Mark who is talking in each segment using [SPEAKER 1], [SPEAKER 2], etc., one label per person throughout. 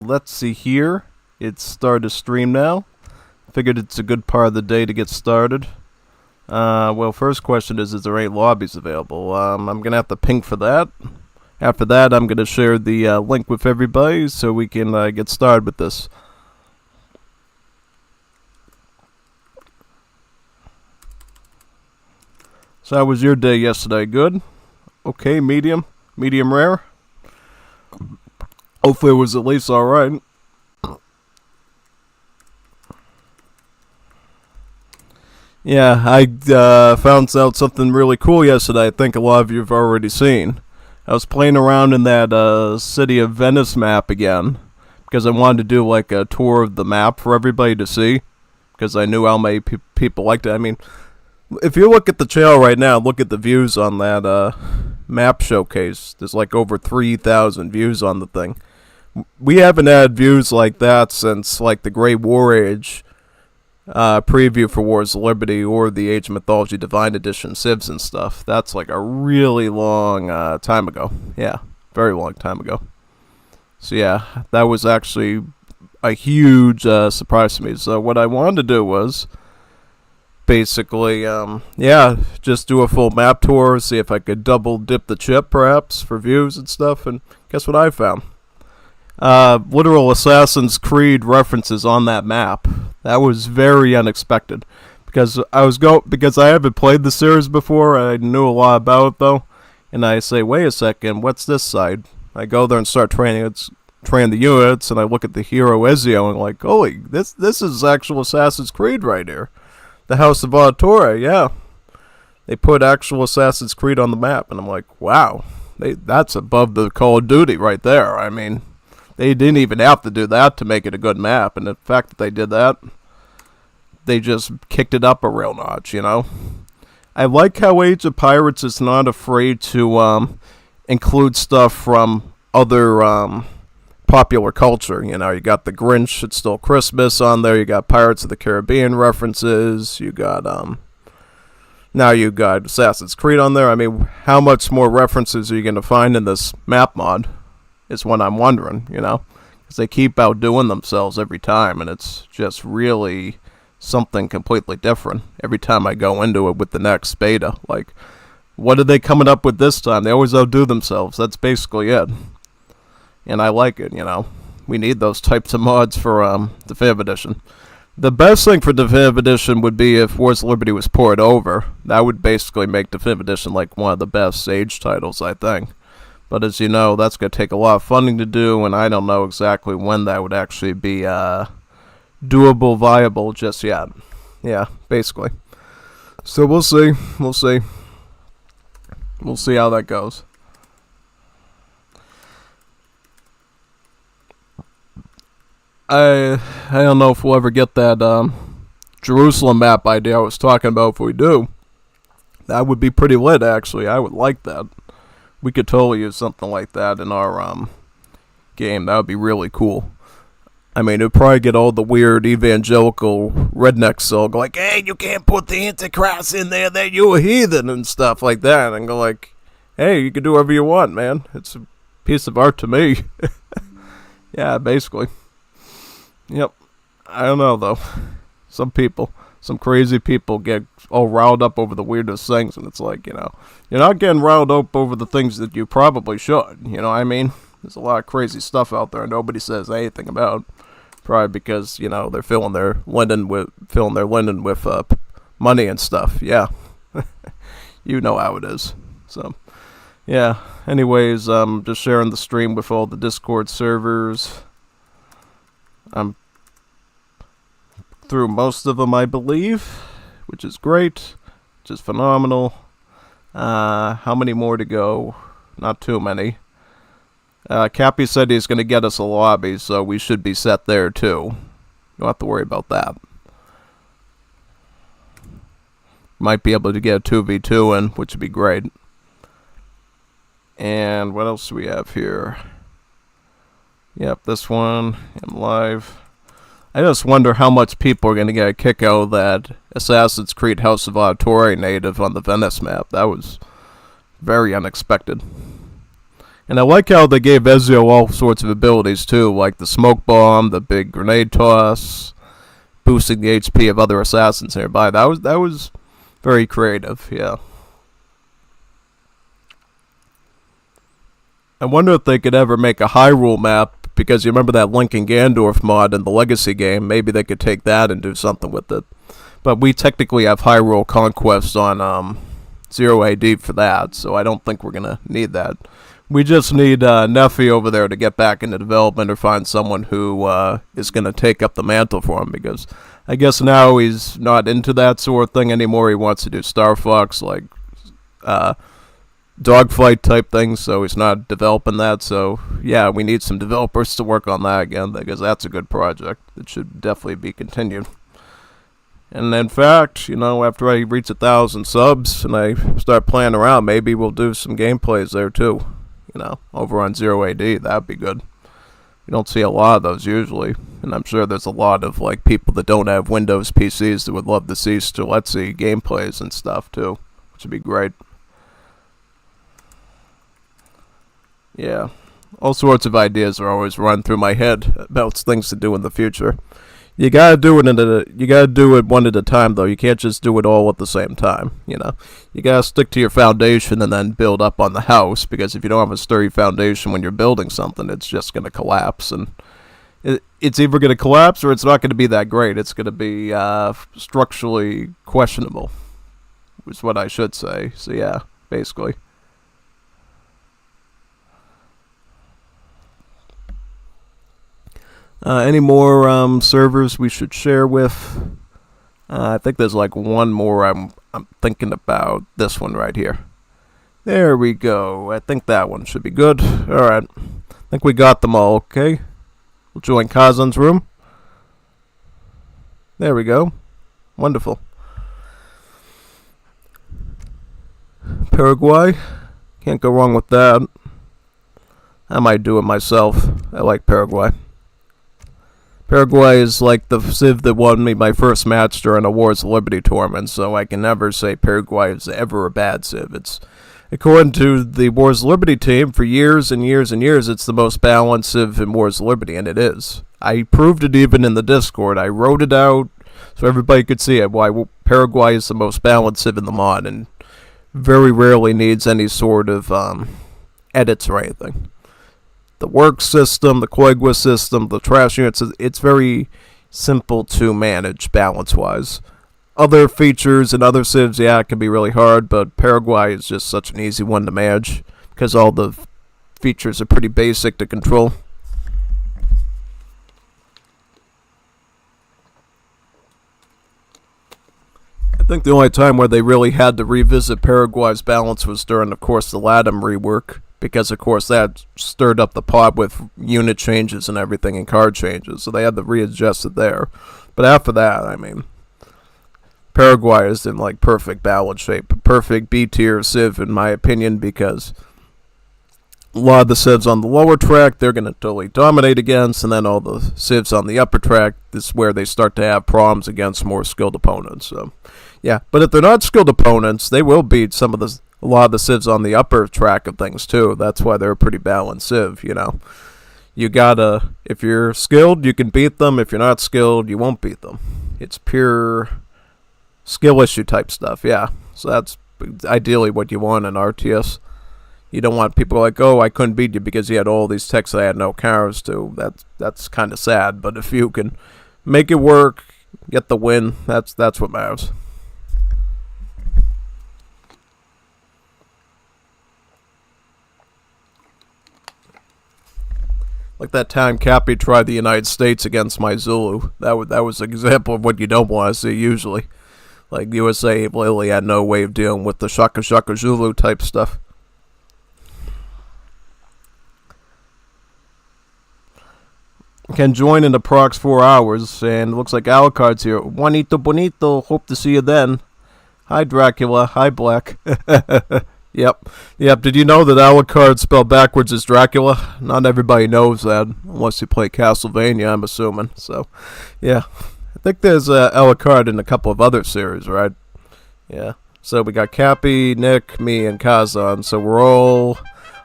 [SPEAKER 1] Let's see here. It's started to stream now. Figured it's a good part of the day to get started. Well, first question is there any lobbies available? I'm going to have to ping for that. After that, I'm going to share the link with everybody so we can get started with this. So how was your day yesterday? Good? Okay, medium? Medium rare? Hopefully it was at least alright. Yeah, I found out something really cool yesterday. I think a lot of you have already seen. I was playing around in that City of Venice map again because I wanted to do like a tour of the map for everybody to see because I knew how many people liked it. I mean, if you look at the channel right now, look at the views on that map showcase. There's like over 3,000 views on the thing. We haven't had views like that since like the Great War Age preview for Wars of Liberty or the Age of Mythology Divine Edition Civs and stuff. That's like a really long time ago. Yeah, very long time ago. So yeah, that was actually a huge surprise to me. So what I wanted to do was basically, just do a full map tour, see if I could double dip the chip perhaps for views and stuff, and guess what I found? Literal Assassin's Creed references on that map. That was very unexpected because because I haven't played the series before. I knew a lot about it though, and I say, wait a second, what's this side? I go there and start training the units, and I look at the hero Ezio and I'm like, holy, this is actual Assassin's Creed right here. The House of Auditore, yeah. They put actual Assassin's Creed on the map, and I'm like, wow, that's above the Call of Duty right there. I mean, they didn't even have to do that to make it a good map, and the fact that they did that, they just kicked it up a real notch, you know? I like how Age of Pirates is not afraid to include stuff from other popular culture. You know, you got the Grinch, It's Still Christmas on there, you got Pirates of the Caribbean references, you got now you got Assassin's Creed on there. I mean, how much more references are you going to find in this map mod is what I'm wondering, you know, because they keep outdoing themselves every time, and it's just really something completely different every time I go into it with the next beta. Like, what are they coming up with this time? They always outdo themselves. That's basically it. And I like it, you know. We need those types of mods for Definitive Edition. The best thing for Definitive Edition would be if Wars of Liberty was ported over. That would basically make Definitive Edition like one of the best Age titles, I think. But as you know, that's going to take a lot of funding to do, and I don't know exactly when that would actually be doable, viable just yet. Yeah, basically. So we'll see. We'll see. We'll see how that goes. I don't know if we'll ever get that Jerusalem map idea I was talking about. If we do, that would be pretty lit, actually. I would like that. We could totally use something like that in our game. That would be really cool. I mean, it would probably get all the weird evangelical rednecks so go like, hey, you can't put the Antichrist in there, that you a heathen and stuff like that. And go like, hey, you can do whatever you want, man. It's a piece of art to me. Yeah, basically. Yep. I don't know, though. Some crazy people get all riled up over the weirdest things, and it's like, you know, you're not getting riled up over the things that you probably should, you know what I mean? There's a lot of crazy stuff out there nobody says anything about, probably because, you know, they're filling their linen with money and stuff, yeah. You know how it is, so, yeah. Anyways, just sharing the stream with all the Discord servers. I'm through most of them, I believe, which is great, which is phenomenal. How many more to go? Not too many. Cappy said he's going to get us a lobby, so we should be set there too. You don't have to worry about that. Might be able to get a 2v2 in, which would be great. And what else do we have here? Yep, this one. I'm live. I just wonder how much people are going to get a kick out of that Assassin's Creed House of Auditore native on the Venice map. That was very unexpected. And I like how they gave Ezio all sorts of abilities too, like the smoke bomb, the big grenade toss, boosting the HP of other assassins nearby. That was very creative, yeah. I wonder if they could ever make a Hyrule map, because you remember that Link and Gandorf mod in the Legacy game. Maybe they could take that and do something with it. But we technically have Hyrule Conquest on Zero AD for that, so I don't think we're going to need that. We just need Neffy over there to get back into development or find someone who is going to take up the mantle for him, because I guess now he's not into that sort of thing anymore. He wants to do Star Fox, like dogfight type things, so he's not developing that. So yeah, we need some developers to work on that again, because that's a good project. It should definitely be continued. And in fact, after I reach 1,000 subs and I start playing around, maybe we'll do some gameplays there too. Over on Zero AD, that'd be good. You don't see a lot of those usually, and I'm sure there's a lot of people that don't have Windows PCs that would love to see Streletsy gameplays and stuff too, which would be great. Yeah, all sorts of ideas are always run through my head about things to do in the future. You gotta do it one at a time, though. You can't just do it all at the same time. You gotta stick to your foundation and then build up on the house. Because if you don't have a sturdy foundation when you're building something, it's just gonna collapse, and it's either gonna collapse or it's not gonna be that great. It's gonna be structurally questionable, is what I should say. So yeah, basically. Any more servers we should share with? I think there's one more I'm thinking about. This one right here. There we go. I think that one should be good. Alright. I think we got them all, okay? We'll join Kazan's room. There we go. Wonderful. Paraguay. Can't go wrong with that. I might do it myself. I like Paraguay. Paraguay is like the Civ that won me my first match during a Wars of Liberty tournament, so I can never say Paraguay is ever a bad Civ. It's, according to the Wars of Liberty team, for years and years and years, it's the most balanced Civ in Wars of Liberty, and it is. I proved it even in the Discord. I wrote it out so everybody could see it, why Paraguay is the most balanced Civ in the mod, and very rarely needs any sort of edits or anything. The work system, the Quagua system, the trash units, it's very simple to manage balance-wise. Other features and other civs, yeah, it can be really hard, but Paraguay is just such an easy one to manage because all the features are pretty basic to control. I think the only time where they really had to revisit Paraguay's balance was during, of course, the LATAM rework, because, of course, that stirred up the pot with unit changes and everything and card changes, so they had to readjust it there. But after that, I mean, Paraguay is in, perfect balance shape. Perfect B-tier Civ, in my opinion, because a lot of the Civs on the lower track, they're going to totally dominate against, and then all the Civs on the upper track, this is where they start to have problems against more skilled opponents. So, yeah, but if they're not skilled opponents, they will beat a lot of the Civs on the upper track of things, too. That's why they're a pretty balanced Civ, You gotta, if you're skilled, you can beat them. If you're not skilled, you won't beat them. It's pure skill issue type stuff, yeah. So that's ideally what you want in RTS. You don't want people oh, I couldn't beat you because you had all these techs I had no counters to. That's kind of sad, but if you can make it work, get the win, that's what matters. Like that time Cappy tried the United States against my Zulu. That was an example of what you don't want to see usually. Like USA really had no way of dealing with the Shaka Shaka Zulu type stuff. Can join in approx 4 hours, and it looks like Alucard's here. Juanito Bonito, hope to see you then. Hi Dracula, hi Black. Yep. Did you know that Alucard spelled backwards is Dracula? Not everybody knows that, unless you play Castlevania, I'm assuming. So, yeah. I think there's Alucard in a couple of other series, right? Yeah. So we got Cappy, Nick, me, and Kazan. So we're all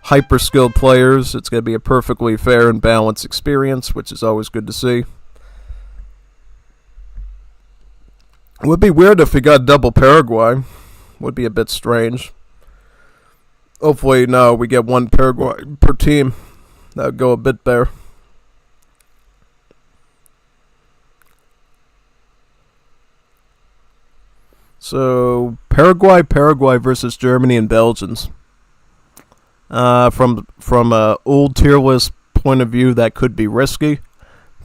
[SPEAKER 1] hyper skilled players. It's going to be a perfectly fair and balanced experience, which is always good to see. It would be weird if we got double Paraguay. Would be a bit strange. Hopefully, no, we get one Paraguay per team. That would go a bit better. So, Paraguay versus Germany and Belgians. From a old tier list point of view, that could be risky.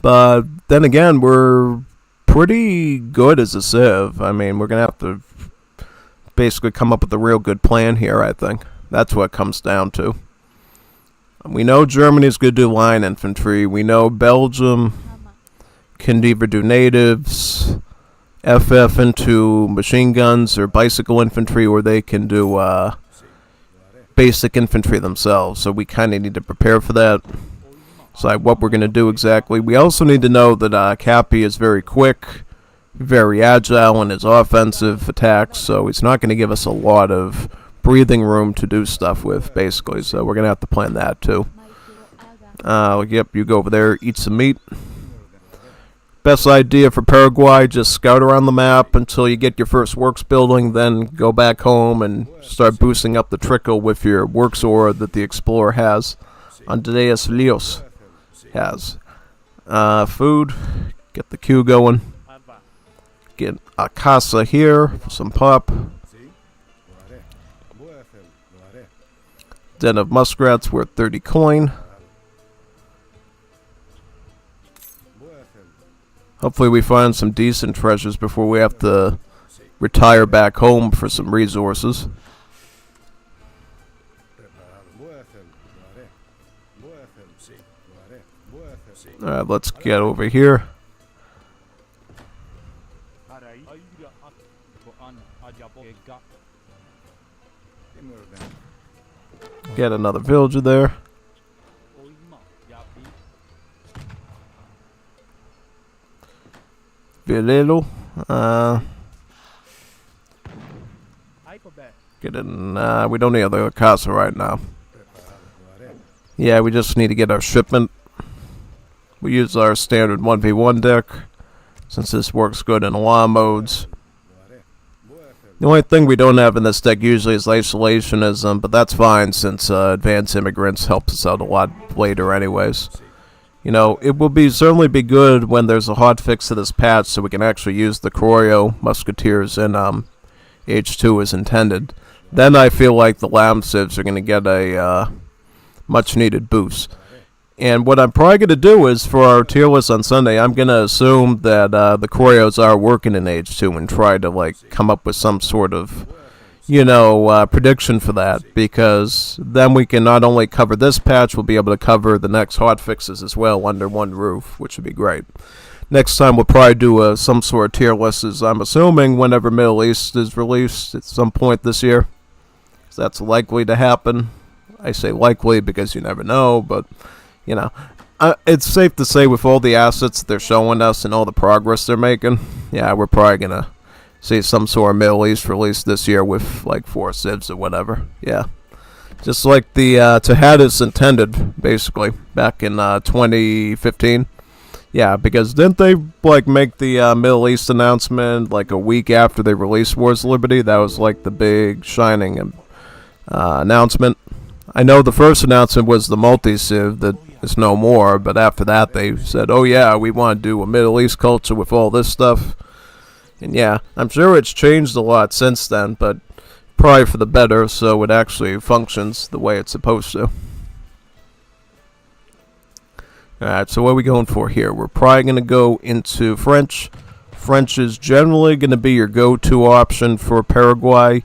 [SPEAKER 1] But then again, we're pretty good as a civ. I mean, we're going to have to basically come up with a real good plan here, I think. That's what it comes down to. We know Germany's going to do line infantry. We know Belgium can either do natives, FF into machine guns or bicycle infantry, or they can do basic infantry themselves. So we kind of need to prepare for that. Decide what we're going to do exactly. We also need to know that Cappy is very quick, very agile in his offensive attacks, so he's not going to give us a lot of breathing room to do stuff with, basically. So we're going to have to plan that too. Yep, you go over there, eat some meat. Best idea for Paraguay, just scout around the map until you get your first works building, then go back home and start boosting up the trickle with your works aura that the Explorer has. Andreas Leos has. Food, get the queue going. Get a casa here for some pop. Den of muskrats worth 30 coin. Hopefully we find some decent treasures before we have to retire back home for some resources. Alright, let's get over here. Get another villager there. Vilelo. Get in. We don't need the casa right now. Yeah, we just need to get our shipment. We use our standard 1v1 deck, since this works good in a lot of modes. The only thing we don't have in this deck usually is isolationism, but that's fine since Advanced Immigrants helps us out a lot later anyways. You know, it will certainly be good when there's a hotfix to this patch so we can actually use the Croyo Musketeers in H2 as intended. Then I feel like the Lamb Civs are going to get a much needed boost. And what I'm probably going to do is, for our tier list on Sunday, I'm going to assume that the Croyos are working in H2 and try to, like, come up with some sort of, you know, prediction for that. Because then we can not only cover this patch, we'll be able to cover the next hotfixes as well under one roof, which would be great. Next time we'll probably do some sort of tier list, as I'm assuming whenever Middle East is released at some point this year. That's likely to happen. I say likely because you never know, but... You know, it's safe to say with all the assets they're showing us and all the progress they're making, yeah, we're probably going to see some sort of Middle East release this year with, like, 4 civs or whatever. Yeah. Just like the Tehadis intended, basically, back in 2015. Yeah, because didn't they, like, make the Middle East announcement, like, a week after they released Wars of Liberty? That was, like, the big, shining announcement. I know the first announcement was the multi-civ that is no more, but after that they said, oh yeah, we want to do a Middle East culture with all this stuff. And yeah, I'm sure it's changed a lot since then, but probably for the better, so it actually functions the way it's supposed to. Alright, so what are we going for here? We're probably going to go into French. French is generally going to be your go-to option for Paraguay.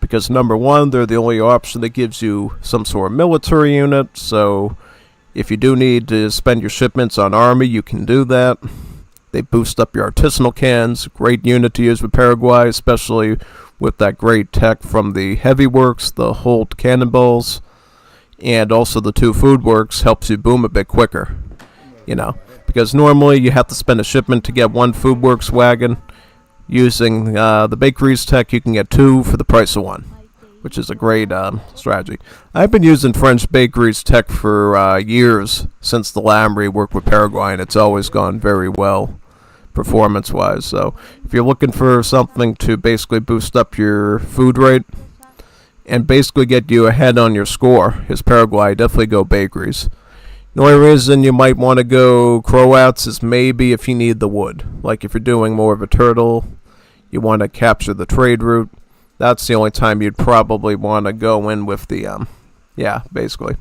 [SPEAKER 1] Because number one, they're the only option that gives you some sort of military unit, so if you do need to spend your shipments on army, you can do that. They boost up your artisanal cans, great unit to use with Paraguay, especially with that great tech from the heavy works, the Holt cannonballs, and also the 2 food works helps you boom a bit quicker, you know, because normally you have to spend a shipment to get 1 food works wagon. Using the bakery's tech, you can get 2 for the price of 1, which is a great strategy. I've been using French Bakery's tech for years since the Lamb rework with Paraguay, and it's always gone very well performance-wise. So if you're looking for something to basically boost up your food rate and basically get you ahead on your score, his Paraguay, definitely go Bakeries. The only reason you might want to go Croats is maybe if you need the wood. Like if you're doing more of a turtle, you want to capture the trade route. That's the only time you'd probably want to go in with the, yeah, basically.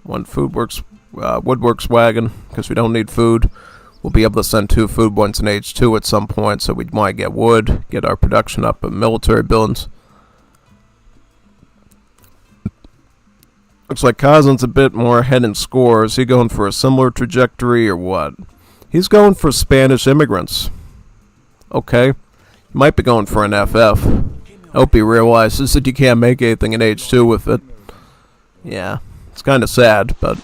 [SPEAKER 1] One Woodworks wagon, because we don't need food. We'll be able to send 2 food points in H2 at some point, so we might get wood, get our production up in military buildings. Looks like Kazan's a bit more ahead in score. Is he going for a similar trajectory or what? He's going for Spanish immigrants. Okay. He might be going for an FF. I hope he realizes that you can't make anything in H2 with it. Yeah, it's kind of sad, but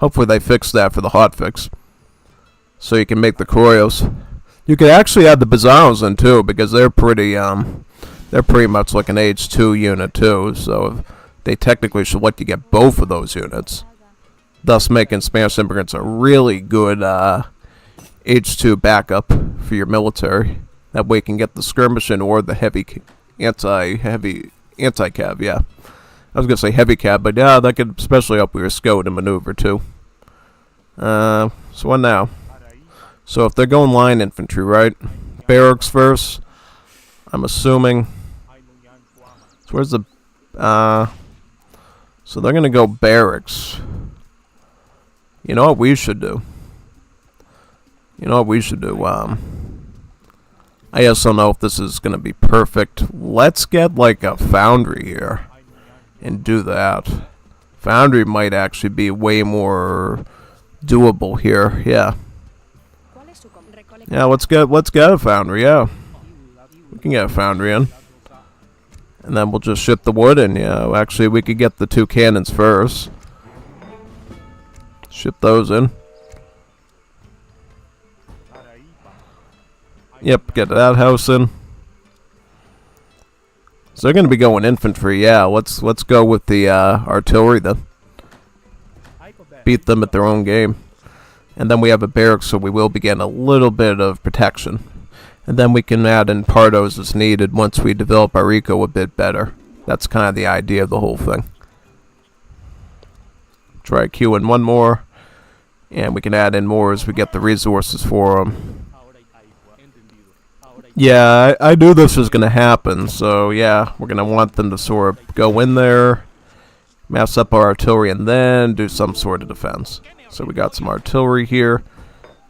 [SPEAKER 1] hopefully they fix that for the hotfix. So you can make the Koyos. You could actually add the Bizarros in too, because they're pretty much like an H2 unit too, so they technically should let you get both of those units, thus making Spanish immigrants a really good H2 backup for your military. That way you can get the skirmishing or the heavy anti-cav, yeah. I was going to say heavy cav, but yeah, that could especially help with your SCO to maneuver too. So what now? So if they're going line infantry, right? Barracks first, I'm assuming. So where's the... so they're going to go barracks. You know what we should do? I just don't know if this is going to be perfect. Let's get like a foundry here and do that. Foundry might actually be way more doable here. Yeah. Yeah, let's get a foundry. Yeah. We can get a foundry in. And then we'll just ship the wood in. Yeah, actually we could get the 2 cannons first. Ship those in. Yep, get that house in. So they're going to be going infantry. Yeah, let's go with the artillery then. Beat them at their own game. And then we have a barracks, so we will be getting a little bit of protection. And then we can add in Pardos as needed once we develop our eco a bit better. That's kind of the idea of the whole thing. Try Q in one more. And we can add in more as we get the resources for them. Yeah, I knew this was going to happen, so yeah, we're going to want them to sort of go in there, mass up our artillery, and then do some sort of defense. So we got some artillery here.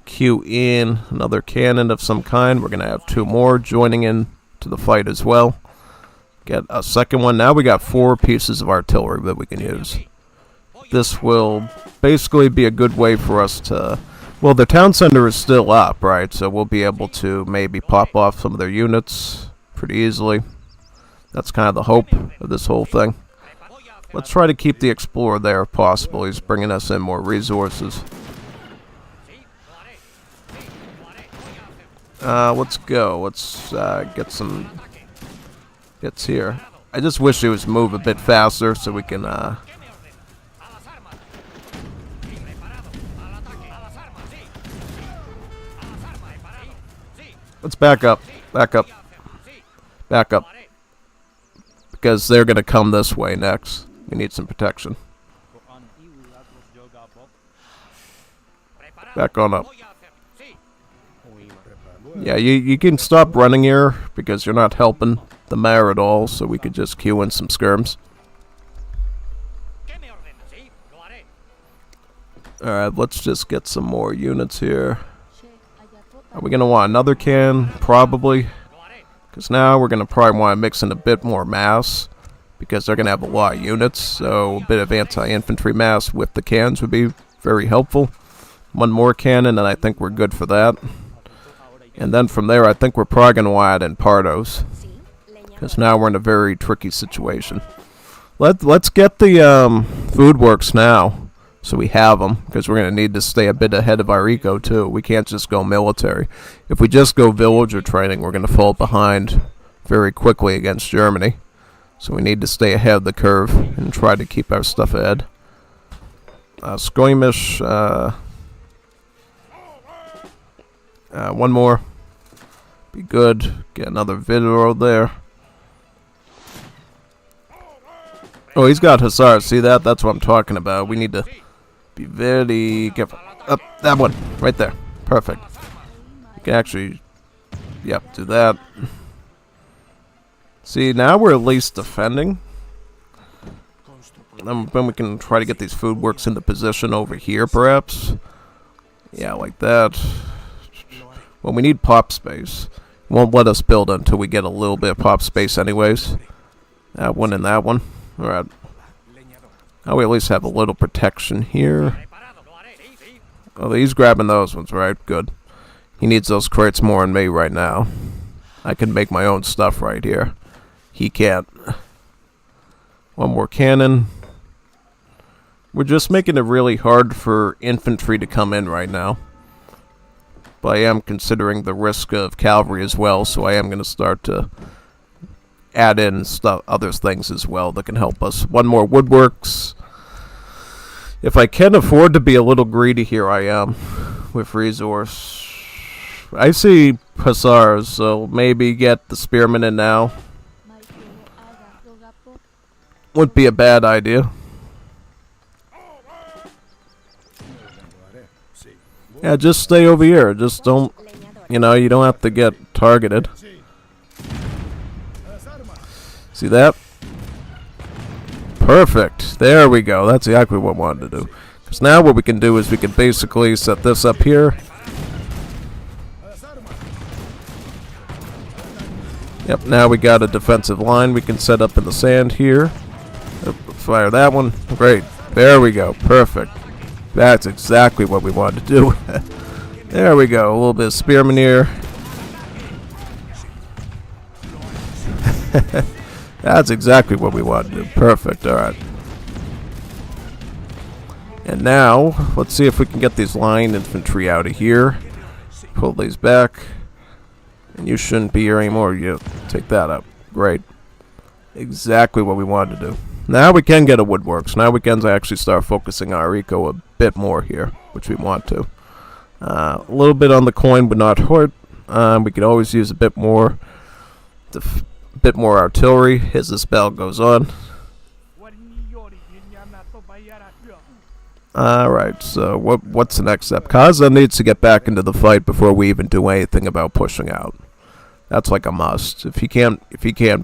[SPEAKER 1] Q in another cannon of some kind. We're going to have 2 more joining in to the fight as well. Get a second one. Now we got 4 pieces of artillery that we can use. This will basically be a good way for us to... Well, the town center is still up, right? So we'll be able to maybe pop off some of their units pretty easily. That's kind of the hope of this whole thing. Let's try to keep the Explorer there if possible. He's bringing us in more resources. Let's go. Let's get some hits here. I just wish he was move a bit faster so we can... Let's back up. Back up. Back up. Because they're going to come this way next. We need some protection. Back on up. Yeah, you can stop running here because you're not helping the mayor at all, so we could just queue in some skirms. Alright, let's just get some more units here. Are we going to want another can? Probably. Because now we're going to probably want to mix in a bit more mass. Because they're going to have a lot of units. So a bit of anti-infantry mass with the cans would be very helpful. 1 more cannon and I think we're good for that. And then from there I think we're probably going to want to add in Pardos. Because now we're in a very tricky situation. Let's get the food works now. so we have them, because we're going to need to stay a bit ahead of our eco too. We can't just go military. If we just go villager training, we're going to fall behind very quickly against Germany. So we need to stay ahead of the curve and try to keep our stuff ahead. Skirmish. One more. Be good. Get another video there. Oh, he's got Hussars. See that? That's what I'm talking about. We need to be very careful. Up, that one. Right there. Perfect. You can actually, yep, do that. See, now we're at least defending. Then we can try to get these food works into position over here, perhaps. Yeah, like that. Well, we need pop space. Won't let us build until we get a little bit of pop space anyways. That one and that one. Alright. Now we at least have a little protection here. Oh, he's grabbing those ones, right? Good. He needs those crates more than me right now. I can make my own stuff right here. He can't. One more cannon. We're just making it really hard for infantry to come in right now. But I am considering the risk of cavalry as well, so I am going to start to add in other things as well that can help us. One more woodworks. If I can afford to be a little greedy here, I am with resource. I see Hussars, so maybe get the spearmen in now. Wouldn't be a bad idea. Yeah, just stay over here. Just don't, you know, you don't have to get targeted. See that? Perfect. There we go. That's exactly what I wanted to do. Because now what we can do is we can basically set this up here. Yep, now we got a defensive line we can set up in the sand here. Fire that one. Great. There we go. Perfect. That's exactly what we wanted to do. There we go. A little bit of spearman here. That's exactly what we wanted to do. Perfect. Alright. And now, let's see if we can get these line infantry out of here. Pull these back. And you shouldn't be here anymore. You take that up. Great. Exactly what we wanted to do. Now we can get a woodworks. Now we can actually start focusing our eco a bit more here, which we want to. A little bit on the coin would not hurt. We could always use a bit more artillery as this battle goes on. Alright, so what's the next step? Kaza needs to get back into the fight before we even do anything about pushing out. That's like a must. If he can't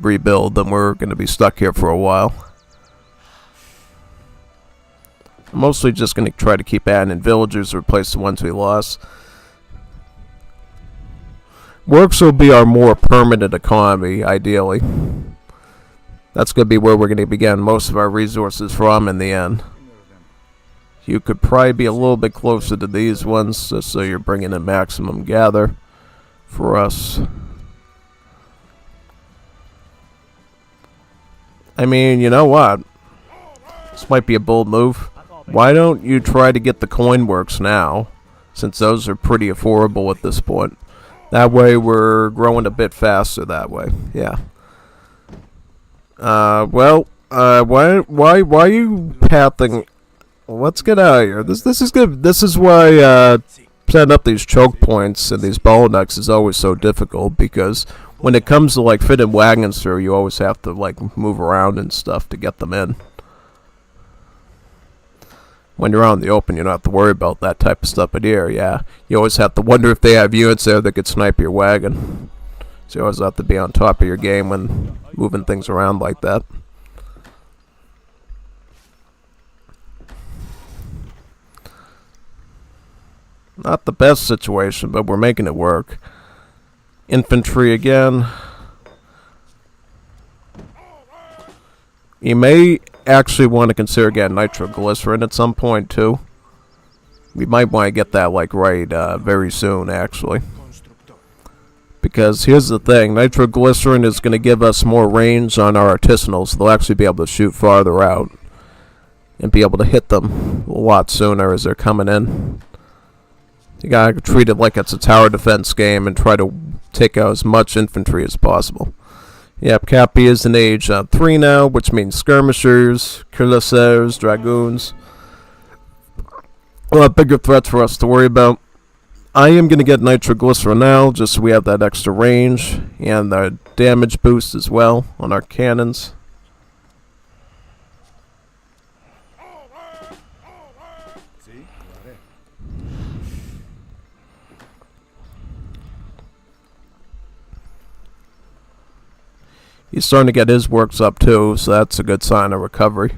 [SPEAKER 1] rebuild, then we're going to be stuck here for a while. I'm mostly just going to try to keep adding in villagers to replace the ones we lost. Works will be our more permanent economy, ideally. That's going to be where we're going to be getting most of our resources from in the end. You could probably be a little bit closer to these ones, just so you're bringing in maximum gather for us. I mean, you know what? This might be a bold move. Why don't you try to get the coin works now, since those are pretty affordable at this point. That way we're growing a bit faster that way. Yeah. Why are you pathing? Let's get out of here. This is good. This is why setting up these choke points and these bottlenecks is always so difficult, because when it comes to like fitting wagons through, you always have to like move around and stuff to get them in. When you're out in the open, you don't have to worry about that type of stuff. But here, yeah, you always have to wonder if they have units there that could snipe your wagon. So you always have to be on top of your game when moving things around like that. Not the best situation, but we're making it work. Infantry again. You may actually want to consider getting nitroglycerin at some point too. We might want to get that like right very soon actually. Because here's the thing, nitroglycerin is going to give us more range on our artisanals. They'll actually be able to shoot farther out. and be able to hit them a lot sooner as they're coming in. You gotta treat it like it's a tower defense game and try to take out as much infantry as possible. Yep, Cappy is in age 3 now, which means skirmishers, cuirassiers, dragoons. Well, bigger threats for us to worry about. I am going to get nitroglycerin now, just so we have that extra range, and the damage boost as well on our cannons. He's starting to get his works up too, so that's a good sign of recovery.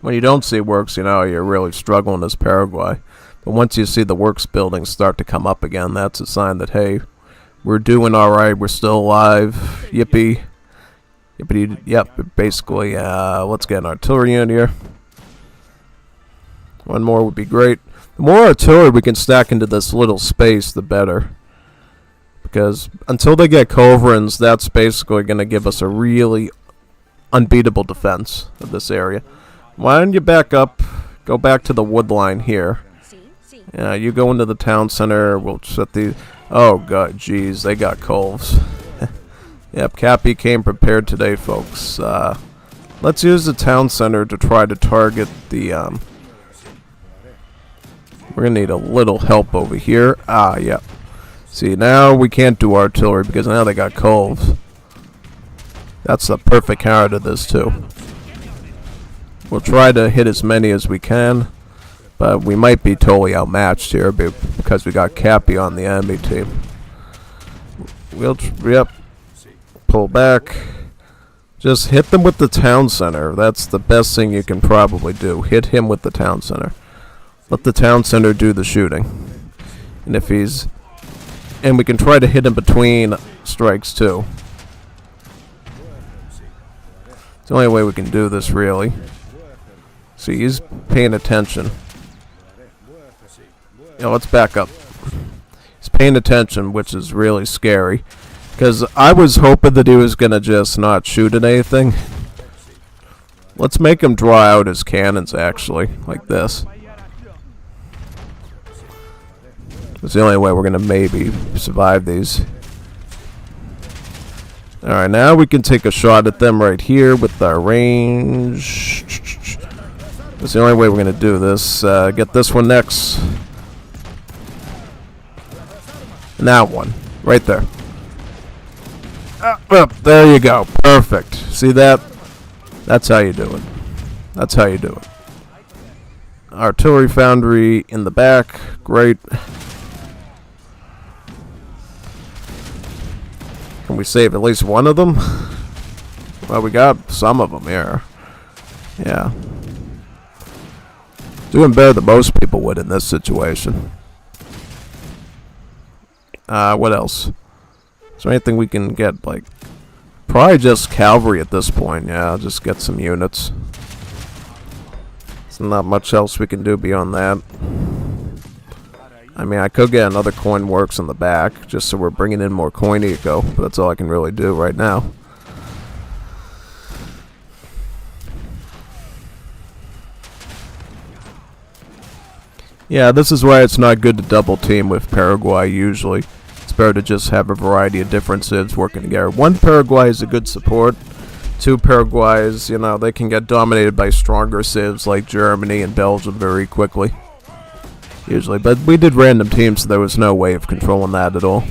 [SPEAKER 1] When you don't see works, you know, you're really struggling as Paraguay. But once you see the works buildings start to come up again, that's a sign that, hey, we're doing alright, we're still alive, yippee. Yippee, yep, basically, let's get an artillery in here. One more would be great. The more artillery we can stack into this little space, the better. Because until they get culverins, that's basically going to give us a really unbeatable defense of this area. Why don't you back up, go back to the wood line here. You go into the town center, we'll set the... Oh god, jeez, they got culves. Yep, Cappy came prepared today, folks. Let's use the town center to try to target the... We're going to need a little help over here. Yep. See, now we can't do artillery because now they got culves. That's the perfect counter to this, too. We'll try to hit as many as we can, but we might be totally outmatched here because we got Cappy on the enemy team. Yep. Pull back. Just hit them with the town center. That's the best thing you can probably do. Hit him with the town center. Let the town center do the shooting. And if he's... And we can try to hit him between strikes, too. It's the only way we can do this, really. See, he's paying attention. Let's back up. He's paying attention, which is really scary. Because I was hoping that he was going to just not shoot at anything. Let's make him draw out his cannons, actually, like this. It's the only way we're going to maybe survive these. Alright, now we can take a shot at them right here with our range. That's the only way we're going to do this. Get this one next. And that one. Right there. There you go. Perfect. See that? That's how you do it. That's how you do it. Artillery foundry in the back. Great. Can we save at least one of them? Well, we got some of them here. Yeah. Doing better than most people would in this situation. What else? Is there anything we can get, like... Probably just cavalry at this point, yeah. Just get some units. There's not much else we can do beyond that. I mean, I could get another coin works in the back, just so we're bringing in more coin eco, but that's all I can really do right now. Yeah, this is why it's not good to double team with Paraguay usually. It's better to just have a variety of different civs working together. One Paraguay is a good support. Two Paraguays, you know, they can get dominated by stronger civs like Germany and Belgium very quickly. Usually, but we did random teams, so there was no way of controlling that at all.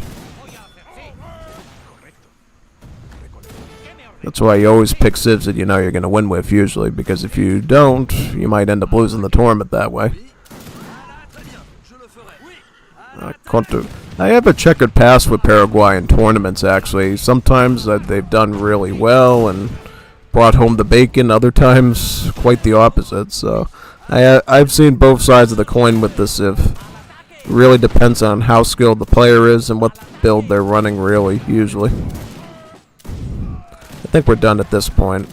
[SPEAKER 1] That's why you always pick civs that you know you're going to win with, usually, because if you don't, you might end up losing the tournament that way. I have a checkered past with Paraguay in tournaments, actually. Sometimes they've done really well and brought home the bacon, other times quite the opposite, so... I've seen both sides of the coin with this civ. It really depends on how skilled the player is and what build they're running, really, usually. I think we're done at this point.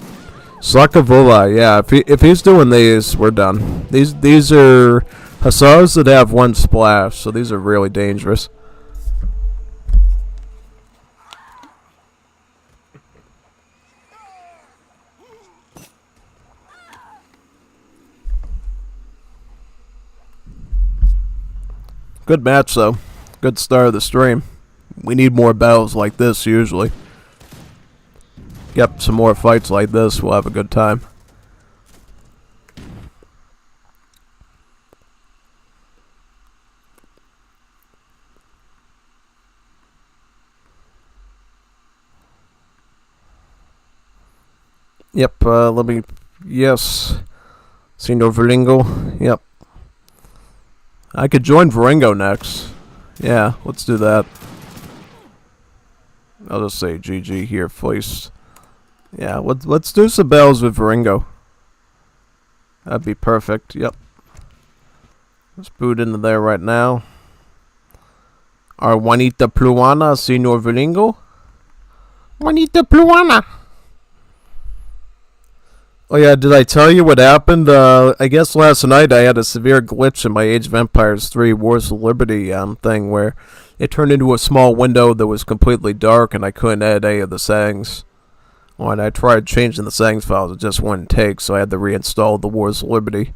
[SPEAKER 1] Slakavola, yeah, if he's doing these, we're done. These are hussars that have one splash, so these are really dangerous. Good match, though. Good start of the stream. We need more battles like this, usually. Get some more fights like this, we'll have a good time. Yep, let me... Yes. Senor Verlingo. Yep. I could join Verengo next. Yeah, let's do that. I'll just say GG here first. Yeah, let's do some battles with Verengo. That'd be perfect, yep. Let's boot into there right now. Our Juanita Pluana, Senor Verlingo. Juanita Pluana! Oh yeah, did I tell you what happened? I guess last night I had a severe glitch in my Age of Empires 3 Wars of Liberty thing where it turned into a small window that was completely dark and I couldn't edit any of the settings. When I tried changing the settings files, it just wouldn't take, so I had to reinstall the Wars of Liberty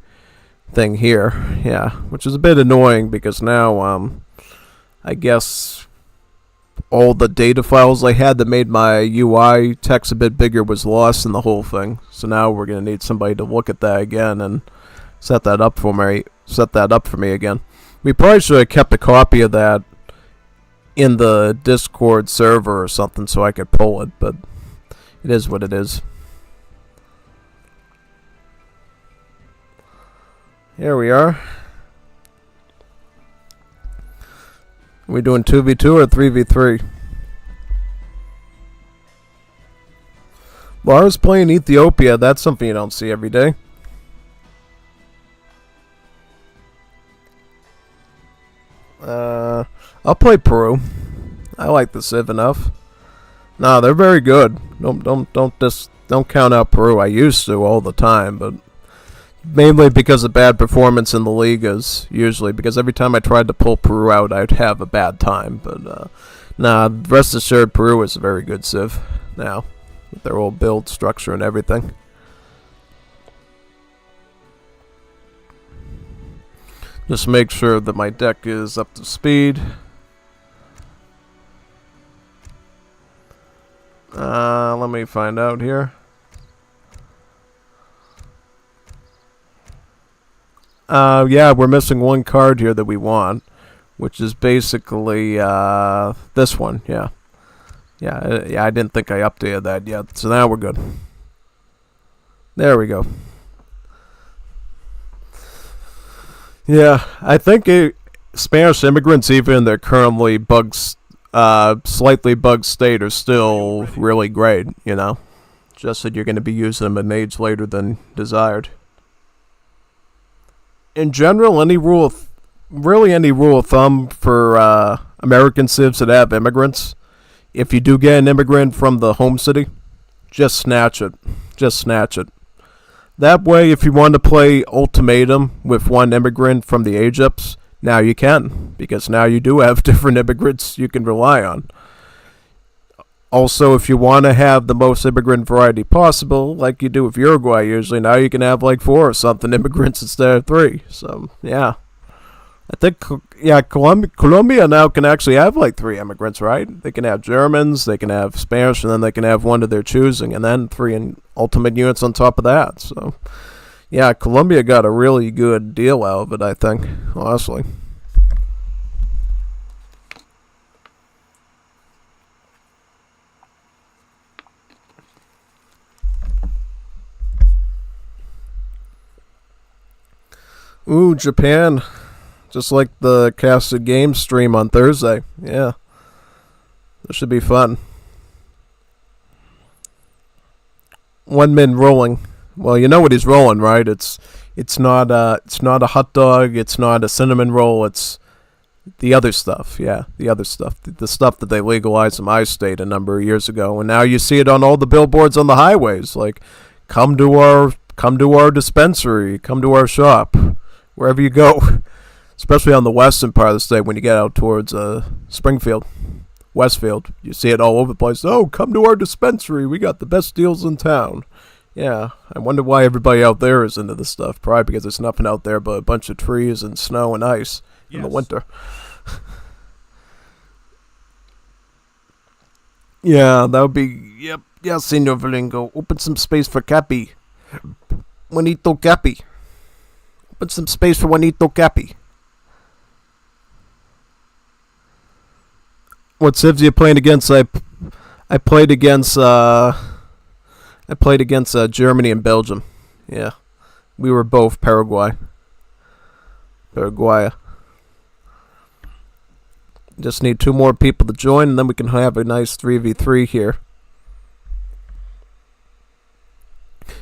[SPEAKER 1] thing here. Yeah, which is a bit annoying because now, I guess all the data files I had that made my UI text a bit bigger was lost in the whole thing. So now we're gonna need somebody to look at that again and set that up for me again. We probably should have kept a copy of that in the Discord server or something so I could pull it, but it is what it is. Here we are. Are we doing 2v2 or 3v3? Well, I was playing Ethiopia. That's something you don't see every day. I'll play Peru. I like the Civ enough. No, they're very good. Don't count out Peru. I used to all the time, but mainly because of bad performance in the Ligas, usually. Because every time I tried to pull Peru out, I'd have a bad time. But, nah, rest assured, Peru is a very good Civ now. With their old build structure and everything. Just make sure that my deck is up to speed. Let me find out here. Yeah, we're missing one card here that we want, which is basically this one. Yeah, I didn't think I updated that yet, so now we're good. There we go. Yeah, I think Spanish immigrants, even in their currently slightly bugged state, are still really great. You know, just that you're going to be using them an age later than desired. In general, any rule of thumb for American civs that have immigrants, if you do get an immigrant from the home city, just snatch it. Just snatch it. That way, if you want to play Ultimatum with one immigrant from the Egypts, now you can, because now you do have different immigrants you can rely on. Also, if you want to have the most immigrant variety possible, like you do with Uruguay usually, now you can have like 4 or something immigrants instead of 3. So, yeah. I think, yeah, Colombia now can actually have like 3 immigrants, right? They can have Germans, they can have Spanish, and then they can have one of their choosing, and then 3 ultimate units on top of that. So, yeah, Colombia got a really good deal out of it, I think, honestly. Ooh, Japan. Just like the Casted Games stream on Thursday. Yeah. This should be fun. One min rolling. Well, you know what he's rolling, right? It's not a hot dog, it's not a cinnamon roll, it's the other stuff. Yeah, the other stuff. The stuff that they legalized in my state a number of years ago, and now you see it on all the billboards on the highways, like come to our dispensary, come to our shop. Wherever you go, especially on the western part of the state, when you get out towards Springfield, Westfield, you see it all over the place. Oh, come to our dispensary. We got the best deals in town. Yeah, I wonder why everybody out there is into this stuff. Probably because there's nothing out there but a bunch of trees and snow and ice. in the winter. Yeah, that would be... Yep. Yeah, Senor Valingo. Open some space for Cappy. Juanito Cappy. Open some space for Juanito Cappy. What civs are you playing against? I played against Germany and Belgium. Yeah. We were both Paraguay. Just need 2 more people to join, and then we can have a nice 3v3 here.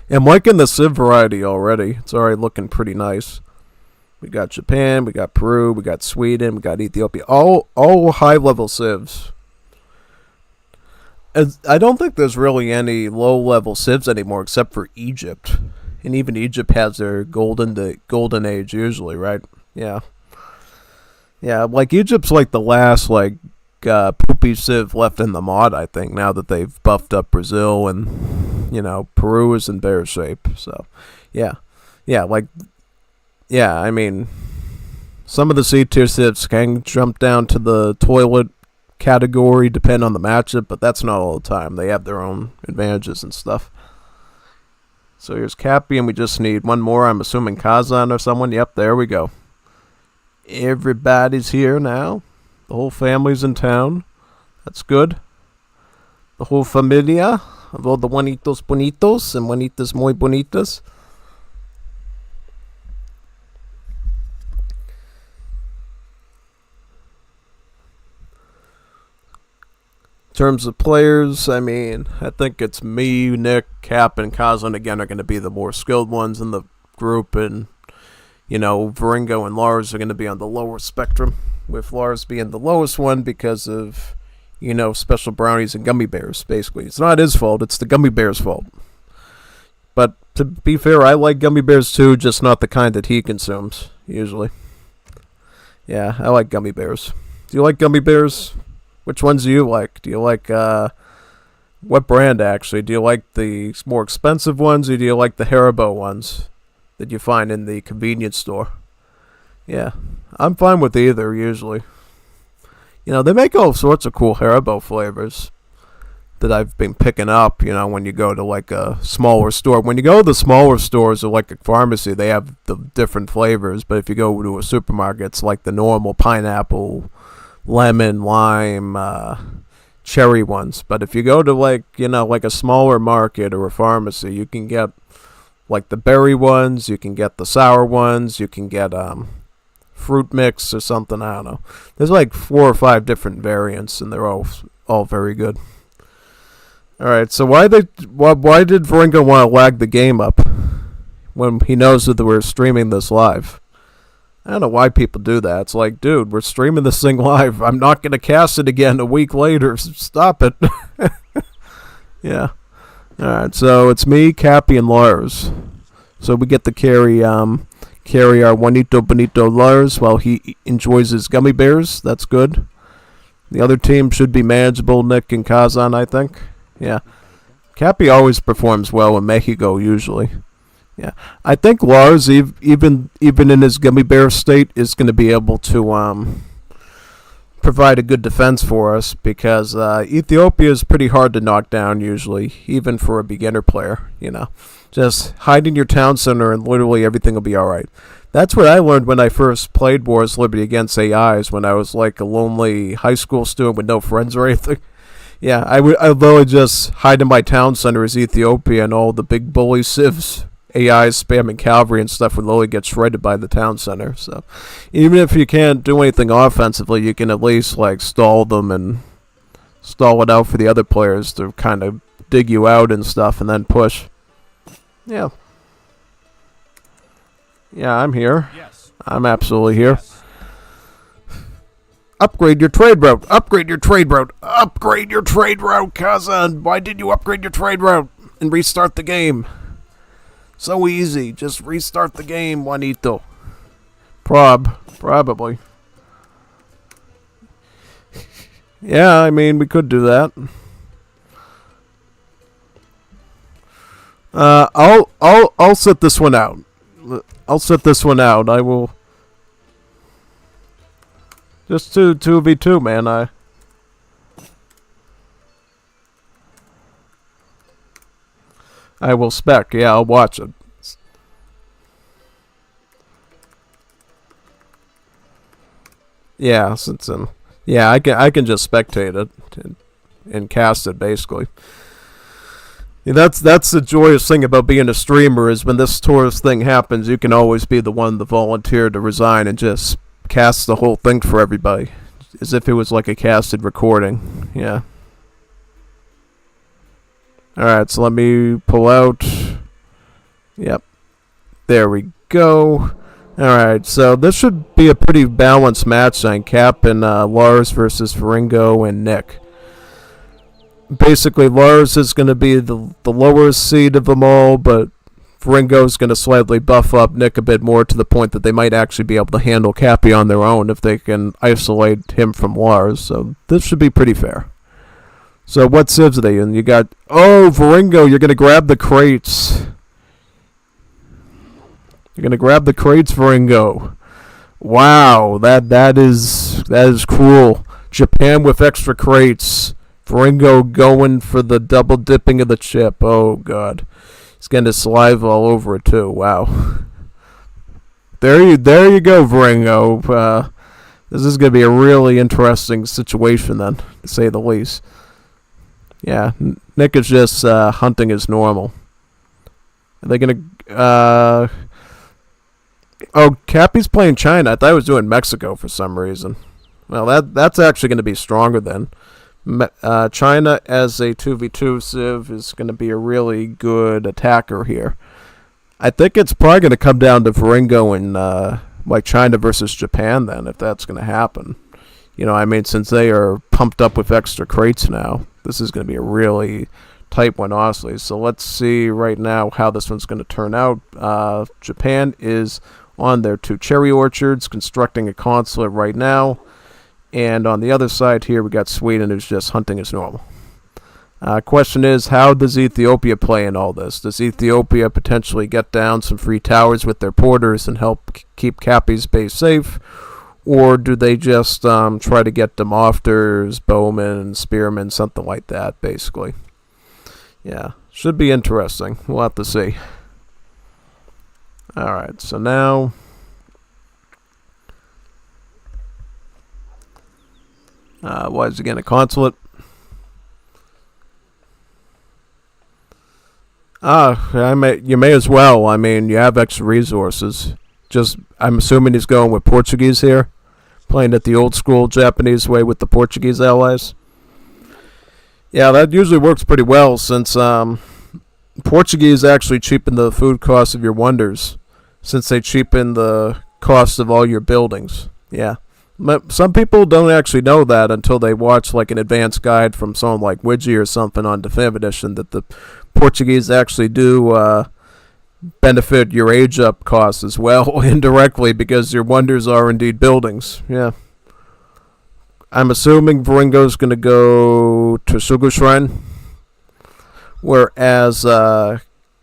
[SPEAKER 1] I'm liking the Civ variety already. It's already looking pretty nice. We got Japan, we got Peru, we got Sweden, we got Ethiopia. All high-level Civs. I don't think there's really any low-level Civs anymore except for Egypt. And even Egypt has their golden age usually, right? Yeah. Yeah, like Egypt's like the last poopy Civ left in the mod, I think, now that they've buffed up Brazil and, Peru is in better shape. So, yeah. Yeah, I mean, some of the C-tier Civs can jump down to the toilet category, depend on the matchup, but that's not all the time. They have their own advantages and stuff. So here's Cappy, and we just need 1 more. I'm assuming Kazan or someone. Yep, there we go. Everybody's here now. The whole family's in town. That's good. The whole familia of all the Juanitos Bonitos and Juanitas Muy Bonitas. In terms of players, I mean, I think it's me, Nick, Cap, and Kazan again are going to be the more skilled ones in the group, and Varingo and Lars are going to be on the lower spectrum, with Lars being the lowest one because of, special brownies and gummy bears, basically. It's not his fault, it's the gummy bears' fault. But to be fair, I like gummy bears too, just not the kind that he consumes, usually. Yeah, I like gummy bears. Do you like gummy bears? Which ones do you like? Do you like, what brand, actually? Do you like the more expensive ones, or do you like the Haribo ones that you find in the convenience store? Yeah, I'm fine with either, usually. They make all sorts of cool Haribo flavors that I've been picking up, when you go to, a smaller store. When you go to the smaller stores or, a pharmacy, they have the different flavors, but if you go to a supermarket, it's like the normal pineapple, lemon, lime, cherry ones. But if you go to a smaller market or a pharmacy, you can get the berry ones, you can get the sour ones, you can get fruit mix or something, I don't know. There's 4 or 5 different variants, and they're all very good. Alright, so why did Varingo want to lag the game up when he knows that we're streaming this live? I don't know why people do that. It's like, dude, we're streaming this thing live. I'm not going to cast it again a week later. Stop it. Yeah. Alright, so it's me, Cappy, and Lars. So we get to carry our Juanito Bonito Lars while he enjoys his gummy bears. That's good. The other team should be manageable, Nick and Kazan, I think. Yeah. Cappy always performs well in Mexico, usually. Yeah, I think Lars, even in his gummy bear state, is going to be able to provide a good defense for us, because Ethiopia is pretty hard to knock down usually, even for a beginner player. Just hide in your town center and literally everything will be all right. That's what I learned when I first played Wars Liberty against AIs, when I was a lonely high school student with no friends or anything. Yeah, I'd literally just hide in my town center as Ethiopia, and all the big bully civs, AIs spamming cavalry and stuff, would literally get shredded by the town center. So even if you can't do anything offensively, you can at least stall them and stall it out for the other players to kind of dig you out and stuff, and then push. Yeah. Yeah, I'm here. Yes. I'm absolutely here. Yes. Upgrade your trade route. Upgrade your trade route. Upgrade your trade route, Kazan. Why did you upgrade your trade route and restart the game? So easy. Just restart the game, Juanito. Probably. Yeah, I mean, we could do that. I'll set this one out. I will. Just 2v2, man. I will spec. Yeah, I'll watch it. Yeah, since yeah, I can just spectate it and cast it basically. Yeah, that's the joyous thing about being a streamer is when this tourist thing happens, you can always be the one to volunteer to resign and just cast the whole thing for everybody, as if it was like a casted recording. Yeah. All right, so let me pull out. Yep. There we go. Alright, so this should be a pretty balanced match on Cap and Lars versus Faringo and Nick. Basically, Lars is going to be the lower seed of them all, but Faringo is going to slightly buff up Nick a bit more to the point that they might actually be able to handle Cappy on their own if they can isolate him from Lars. So this should be pretty fair. So what civs are they in? You got... Oh, Faringo, you're going to grab the crates. You're gonna grab the crates, Faringo. Wow, that is cruel. Japan with extra crates. Faringo going for the double dipping of the chip. Oh god, he's getting his saliva all over it too. Wow. There you go, Faringo. This is gonna be a really interesting situation then, to say the least. Yeah, Nick is just hunting as normal. Are they gonna? Oh, Cappy's playing China. I thought he was doing Mexico for some reason. Well, that's actually going to be stronger then. China as a 2v2 civ is going to be a really good attacker here. I think it's probably going to come down to Faringo and like China versus Japan then, if that's going to happen. You know, I mean, since they are pumped up with extra crates now, this is going to be a really tight one, honestly. So let's see right now how this one's going to turn out. Japan is on their 2 cherry orchards, constructing a consulate right now. And on the other side here, we got Sweden, who's just hunting as normal. Question is, how does Ethiopia play in all this? Does Ethiopia potentially get down some free towers with their porters and help keep Cappy's base safe? Or do they just try to get Demophthers, bowmen, spearmen, something like that, basically? Yeah, should be interesting. We'll have to see. Alright, so now... what is again, a consulate? You may as well. I mean, you have extra resources. Just, I'm assuming he's going with Portuguese here. Playing it the old school Japanese way with the Portuguese allies. Yeah, that usually works pretty well since Portuguese actually cheapen the food cost of your wonders. Since they cheapen the cost of all your buildings. Yeah. Some people don't actually know that until they watch like an advanced guide from someone like Widgie or something on Definitive Edition, that the Portuguese actually do benefit your age up costs as well indirectly because your wonders are indeed buildings. Yeah. I'm assuming Faringo's going to go to Sugu Shrine, whereas I'm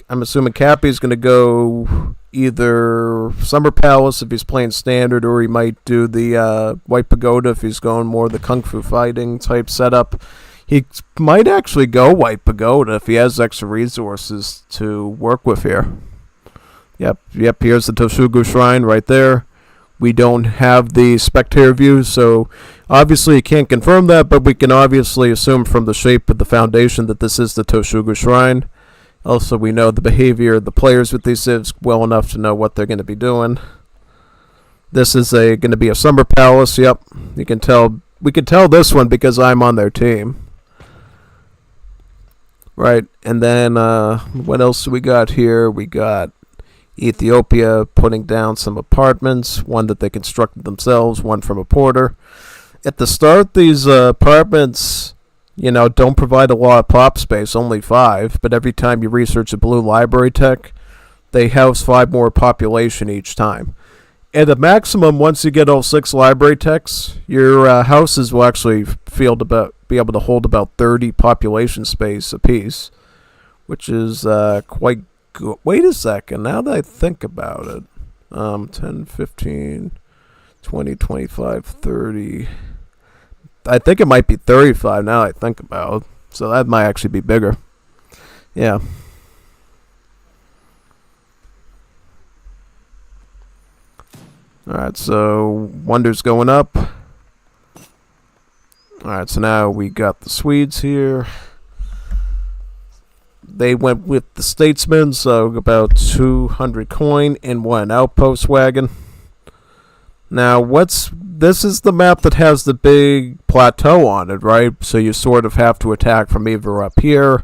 [SPEAKER 1] assuming Cappy's going to go either Summer Palace if he's playing standard, or he might do the White Pagoda if he's going more the Kung Fu fighting type setup. He might actually go White Pagoda if he has extra resources to work with here. Yep, here's the Toshugu Shrine right there. We don't have the spectator view, so obviously you can't confirm that, but we can obviously assume from the shape of the foundation that this is the Toshugu Shrine. Also, we know the behavior of the players with these civs well enough to know what they're going to be doing. This is going to be a Summer Palace. Yep, you can tell. We can tell this one because I'm on their team. Right, and then what else do we got here? We got Ethiopia putting down some apartments, one that they constructed themselves, one from a porter. At the start, these apartments, don't provide a lot of pop space, only 5, but every time you research a blue library tech, they house 5 more population each time. At a maximum, once you get all 6 library techs, your houses will actually be able to hold about 30 population space apiece, which is quite good. Wait a second, now that I think about it, 10, 15... 20, 25, 30. I think it might be 35 now I think about it. So that might actually be bigger. Yeah. Alright, so Wonder's going up. Alright, so now we got the Swedes here. They went with the Statesman, so about 200 coin and one outpost wagon. Now, this is the map that has the big plateau on it, right? So you sort of have to attack from either up here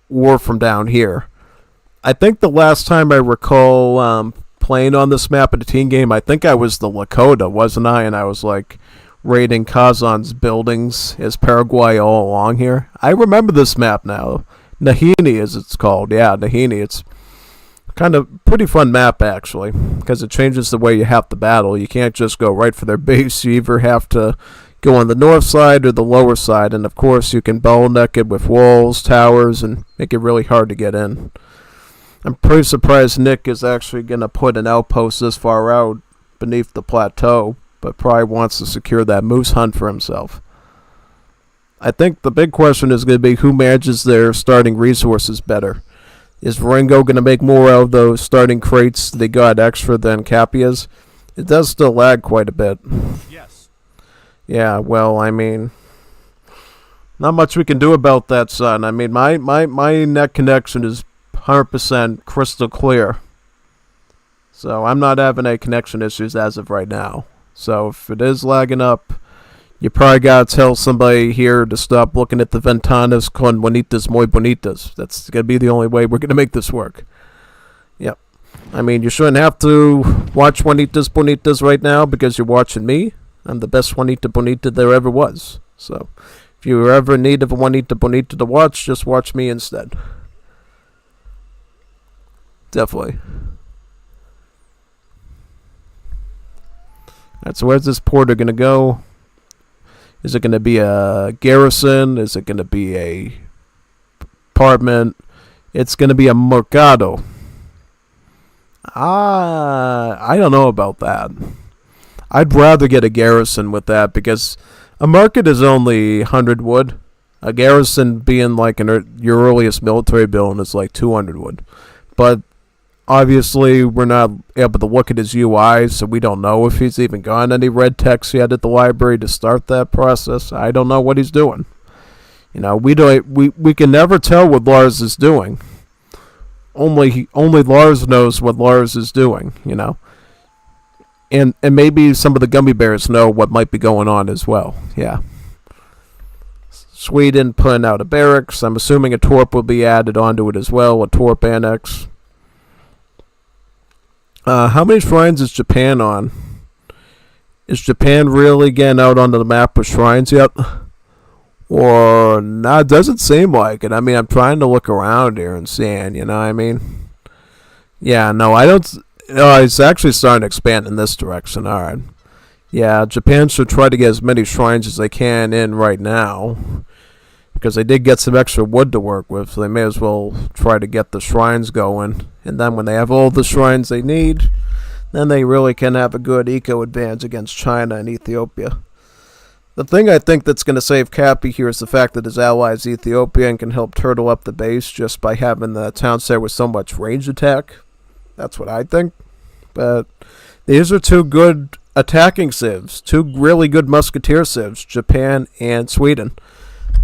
[SPEAKER 1] or from down here. I think the last time I recall playing on this map in a team game, I think I was the Lakota, wasn't I? And I was like raiding Kazan's buildings as Paraguay all along here. I remember this map now. Nahini, as it's called. Yeah, Nahini. It's kind of pretty fun map, actually, because it changes the way you have to battle. You can't just go right for their base. You either have to go on the north side or the lower side, and of course you can bottleneck it with walls, towers, and make it really hard to get in. I'm pretty surprised Nick is actually going to put an outpost this far out beneath the plateau, but probably wants to secure that moose hunt for himself. I think the big question is going to be who manages their starting resources better. Is Ringo going to make more out of those starting crates they got extra than Capia's? It does still lag quite a bit.
[SPEAKER 2] Yes.
[SPEAKER 1] Yeah, well, I mean, not much we can do about that, son. I mean, my net connection is 100% crystal clear. So I'm not having any connection issues as of right now. So if it is lagging up, you probably gotta tell somebody here to stop looking at the ventanas con bonitas muy bonitas. That's gonna be the only way we're gonna make this work. Yep. I mean, you shouldn't have to watch Juanitas Bonitas right now because you're watching me. I'm the best Juanita Bonita there ever was. So if you ever in need of a Juanita Bonita to watch, just watch me instead. Definitely. Alright, so where's this porter gonna go? Is it going to be a garrison? Is it going to be a apartment? It's going to be a mercado. I don't know about that. I'd rather get a garrison with that because a market is only 100 wood. A garrison being like your earliest military building is like 200 wood. But obviously, we're not able to look at his UI, so we don't know if he's even gotten any red text yet at the library to start that process. I don't know what he's doing. You know, we can never tell what Lars is doing. Only Lars knows what Lars is doing. You know, and maybe some of the gummy bears know what might be going on as well. Yeah. Sweden putting out a barracks. I'm assuming a torp will be added onto it as well. A torp annex. How many shrines is Japan on? Is Japan really getting out onto the map with shrines yet? Or nah, it doesn't seem like it. I mean, I'm trying to look around here and seeing, you know what I mean? Yeah, no, I don't. It's actually starting to expand in this direction. Alright. Yeah, Japan should try to get as many shrines as they can in right now. Because they did get some extra wood to work with, so they may as well try to get the shrines going. And then when they have all the shrines they need, then they really can have a good eco advance against China and Ethiopia. The thing I think that's going to save Cappy here is the fact that his ally is Ethiopia and can help turtle up the base just by having the town set with so much range attack. That's what I think. But these are two good attacking civs, two really good musketeer civs, Japan and Sweden.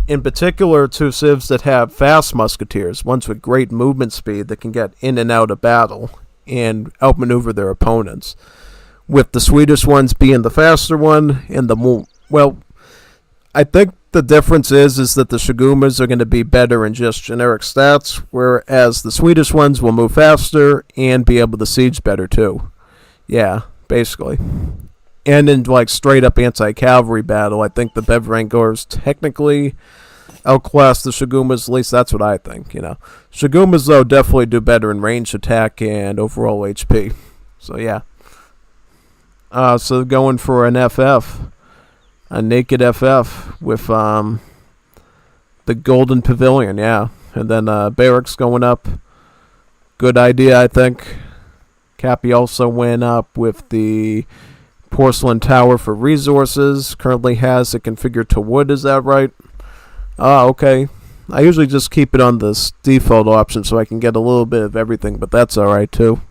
[SPEAKER 1] In particular, two civs that have fast musketeers, ones with great movement speed that can get in and out of battle and outmaneuver their opponents. With the Swedish ones being the faster one, and I think the difference is that the Shigumas are going to be better in just generic stats, whereas the Swedish ones will move faster and be able to siege better too. Yeah, basically. And in like straight up anti-cavalry battle, I think the Bevrangors technically outclass the Shigumas. At least that's what I think, you know. Shigumas, though, definitely do better in range attack and overall HP. So, yeah. So going for an FF. A naked FF with the Golden Pavilion, yeah. And then barracks going up. Good idea, I think. Cappy also went up with the Porcelain tower for resources. Currently has it configured to wood, is that right? Ah, okay. I usually just keep it on this default option so I can get a little bit of everything, but that's alright too.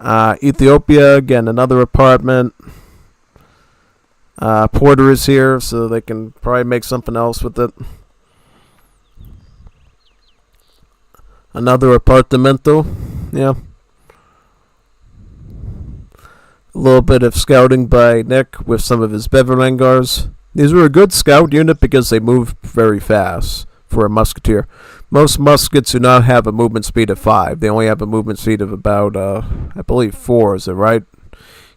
[SPEAKER 1] Ethiopia, again, another apartment. Porter is here, so they can probably make something else with it. Another apartamento, yeah. A little bit of scouting by Nick with some of his Beverlangars. These were a good scout unit because they move very fast for a musketeer. Most muskets do not have a movement speed of 5. They only have a movement speed of about, I believe 4, is it right?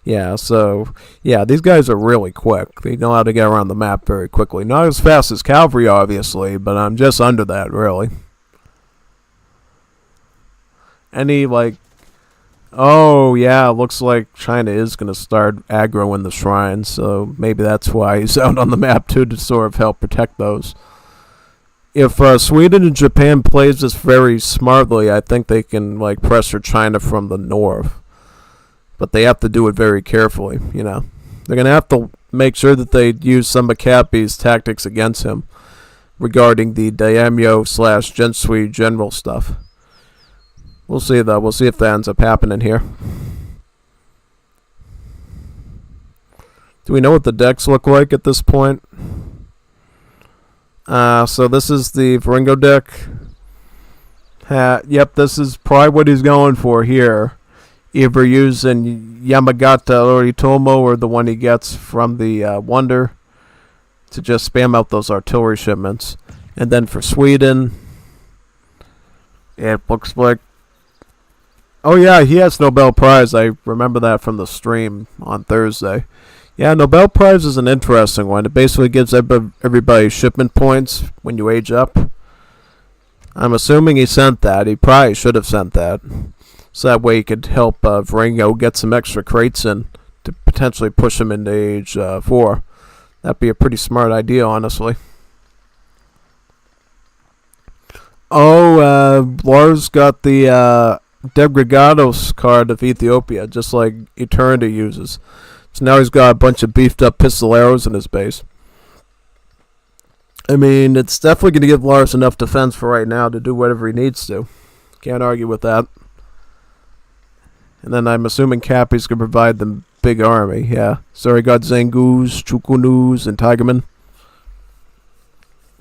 [SPEAKER 1] Yeah, so, yeah, these guys are really quick. They know how to get around the map very quickly. Not as fast as cavalry, obviously, but I'm just under that, really. Any, like... Oh, yeah, looks like China is going to start aggroing the shrines, so maybe that's why he's out on the map, too, to sort of help protect those. If Sweden and Japan plays this very smartly, I think they can, like, pressure China from the north. But they have to do it very carefully, you know. They're going to have to make sure that they use some of Cappy's tactics against him regarding the Daimyo/Gensui general stuff. We'll see, though. We'll see if that ends up happening here. Do we know what the decks look like at this point? So this is the Varingo deck. Yep, this is probably what he's going for here. Either using Yamagata Oritomo or the one he gets from the Wonder to just spam out those artillery shipments. And then for Sweden, it looks like... Oh yeah, he has Nobel Prize. I remember that from the stream on Thursday. Yeah, Nobel Prize is an interesting one. It basically gives everybody shipment points when you age up. I'm assuming he sent that. He probably should have sent that. So that way he could help Varingo get some extra crates in to potentially push him into age 4. That'd be a pretty smart idea, honestly. Oh, Lars got the Degregados card of Ethiopia, just like Eternity uses. So now he's got a bunch of beefed up pistoleros in his base. I mean, it's definitely going to give Lars enough defense for right now to do whatever he needs to. Can't argue with that. And then I'm assuming Cappy's going to provide the big army, yeah. So he got Zangus, Chukunus, and Tigerman.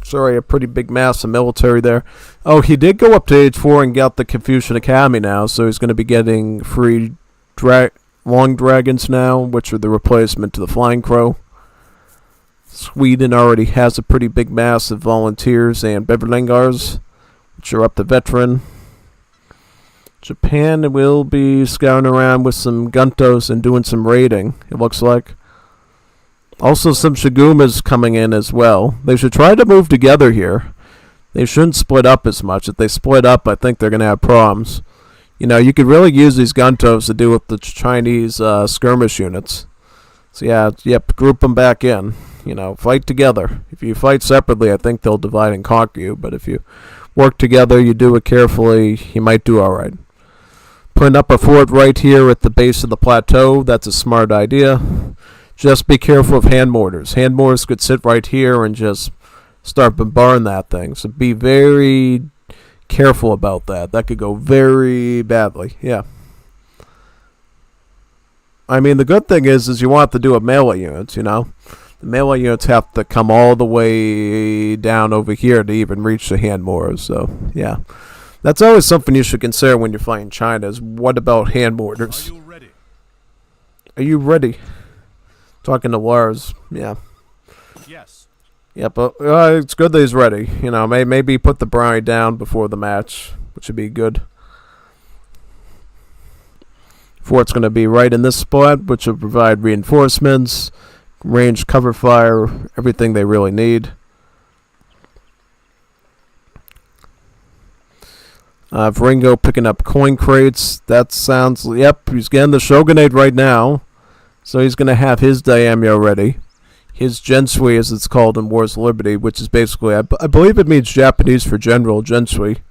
[SPEAKER 1] Sorry, a pretty big mass of military there. Oh, he did go up to age 4 and got the Confucian Academy now, so he's going to be getting free long dragons now, which are the replacement to the Flying Crow. Sweden already has a pretty big mass of volunteers and Beverlangars, which are up to veteran. Japan will be scouting around with some Guntos and doing some raiding, it looks like. Also some Shigumas coming in as well. They should try to move together here. They shouldn't split up as much. If they split up, I think they're going to have problems. You know, you could really use these Guntos to deal with the Chinese skirmish units. So yeah, yep, group them back in. You know, fight together. If you fight separately, I think they'll divide and conquer you. But if you work together, you do it carefully, you might do alright. Putting up a fort right here at the base of the plateau, that's a smart idea. Just be careful of hand mortars. Hand mortars could sit right here and just start bombarding that thing. So be very careful about that. That could go very badly. Yeah. I mean, the good thing is you want to do a melee units, you know. The melee units have to come all the way down over here to even reach the hand mortars. So, yeah. That's always something you should consider when you're fighting China is what about hand mortars?
[SPEAKER 2] Are you ready?
[SPEAKER 1] Are you ready? Talking to Lars, yeah.
[SPEAKER 2] Yes.
[SPEAKER 1] Yeah, but it's good that he's ready. You know, maybe put the brownie down before the match, which would be good. Fort's going to be right in this spot, which will provide reinforcements, range cover fire, everything they really need. Varingo picking up coin crates. That sounds... Yep, he's getting the Shogunate right now. So he's going to have his daimyo ready. His Gensui, as it's called in Wars of Liberty, which is basically... I believe it means Japanese for general, Gensui.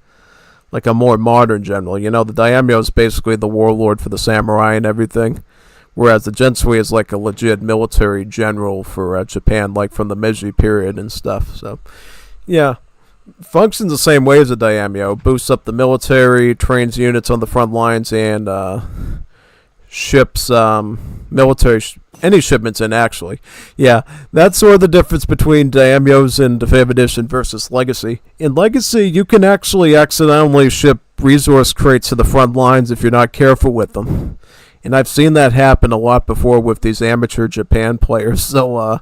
[SPEAKER 1] Like a more modern general. You know, the daimyo is basically the warlord for the samurai and everything. Whereas the Gensui is like a legit military general for Japan, like from the Meiji period and stuff. So, yeah, functions the same way as a daimyo. Boosts up the military, trains units on the front lines, and ships military any shipments in, actually. Yeah, that's sort of the difference between daimyos in the 5th edition versus Legacy. In Legacy, you can actually accidentally ship resource crates to the front lines if you're not careful with them. And I've seen that happen a lot before with these amateur Japan players. So,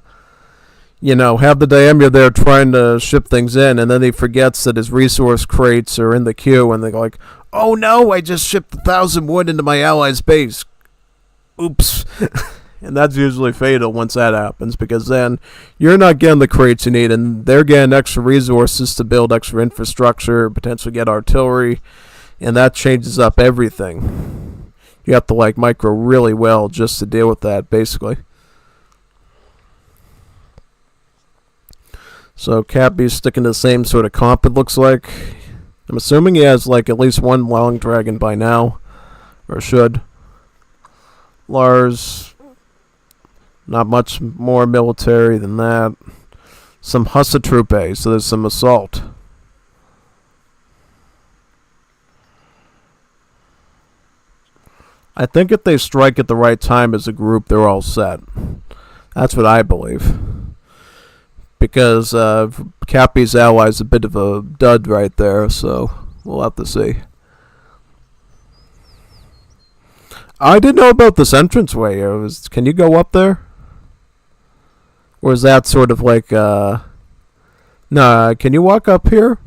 [SPEAKER 1] have the daimyo there trying to ship things in, and then he forgets that his resource crates are in the queue, and they're like, oh no, I just shipped 1,000 wood into my ally's base. Oops. And that's usually fatal once that happens, because then you're not getting the crates you need, and they're getting extra resources to build extra infrastructure, potentially get artillery, and that changes up everything. You have to micro really well just to deal with that, basically. So Cappy's sticking to the same sort of comp, it looks like. I'm assuming he has at least one Long Dragon by now, or should. Lars, not much more military than that. Some Husatrupe, so there's some assault. I think if they strike at the right time as a group, they're all set. That's what I believe. Because Cappy's ally's a bit of a dud right there, so we'll have to see. I didn't know about this entranceway. Can you go up there? Or is that sort of nah, can you walk up here?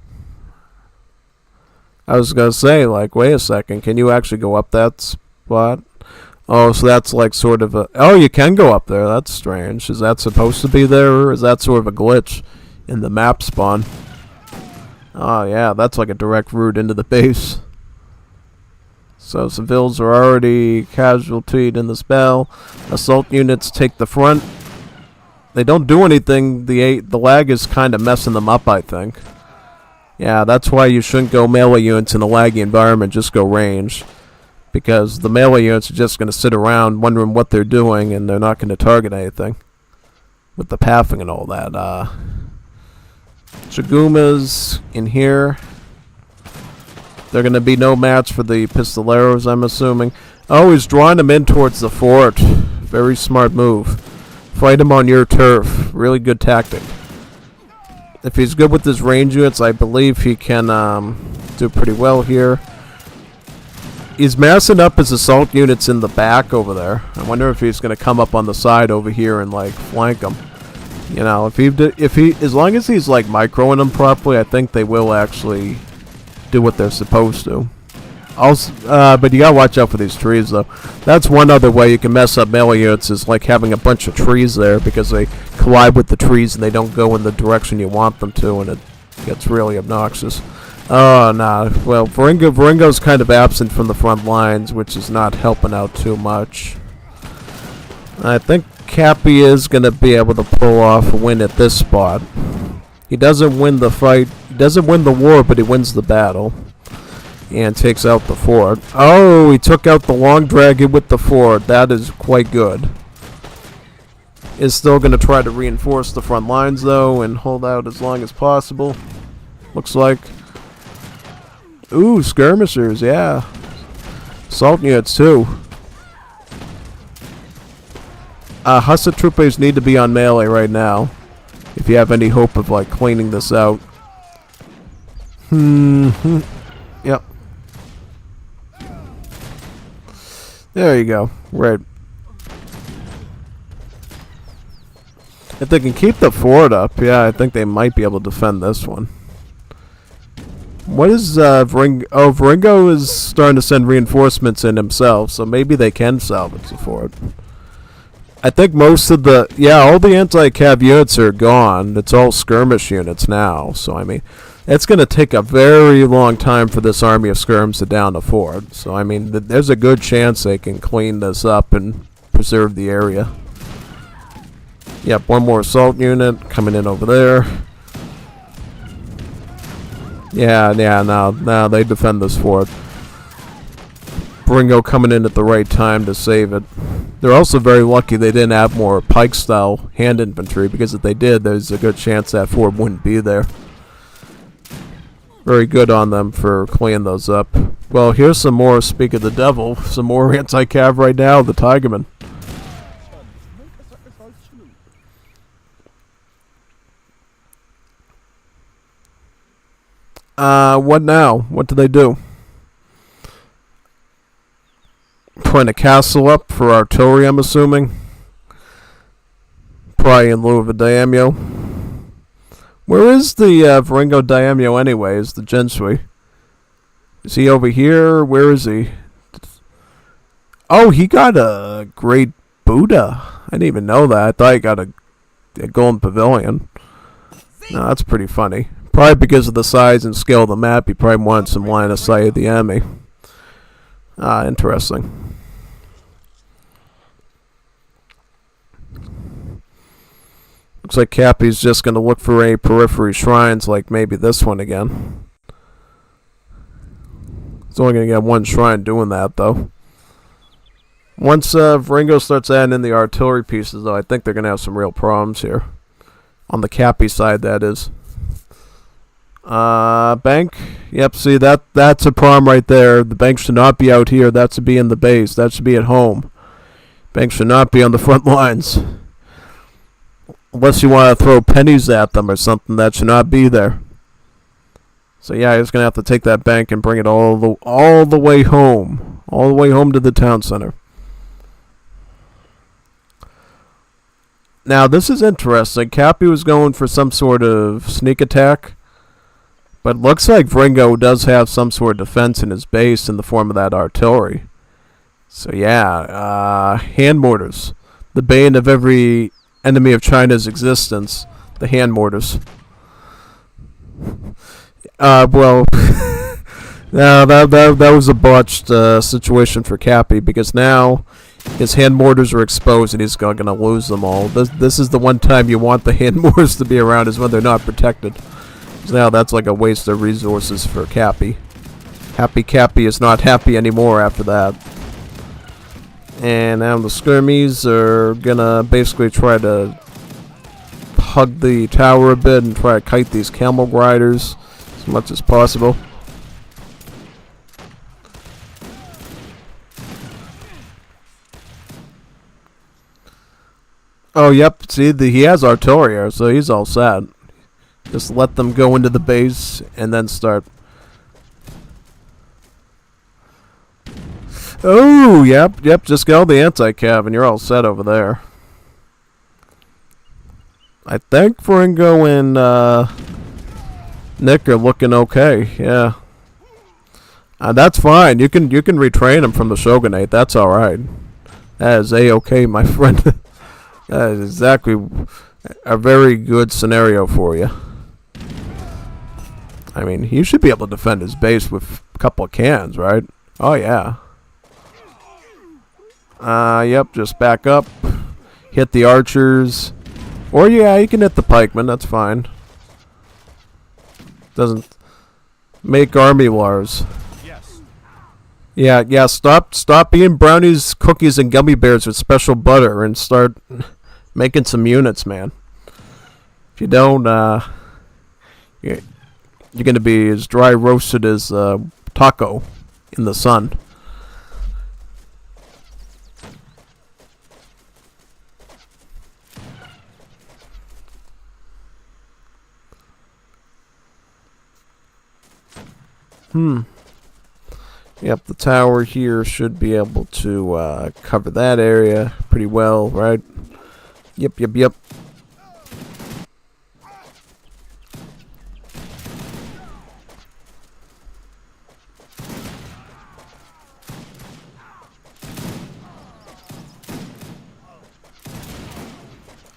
[SPEAKER 1] I was going to say, wait a second, can you actually go up that spot? Oh, so that's sort of a... Oh, you can go up there. That's strange. Is that supposed to be there, or is that sort of a glitch in the map spawn? Oh, yeah, that's a direct route into the base. So civils are already casualtied in the spell. Assault units take the front. They don't do anything. The lag is kind of messing them up, I think. Yeah, that's why you shouldn't go melee units in a laggy environment. Just go range. Because the melee units are just going to sit around wondering what they're doing, and they're not going to target anything. With the pathing and all that. Chigumas in here. They're going to be no match for the pistoleros, I'm assuming. Oh, he's drawing them in towards the fort. Very smart move. Fight him on your turf. Really good tactic. If he's good with his range units, I believe he can do pretty well here. He's massing up his assault units in the back over there. I wonder if he's going to come up on the side over here and flank them. As long as he's microing them properly, I think they will actually do what they're supposed to. Also, but you gotta watch out for these trees, though. That's one other way you can mess up melee units, is having a bunch of trees there, because they collide with the trees and they don't go in the direction you want them to, and it gets really obnoxious. Oh, nah. Well, Varingo's kind of absent from the front lines, which is not helping out too much. I think Cappy is going to be able to pull off a win at this spot. He doesn't win the fight. He doesn't win the war, but he wins the battle. And takes out the fort. Oh, he took out the Long Dragon with the fort. That is quite good. Is still going to try to reinforce the front lines, though, and hold out as long as possible. Looks like. Ooh, skirmishers, yeah. Assault units, too. Hussatrupes need to be on melee right now. If you have any hope of, cleaning this out. Yep. There you go. Right. If they can keep the fort up, yeah, I think they might be able to defend this one. What is Varingo? Oh, Varingo is starting to send reinforcements in himself, so maybe they can salvage the fort. I think most of the... Yeah, all the anti-cav units are gone. It's all skirmish units now, so I mean... It's going to take a very long time for this army of skirms to down the fort. So, I mean, there's a good chance they can clean this up and preserve the area. Yep, one more assault unit coming in over there. Yeah, now they defend this fort. Varingo coming in at the right time to save it. They're also very lucky they didn't have more pike-style hand infantry, because if they did, there's a good chance that fort wouldn't be there. Very good on them for cleaning those up. Well, here's some more, speak of the devil, some more anti-cav right now, the Tigerman. What now? What do they do? Putting a castle up for artillery, I'm assuming. Probably in lieu of a daimyo. Where is the Varango daimyo anyways, the Gensui? Is he over here? Where is he? Oh, he got a great Buddha. I didn't even know that. I thought he got a golden pavilion. No, that's pretty funny. Probably because of the size and scale of the map, he probably wanted some line of sight of the enemy. Interesting. Looks like Cappy's just going to look for any periphery shrines, like maybe this one again. He's only going to get one shrine doing that, though. Once Varango starts adding in the artillery pieces, though, I think they're going to have some real problems here. On the Cappy side, that is. Bank. Yep, see, that's a problem right there. The bank should not be out here. That should be in the base. That should be at home. Bank should not be on the front lines. Unless you want to throw pennies at them or something, that should not be there. So yeah, he's going to have to take that bank and bring it all the way home. All the way home to the town center. Now, this is interesting. Cappy was going for some sort of sneak attack. But it looks like Varango does have some sort of defense in his base in the form of that artillery. So yeah, hand mortars. The bane of every enemy of China's existence. The hand mortars. Well, no, that was a botched situation for Cappy, because now his hand mortars are exposed and he's going to lose them all. This is the one time you want the hand mortars to be around, is when they're not protected. Now that's like a waste of resources for Cappy. Happy Cappy is not happy anymore after that. And now the skirmies are gonna basically try to hug the tower a bit and try to kite these camel gliders as much as possible. Oh, yep, see, he has artillery, so he's all set. Just let them go into the base and then start. Oh, yep. Just get all the anti-cav and you're all set over there. I think Varango and Nick are looking okay. Yeah, that's fine. You can retrain them from the Shogunate. That's all right. That is a-okay, my friend. That is exactly a very good scenario for you. I mean, he should be able to defend his base with a couple of cannons, right? Oh, yeah. Yep, just back up. Hit the archers. Or, yeah, you can hit the pikemen. That's fine. Doesn't make army wars. Yeah, stop eating brownies, cookies, and gummy bears with special butter and start making some units, man. If you don't, you're going to be as dry roasted as taco in the sun. Yep, the tower here should be able to cover that area pretty well, right? Yep.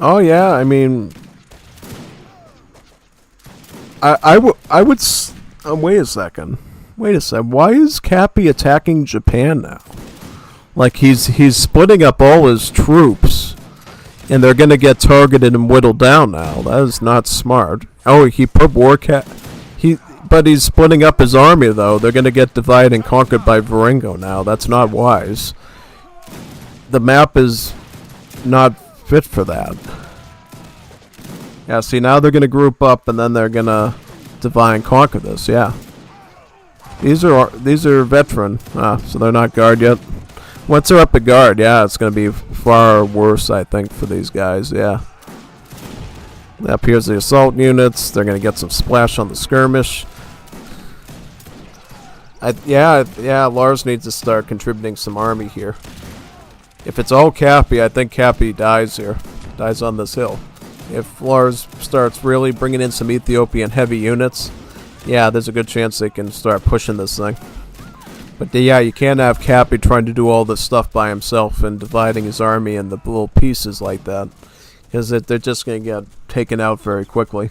[SPEAKER 1] Oh yeah, I mean, I would wait a second. Why is Cappy attacking Japan now? Like he's splitting up all his troops, and they're gonna get targeted and whittled down now. That is not smart. Oh, he put but he's splitting up his army though. They're gonna get divided and conquered by Varango now. That's not wise. the map is not fit for that. Yeah, see, now they're gonna group up and then they're gonna divine conquer this. Yeah, these are veteran, so they're not guard yet. Once they're up at guard, yeah, it's gonna be far worse, I think, for these guys. Yeah. Up here's the assault units. They're gonna get some splash on the skirmish. Yeah, Lars needs to start contributing some army here. If it's all Cappy, I think Cappy dies here. Dies on this hill. If Lars starts really bringing in some Ethiopian heavy units, yeah, there's a good chance they can start pushing this thing. But yeah, you can't have Cappy trying to do all this stuff by himself and dividing his army into little pieces like that. Because they're just going to get taken out very quickly.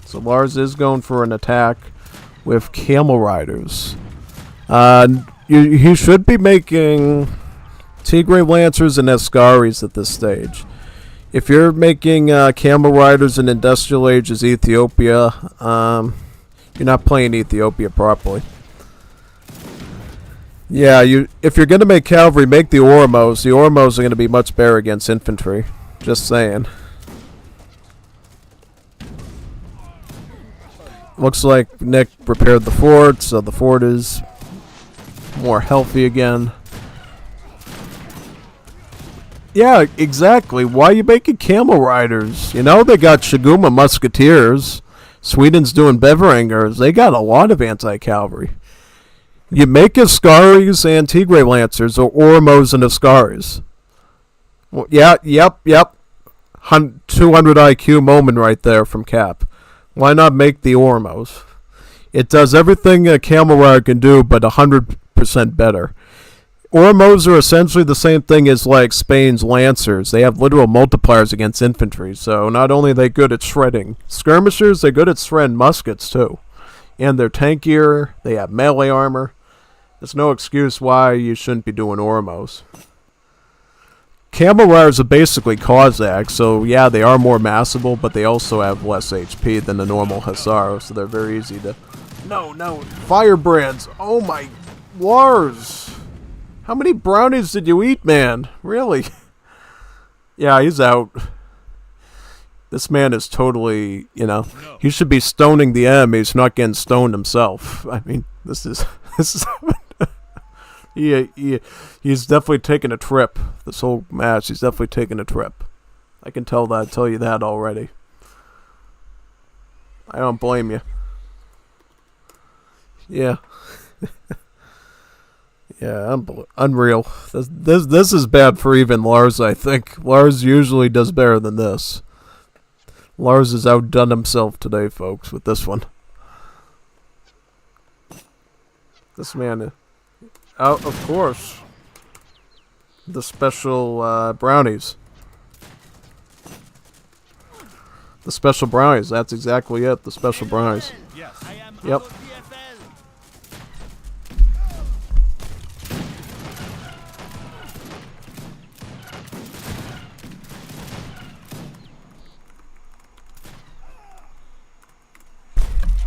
[SPEAKER 1] So Lars is going for an attack with Camel Riders. He should be making Tigray Lancers and Ascaris at this stage. If you're making Camel Riders in Industrial Age as Ethiopia, you're not playing Ethiopia properly. Yeah, if you're going to make cavalry, make the Oromos. The Oromos are going to be much better against infantry. Just saying. Looks like Nick repaired the fort, so the fort is more healthy again. Yeah, exactly. Why are you making Camel Riders? You know, they got Shiguma Musketeers. Sweden's doing Beverangers. They got a lot of anti-cavalry. You make Ascaris and Tigray Lancers, or Oromos and Ascaris. Well, yeah, yep. 200 IQ moment right there from Cap. Why not make the Oromos? It does everything a Camel Rider can do, but 100% better. Oromos are essentially the same thing as like Spain's Lancers. They have literal multipliers against infantry, so not only are they good at shredding skirmishers, they're good at shredding muskets too. And they're tankier, they have melee armor. There's no excuse why you shouldn't be doing Oromos. Camel Riders are basically Cossacks, so yeah, they are more massable, but they also have less HP than the normal Hussar, so they're very easy to... No, Firebrands! Oh my... Lars! How many brownies did you eat, man? Really? Yeah, he's out. This man is totally, he should be stoning the enemies, not getting stoned himself. I mean, this is he's definitely taking a trip. This whole match, he's definitely taking a trip. I can tell you that already. I don't blame you. Yeah. Yeah, unreal. This is bad for even Lars, I think. Lars usually does better than this. Lars has outdone himself today, folks, with this one. This man... of course. The special brownies. The special brownies, that's exactly it. The special brownies. Yep.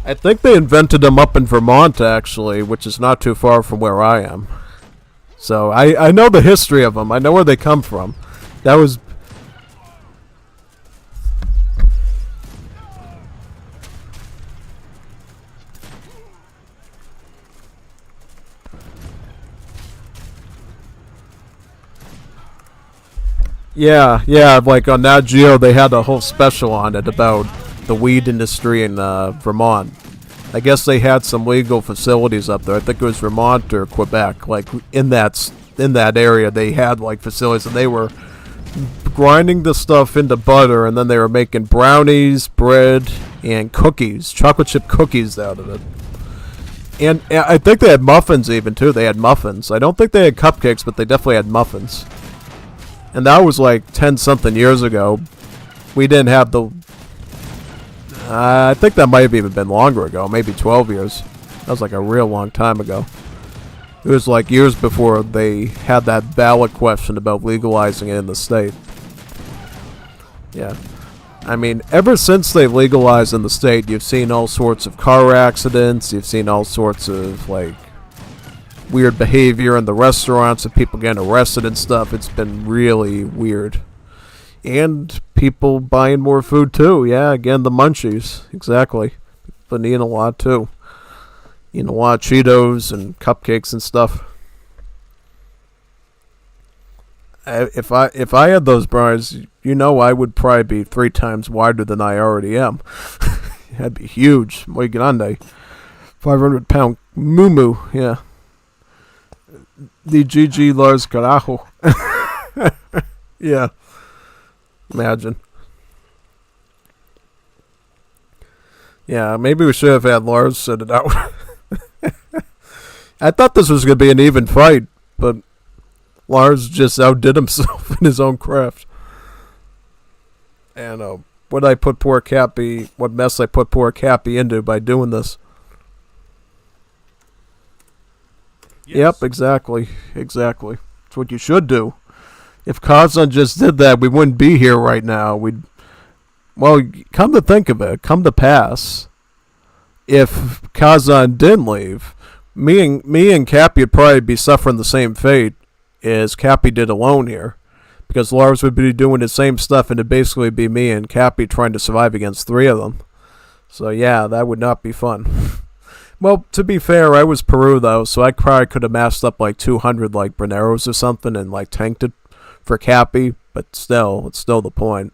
[SPEAKER 1] I think they invented them up in Vermont, actually, which is not too far from where I am. So, I know the history of them. I know where they come from. That was... Yeah, like on Nat Geo, they had a whole special on it about the weed industry in Vermont. I guess they had some legal facilities up there. I think it was Vermont or Quebec. Like in that area, they had like facilities, and they were grinding the stuff into butter, and then they were making brownies, bread, and cookies, chocolate chip cookies out of it. And I think they had muffins even too. They had muffins. I don't think they had cupcakes, but they definitely had muffins. And that was like 10-something years ago. We didn't have the... I think that might have even been longer ago, maybe 12 years. That was like a real long time ago. It was like years before they had that ballot question about legalizing it in the state. Yeah. I mean, ever since they legalized in the state, you've seen all sorts of car accidents, you've seen all sorts of, like, weird behavior in the restaurants and people getting arrested and stuff. It's been really weird. And people buying more food too. Yeah, again, the munchies. Exactly. Been eating a lot too. Eating a lot of Cheetos and cupcakes and stuff. If I had those bras, I would probably be 3 times wider than I already am. That'd be huge. Muy grande. 500-pound moo. Yeah. The GG Lars Carajo. Yeah. Imagine. Yeah, maybe we should have had Lars sit it out. I thought this was going to be an even fight, but Lars just outdid himself in his own craft. And what mess I put poor Cappy into by doing this. Yes. Yep, exactly. It's what you should do. If Kazan just did that, we wouldn't be here right now. Come to think of it, come to pass, if Kazan didn't leave, me and Cappy would probably be suffering the same fate as Cappy did alone here. Because Lars would be doing the same stuff, and it'd basically be me and Cappy trying to survive against 3 of them. So yeah, that would not be fun. Well, to be fair, I was Peru though, so I probably could have massed up like 200 like Berneros or something and like tanked it for Cappy, but still, it's still the point.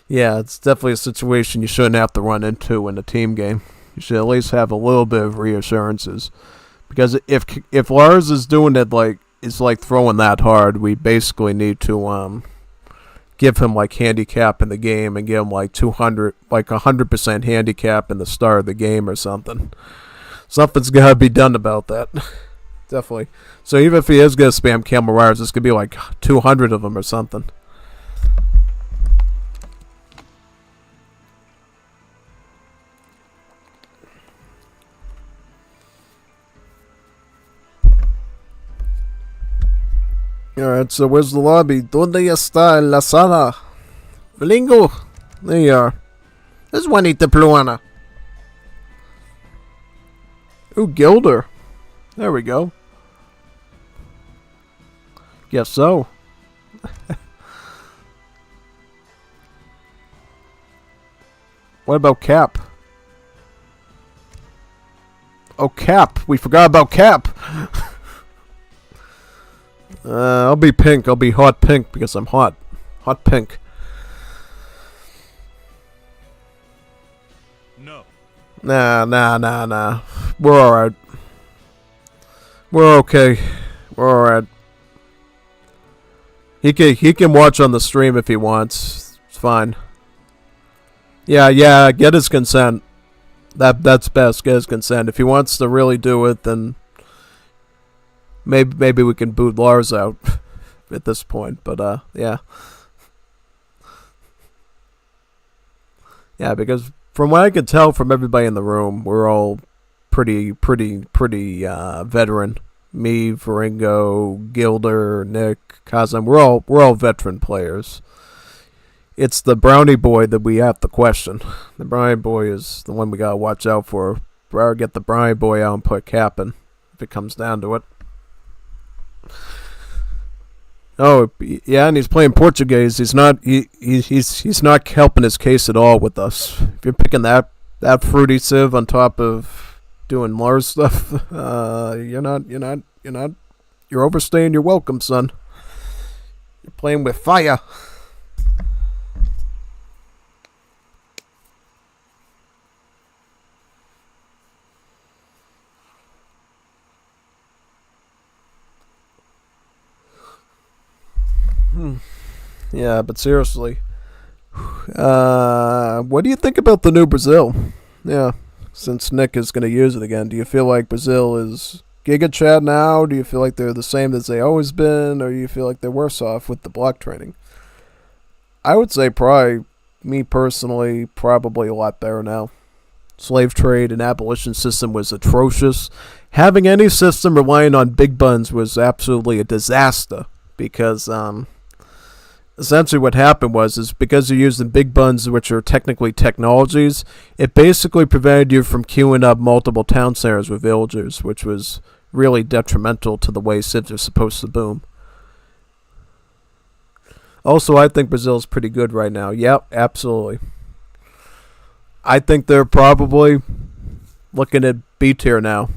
[SPEAKER 1] Yeah, it's definitely a situation you shouldn't have to run into in a team game. You should at least have a little bit of reassurances. Because if Lars is doing it it's like throwing that hard, we basically need to give him like handicap in the game and give him like 100% handicap in the start of the game or something. Something's gotta be done about that. Definitely. So even if he is gonna spam Camarades, it's gonna be like 200 of them or something. Alright, so where's the lobby? ¿Dónde está la sala? Blingo! There you are. There's Juanita Pluana. Ooh, Gilder. There we go. Guess so. What about Cap? Oh, Cap. We forgot about Cap. I'll be pink. I'll be hot pink because I'm hot. Hot pink.
[SPEAKER 2] No.
[SPEAKER 1] Nah. We're alright. We're okay. We're alright. He can watch on the stream if he wants. It's fine. Yeah, get his consent. That's best. Get his consent. If he wants to really do it, then maybe we can boot Lars out at this point. But yeah. Yeah, because from what I can tell from everybody in the room, we're all pretty veteran. Me, Veringo, Gilder, Nick, Kazan, we're all veteran players. It's the Brownie Boy that we have to question. The Brownie Boy is the one we gotta watch out for. Rather get the Brownie Boy out and put Cap in, if it comes down to it. Oh yeah, and he's playing Portuguese. He's not not helping his case at all with us. If you're picking that fruity sieve on top of doing Mars stuff, you're overstaying your welcome, son. You're playing with fire. Yeah, but seriously, what do you think about the new Brazil? Yeah, since Nick is going to use it again, do you feel like Brazil is Giga Chad now? Do you feel like they're the same as they always been, or do you feel like they're worse off with the block training? I would say probably, me personally, probably a lot better now. Slave trade and abolition system was atrocious. Having any system relying on big buns was absolutely a disaster, because essentially what happened is because you're using big buns, which are technically technologies, it basically prevented you from queuing up multiple town centers with villagers, which was really detrimental to the way Civs are supposed to boom. Also, I think Brazil's pretty good right now. Yep, absolutely. I think they're probably looking at B tier now,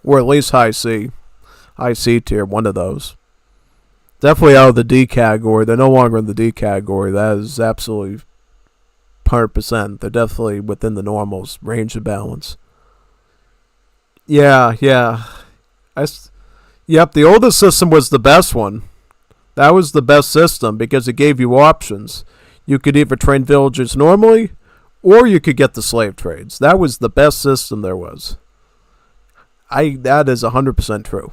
[SPEAKER 1] or at least high C tier, one of those. Definitely out of the D category. They're no longer in the D category. That is absolutely 100%. They're definitely within the normals range of balance. Yeah. Yep, the oldest system was the best one. That was the best system because it gave you options. You could either train villagers normally, or you could get the slave trades. That was the best system there was. That is 100% true.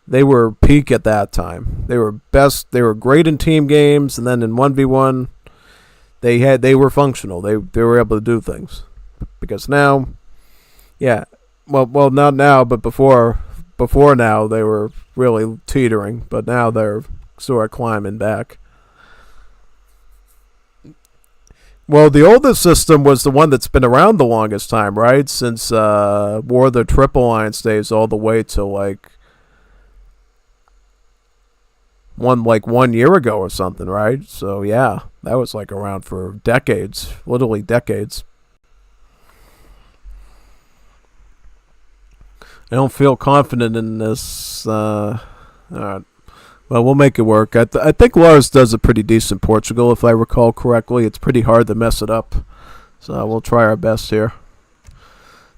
[SPEAKER 1] They were peak at that time. They were best. They were great in team games, and then in 1v1, they were functional. They were able to do things. Because now, yeah, well not now, but before now they were really teetering, but now they're sort of climbing back. Well, the oldest system was the one that's been around the longest time, right? Since War of the Triple Alliance days all the way to like 1 year ago or something, right? So yeah, that was like around for decades, literally decades. I don't feel confident in this. All right. Well, we'll make it work. I think Lars does a pretty decent Portugal, if I recall correctly. It's pretty hard to mess it up. So we'll try our best here.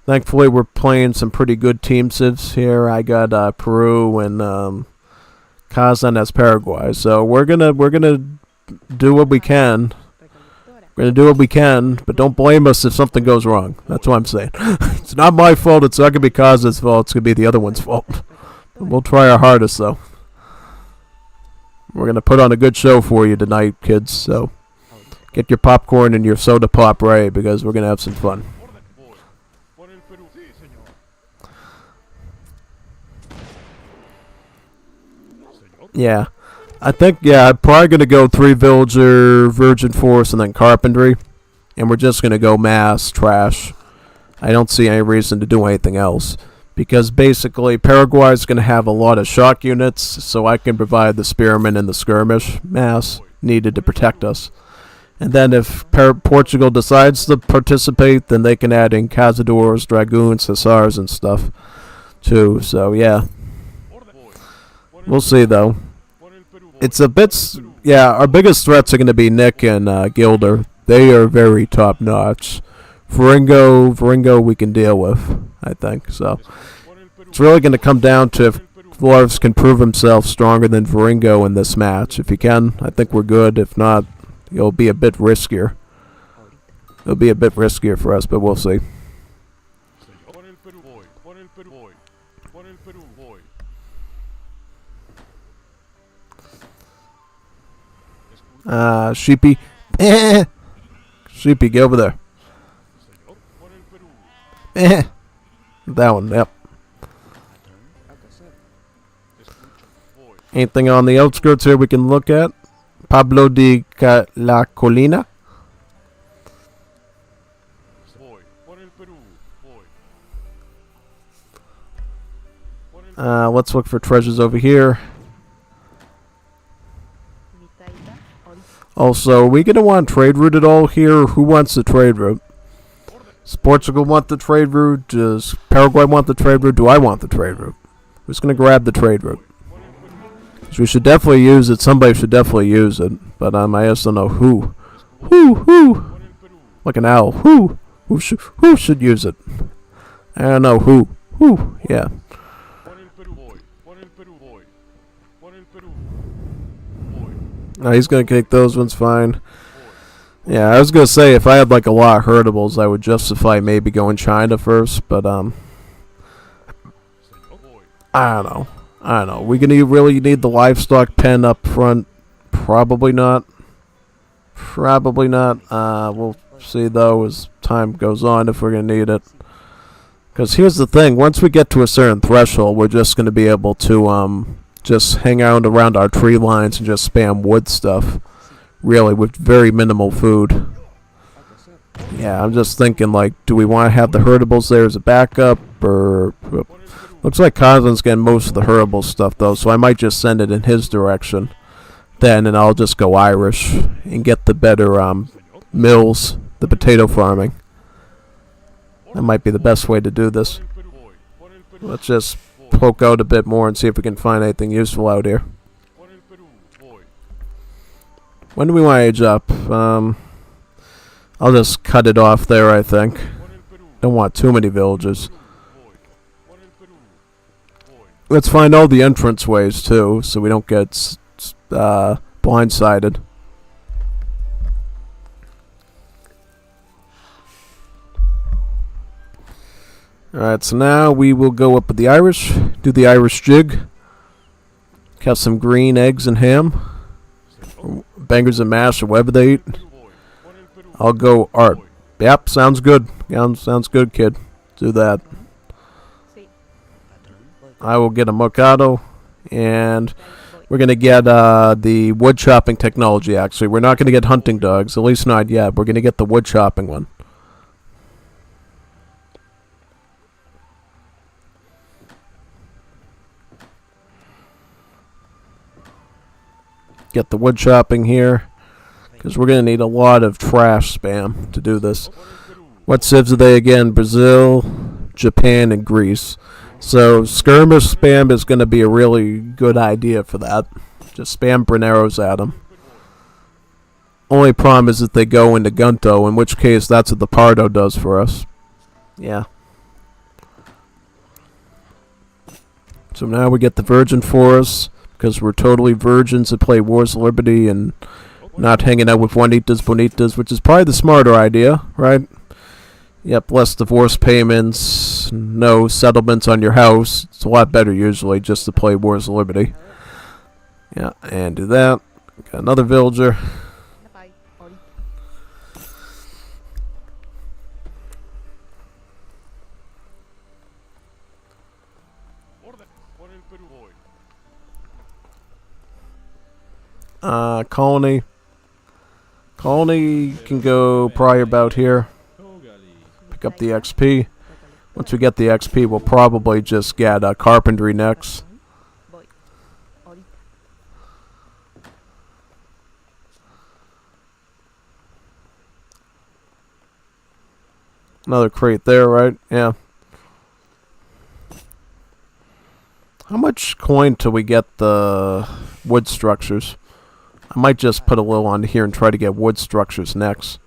[SPEAKER 1] Thankfully, we're playing some pretty good team civs here. I got Peru and Kazan as Paraguay. So we're gonna do what we can. We're gonna do what we can, but don't blame us if something goes wrong. That's what I'm saying. It's not my fault. It's not gonna be Kazan's fault. It's gonna be the other one's fault. We'll try our hardest, though. We're going to put on a good show for you tonight, kids, so get your popcorn and your soda pop ready because we're going to have some fun. Yeah. I think, I'm probably going to go 3 Villager, Virgin Force, and then Carpentry. And we're just going to go mass trash. I don't see any reason to do anything else. Because basically, Paraguay is going to have a lot of shock units, so I can provide the spearmen and the skirmish mass needed to protect us. And then if Portugal decides to participate, then they can add in Cazadors, Dragoons, Hussars, and stuff, too. So, yeah. We'll see, though. It's a bit... Yeah, our biggest threats are going to be Nick and Gilder. They are very top-notch. Veringo we can deal with, I think. So it's really going to come down to if Lars can prove himself stronger than Veringo in this match. If he can, I think we're good. If not, it'll be a bit riskier. It'll be a bit riskier for us, but we'll see. Sheepy. Sheepy, get over there. That one, yep. Anything on the outskirts here we can look at? Pablo de la Colina. Let's look for treasures over here. Also, are we going to want trade route at all here? Who wants the trade route? Does Portugal want the trade route? Does Paraguay want the trade route? Do I want the trade route? Who's going to grab the trade route? Because we should definitely use it. Somebody should definitely use it. But I just don't know who. Who? Like an owl. Who should use it? I don't know who. Yeah. No, he's going to kick those ones fine. Yeah, I was going to say, if I had like a lot of herdables, I would justify maybe going China first, but I don't know. We really need the livestock pen up front? Probably not. We'll see though as time goes on if we're going to need it. Because here's the thing, once we get to a certain threshold, we're just going to be able to just hang out around our tree lines and just spam wood stuff. Really, with very minimal food. Yeah, I'm just thinking, like, do we want to have the herdables there as a backup, or Looks like Coslin's getting most of the herbal stuff, though, so I might just send it in his direction. Then, and I'll just go Irish and get the better mills, the potato farming. That might be the best way to do this. Let's just poke out a bit more and see if we can find anything useful out here. When do we want to age up? I'll just cut it off there, I think. Don't want too many villages. Let's find all the entrance ways, too, so we don't get blindsided. Alright, so now we will go up with the Irish, do the Irish jig. Have some green eggs and ham. Bangers and mash, or whatever they eat. I'll go art. Yep, sounds good. Sounds good, kid. Do that. I will get a Mercado, and we're going to get the wood chopping technology, actually. We're not going to get hunting dogs, at least not yet. We're going to get the wood chopping one. Get the wood chopping here, because we're going to need a lot of trash spam to do this. What civs are they again? Brazil, Japan, and Greece. So skirmish spam is going to be a really good idea for that. Just spam Brineros at them. Only problem is that they go into Gunto, in which case that's what the Pardo does for us. Yeah. So now we get the Virgin for us, because we're totally virgins that play Wars of Liberty and not hanging out with Juanitas Bonitas, which is probably the smarter idea, right? Yep, less divorce payments, no settlements on your house. It's a lot better usually just to play Wars of Liberty. Yeah, and do that. Got another villager. Colony. Colony can go probably about here. Pick up the XP. Once we get the XP, we'll probably just get carpentry next. Another crate there, right? Yeah. How much coin till we get the wood structures? I might just put a little on here and try to get wood structures next.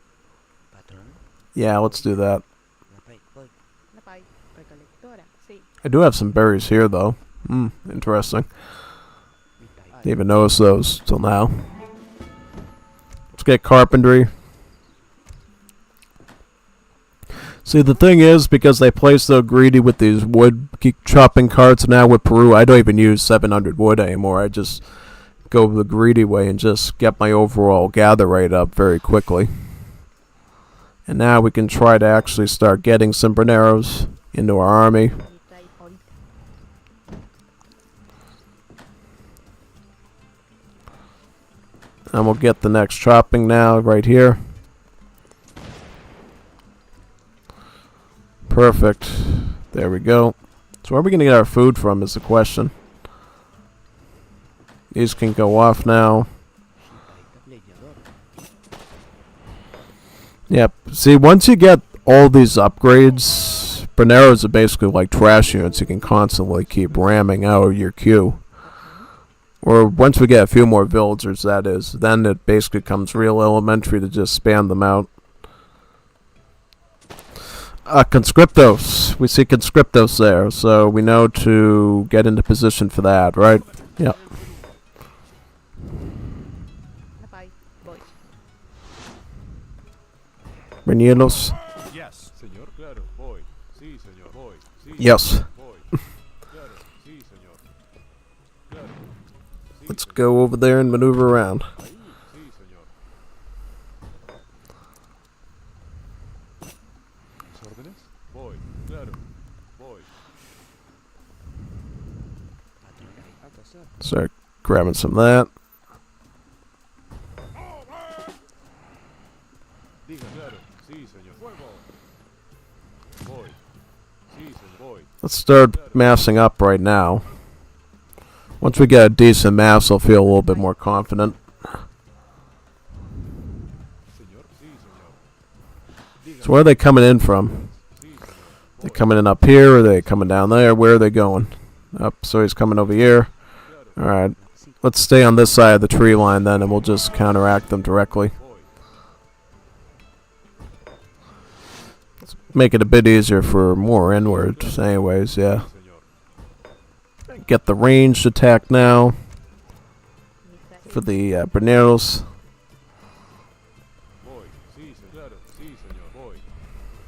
[SPEAKER 1] Yeah, let's do that. I do have some berries here, though. Interesting. Didn't even notice those till now. Let's get carpentry. See, the thing is, because they play so greedy with these wood chopping carts now with Peru, I don't even use 700 wood anymore. I just go the greedy way and just get my overall gather rate up very quickly. And now we can try to actually start getting some Brineros into our army. And we'll get the next chopping now, right here. Perfect. There we go. So where are we going to get our food from is the question. These can go off now. Yep. See, once you get all these upgrades, Brineros are basically like trash units. You can constantly keep ramming out your queue. Or once we get a few more villagers, that is, then it basically becomes real elementary to just spam them out. Conscriptos. We see conscriptos there, so we know to get into position for that, right? Yep. Renielos.
[SPEAKER 2] Yes, señor. Claro, voy. Sí, señor. Voy. Sí,
[SPEAKER 1] Yes.
[SPEAKER 2] voy. Claro, sí, señor. Claro. Sí,
[SPEAKER 1] Let's go over there and maneuver around.
[SPEAKER 2] ahí. Sí, señor. ¿Las órdenes? Voy. Claro. Voy.
[SPEAKER 1] Start grabbing some of that.
[SPEAKER 2] Diga, claro. Sí, señor. Fuego. Voy. Sí, señor. Voy.
[SPEAKER 1] Let's start massing up right now. Once we get a decent mass, I'll feel a little bit more confident.
[SPEAKER 2] Señor, sí, señor.
[SPEAKER 1] So where are they coming in from? They coming in up here, or are they coming down there? Where are they going? Up, so he's coming over here. Alright. Let's stay on this side of the tree line then, and we'll just counteract them directly. Let's make it a bit easier for more inwards anyways, yeah. Get the ranged attack now for the Berneros.
[SPEAKER 2] Voy. Sí, claro. Sí, señor. Voy.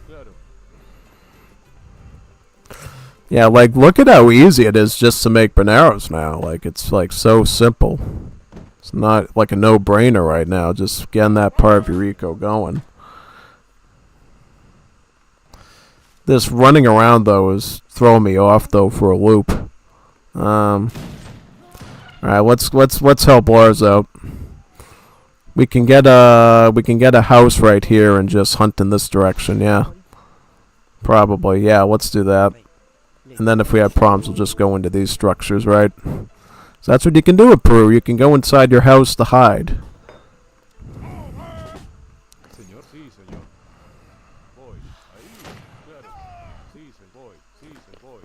[SPEAKER 2] Claro.
[SPEAKER 1] Yeah, like, look at how easy it is just to make Berneros now. Like, it's, like, so simple. It's not, like, a no-brainer right now, just getting that part of your eco going. This running around, though, is throwing me off, though, for a loop. Alright, let's help Lars out. We can get a house right here and just hunt in this direction, yeah. Probably, yeah, let's do that. And then if we have problems, we'll just go into these structures, right? So that's what you can do with Peru. You can go inside your house to hide.
[SPEAKER 2] Señor, sí, señor. Voy. Ahí. Claro. Sí, voy. Sí, voy.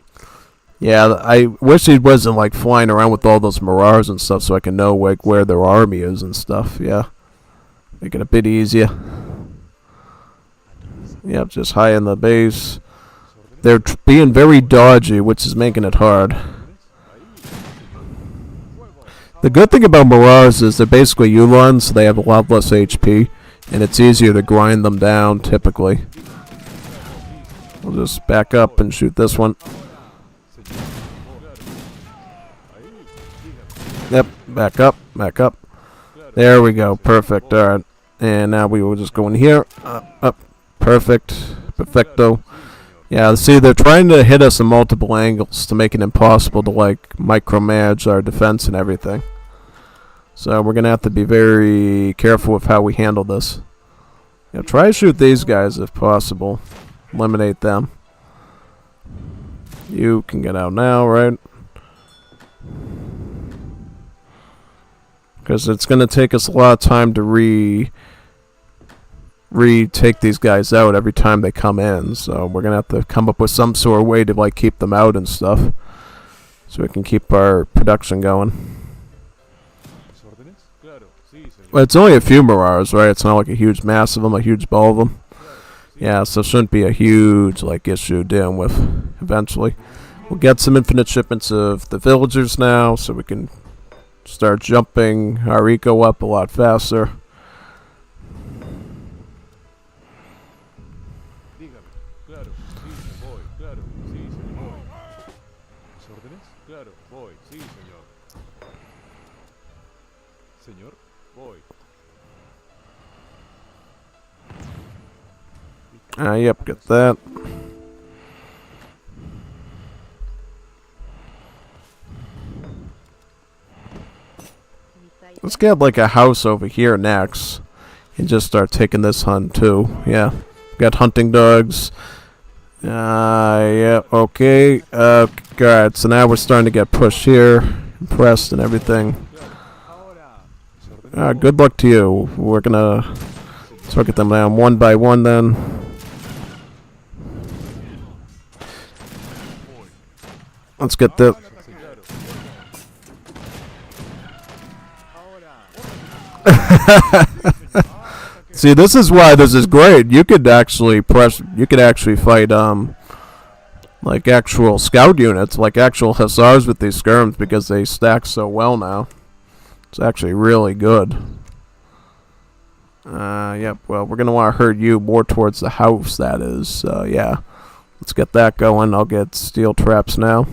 [SPEAKER 1] Yeah, I wish he wasn't like flying around with all those mirage and stuff, so I can know like where their army is and stuff. Yeah, make it a bit easier. Yep, just high in the base. They're being very dodgy, which is making it hard. The good thing about mirage is they're basically Yulons, so they have a lot less HP, and it's easier to grind them down typically. We'll just back up and shoot this one. Yep, back up, back up. There we go, perfect, alright. And now we will just go in here, up, perfect, perfecto. Yeah, see, they're trying to hit us in multiple angles to make it impossible to, like, micromanage our defense and everything. So we're going to have to be very careful with how we handle this. Yeah, try to shoot these guys if possible. Eliminate them. You can get out now, right? Because it's going to take us a lot of time to retake these guys out every time they come in. So we're going to have to come up with some sort of way to like keep them out and stuff. So we can keep our production going. Well, it's only a few Mirages, right? It's not like a huge mass of them, a huge ball of them. Yeah, so it shouldn't be a huge like issue dealing with eventually. We'll get some infinite shipments of the villagers now, so we can start jumping our eco up a lot faster. Yep, get that. Let's get like a house over here next and just start taking this hunt too. Yeah, got hunting dogs. Yeah, okay. Alright, so now we're starting to get pushed here, pressed and everything. Good luck to you. We're gonna target them down one by one then. Let's get the... See, this is why this is great. You could actually fight, like actual scout units, like actual hussars with these skirms because they stack so well now. It's actually really good. Yep, well, we're going to want to herd you more towards the house, that is. Yeah, let's get that going. I'll get steel traps now.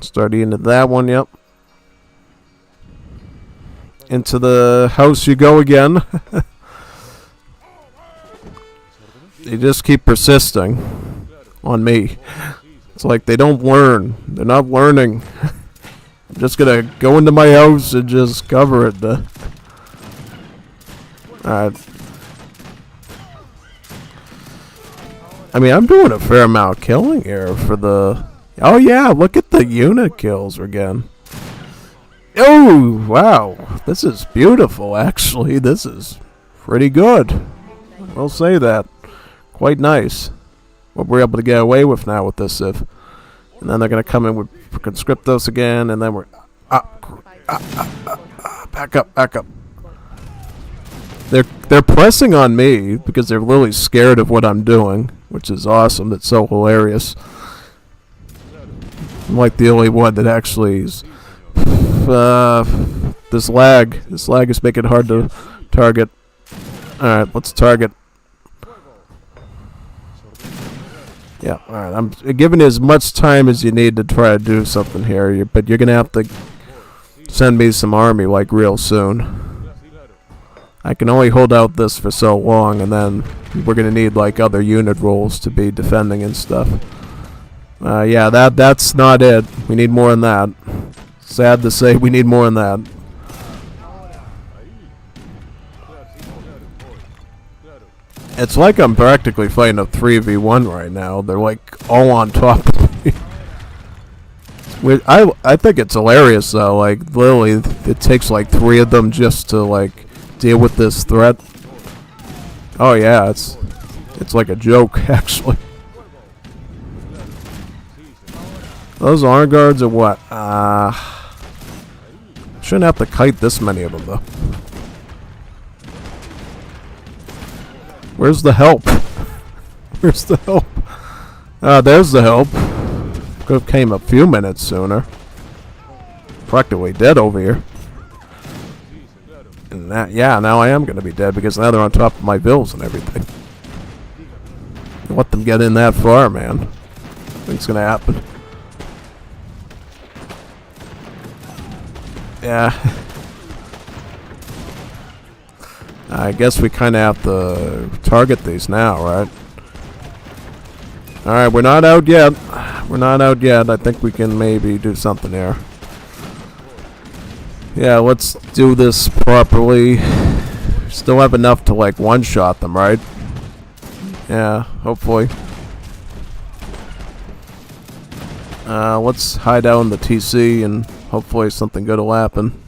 [SPEAKER 1] Start into that one, yep. Into the house you go again. They just keep persisting on me. It's like they don't learn. They're not learning. I'm just gonna go into my house and just cover it. Alright. I mean, I'm doing a fair amount of killing here for the... Oh yeah, look at the unit kills again. Oh, wow. This is beautiful, actually. This is pretty good. I'll say that. Quite nice. What we're able to get away with now with this Civ. And then they're going to come in with Conscriptos again, and then we're... back up, back up. They're pressing on me because they're literally scared of what I'm doing, which is awesome. It's so hilarious. I'm like the only one that actually is... this lag is making it hard to target. Alright, let's target. Yeah, alright, I'm giving you as much time as you need to try to do something here, but you're gonna have to send me some army like real soon. I can only hold out this for so long, and then we're gonna need like other unit roles to be defending and stuff. Yeah, that's not it. We need more than that. Sad to say, we need more than that. It's like I'm practically fighting a 3v1 right now. They're like all on top of me. I think it's hilarious though. Like literally, it takes like 3 of them just to like deal with this threat. Oh yeah, it's like a joke actually. Those arm guards are what? Shouldn't have to kite this many of them though. Where's the help? Where's the help? There's the help. Could have came a few minutes sooner. Practically dead over here. And that, yeah, now I am going to be dead because now they're on top of my bills and everything. Let them get in that far, man. Nothing's going to happen. Yeah. I guess we kind of have to target these now, right? Alright, we're not out yet. We're not out yet. I think we can maybe do something here. Yeah, let's do this properly. Still have enough to, like, one-shot them, right? Yeah, hopefully. Let's hide out in the TC and hopefully something good will happen.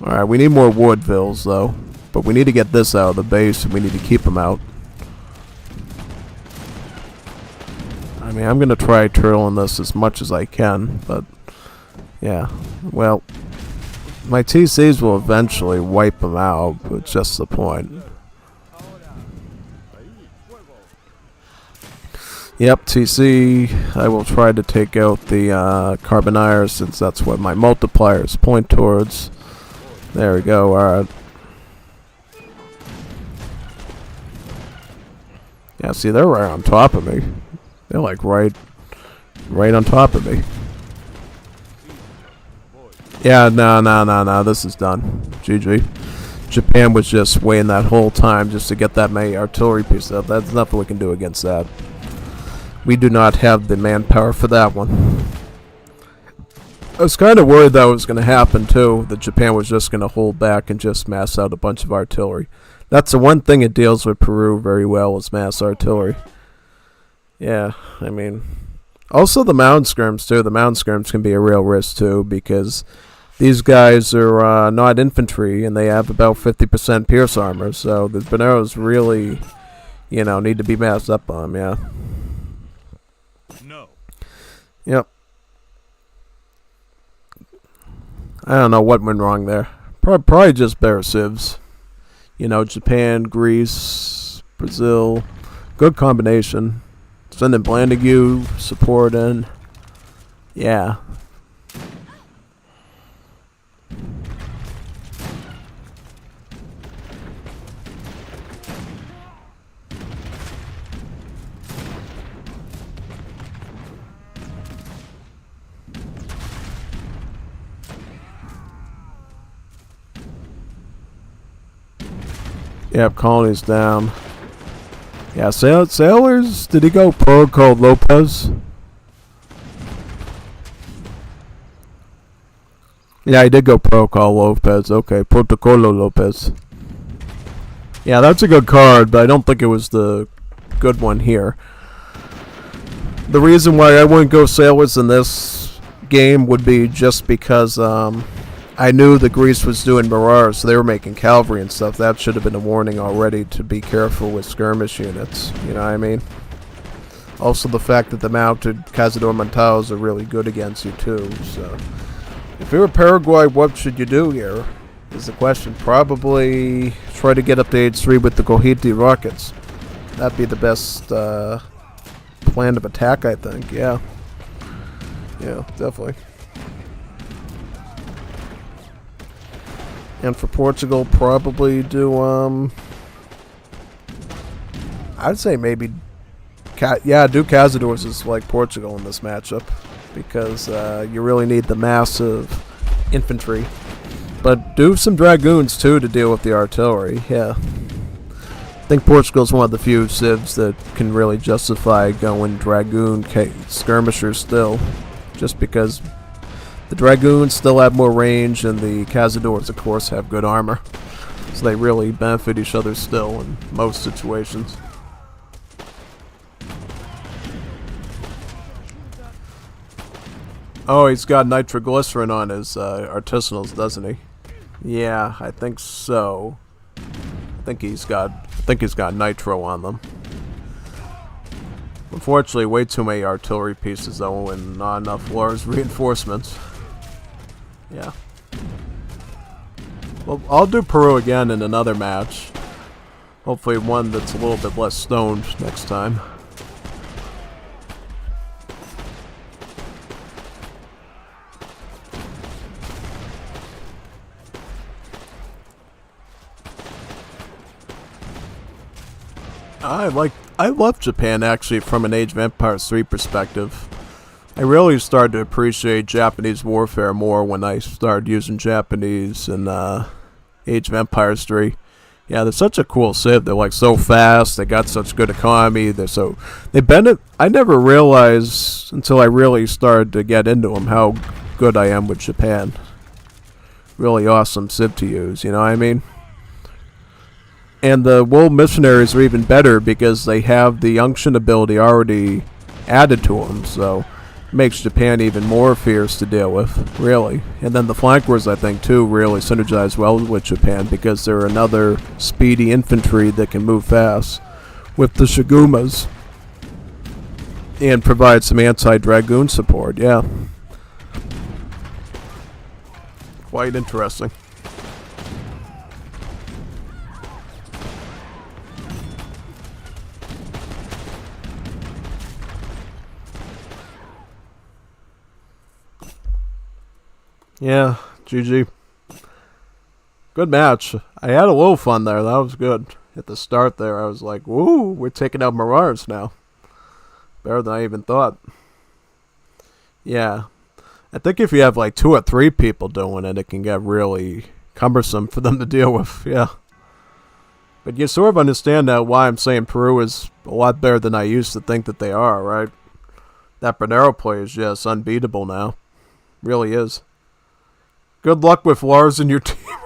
[SPEAKER 1] Alright, we need more Woodvilles, though. But we need to get this out of the base, and we need to keep them out. I mean, I'm going to try turtling this as much as I can, but... Yeah, well... My TCs will eventually wipe them out, but it's just the point. Yep, TC. I will try to take out the Carbonires, since that's what my multipliers point towards. There we go, alright. Yeah, see, they're right on top of me. They're like right on top of me. Yeah, no, this is done. GG. Japan was just waiting that whole time just to get that many artillery pieces up. That's nothing we can do against that. We do not have the manpower for that one. I was kind of worried that was going to happen too, that Japan was just going to hold back and just mass out a bunch of artillery. That's the one thing it deals with Peru very well, is mass artillery. Yeah, I mean... Also the mound skirms too. The mound skirms can be a real risk too, because these guys are not infantry and they have about 50% pierce armor, so the Boneros really, you know, need to be massed up on them, yeah.
[SPEAKER 2] No.
[SPEAKER 1] Yep. I don't know what went wrong there. Probably just better civs. You know, Japan, Greece, Brazil. Good combination. Sending Blandigue support in. Yeah. Yep, colony's down. Yeah, sailors, did he go Protocol Lopez? Yeah, he did go Protocol Lopez. Okay, Protocolo Lopez. Yeah, that's a good card, but I don't think it was the good one here. The reason why I wouldn't go Sailors in this game would be just because I knew the Grease was doing Mirage, so they were making cavalry and stuff. That should have been a warning already to be careful with skirmish units. You know what I mean? Also, the fact that the mounted Cazador Montaos are really good against you, too. So, if you're Paraguay, what should you do here? Is the question. Probably try to get up to age 3 with the Kohiti rockets. That'd be the best plan of attack, I think. Yeah. Yeah, definitely. And for Portugal, probably do, I'd say maybe, do Cazadors is like Portugal in this matchup. Because you really need the massive infantry. But do some Dragoons, too, to deal with the artillery. Yeah. I think Portugal's one of the few civs that can really justify going Dragoon skirmishers still. Just because the Dragoons still have more range, and the Cazadors, of course, have good armor. So they really benefit each other still in most situations. Oh, he's got nitroglycerin on his artisanals, doesn't he? Yeah, I think so. I think he's got nitro on them. Unfortunately, way too many artillery pieces though, and not enough Lars reinforcements. Yeah. Well, I'll do Peru again in another match. Hopefully one that's a little bit less stoned next time. I love Japan actually from an Age of Empires 3 perspective. I really started to appreciate Japanese warfare more when I started using Japanese in Age of Empires 3. Yeah, they're such a cool civ. They're like so fast. They got such good economy. I never realized until I really started to get into them how good I am with Japan. Really awesome civ to use. You know what I mean? And the World Missionaries are even better because they have the unction ability already added to them, so it makes Japan even more fierce to deal with, really. And then the flankers, I think, too, really synergize well with Japan because they're another speedy infantry that can move fast with the Shigumas and provide some anti-dragoon support, yeah. Quite interesting. Yeah, GG. Good match. I had a little fun there. That was good. At the start there, I was like, woo, we're taking out Mirage now. Better than I even thought. Yeah. I think if you have like 2 or 3 people doing it, it can get really cumbersome for them to deal with. Yeah. But you sort of understand now why I'm saying Peru is a lot better than I used to think that they are, right? That Bernero play is just unbeatable now. Really is. Good luck with Lars and your team.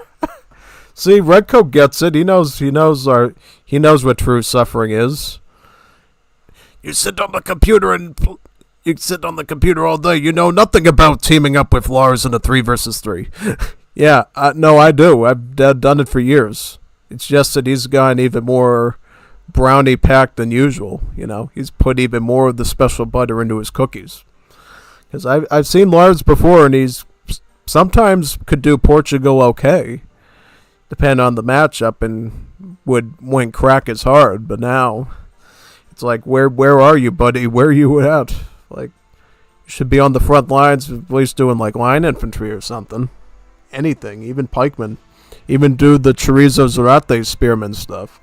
[SPEAKER 1] See, Redcoat gets it. He knows what true suffering is. You sit on the computer all day. You know nothing about teaming up with Lars in a 3 versus 3. Yeah, no, I do. I've done it for years. It's just that he's gotten even more brownie packed than usual. You know, he's put even more of the special butter into his cookies. Because I've seen Lars before, and he's sometimes could do Portugal okay, depending on the matchup, and wouldn't crack as hard. But now, it's like, where are you, buddy? Where are you at? Like, you should be on the front lines, at least doing like line infantry or something. Anything, even pikemen, even do the Chorizo Zarate spearman stuff.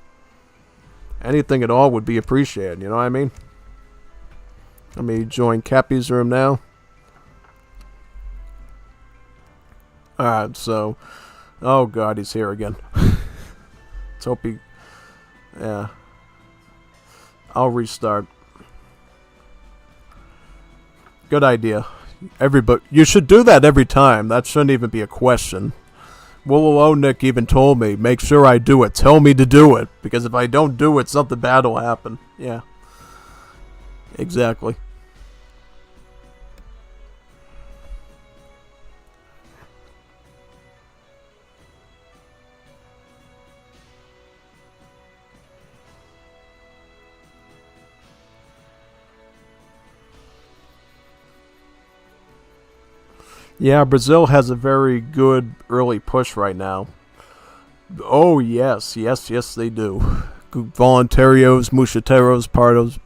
[SPEAKER 1] Anything at all would be appreciated. You know what I mean? Let me join Cappy's room now. Alright, so... Oh god, he's here again. Let's hope he... Yeah. I'll restart. Good idea. You should do that every time. That shouldn't even be a question. Willow Nick even told me, make sure I do it. Tell me to do it. Because if I don't do it, something bad will happen. Yeah. Exactly. Yeah, Brazil has a very good early push right now. Oh, yes, they do. Voluntarios, Muchateros, Pardos.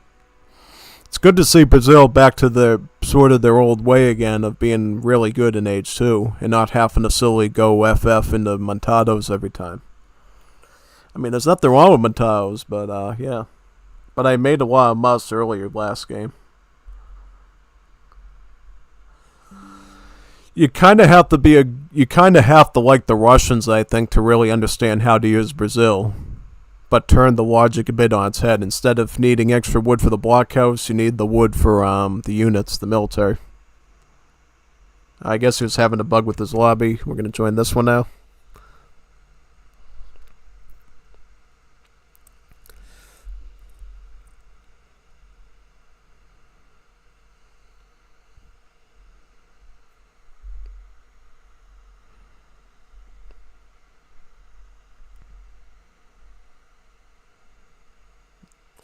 [SPEAKER 1] It's good to see Brazil back to their sort of their old way again of being really good in age 2 and not having to silly go FF into Montados every time. I mean, there's nothing wrong with Montados, but yeah. But I made a lot of musts earlier last game. You kind of have to like the Russians, I think, to really understand how to use Brazil, but turn the logic a bit on its head. Instead of needing extra wood for the blockhouse, you need the wood for the units, the military. I guess he was having a bug with his lobby. We're gonna join this one now.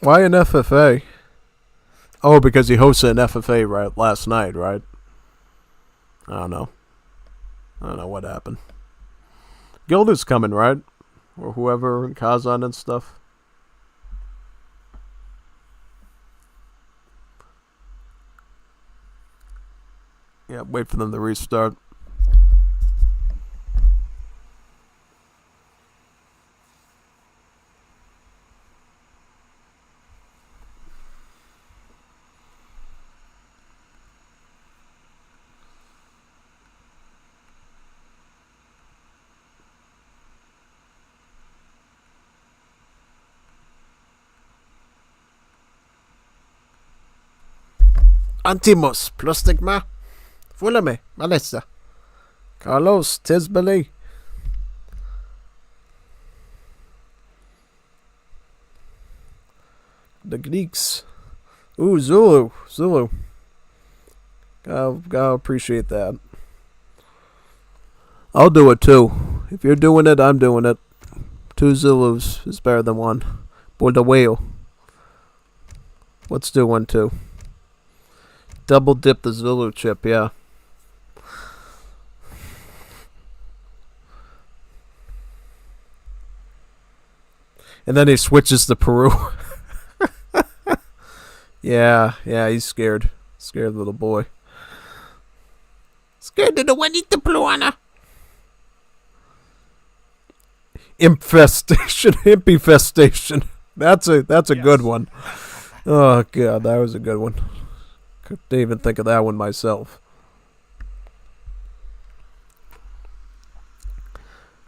[SPEAKER 1] Why an FFA? Oh, because he hosted an FFA right last night, right? I don't know what happened. Gilder's coming, right? Or whoever, Kazan and stuff. Yeah, wait for them to restart. Antimos, Plustigma, Fulame, Malessa, Carlos, Tisbeli. The Greeks. Ooh, Zulu. Gotta appreciate that. I'll do it too. If you're doing it, I'm doing it. 2 Zulus is better than 1. Boy, the whale. Let's do 1 too. Double dip the Zulu chip, yeah. And then he switches to Peru. yeah, he's scared. Scared little boy. Scared of the Juanita Pluana. Impfestation. That's a good one. Oh god, that was a good one. Couldn't even think of that one myself.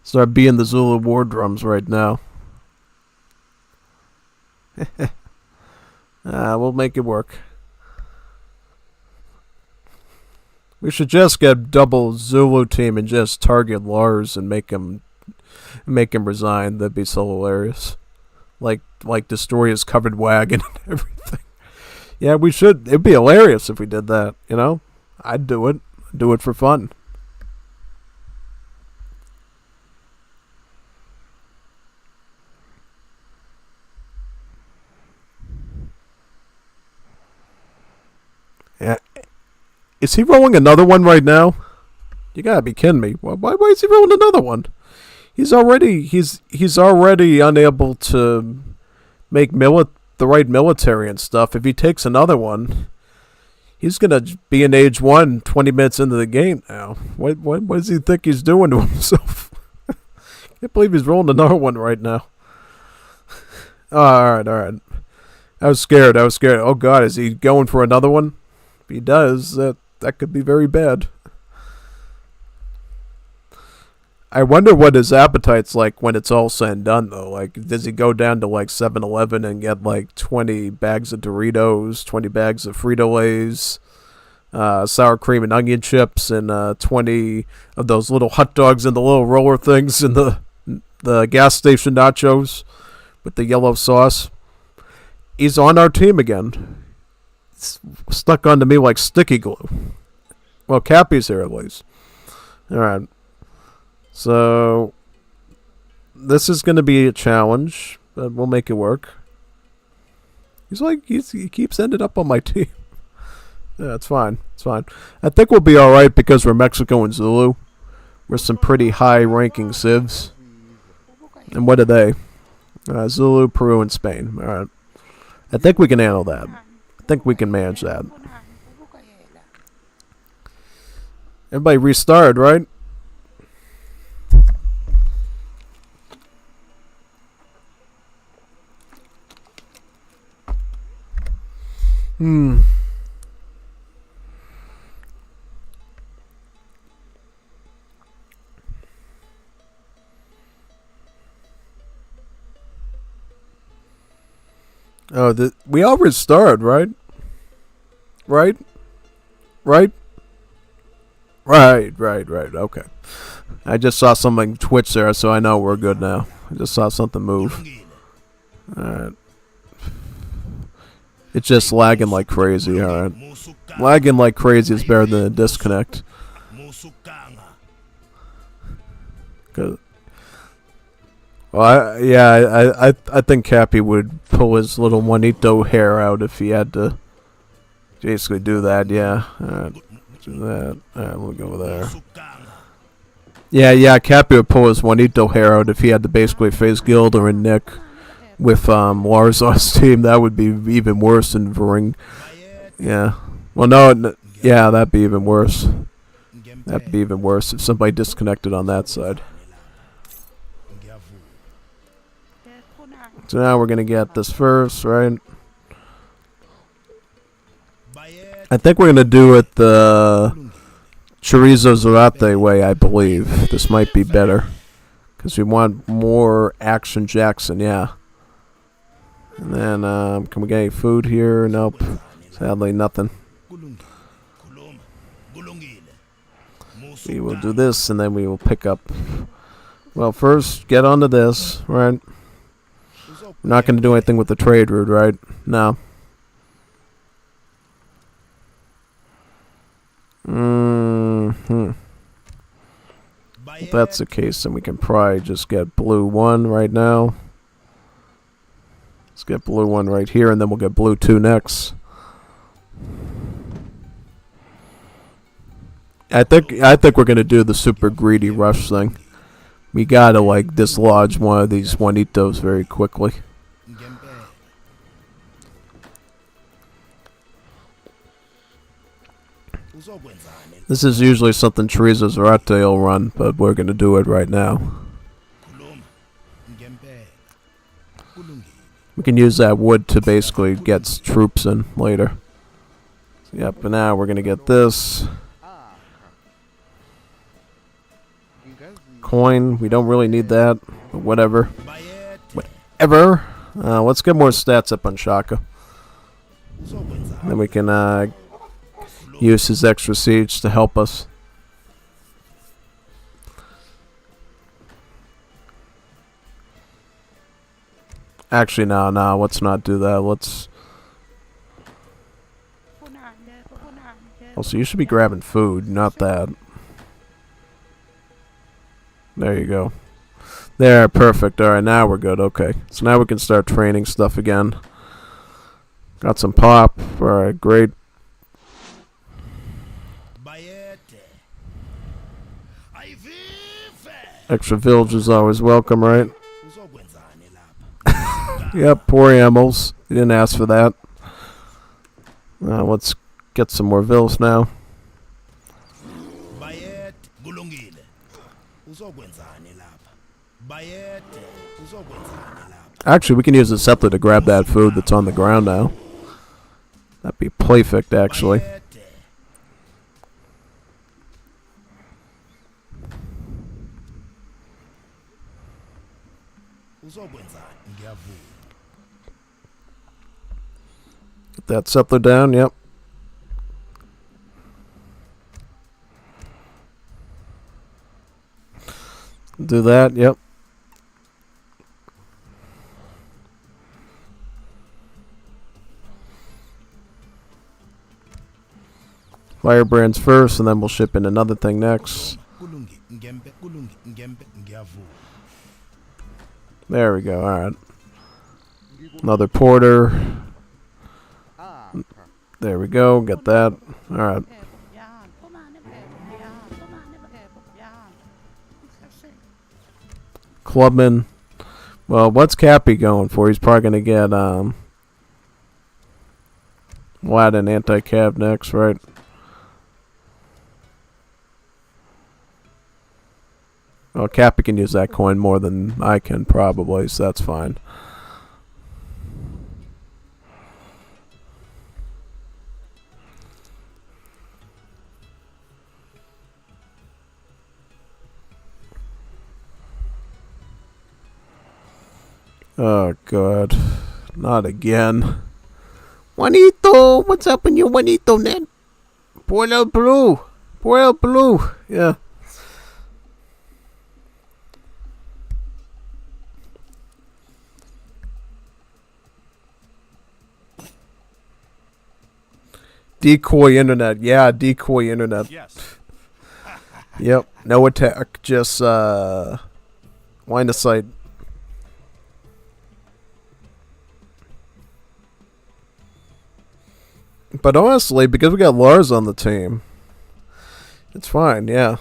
[SPEAKER 1] Start being the Zulu war drums right now. We'll make it work. We should just get double Zulu team and just target Lars and make him resign. That'd be so hilarious. Like destroy his covered wagon and everything. Yeah, we should. It'd be hilarious if we did that, you know? I'd do it. Do it for fun. Yeah. Is he rolling another one right now? You gotta be kidding me. Why is he rolling another one? He's already unable to make the right military and stuff. If he takes another one, he's gonna be in age 1 20 minutes into the game now. What does he think he's doing to himself? Can't believe he's rolling another one right now. Alright. I was scared. Oh god, is he going for another one? If he does, that could be very bad. I wonder what his appetite's like when it's all said and done, though. Like, does he go down to, 7-Eleven and get, 20 bags of Doritos, 20 bags of Frito-Lays, sour cream and onion chips, and 20 of those little hot dogs and the little roller things, and the gas station nachos with the yellow sauce. He's on our team again. It's stuck onto me like sticky glue. Well, Cappy's here at least. Alright. So, this is going to be a challenge, but we'll make it work. He keeps ending up on my team. Yeah, it's fine. It's fine. I think we'll be alright because we're Mexico and Zulu. We're some pretty high-ranking civs. And what are they? Zulu, Peru, and Spain. Alright. I think we can handle that. I think we can manage that. Everybody restarted, right? Oh, we all restarted, right? Right? Okay. I just saw something twitch there, so I know we're good now. I just saw something move. Alright. It's just lagging like crazy, alright. Lagging like crazy is better than a disconnect. I think Cappy would pull his little Juanito hair out if he had to basically do that, yeah. Alright, do that. Alright, we'll go there. Yeah, Cappy would pull his Juanito hair out if he had to basically face Gilder and Nick with Larzar's team. That would be even worse than Varing. Yeah. Well, no, yeah, that'd be even worse. That'd be even worse if somebody disconnected on that side. So now we're gonna get this first, right? I think we're gonna do it the Chorizo Zarate way, I believe. This might be better. Because we want more Action Jackson, yeah. And then, can we get any food here? Nope. Sadly, nothing. We will do this, and then we will pick up. Well, first, get onto this, right? We're not going to do anything with the trade route, right? No. If that's the case, then we can probably just get blue 1 right now. Let's get blue 1 right here, and then we'll get blue 2 next. I think we're going to do the super greedy rush thing. We gotta, like, dislodge one of these Juanitos very quickly. This is usually something Chorizo Zarate will run, but we're gonna do it right now. We can use that wood to basically get troops in later. Yep, and now we're gonna get this. Coin, we don't really need that, but whatever. Whatever. Let's get more stats up on Shaka. Then we can use his extra siege to help us. Actually, no, let's not do that. Let's... Also, you should be grabbing food, not that. There you go. There, perfect. Alright, now we're good. Okay. So now we can start training stuff again. Got some pop. Alright, great. Extra village is always welcome, right? Yep, poor animals. You didn't ask for that. Let's get some more vills now. Actually, we can use the scepter to grab that food that's on the ground now. That'd be perfect, actually. Get that scepter down, yep. Do that, yep. Firebrands first, and then we'll ship in another thing next. There we go, alright. Another porter. There we go, get that. Alright. Clubman. Well, what's Cappy going for? He's probably going to get Latin anti-cav next, right? Well, Cappy can use that coin more than I can probably, so that's fine. Oh, God. Not again. Juanito! What's up in your Juanito, Ned? Por el blue. Por el blue. Yeah. Decoy internet. Yeah, decoy internet.
[SPEAKER 2] Yes.
[SPEAKER 1] Yep. No attack. Just, line of sight. But honestly, because we got Lars on the team, it's fine, yeah.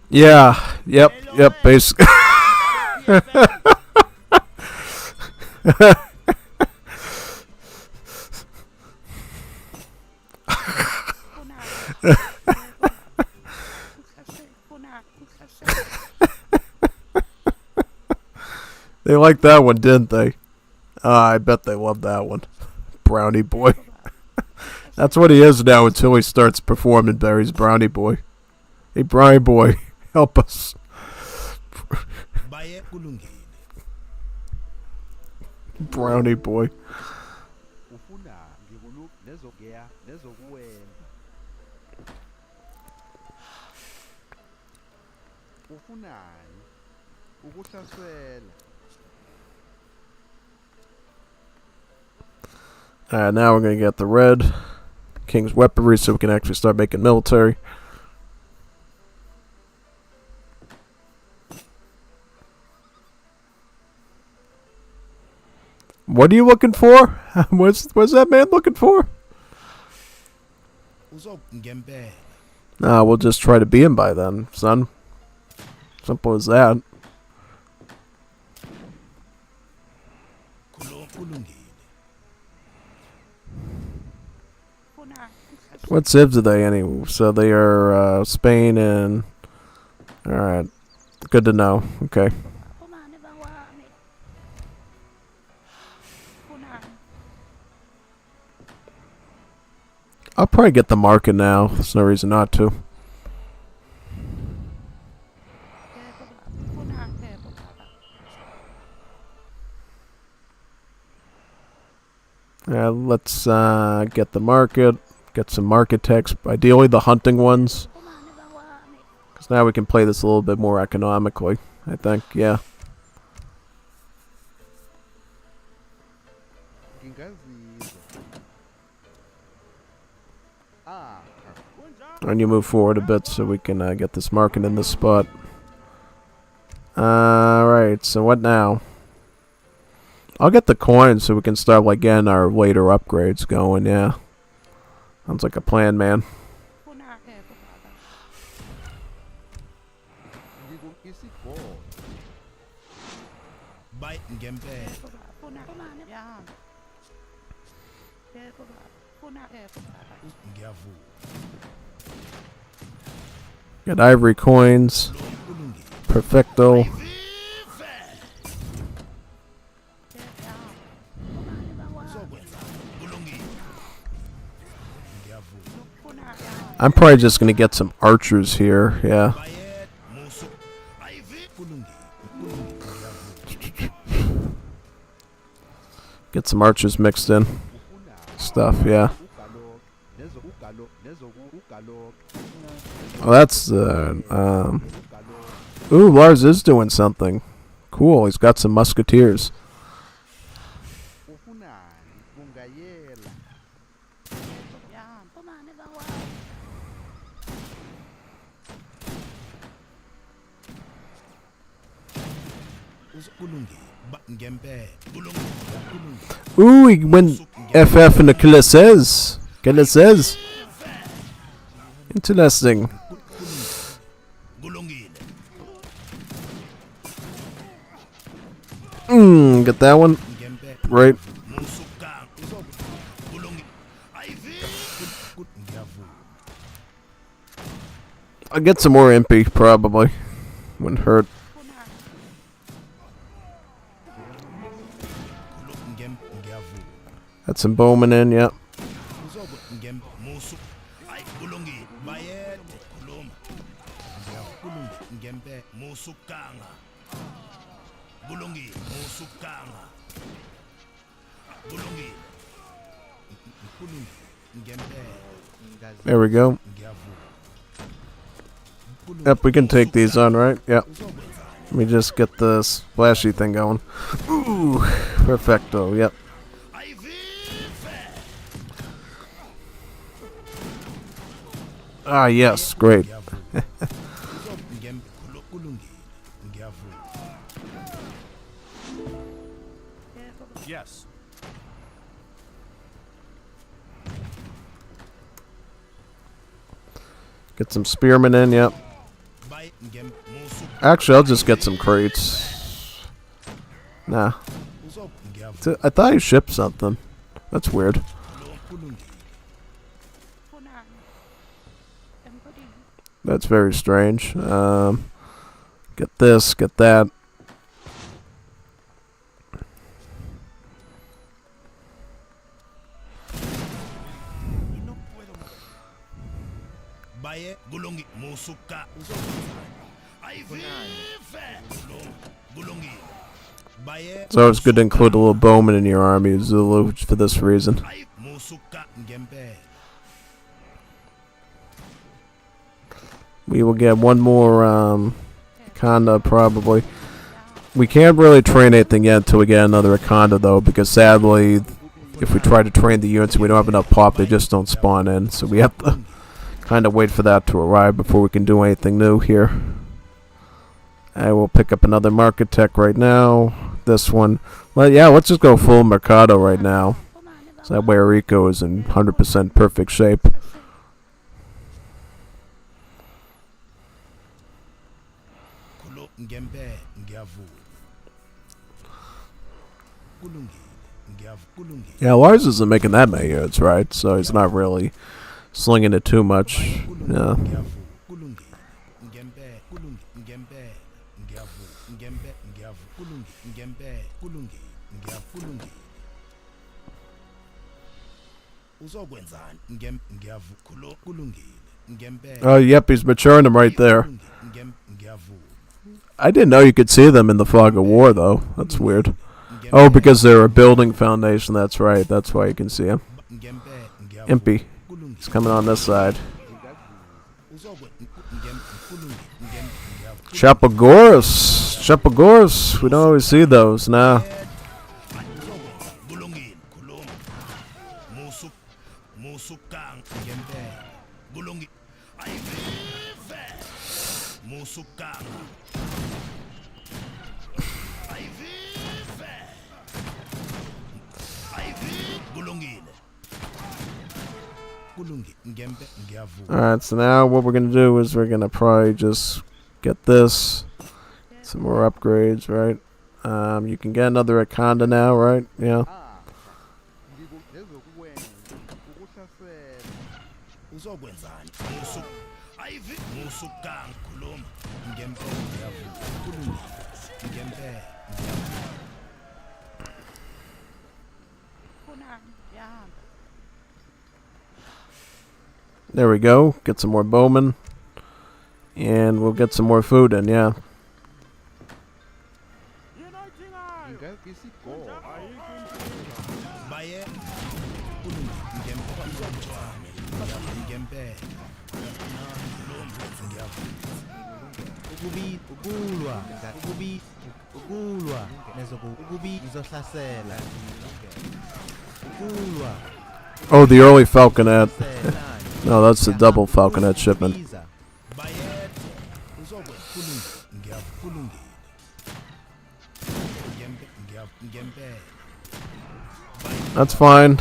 [SPEAKER 1] Yeah, yep, basically. They liked that one, didn't they? I bet they loved that one. Brownie boy. That's what he is now until he starts performing Barry's Brownie boy. Hey, Brownie boy, help us. Brownie boy. Alright, now we're going to get the red King's weaponry so we can actually start making military. What are you looking for? What's that man looking for? Nah, we'll just try to be him by then, son. Simple as that. What civs are they anyway? So they are Spain and... Alright. Good to know. Okay. I'll probably get the market now. There's no reason not to. Let's get the market. Get some market techs. Ideally the hunting ones. Because now we can play this a little bit more economically, I think. Yeah. And you move forward a bit so we can get this market in this spot. Alright, so what now? I'll get the coins so we can start like getting our later upgrades going, yeah. Sounds like a plan, man. Get ivory coins. Perfecto. I'm probably just gonna get some archers here. Yeah. Get some archers mixed in. Stuff, yeah. Oh, that's ooh, Lars is doing something. Cool, he's got some musketeers. Ooh, he went FF in the Killisez. Killisez. Interesting. Get that one. Right. I'll get some more MP, probably. Wouldn't hurt. Had some bowmen in, yep. There we go. Yep, we can take these on, right? Yep. Let me just get the splashy thing going. Ooh, perfecto, yep. Ah, yes, great.
[SPEAKER 2] Yes.
[SPEAKER 1] Get some spearmen in, yep. Actually, I'll just get some crates. Nah. I thought he shipped something. That's weird. That's very strange. Get this, get that. So it's good to include a little bowman in your army, Zulu, for this reason. We will get one more Akanda, probably. We can't really train anything yet until we get another Akanda, though, because sadly, if we try to train the units and we don't have enough pop, they just don't spawn in. So we have to kind of wait for that to arrive before we can do anything new here. I will pick up another market tech right now. This one. Well, yeah, let's just go full Mercado right now. So that way Rico is in 100% perfect shape. Yeah, Lars isn't making that many units, right? So he's not really slinging it too much. Yeah. Oh, yep, he's maturing them right there. I didn't know you could see them in the fog of war, though. That's weird. Oh, because they're a building foundation. That's right. That's why you can see him. Impy. He's coming on this side. Chapagoras. Chapagoras. We don't always see those now. Alright, so now what we're going to do is we're going to probably just get this. Some more upgrades, right? You can get another Akanda now, right? Yeah. There we go. Get some more bowmen. And we'll get some more food in, yeah. Oh, the early falconet. No, that's the double falconet shipment. That's fine.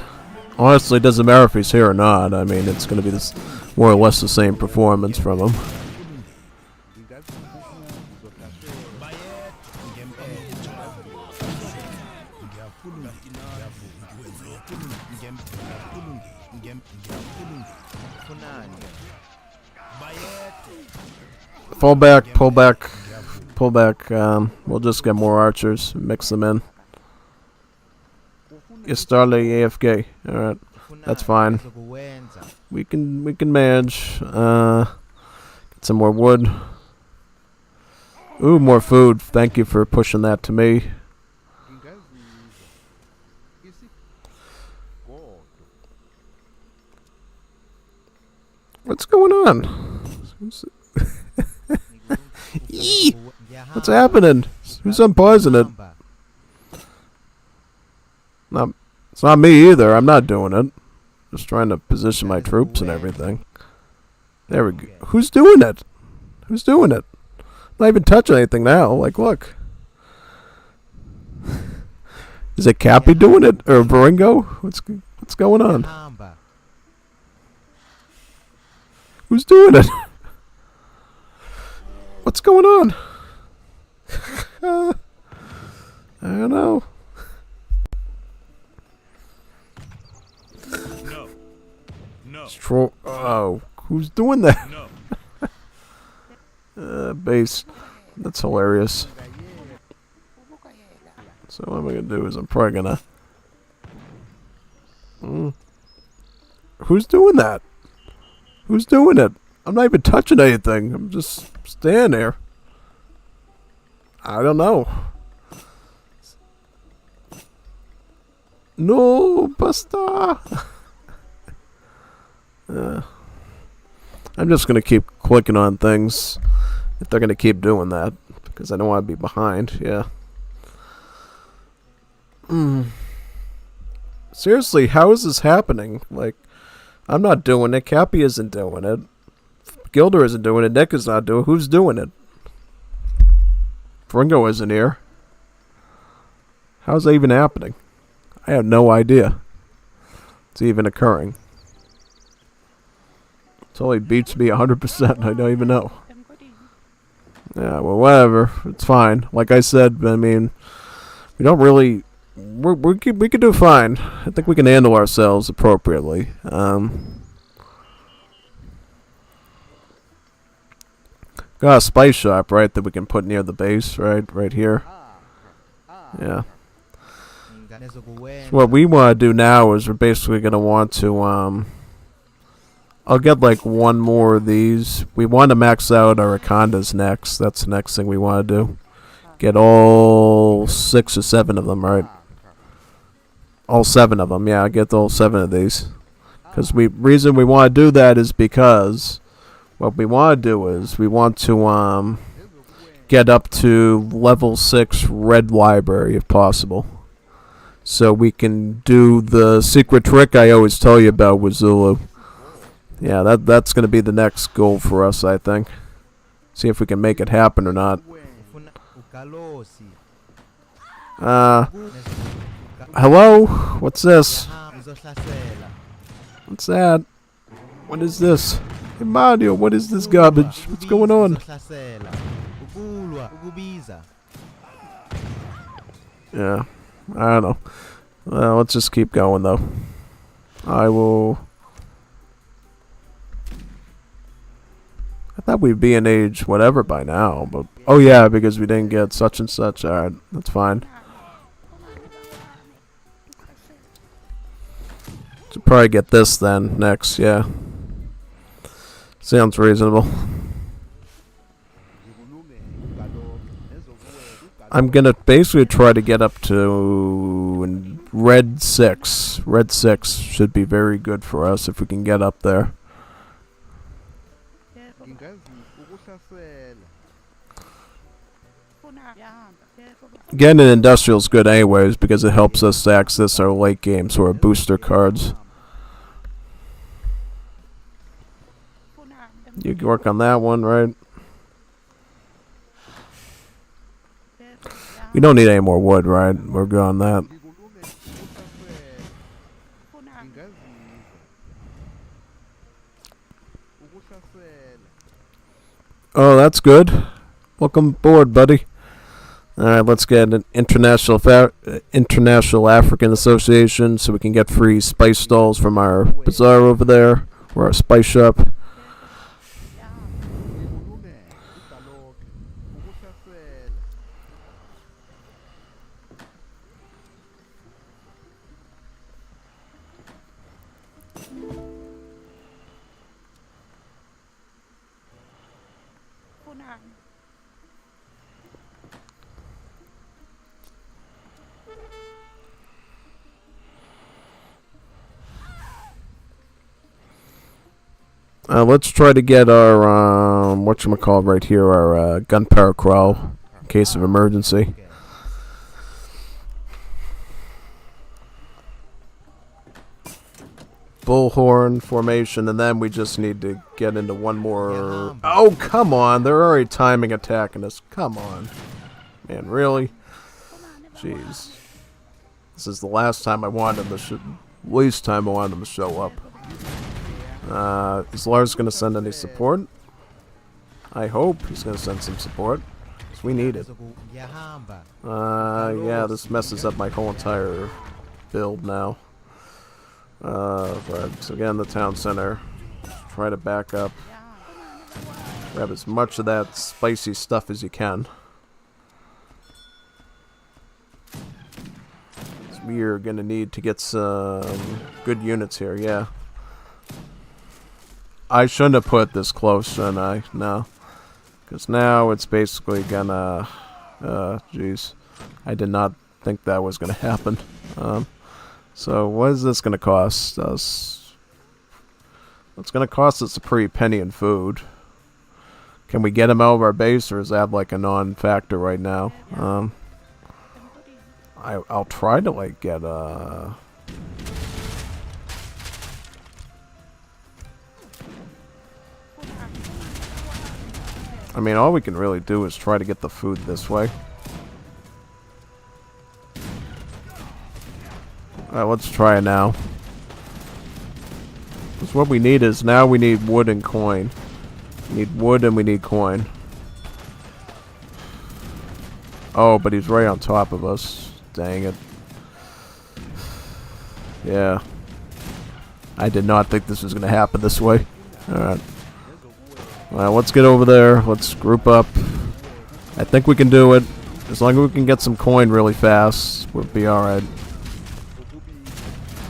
[SPEAKER 1] Honestly, it doesn't matter if he's here or not. I mean, it's going to be this more or less the same performance from him. Pull back, pull back, pull back. We'll just get more archers, mix them in. Starley AFK. Alright, that's fine. We can manage. Get some more wood. Ooh, more food. Thank you for pushing that to me. What's going on? Eee! What's happening? Who's unpausing it? It's not me either. I'm not doing it. Just trying to position my troops and everything. There we go. Who's doing it? Who's doing it? I'm not even touching anything now. Like, look. Is it Cappy doing it? Or Baringo? What's going on? Who's doing it? What's going on? I don't know.
[SPEAKER 2] No.
[SPEAKER 1] Oh, who's doing that?
[SPEAKER 2] No.
[SPEAKER 1] Base. That's hilarious. So what I'm gonna do is I'm probably gonna. Who's doing that? Who's doing it? I'm not even touching anything. I'm just standing there. I don't know. No, Buster. I'm just gonna keep clicking on things if they're gonna keep doing that because I don't want to be behind. Yeah. Seriously, how is this happening? Like, I'm not doing it. Cappy isn't doing it. Gilder isn't doing it. Nick is not doing it. Who's doing it? Fringo isn't here. How's that even happening? I have no idea. It's even occurring. It totally beats me 100%. I don't even know. Yeah, well, whatever. It's fine. Like I said, I mean, we don't really... we could do fine. I think we can handle ourselves appropriately. Got a spice shop, right, that we can put near the base, right here. Yeah. So what we want to do now is we're basically going to want to, I'll get like one more of these. We want to max out our Akondas next. That's the next thing we want to do. Get all 6 or 7 of them, right? All 7 of them, yeah, get all 7 of these. Because reason we want to do that is because what we want to do is we want to get up to level 6 red library if possible. So we can do the secret trick I always tell you about with Zulu. Yeah, that's going to be the next goal for us, I think. See if we can make it happen or not. Hello? What's this? What's that? What is this? Hey Mario, what is this garbage? What's going on? Yeah, I don't know. Well, let's just keep going though. I thought we'd be in age whatever by now, but oh yeah, because we didn't get such and such. Alright, that's fine. Should probably get this then next, yeah. Sounds reasonable. I'm gonna basically try to get up to red 6. Red 6 should be very good for us if we can get up there. Getting an industrial is good anyways because it helps us access our late games or our booster cards. You can work on that one, right? We don't need any more wood, right? We're good on that. Oh, that's good. Welcome aboard, buddy. Alright, let's get an International African Association so we can get free spice stalls from our bazaar over there, or our spice shop. Let's try to get our, whatchamacallit right here, our gunpowder crawl in case of emergency. Bullhorn formation, and then we just need to get into one more. Oh, come on. They're already timing attacking us. Come on. Man, really? Jeez. This is the last time I wanted them to least time I wanted them to show up. Is Lars going to send any support? I hope he's going to send some support. Because we need it. Yeah, this messes up my whole entire build now. But so again, the town center. Try to back up. Grab as much of that spicy stuff as you can. We are going to need to get some good units here, yeah. I shouldn't have put this close, shouldn't I? No. Because now it's basically gonna... jeez. I did not think that was gonna happen. So what is this gonna cost us? It's gonna cost us a pretty penny in food. Can we get him out of our base, or is that like a non-factor right now? I'll try to like get I mean, all we can really do is try to get the food this way. Alright, let's try it now. Because what we need is, now we need wood and coin. We need wood and we need coin. Oh, but he's right on top of us. Dang it. Yeah. I did not think this was going to happen this way. Alright. Well, let's get over there. Let's group up. I think we can do it. As long as we can get some coin really fast, we'll be alright.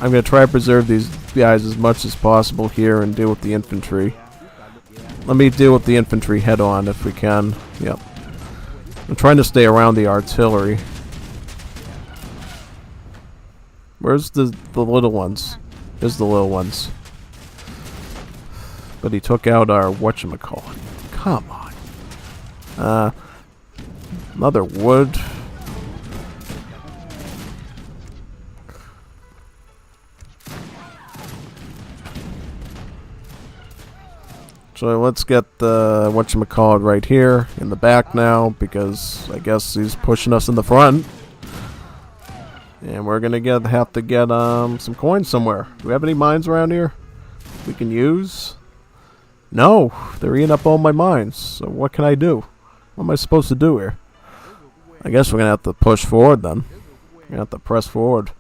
[SPEAKER 1] I'm going to try to preserve these guys as much as possible here and deal with the infantry. Let me deal with the infantry head on if we can. Yep. I'm trying to stay around the artillery. Where's the little ones? There's the little ones. But he took out our whatchamacallit. Come on. Another wood. So let's get the whatchamacallit right here in the back now, because I guess he's pushing us in the front. And we're gonna have to get some coins somewhere. Do we have any mines around here we can use? No, they're eating up all my mines. So what can I do? What am I supposed to do here? I guess we're gonna have to push forward then. We're gonna have to press forward.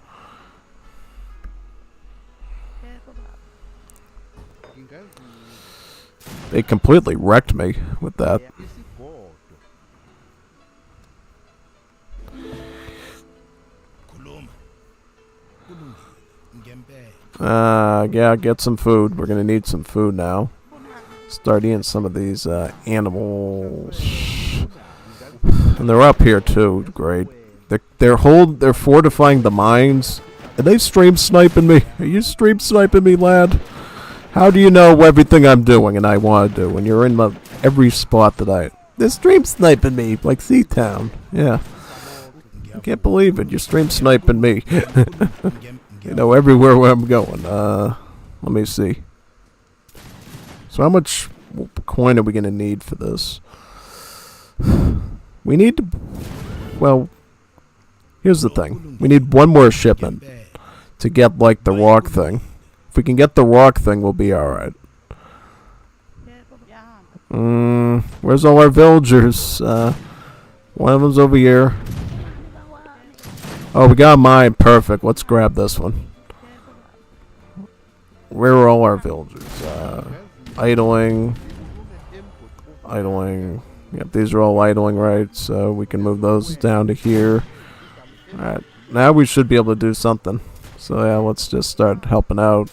[SPEAKER 1] They completely wrecked me with that. Yeah, get some food. We're gonna need some food now. start eating some of these animals. And they're up here too. Great. They're fortifying the mines. Are they stream sniping me? Are you stream sniping me, lad? How do you know everything I'm doing and I want to do when you're in every spot that they're stream sniping me like Seatown. Yeah. I can't believe it. You're stream sniping me. You know, everywhere where I'm going. Let me see. So how much coin are we going to need for this? We need to... Well, here's the thing. We need one more shipment to get, like, the rock thing. If we can get the rock thing, we'll be alright. Where's all our villagers? One of them's over here. Oh, we got mine. Perfect. Let's grab this one. Where are all our villagers? Idling. Idling. Yep, these are all idling, right? So we can move those down to here. Alright. Now we should be able to do something. So yeah, let's just start helping out.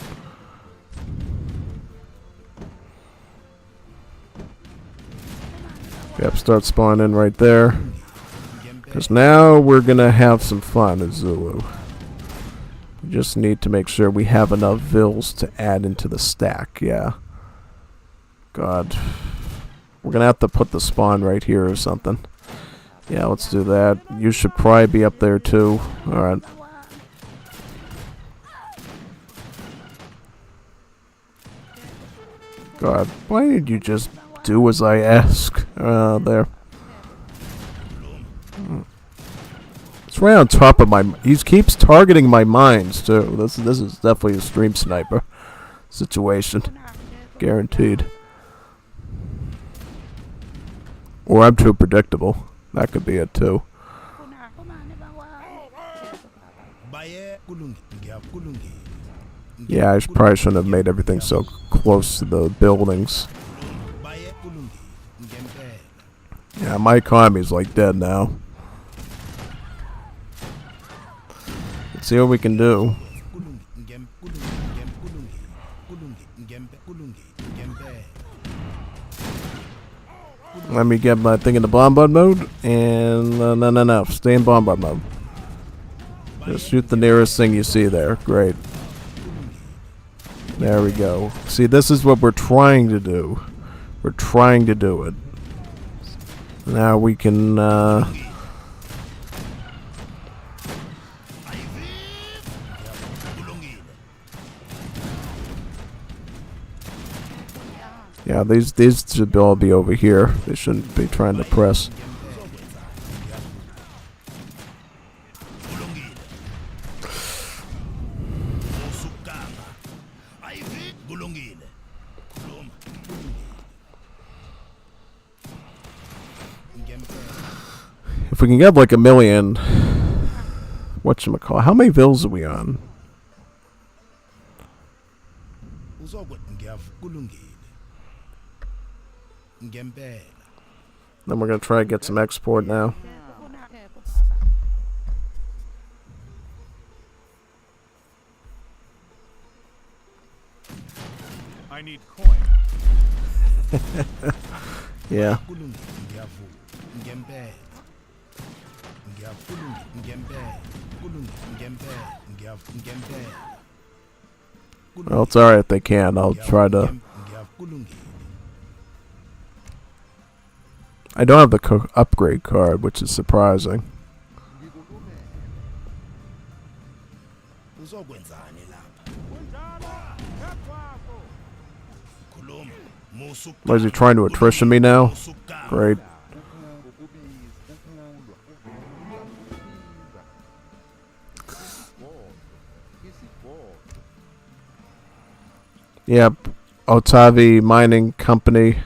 [SPEAKER 1] Yep, start spawning right there. Because now we're going to have some fun at Zulu. We just need to make sure we have enough vills to add into the stack, yeah. God. We're going to have to put the spawn right here or something. Yeah, let's do that. You should probably be up there too. Alright. God, why did you just do as I ask? There. It's right on top of my... He keeps targeting my mines, too. This is definitely a stream sniper situation. Guaranteed. Or I'm too predictable. That could be it, too. Yeah, I probably shouldn't have made everything so close to the buildings. Yeah, my economy's like dead now. Let's see what we can do. Let me get my thing in the bombard mode. And no. Stay in bombard mode. Just shoot the nearest thing you see there. Great. There we go. See, this is what we're trying to do. We're trying to do it. Now we can, yeah, these should all be over here. They shouldn't be trying to press. If we can get like 1 million, whatchamacallit, how many vills are we on? Then we're gonna try to get some export now.
[SPEAKER 2] I need coin.
[SPEAKER 1] Yeah. Well, it's alright if they can. I'll try to... I don't have the upgrade card, which is surprising. What, is he trying to attrition me now? Great. Yep. Otavi Mining Company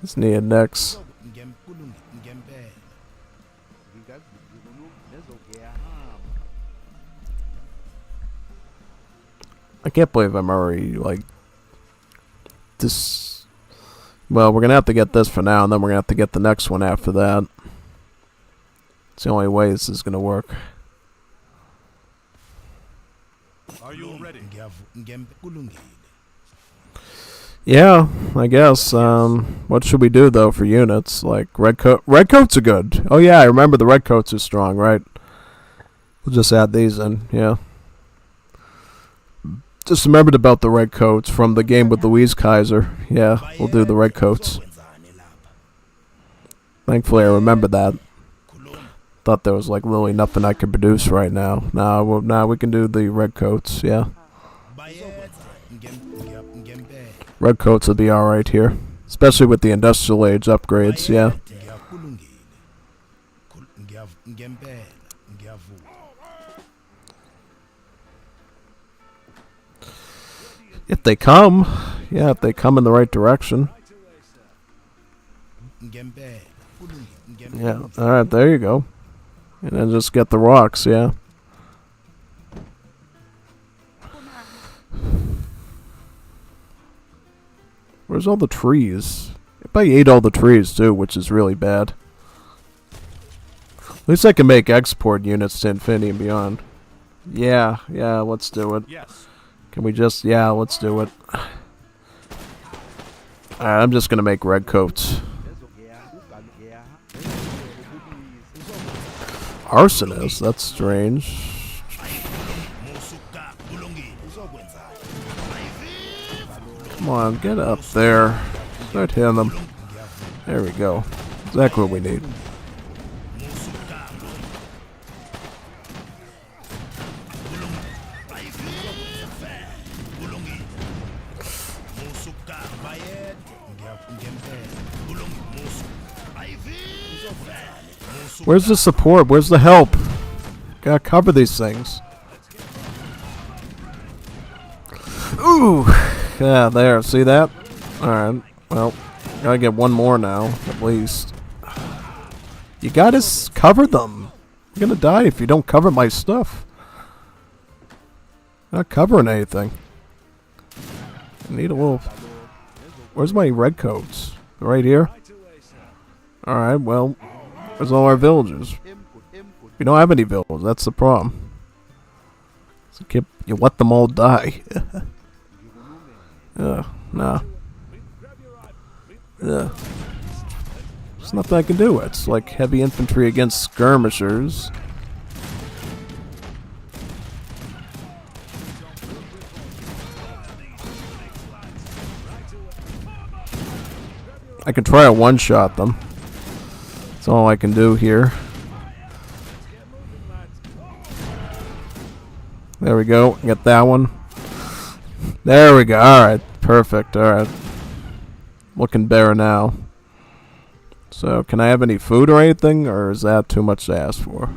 [SPEAKER 1] is near next. I can't believe I'm already, like, this. Well, we're gonna have to get this for now, and then we're gonna have to get the next one after that. It's the only way this is gonna work.
[SPEAKER 2] Are you ready?
[SPEAKER 1] Yeah, I guess. What should we do though for units? Like red coats are good. Oh yeah, I remember the red coats are strong, right? We'll just add these in. Yeah. Just remembered about the red coats from the game with Louise Kaiser. Yeah, we'll do the red coats. Thankfully, I remember that. Thought there was like literally nothing I could produce right now. Now we can do the red coats. Yeah, red coats will be all right here, especially with the industrial age upgrades. Yeah. If they come, yeah, if they come in the right direction. Yeah, alright, there you go. And then just get the rocks, yeah. Where's all the trees? I ate all the trees too, which is really bad. At least I can make export units to Infinity and Beyond. Yeah, let's do it.
[SPEAKER 2] Yes.
[SPEAKER 1] Can we just... Yeah, let's do it. Alright, I'm just gonna make red coats. Arsonist? That's strange. Come on, get up there. Start hitting them. There we go. Exactly what we need. Where's the support? Where's the help? Gotta cover these things. Ooh! Yeah, there. See that? Alright. Well, gotta get one more now, at least. You gotta cover them. You're gonna die if you don't cover my stuff. Not covering anything. I need a little... Where's my red coats? Right here? Alright, well... Where's all our villagers? We don't have any villagers, that's the problem. So you let them all die. Nah. Yeah. There's nothing I can do. It's like heavy infantry against skirmishers. I can try to one-shot them. That's all I can do here. There we go. Get that one. There we go. Alright. Perfect. Alright. Looking better now. So, can I have any food or anything? Or is that too much to ask for?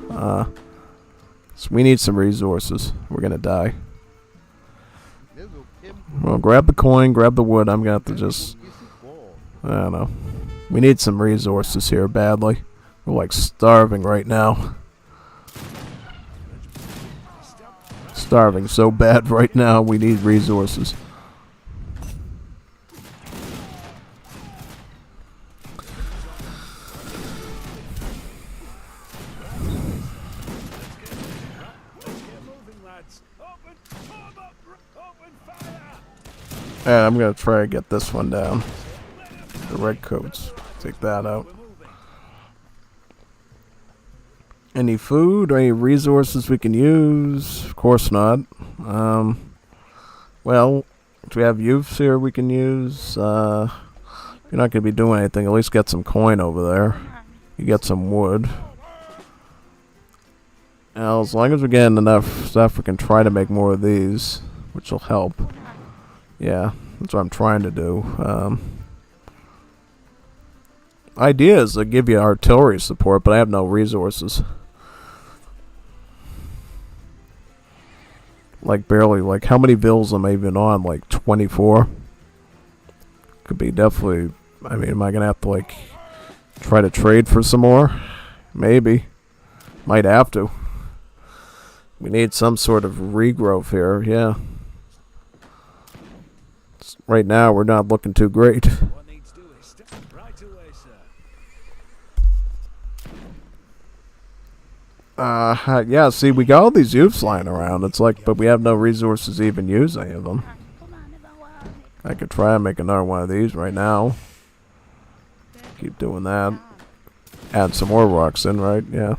[SPEAKER 1] So we need some resources. We're gonna die. Well, grab the coin, grab the wood. I'm gonna have to just... I don't know. We need some resources here badly. We're like starving right now. Starving so bad right now, we need resources. And I'm gonna try to get this one down. The red coats. Take that out. Any food or any resources we can use? Of course not. Well, do we have youths here we can use? If you're not going to be doing anything, at least get some coin over there. You get some wood. Now, as long as we're getting enough stuff, we can try to make more of these, which will help. Yeah, that's what I'm trying to do. Idea is to give you artillery support, but I have no resources. Like barely, like how many bills am I even on? Like 24? Could be definitely, I mean, am I gonna have to like try to trade for some more? Maybe. Might have to. We need some sort of regrowth here, yeah. Right now we're not looking too great. Yeah, see, we got all these youths lying around. It's like, but we have no resources to even use any of them. I could try and make another one of these right now. Keep doing that. Add some more rocks in, right? Yeah.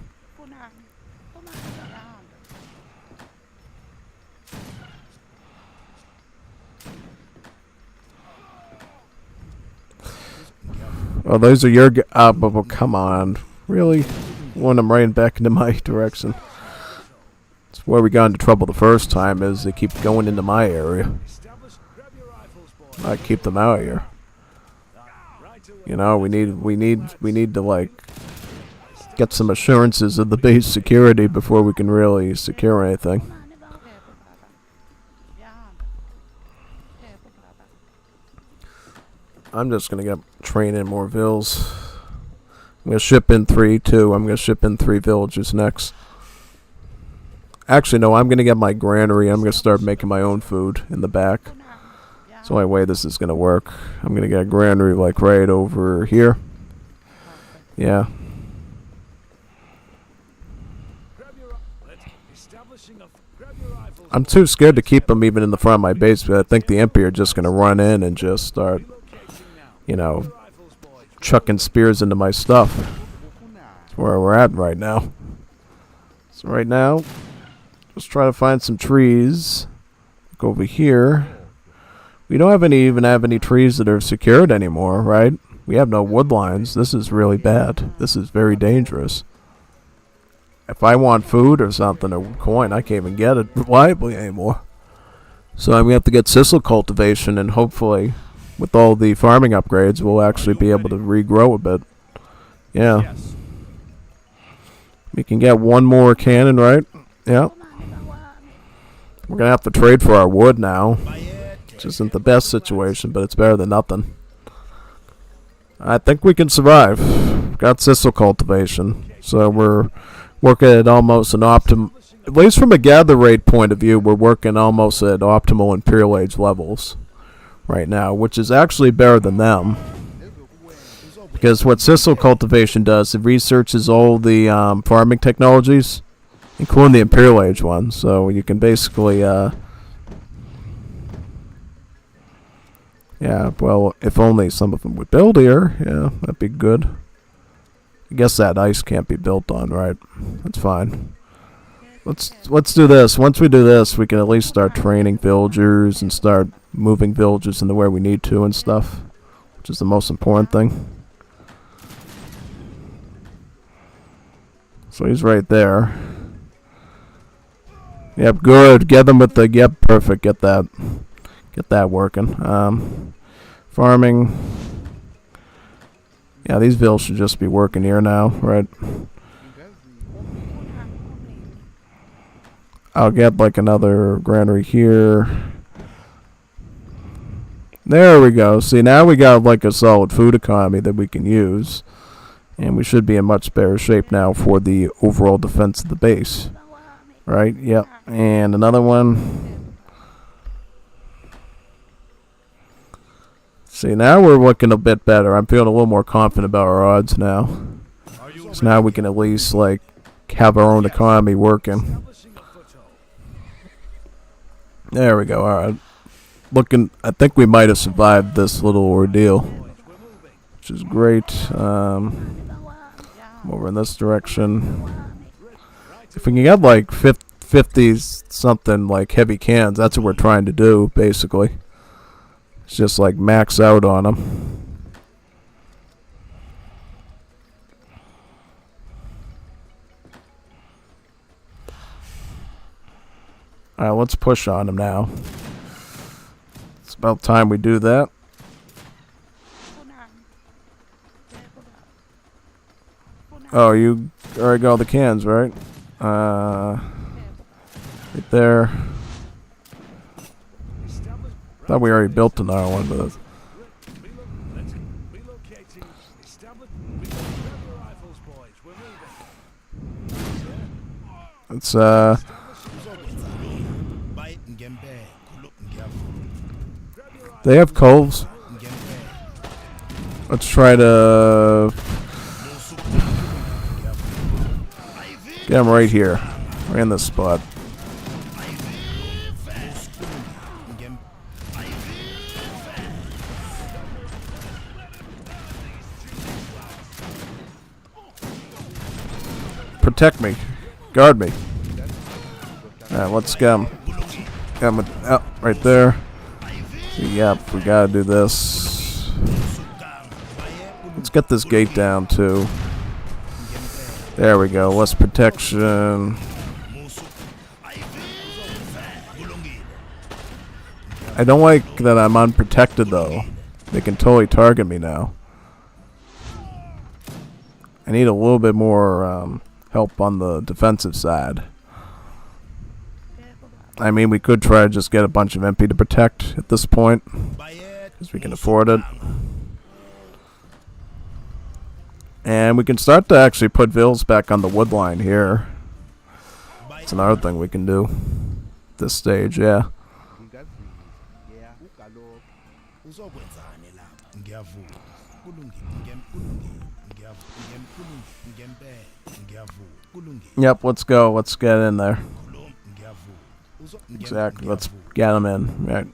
[SPEAKER 1] Oh, those are your... but come on. Really? Want them right back into my direction. That's where we got into trouble the first time, is they keep going into my area. I keep them out here. You know, we need to, like, get some assurances of the base security before we can really secure anything. I'm just gonna get train in more vills. I'm gonna ship in 3 too. I'm gonna ship in 3 villages next. Actually, no, I'm gonna get my granary. I'm gonna start making my own food in the back. That's the only way this is gonna work. I'm gonna get a granary like right over here. Yeah. I'm too scared to keep them even in the front of my base, but I think the Impi are just gonna run in and just start, you know, chucking spears into my stuff. That's where we're at right now. So right now, let's try to find some trees. Go over here. We don't even have any trees that are secured anymore, right? We have no wood lines. This is really bad. This is very dangerous. If I want food or something, or coin, I can't even get it reliably anymore. So I'm going to have to get sisal cultivation, and hopefully, with all the farming upgrades, we'll actually be able to regrow a bit. Yeah. We can get one more cannon, right? Yeah. We're going to have to trade for our wood now, which isn't the best situation, but it's better than nothing. I think we can survive. Got sisal cultivation, so we're working at almost an optimum, at least from a gather rate point of view, we're working almost at optimal Imperial Age levels right now, which is actually better than them. Because what sisal cultivation does, it researches all the farming technologies, including the Imperial Age one, so you can basically, yeah, well, if only some of them would build here, yeah, that'd be good. I guess that ice can't be built on, right? That's fine. Let's do this. Once we do this, we can at least start training villagers and start moving villagers into where we need to and stuff, which is the most important thing. So he's right there. Yep, good. Get them with the, yep, perfect. Get that working. Farming. Yeah, these vills should just be working here now, right? I'll get like another granary here. There we go. See, now we got like a solid food economy that we can use. And we should be in much better shape now for the overall defense of the base. Right? Yep. And another one. See, now we're looking a bit better. I'm feeling a little more confident about our odds now. So now we can at least, like, have our own economy working. There we go. Alright. Looking, I think we might have survived this little ordeal, which is great. Over in this direction. If we can get, like, 50 something, like, heavy cans, that's what we're trying to do, basically. It's just like max out on them. Alright, let's push on them now. It's about time we do that. Oh, you already got all the cans, right? Right there. Thought we already built another one, but it's they have coves. Let's try to get them right here, right in this spot. protect me. Guard me. Alright, let's get him. Got him right there. Yep, we gotta do this. Let's get this gate down too. There we go. Less protection. I don't like that I'm unprotected though. They can totally target me now. I need a little bit more help on the defensive side. I mean, we could try to just get a bunch of MP to protect at this point, because we can afford it. And we can start to actually put vills back on the wood line here. That's another thing we can do at this stage, yeah. Yep, let's go. Let's get in there. Exactly. Let's get them in. Right.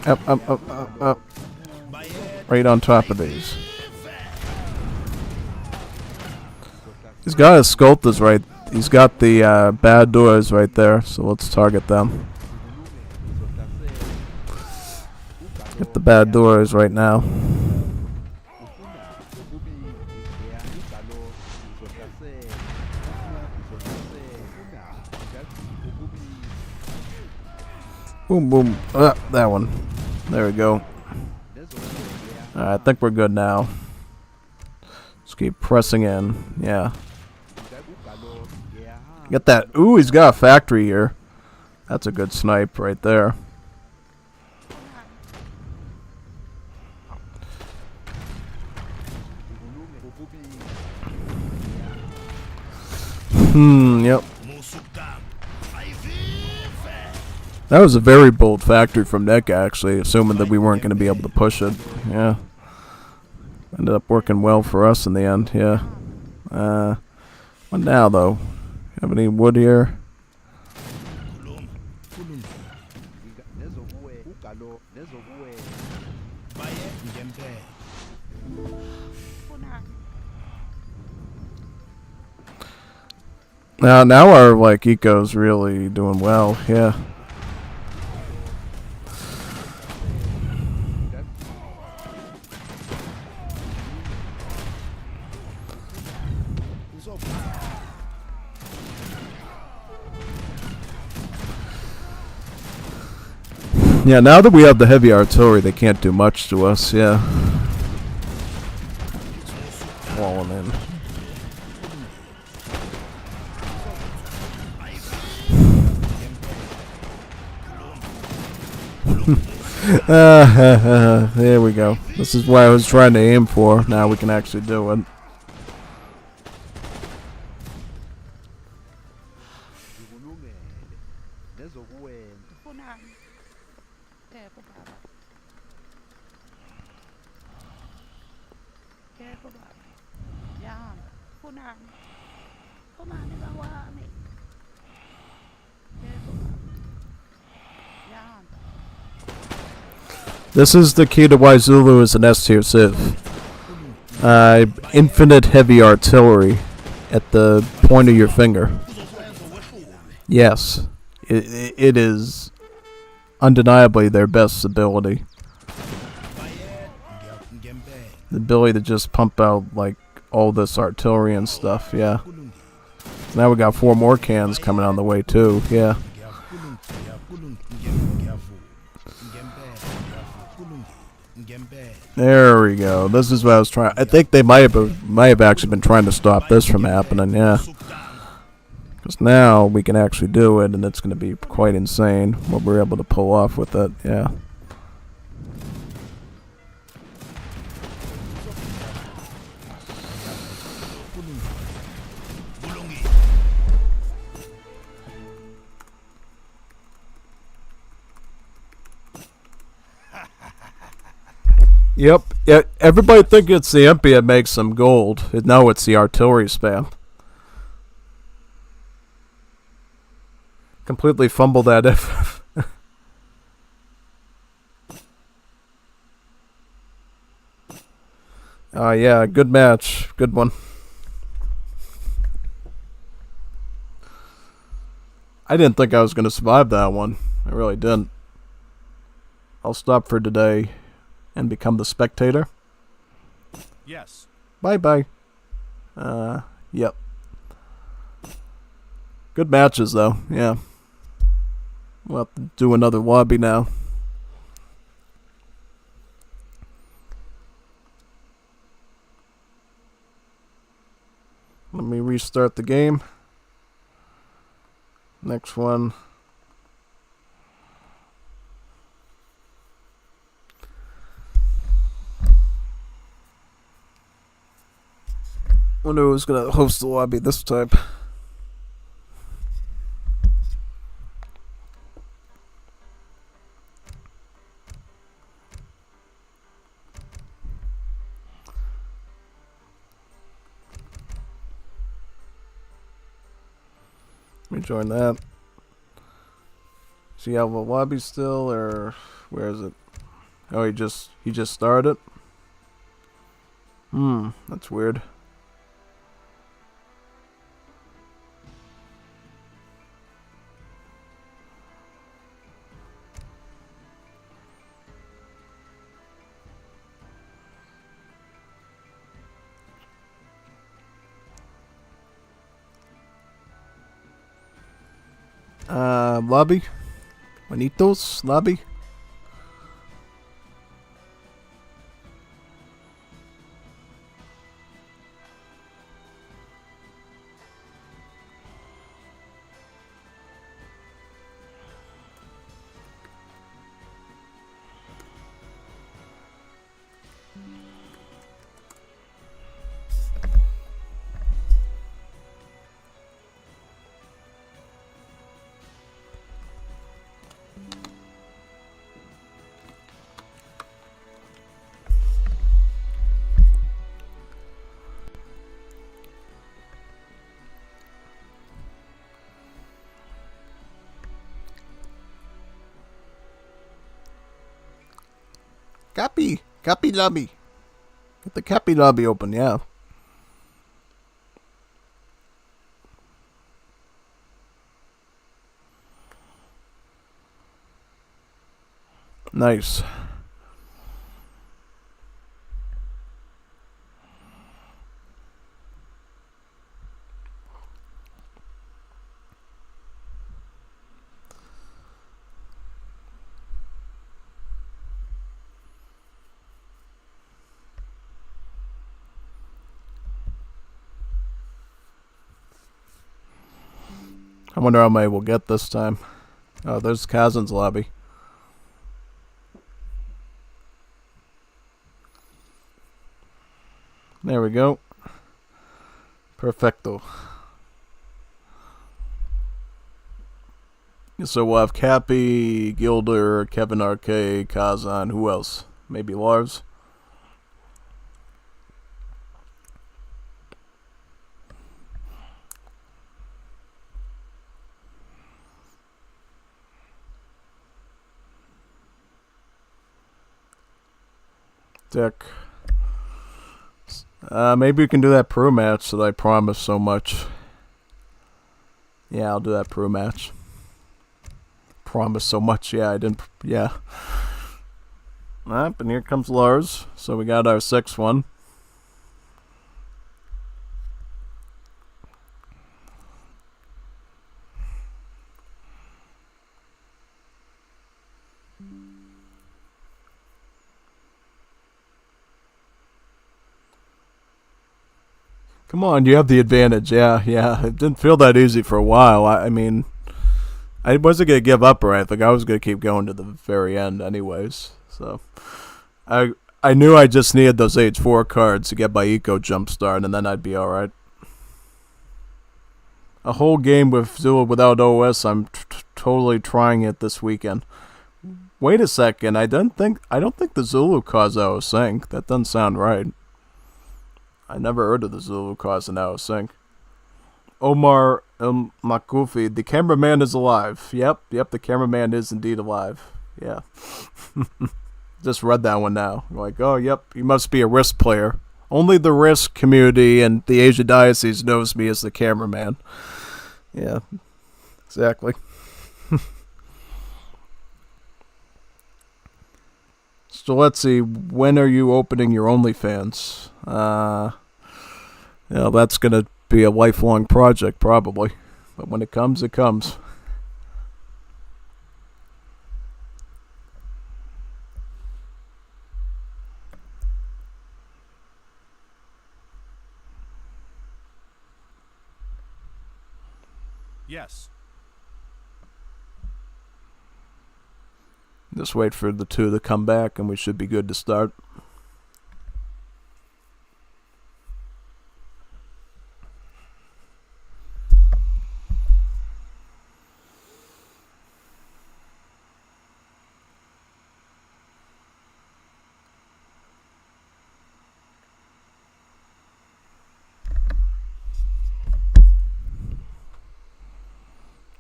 [SPEAKER 1] Up. Right on top of these. He's got his sculptors right. He's got the bad doors right there, so let's target them. Get the bad doors right now. Boom, boom. That one. There we go. I think we're good now. Let's keep pressing in. Yeah. Get that. Ooh, he's got a factory here. That's a good snipe right there. Yep. That was a very bold factory from Nick, actually, assuming that we weren't going to be able to push it. Yeah. Ended up working well for us in the end, yeah. What now, though? Have any wood here? Now our, like, eco's really doing well, yeah. Yeah, now that we have the heavy artillery, they can't do much to us, yeah. Walling in. There we go. This is what I was trying to aim for. Now we can actually do it. This is the key to why Zulu is an S-tier civ. Infinite heavy artillery at the point of your finger. Yes, it is undeniably their best ability. The ability to just pump out like all this artillery and stuff, yeah. So now we got 4 more cans coming on the way too, yeah. There we go. This is what I was trying. I think they might have actually been trying to stop this from happening, yeah. Because now we can actually do it, and it's going to be quite insane what we're able to pull off with it, yeah. Yep, Yeah, everybody think it's the MP that makes them gold. No, it's the artillery spam. Completely fumbled that if. Yeah, good match. Good one. I didn't think I was going to survive that one. I really didn't. I'll stop for today and become the spectator.
[SPEAKER 2] Yes.
[SPEAKER 1] Bye-bye. Yep. Good matches, though. Yeah. We'll have to do another lobby now. Let me restart the game. Next one. Wonder who's gonna host the lobby this time. Let me join that. So you have a lobby still, or where is it? Oh, he just started. That's weird. Lobby? Juanitos? Lobby? Copy lobby. Get the copy lobby open, yeah. Nice. I wonder how many we'll get this time. Oh, there's Kazin's lobby. There we go. Perfecto. So we'll have Cappy, Gilder, Kevin RK, Kazan, who else? Maybe Lars? Dick. Maybe we can do that pro match that I promised so much. Yeah, I'll do that pro match. Promised so much, yeah, I didn't, yeah. Alright, and here comes Lars. So we got our 6th one. Come on, you have the advantage. Yeah. It didn't feel that easy for a while. I mean, I wasn't going to give up or anything. I was going to keep going to the very end anyways. So, I knew I just needed those H4 cards to get my eco jump start, and then I'd be alright. A whole game with Zilla without OS, I'm totally trying it this weekend. Wait a second. I don't think the Zulu calls out of sync. That doesn't sound right. I never heard of the Zulu causing out of sync. Omar Makufi, the cameraman is alive. Yep, the cameraman is indeed alive. Yeah. Just read that one now. Like, oh, yep, he must be a Risk player. Only the Risk community and the Asia Diocese knows me as the cameraman. Yeah, exactly. So let's see, when are you opening your OnlyFans? That's going to be a lifelong project, probably. But when it comes, it comes.
[SPEAKER 2] Yes.
[SPEAKER 1] Just wait for the two to come back and we should be good to start.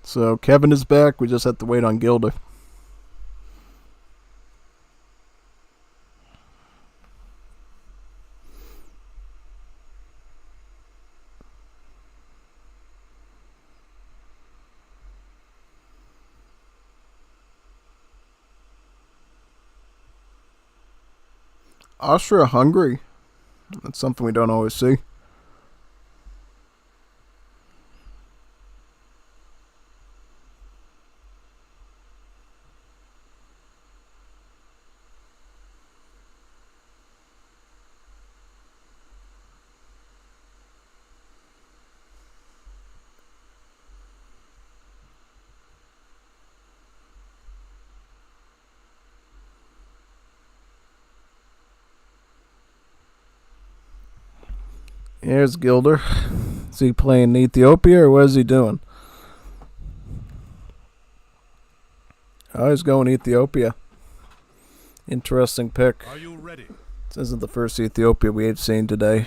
[SPEAKER 1] So Kevin is back. We just have to wait on Gilda. Austria-Hungary. That's something we don't always see. Here's Gilder. Is he playing Ethiopia or what is he doing? Oh, he's going Ethiopia. Interesting pick.
[SPEAKER 2] Are you ready?
[SPEAKER 1] This isn't the first Ethiopia we have seen today.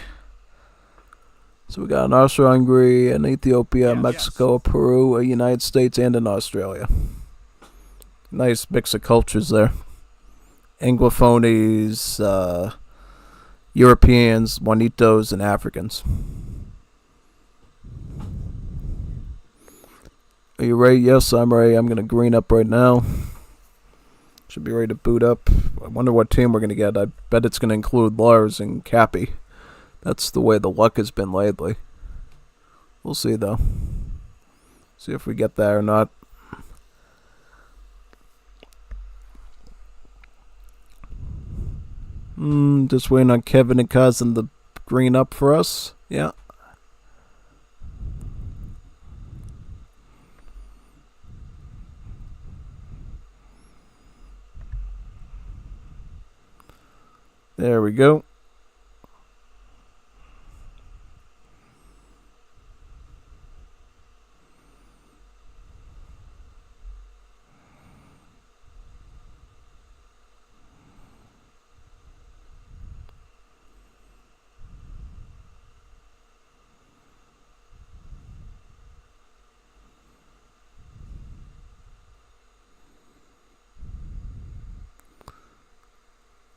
[SPEAKER 1] So we got an Austria-Hungary, an Ethiopia, Mexico, Peru, a United States, and an Australia. Nice mix of cultures there. Anglophonies, Europeans, Juanitos, and Africans. Are you ready? Yes, I'm ready. I'm going to green up right now. Should be ready to boot up. I wonder what team we're going to get. I bet it's going to include Lars and Cappy. That's the way the luck has been lately. We'll see, though. See if we get that or not. Just waiting on Kevin and Cousin to green up for us. Yeah. There we go.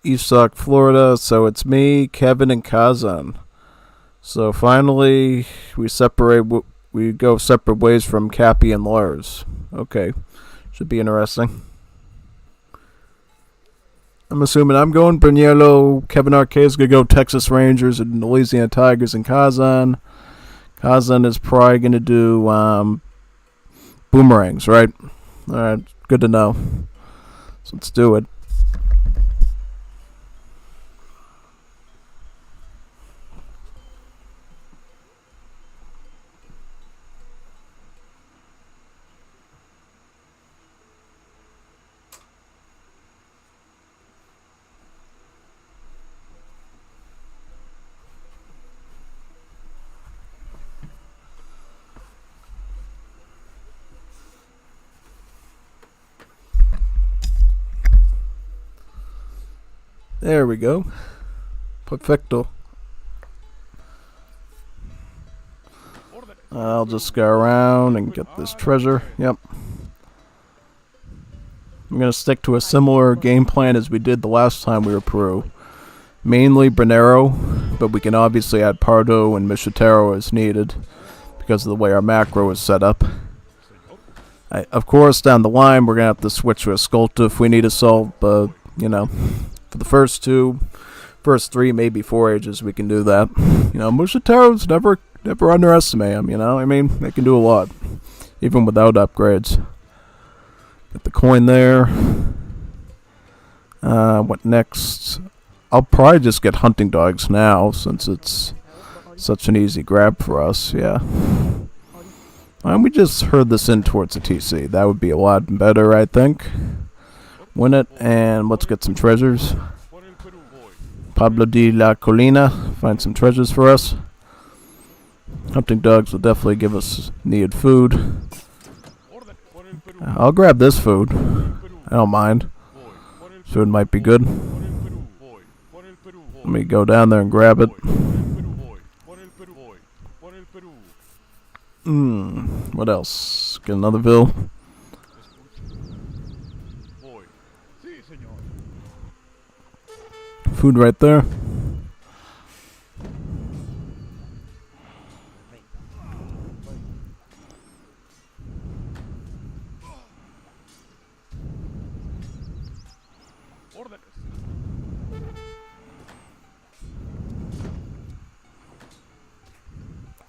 [SPEAKER 1] East Sauk, Florida. So it's me, Kevin, and Kazan. So finally, we separate. We go separate ways from Cappy and Lars. Okay, should be interesting. I'm assuming I'm going Bruniello. Kevin Arcade's gonna go Texas Rangers and Louisiana Tigers and Kazan. Kazan is probably gonna do Boomerangs, right? All right, good to know. So let's do it. There we go. Perfecto. I'll just go around and get this treasure. Yep. I'm going to stick to a similar game plan as we did the last time we were Peru. Mainly Bronero, but we can obviously add Pardo and Michetero as needed because of the way our macro is set up. Of course, down the line, we're going to have to switch to Escolta if we need assault, but, you know, for the first 3, maybe 4 ages, we can do that. You know, Miccheteros, never underestimate them, you know? I mean, they can do a lot, even without upgrades. Get the coin there. What next? I'll probably just get hunting dogs now, since it's such an easy grab for us, yeah. And we just herd this in towards the TC. That would be a lot better, I think. Win it, and let's get some treasures. Pablo de la Colina, find some treasures for us. Hunting dogs will definitely give us needed food. I'll grab this food. I don't mind. Food might be good. Let me go down there and grab it. What else? Get another bill. Food right there.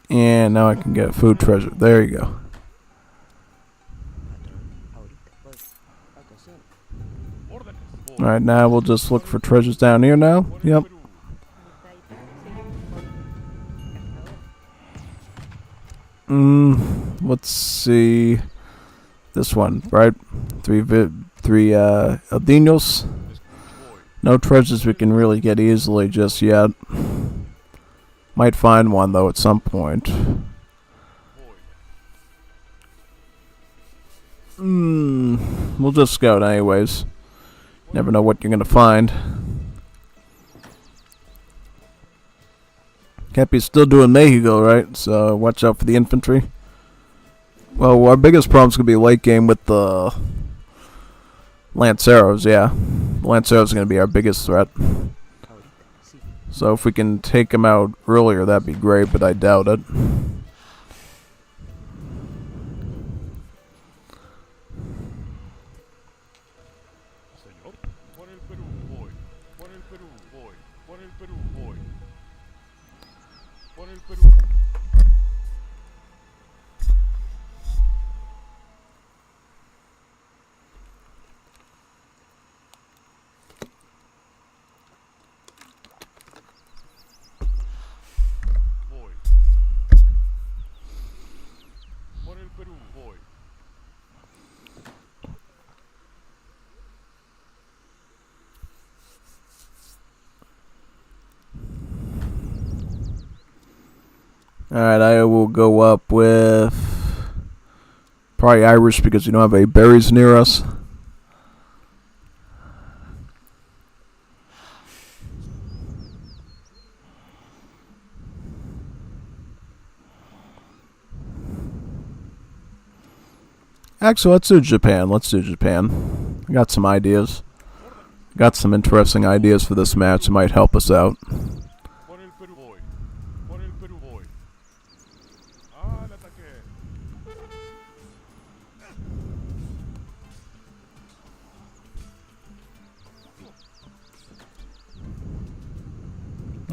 [SPEAKER 1] And now I can get food treasure. There you go. Alright, now we'll just look for treasures down here now. Yep. Let's see. This one, right? 3 Aldinos. No treasures we can really get easily just yet. Might find one, though, at some point. We'll just scout anyways. Never know what you're gonna find. Cappy's still doing Mexico, right? So watch out for the infantry. Well, our biggest problem's gonna be late game with the Lanceros, yeah. The Lanceros are gonna be our biggest threat. So if we can take him out earlier, that'd be great, but I doubt it. Alright, I will go up with probably Irish because we don't have any berries near us. Actually, let's do Japan. I got some ideas. Got some interesting ideas for this match that might help us out.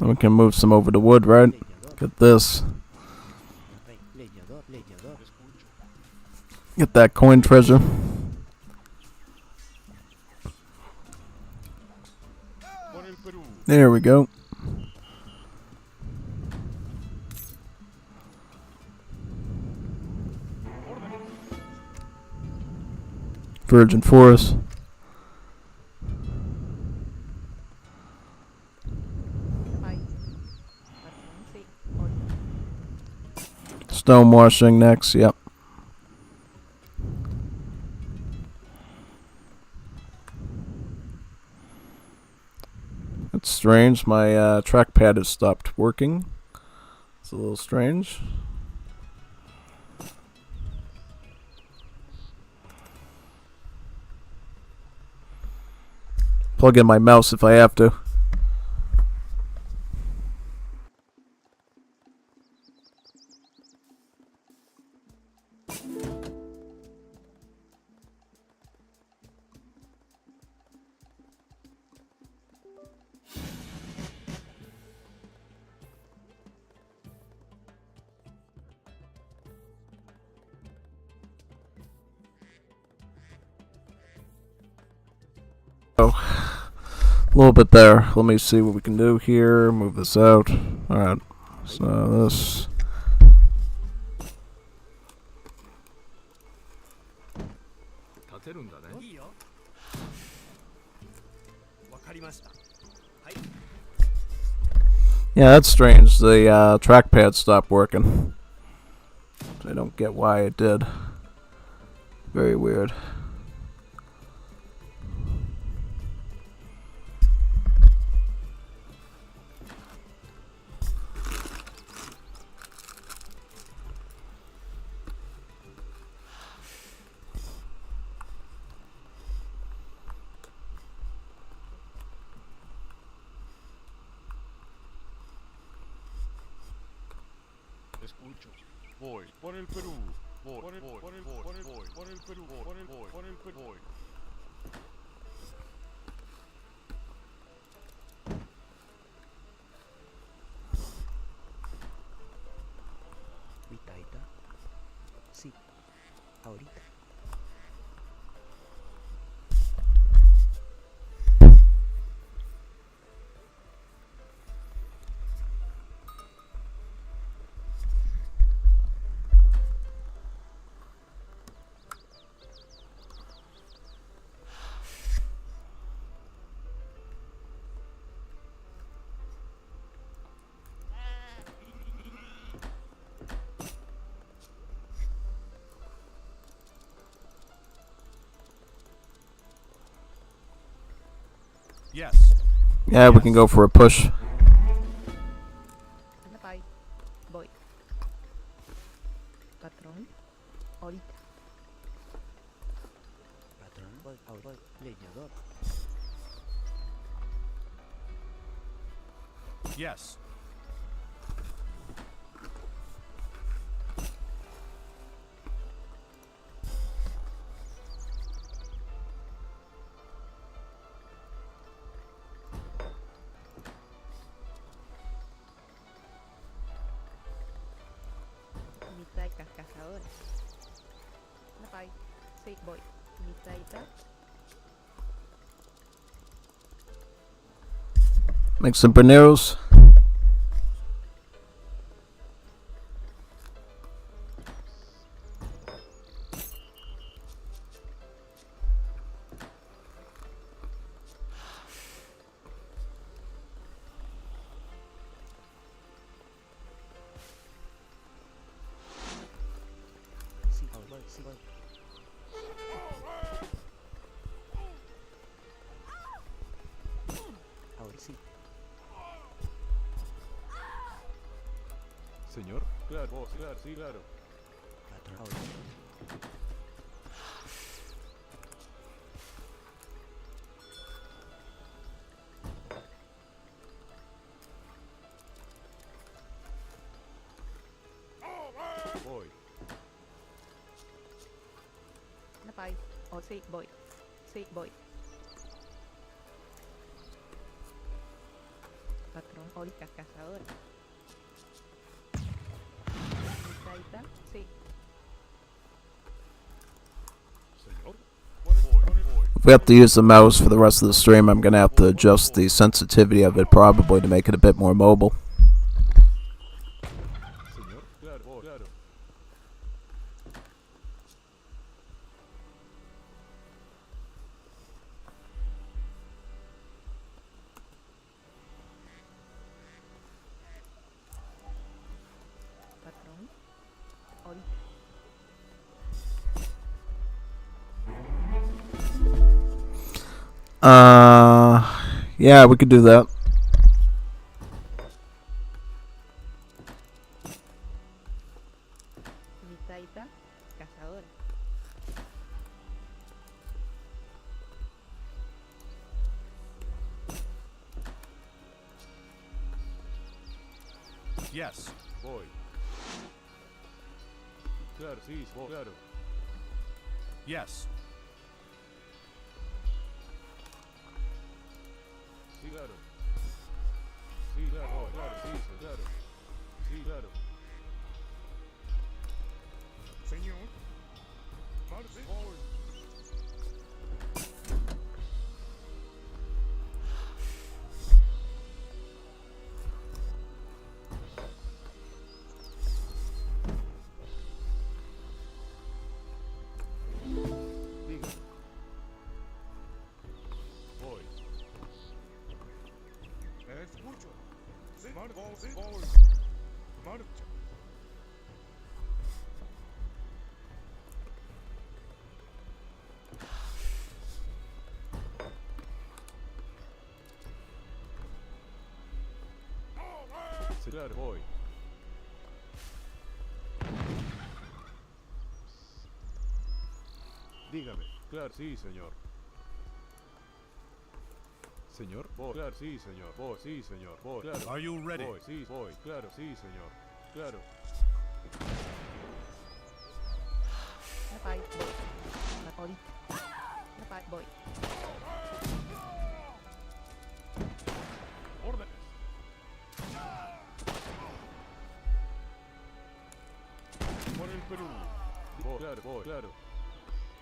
[SPEAKER 1] We can move some over the wood, right? Get this. Get that coin treasure. There we go. Virgin Forest. Stonewashing next, yep. strange. My trackpad has stopped working. It's a little strange. Plug in my mouse if I have to. A little bit there. Let me see what we can do here. Move this out. Alright. So this.
[SPEAKER 2] 立てるんだね。
[SPEAKER 3] いいよ。わかりました。はい。
[SPEAKER 1] Yeah, that's strange. The trackpad stopped working. I don't get why it did. Very weird.
[SPEAKER 2] Escucho. Voy por el Perú. Voy por el Perú. Voy por el Perú. Voy.
[SPEAKER 3] 見たいた。Sí. Ahorita.
[SPEAKER 2] Yes.
[SPEAKER 1] Yeah, we can go for a push.
[SPEAKER 4] Anda pa' ahí. Voy. Patrón. Ahorita.
[SPEAKER 3] Patrón. Voy. Leñador.
[SPEAKER 2] Yes.
[SPEAKER 4] Mitad cazadora. Anda pa' ahí. Sí, voy. Mitad.
[SPEAKER 1] Make some paneros.
[SPEAKER 3] Sí, voy. Ahora sí.
[SPEAKER 2] Señor. Claro. Sí, claro.
[SPEAKER 3] Patrón. Ahora.
[SPEAKER 2] Voy.
[SPEAKER 4] Anda pa' ahí. Oh, sí, voy. Sí, voy. Patrón. Ahorita cazadora. Mitad. Sí.
[SPEAKER 2] Señor. Voy.
[SPEAKER 1] If we have to use the mouse for the rest of the stream, I'm going to have to adjust the sensitivity of it probably to make it a bit more mobile.
[SPEAKER 2] Señor. Claro.
[SPEAKER 4] Patrón. Ahorita.
[SPEAKER 1] Yeah, we could do that.
[SPEAKER 4] Mi taita, cazadora.
[SPEAKER 5] Yes.
[SPEAKER 2] Voy. Claro, sí, voy, claro.
[SPEAKER 5] Yes.
[SPEAKER 2] Sí, claro. Sí, claro, voy, claro, sí, sí, claro. Sí, claro.
[SPEAKER 6] Señor. Marce. Voy.
[SPEAKER 2] Diga. Voy.
[SPEAKER 6] Escucho. Sí. Voy. Voy. Marcha.
[SPEAKER 2] Sí, claro, voy. Dígame. Claro, sí, señor. Señor, voy. Claro, sí, señor. Voy, sí, señor. Voy. Claro.
[SPEAKER 5] Are you ready?
[SPEAKER 2] Voy, sí, voy. Claro, sí, señor. Claro.
[SPEAKER 4] Napay, voy. Ahorita. Napay, voy.
[SPEAKER 2] Órdenes.
[SPEAKER 6] Por el Perú.
[SPEAKER 2] Voy, claro, voy, claro.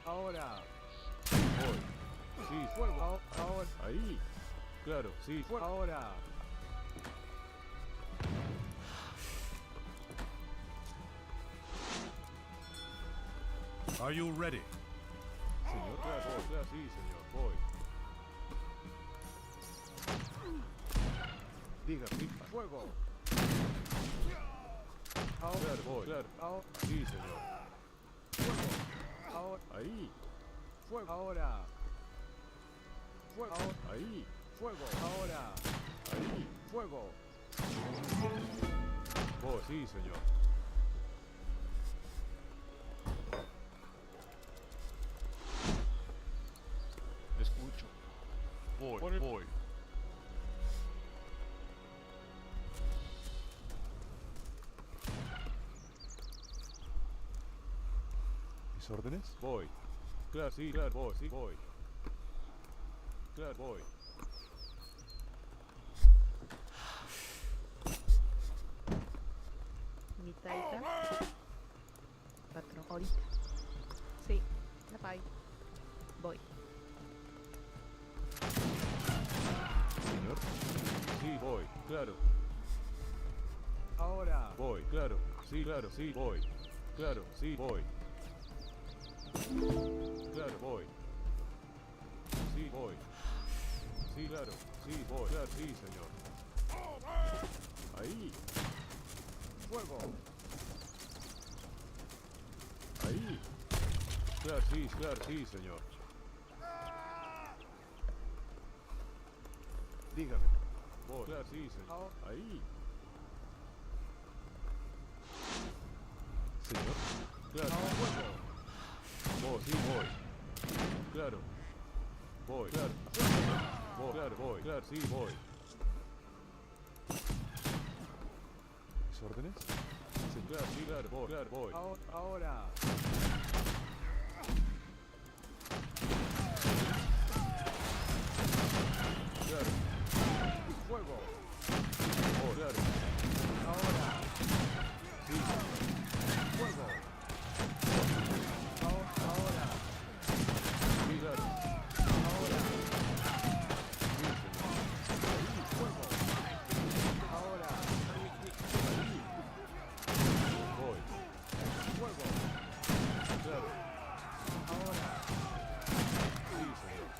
[SPEAKER 6] Ahora.
[SPEAKER 2] Voy. Sí,
[SPEAKER 6] Fuego. Ahora.
[SPEAKER 2] ahí. Claro, sí.
[SPEAKER 6] Ahora.
[SPEAKER 5] Are you ready?
[SPEAKER 2] Señor, claro, voy. Claro, sí, señor. Voy. Diga, sí.
[SPEAKER 6] Fuego.
[SPEAKER 2] Claro, voy. Claro.
[SPEAKER 6] Ahora.
[SPEAKER 2] Sí, señor.
[SPEAKER 6] Ahora.
[SPEAKER 2] Ahí.
[SPEAKER 6] Fuego. Ahora. Fuego.
[SPEAKER 2] Ahí.
[SPEAKER 6] Fuego. Ahora.
[SPEAKER 2] Ahí.
[SPEAKER 6] Fuego.
[SPEAKER 2] Voy, sí, señor.
[SPEAKER 6] Escucho. Voy. Voy.
[SPEAKER 2] ¿Mis órdenes? Voy. Claro, sí, claro, voy, sí, voy. Claro, voy.
[SPEAKER 4] Mi taita. Patrón, ahorita. Sí. Napay. Voy.
[SPEAKER 2] Señor. Sí, voy. Claro.
[SPEAKER 6] Ahora.
[SPEAKER 2] Voy, claro. Sí, claro, sí, voy. Claro, sí, voy. Claro, voy. Sí, voy. Sí, claro. Sí, voy. Claro, sí, señor. Ahí.
[SPEAKER 6] Fuego.
[SPEAKER 2] Ahí. Claro, sí, señor. Dígame. Voy. Claro, sí, señor. Ahí. Señor. Claro. Voy, sí, voy. Claro. Voy, claro. Voy, claro, voy. Claro, sí, voy. ¿Mis órdenes? Sí, claro, sí, claro, voy, claro, voy.
[SPEAKER 6] Ahora.
[SPEAKER 2] Claro.
[SPEAKER 6] Fuego.
[SPEAKER 2] Voy, claro.
[SPEAKER 6] Ahora.
[SPEAKER 2] Sí,
[SPEAKER 6] Fuego. Ahora.
[SPEAKER 2] sí, claro.
[SPEAKER 6] Ahora.
[SPEAKER 2] Sí, señor.
[SPEAKER 6] Fuego. Ahora.
[SPEAKER 2] Voy.
[SPEAKER 6] Fuego.
[SPEAKER 2] Claro.
[SPEAKER 6] Ahora.
[SPEAKER 2] Sí, señor.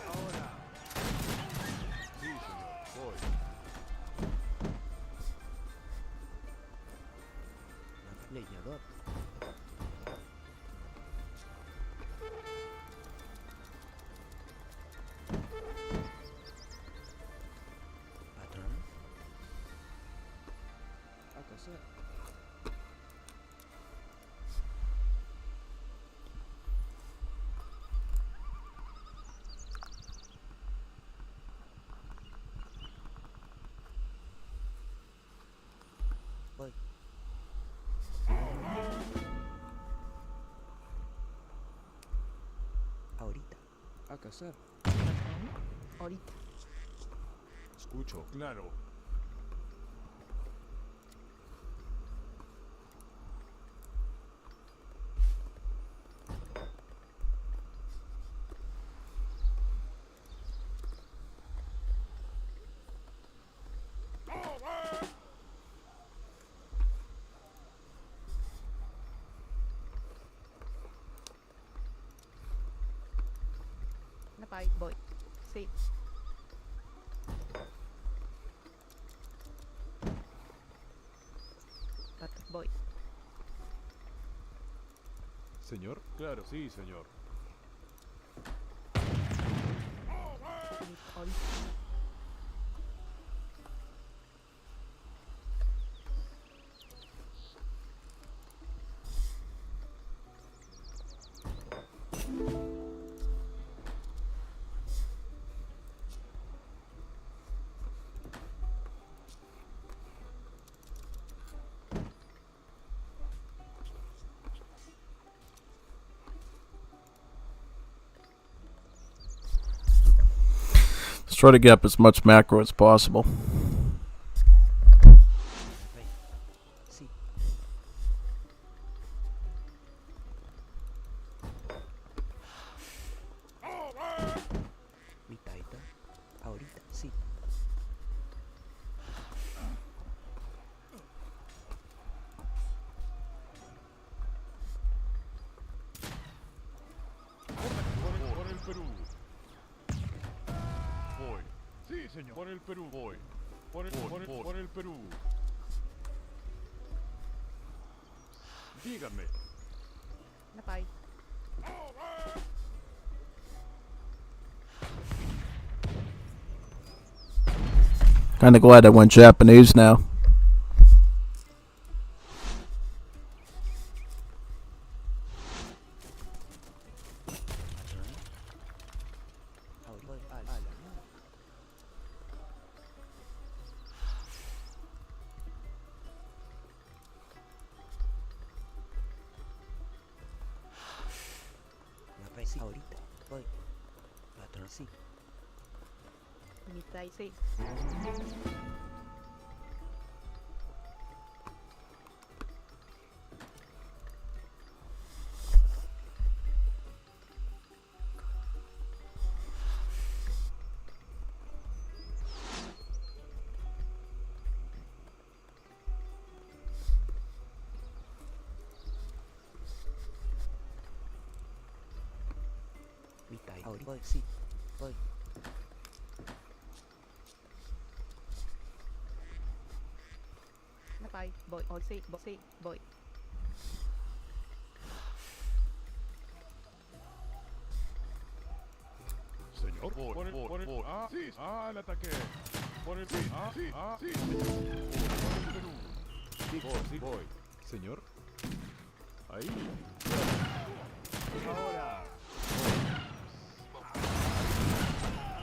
[SPEAKER 6] Ahora.
[SPEAKER 2] Sí, señor. Voy.
[SPEAKER 3] Leñador. Patrón. hacer. Voy. Ahorita. ¿A qué hacer?
[SPEAKER 4] Ahorita.
[SPEAKER 2] Escucho, claro.
[SPEAKER 4] Nó bay. Voy. Sí. Voy.
[SPEAKER 2] Señor, claro, sí, señor.
[SPEAKER 4] Ahorita.
[SPEAKER 1] Let's try to get up as much macro as possible.
[SPEAKER 3] Rey. Sí. Mi taita. Ahorita. Sí.
[SPEAKER 2] Por el Perú. Voy. Sí, señor. Por el Perú. Voy. Por el Perú. Dígame.
[SPEAKER 4] Nó bay.
[SPEAKER 1] Kinda glad I went Japanese now.
[SPEAKER 3] Ahorita. Voy. A la mierda. La rey. Sí. Ahorita. Voy. Patrón. Sí.
[SPEAKER 4] Mi tay. Sí.
[SPEAKER 3] Mi taita. Ahorita. Voy. Sí. Voy.
[SPEAKER 4] Nó bay. Voy. Sí. Voy. Sí. Voy.
[SPEAKER 2] Señor. Voy. Voy. Ah, sí. Ah, el ataque. Por el sí. Ah, sí. Ah, sí. Por el Perú. Sí, voy. Sí, voy. Señor. Ahí. Ahora.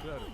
[SPEAKER 2] Claro.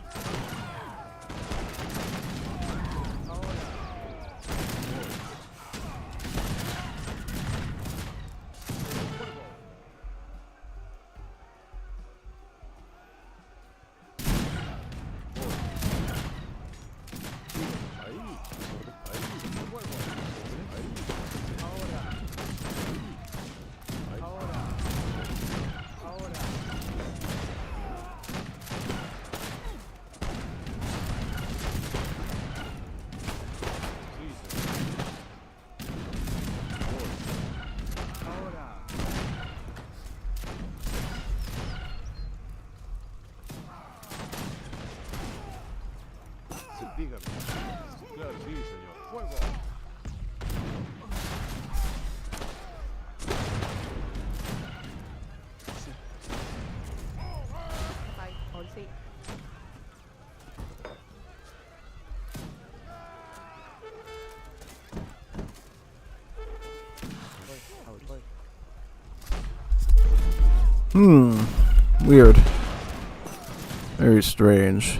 [SPEAKER 1] Weird. Very strange.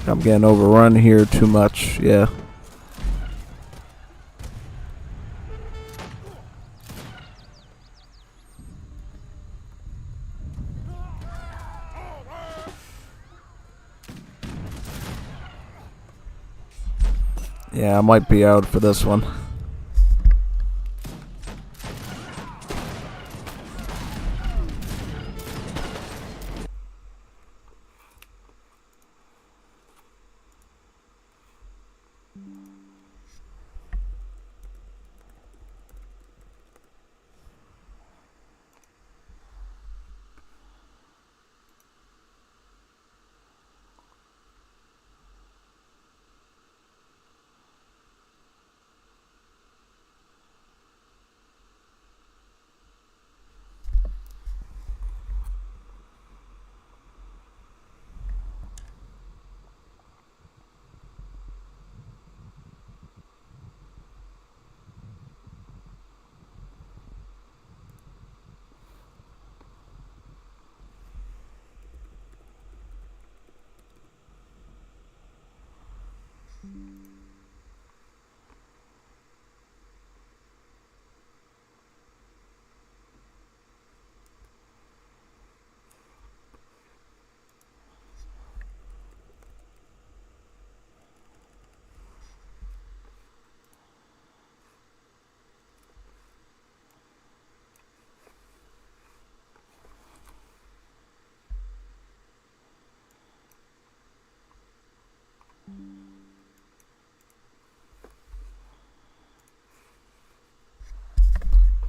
[SPEAKER 1] I'm getting overrun here too much, yeah. Yeah, I might be out for this one.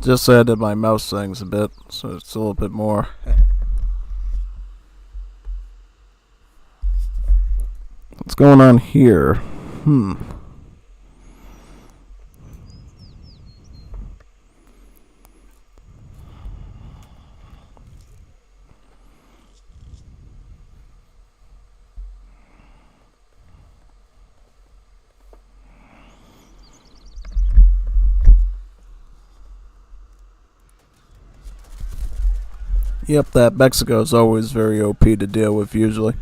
[SPEAKER 1] Just added my mouse settings a bit, so it's a little bit more. What's going on here? Yep, that Mexico is always very OP to deal with usually.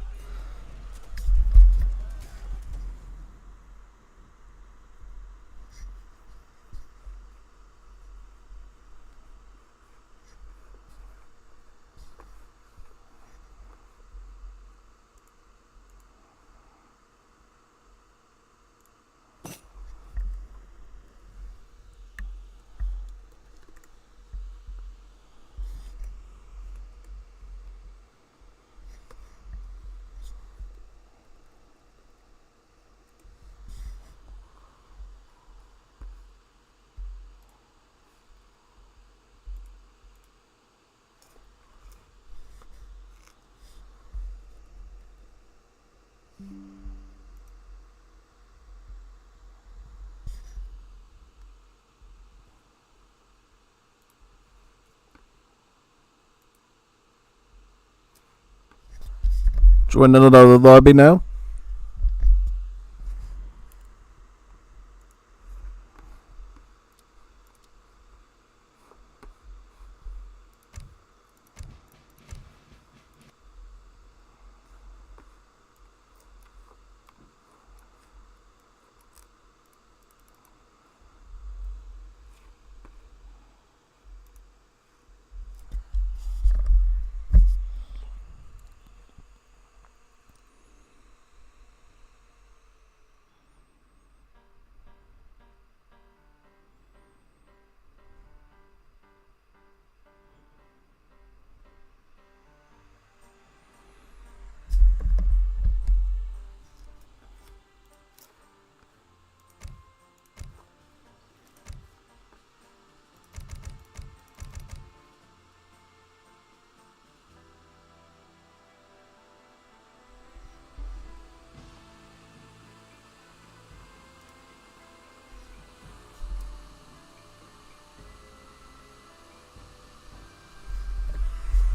[SPEAKER 1] Join another lobby now.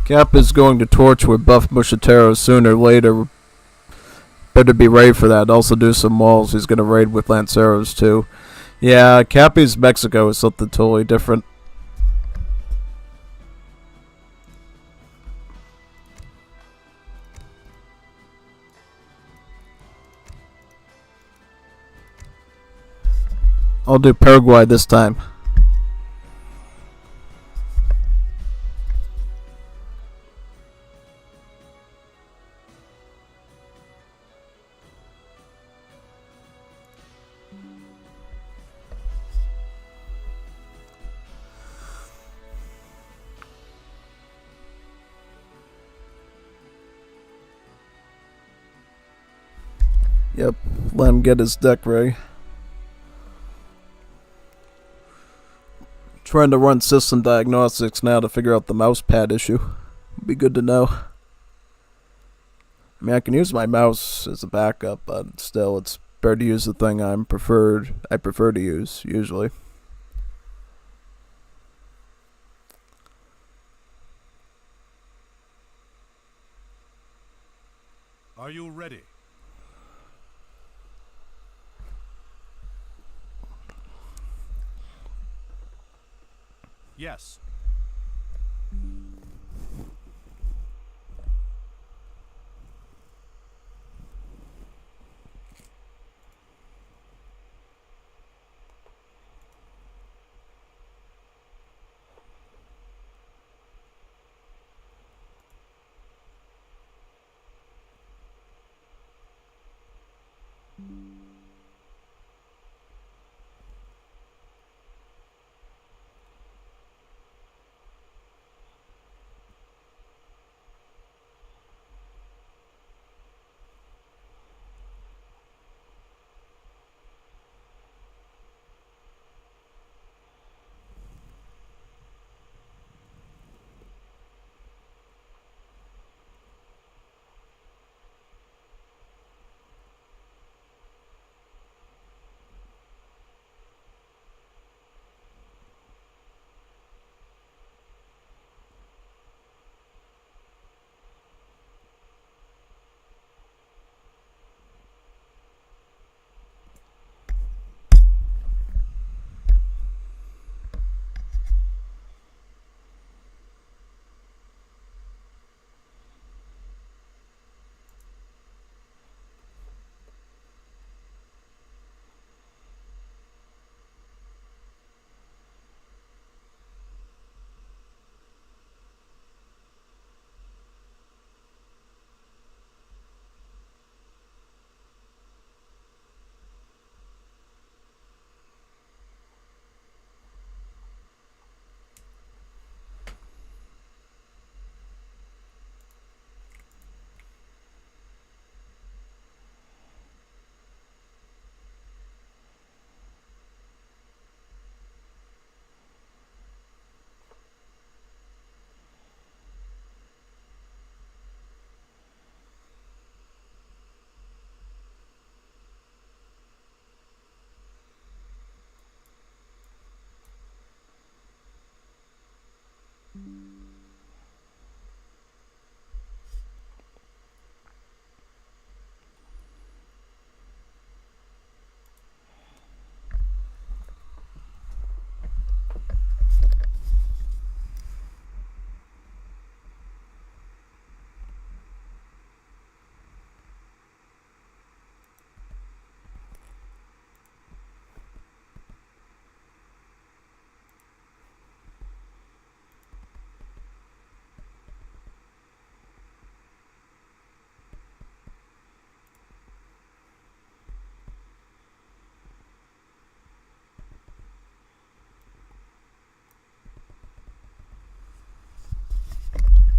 [SPEAKER 1] Cap is going to torch with buff Mushitero sooner or later. Better be ready for that. Also do some walls. He's going to raid with Lanceros too. Yeah, Cappy's Mexico is something totally different. I'll do Paraguay this time. Yep, let him get his deck ready. Trying to run system diagnostics now to figure out the mouse pad issue. Be good to know. I mean, I can use my mouse as a backup, but still, it's better to use the thing I prefer to use usually.
[SPEAKER 5] Are you ready? Yes.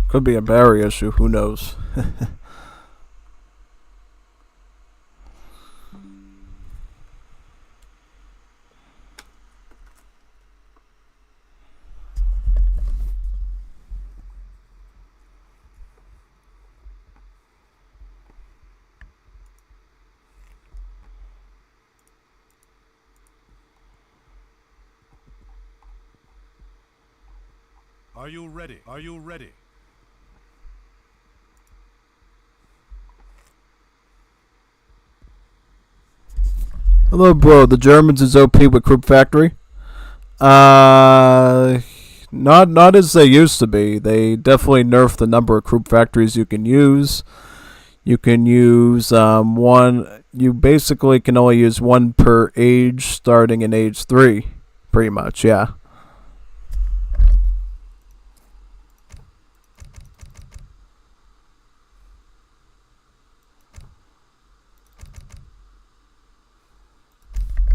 [SPEAKER 1] Could be a Barry issue, who knows?
[SPEAKER 5] Are you ready? Are you ready?
[SPEAKER 1] Hello, bro. The Germans is OP with Croup Factory. Not as they used to be. They definitely nerfed the number of Croup Factories you can use. You can use one. You basically can only use one per age, starting in age 3, pretty much. Yeah.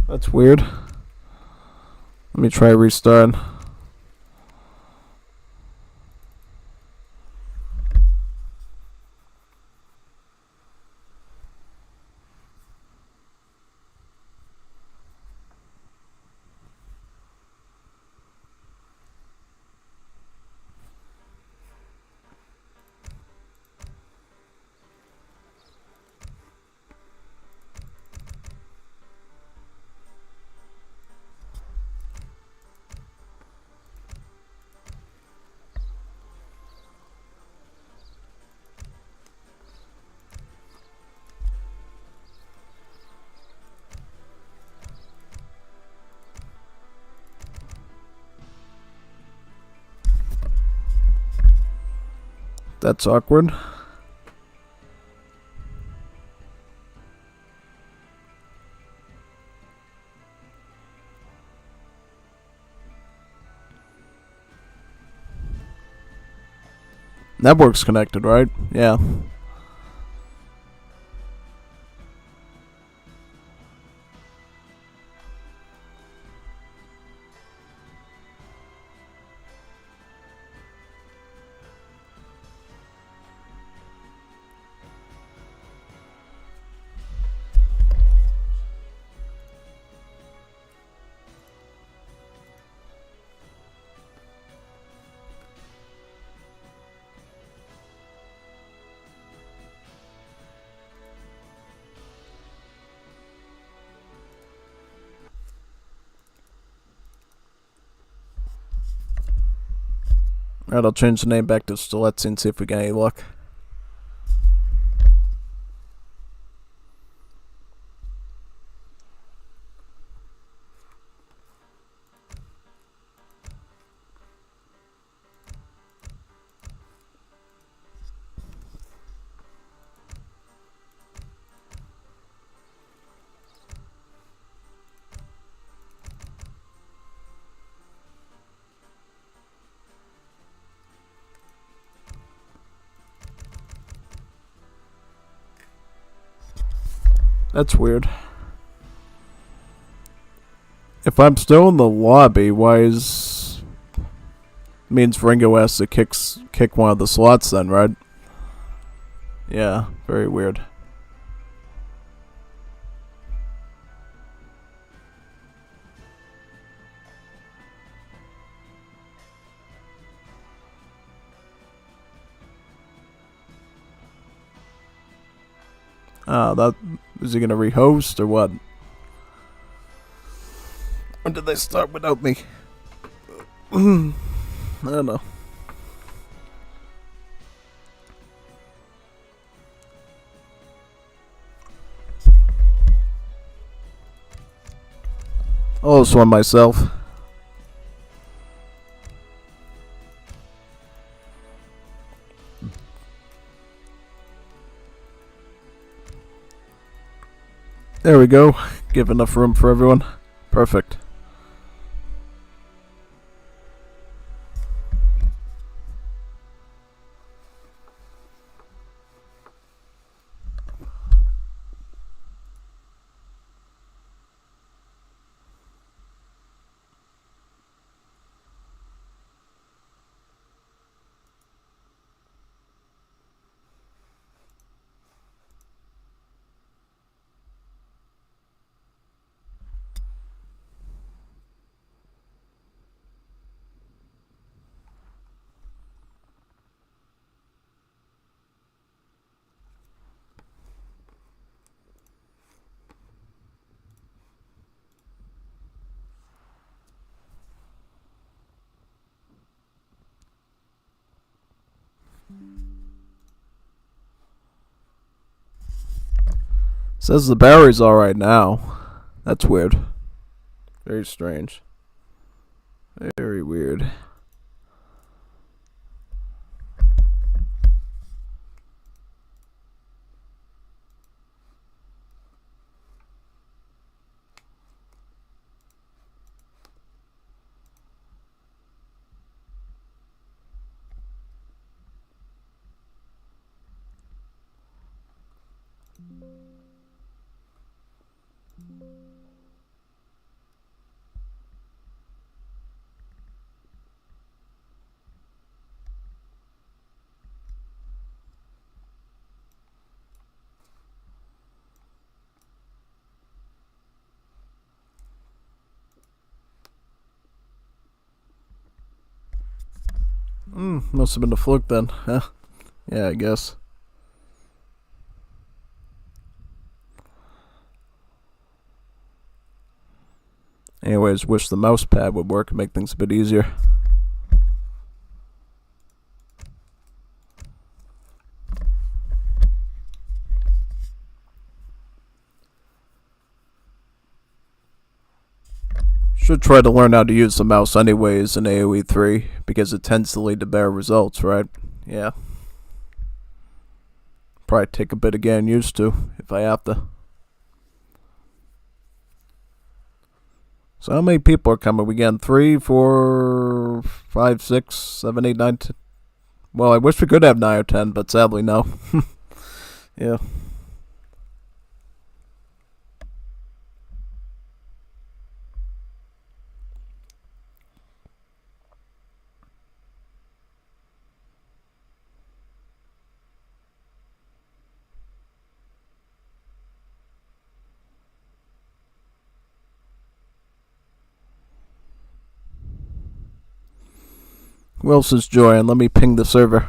[SPEAKER 1] That's weird. Let me try restarting. That's awkward. Network's connected, right? Yeah. Alright, I'll change the name back to Stiletsy and see if we get any luck. That's weird. If I'm still in the lobby, why is... means Ringo has to kick one of the slots then, right? Yeah, very weird. That... is he gonna rehost or what? Or did they start without me? I don't know. I'll just one myself. There we go. Give enough room for everyone. Perfect. Says the battery's alright now. That's weird. Very strange. Very weird. Must have been a fluke then. Huh? Yeah, I guess. Anyways, wish the mouse pad would work and make things a bit easier. Should try to learn how to use the mouse anyways in AoE 3, because it tends to lead to better results, right? Yeah. Probably take a bit of getting used to, if I have to. So how many people are coming? We getting 3, 4, 5, 6, 7, 8, 9, 10. Well, I wish we could have 9 or 10, but sadly no. Yeah. Who else is joining? Let me ping the server.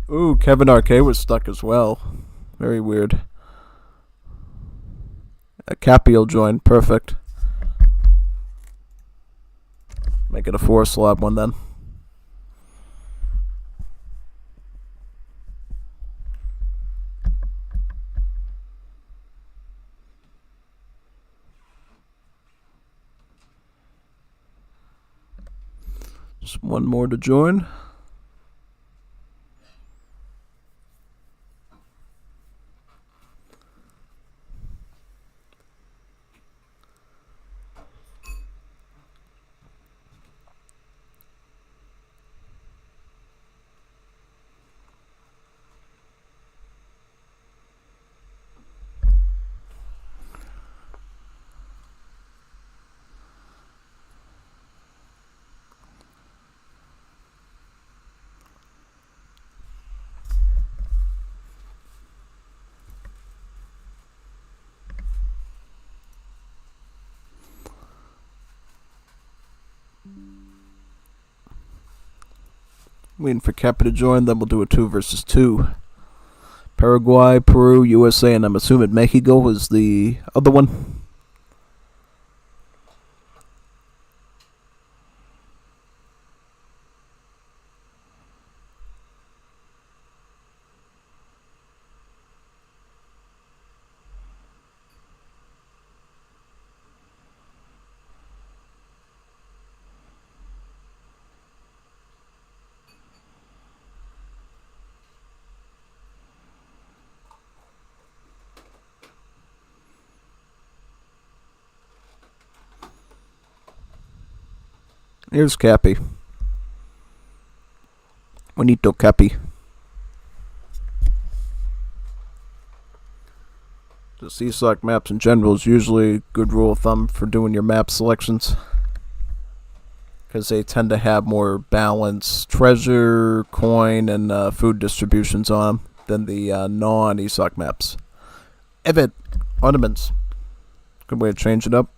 [SPEAKER 1] Ooh, Kevin Arcade was stuck as well. Very weird. Cappy will join. Perfect. Make it a 4-slot one then. Just one more to join. Waiting for Kappa to join, then we'll do a 2 versus 2. Paraguay, Peru, USA, and I'm assuming Mexico is the other one. Here's Cappy. Bonito Cappy. The C-Select maps in general is usually a good rule of thumb for doing your map selections, because they tend to have more balanced treasure, coin, and food distributions on them than the non-ESOC maps. Evet, ornaments. Good way to change it up.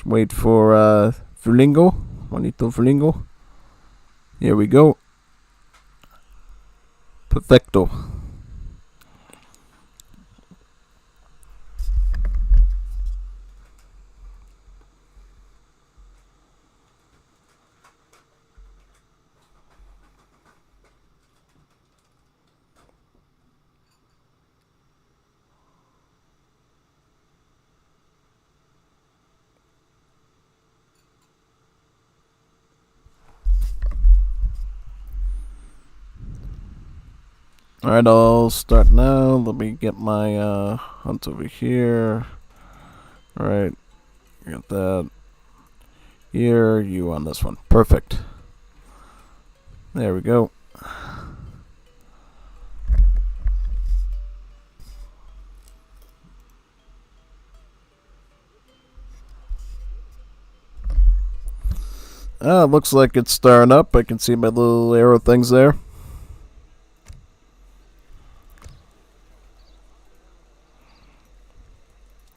[SPEAKER 1] wait for Flingo. Juanito Flingo. Here we go. Perfecto. Alright, I'll start now. Let me get my hunt over here. Alright, got that. Here, you on this one. Perfect. There we go. Looks like it's starting up. I can see my little arrow things there.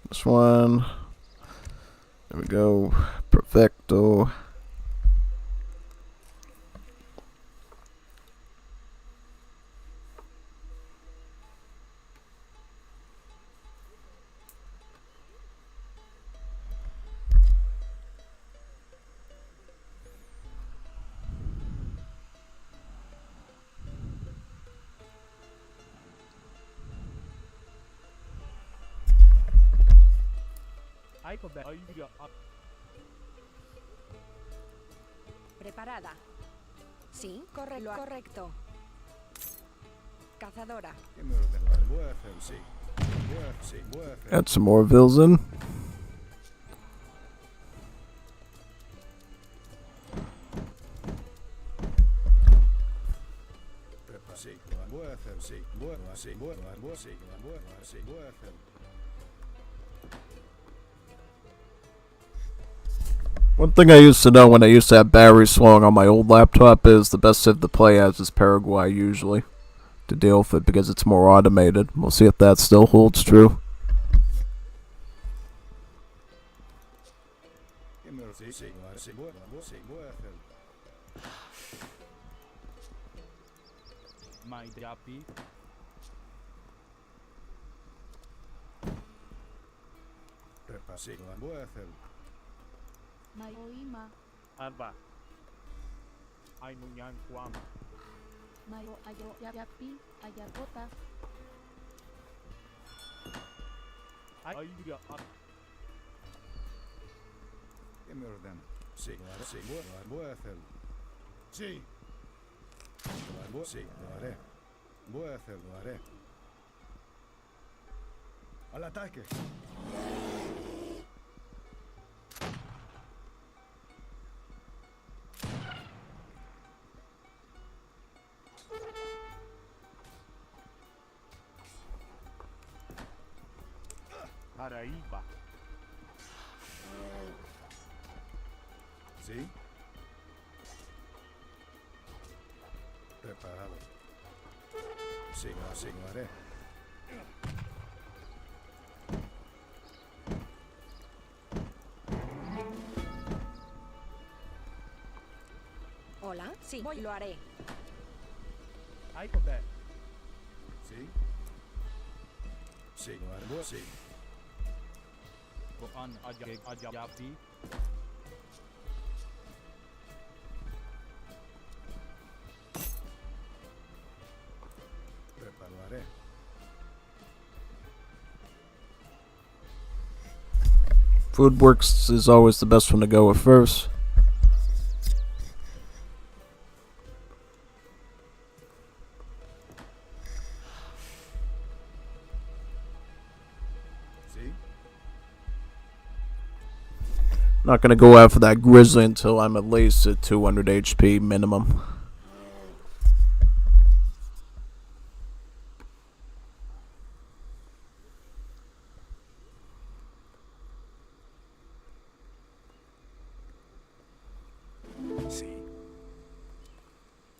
[SPEAKER 1] This one. There we go. Perfecto.
[SPEAKER 7] Preparada. Sí, correcto. Cazadora.
[SPEAKER 1] Add some more vills in. One thing I used to know when I used to have batteries slowing on my old laptop is the best civ to play as is Paraguay usually to deal with it because it's more automated. We'll see if that still holds true.
[SPEAKER 2] My Japi.
[SPEAKER 4] May oima.
[SPEAKER 2] Arba. Ay nunyan kuam.
[SPEAKER 4] Mayo ayo yapi ayakota.
[SPEAKER 2] Ay diga.
[SPEAKER 6] ¿Qué me ordena?
[SPEAKER 2] Sí. Sí.
[SPEAKER 6] Sí, lo haré. Voy a hacerlo, lo haré. ¡Al ataque!
[SPEAKER 2] Paraíba.
[SPEAKER 6] ¿Sí? Preparado. Sí, lo haré.
[SPEAKER 7] Hola. Sí, lo haré.
[SPEAKER 2] Ay cope.
[SPEAKER 6] ¿Sí? Sí, lo haré. Sí.
[SPEAKER 2] Koan Ayapi.
[SPEAKER 6] Lo haré.
[SPEAKER 1] Foodworks is always the best one to go with first.
[SPEAKER 6] ¿Sí?
[SPEAKER 1] Not gonna go after that grizzly until I'm at least at 200 HP minimum.
[SPEAKER 6] Sí.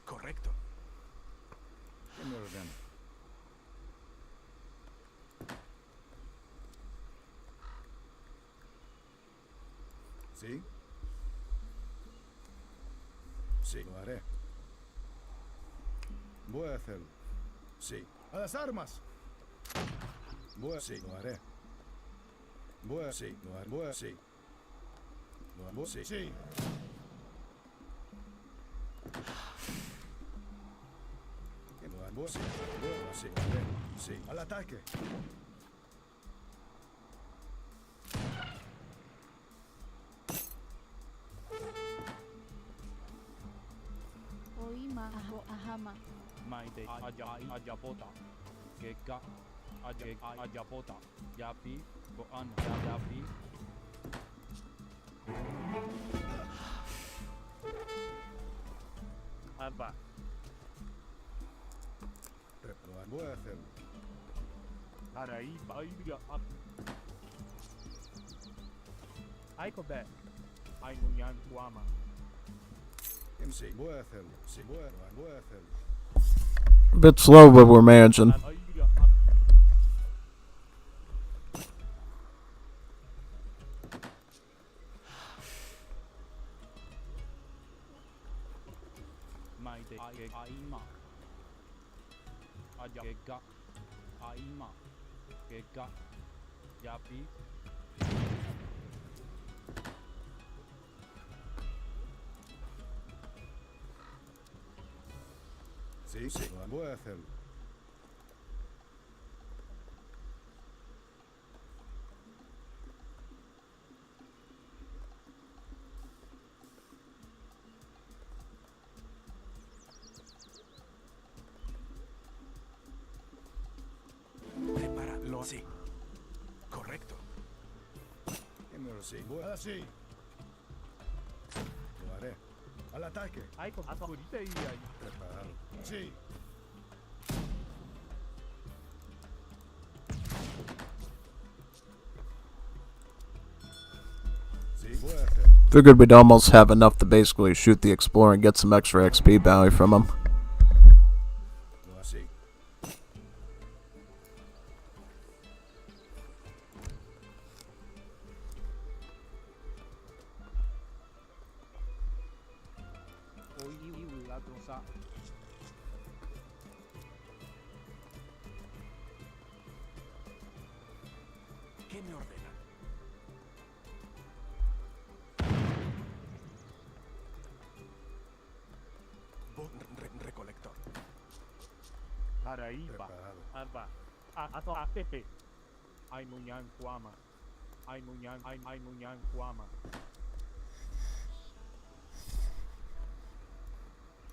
[SPEAKER 6] Correcto. ¿Qué me ordena? ¿Sí? Sí, lo haré. Voy a hacerlo. Sí. ¡A las armas! Sí, lo haré. Sí, lo haré. Sí. Sí. Sí. Sí, lo haré. Sí. ¡Al ataque!
[SPEAKER 8] Oima ahama.
[SPEAKER 2] Maite ajapota. Keka ajapota. Yapi goan yapi. Apa.
[SPEAKER 6] Voy a hacerlo.
[SPEAKER 2] Arai baiga up. Aiko be. Ainunyan kuama.
[SPEAKER 6] Sí, voy a hacerlo. Sí, voy a hacerlo.
[SPEAKER 1] A bit slow, but we're managing.
[SPEAKER 2] Baiga up. Maite aima. Ajega aima. Keka yapi.
[SPEAKER 6] Sí, voy a hacerlo.
[SPEAKER 5] Prepáralo. Sí. Correcto.
[SPEAKER 6] Sí, voy a así. Lo haré. Al ataque.
[SPEAKER 2] Aiko akurite ai.
[SPEAKER 6] Preparado. Sí. Sí, voy a hacerlo.
[SPEAKER 1] Figured we'd almost have enough to basically shoot the Explorer and get some extra XP value from him.
[SPEAKER 6] Lo así.
[SPEAKER 5] ¿Qué me ordena? Recolector.
[SPEAKER 2] Araiba.
[SPEAKER 6] Preparado.
[SPEAKER 2] Aba. Ato atepe. Ainunyan kuama. Ainunyan kuama.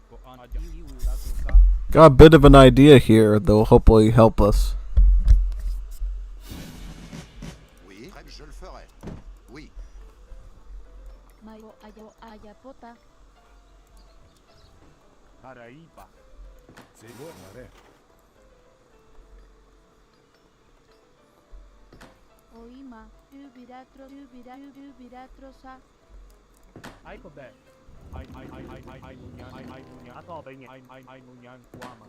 [SPEAKER 2] Goan ajapota.
[SPEAKER 1] Got a bit of an idea here that'll hopefully help us.
[SPEAKER 9] Oui, je le ferai. Oui.
[SPEAKER 8] Mayo ayapota.
[SPEAKER 2] Araiba.
[SPEAKER 6] Sí, lo haré.
[SPEAKER 8] Oima ubiratro sa.
[SPEAKER 2] Aiko be. Ainunyan. Ato be ni. Ainunyan kuama.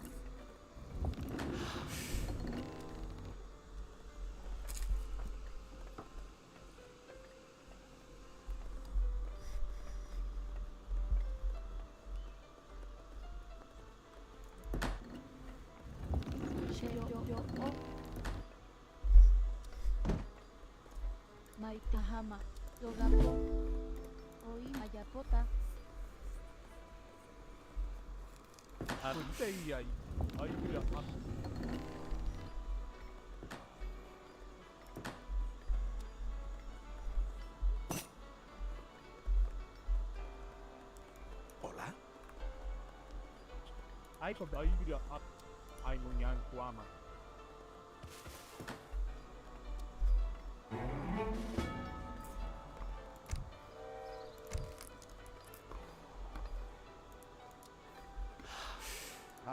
[SPEAKER 8] Yo. Maitahama. Yogapo. Oima ayapota.
[SPEAKER 2] Akurite ai. Aiga up.
[SPEAKER 5] Hola.
[SPEAKER 2] Aiko be. Aiga up. Ainunyan kuama.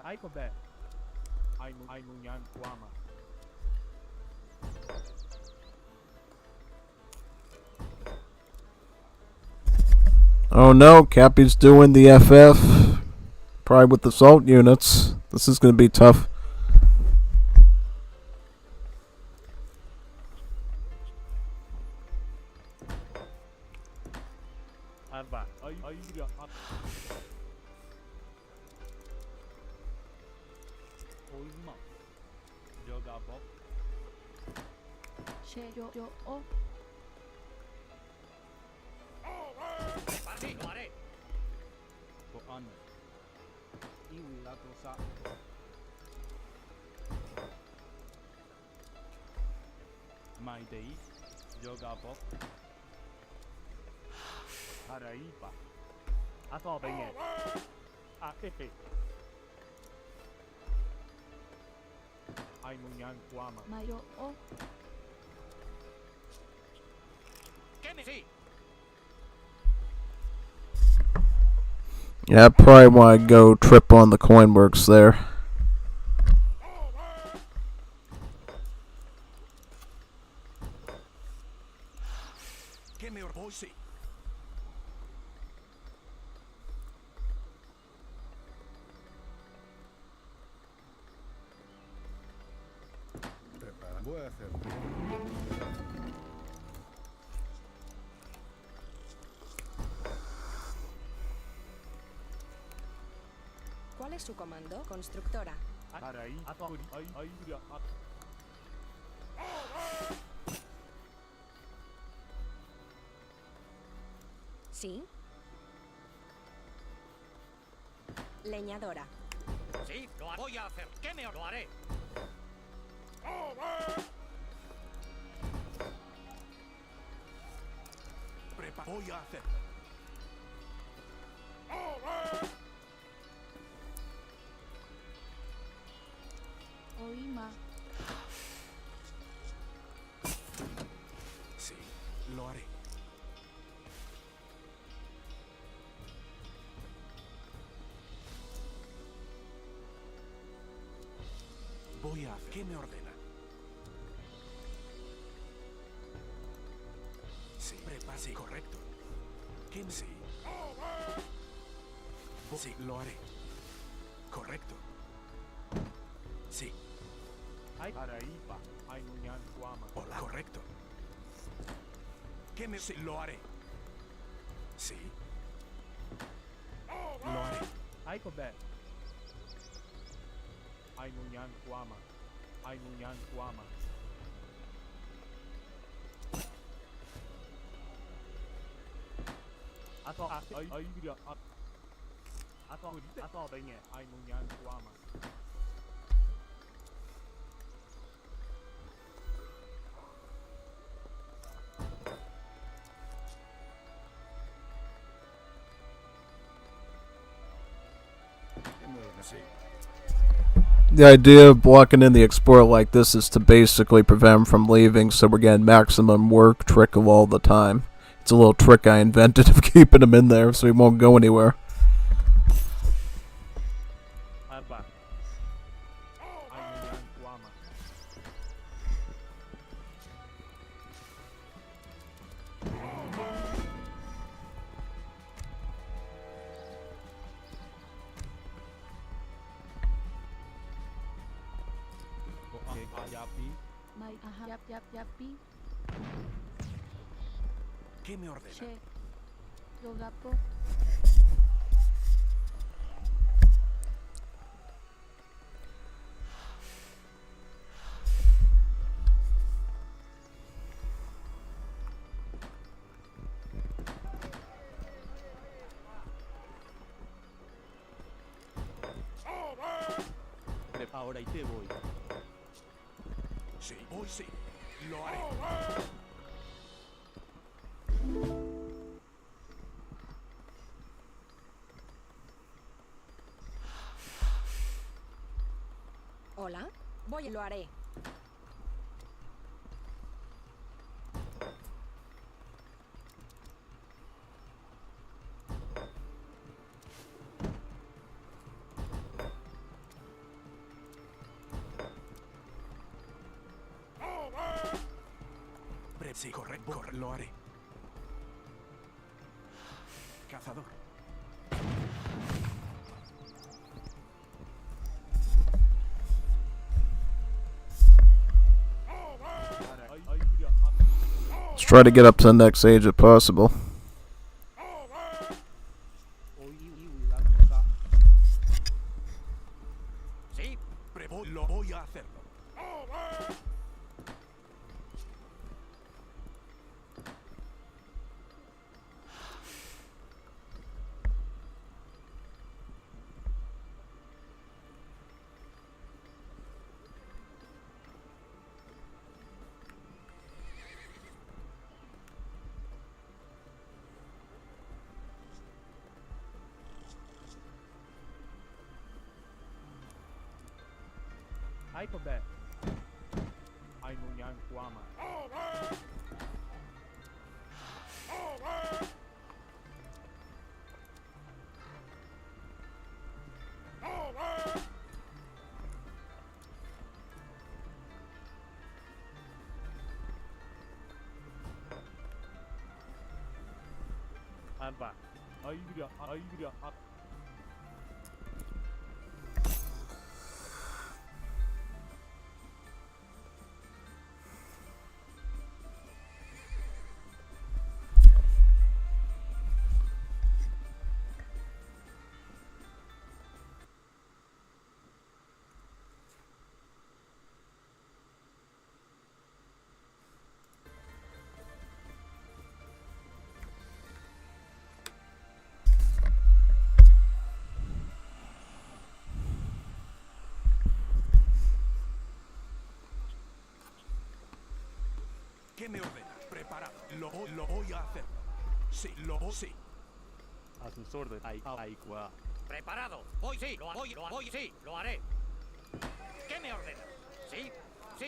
[SPEAKER 2] Aiko be. Ainunyan kuama.
[SPEAKER 1] Oh no, Cappy's doing the FF. Probably with assault units. This is gonna be tough.
[SPEAKER 2] Yoga Bob.
[SPEAKER 8] She yo o.
[SPEAKER 5] Sí, lo haré.
[SPEAKER 2] Boan. Ilatosa. My day. Yoga Bob. Haraipa. Ato benye. Akepe. Ay munyan kuama.
[SPEAKER 8] Mayo o.
[SPEAKER 5] ¿Qué me? Sí.
[SPEAKER 1] Yeah, I probably want to go trip on the Coinworks there.
[SPEAKER 5] ¿Qué me voy? Sí.
[SPEAKER 6] Prepara. Voy a hacerlo.
[SPEAKER 7] ¿Cuál es su comando? Constructora.
[SPEAKER 2] Harai. Ato. Ay.
[SPEAKER 7] Sí. Leñadora.
[SPEAKER 5] Sí, voy a hacer. ¿Qué me lo haré? Voy a hacer.
[SPEAKER 8] Oima.
[SPEAKER 5] Sí, lo haré. Voy a hacer. ¿Qué me ordena? Sí, prepara. Sí, correcto. ¿Qué me? Sí. Sí, lo haré. Correcto. Sí.
[SPEAKER 2] Ay. Haraipa. Ay munyan kuama.
[SPEAKER 5] Hola. Correcto. ¿Qué me? Sí, lo haré. Sí. Lo haré.
[SPEAKER 2] Ay kobe. Ay munyan kuama. Ay munyan kuama. Ato. Ay. Ato benye. Ay munyan kuama.
[SPEAKER 6] ¿Qué me ordena? Sí.
[SPEAKER 1] The idea of blocking in the Explorer like this is to basically prevent him from leaving, so we're getting maximum work trickle all the time. It's a little trick I invented of keeping him in there so he won't go anywhere.
[SPEAKER 2] Aba. Ay munyan kuama. Ayapi.
[SPEAKER 8] May yapi.
[SPEAKER 5] ¿Qué me ordena?
[SPEAKER 8] She yo gapo.
[SPEAKER 2] Ahora y te voy.
[SPEAKER 5] Sí, voy, sí. Lo haré.
[SPEAKER 7] Hola. Voy y lo haré.
[SPEAKER 5] Sí, correcto. Lo haré. Cazador.
[SPEAKER 1] Let's try to get up to the next age if possible.
[SPEAKER 5] Sí, lo voy a hacerlo.
[SPEAKER 2] Ai Tobé. Ai Nunyan Kuama. Anba. Ai gida.
[SPEAKER 5] ¿Qué me ordena? Preparado. Lo voy a hacer. Sí.
[SPEAKER 2] A sus órdenes. Ai Kua.
[SPEAKER 3] Preparado. Voy, sí, sí, lo haré. ¿Qué me ordena? Sí,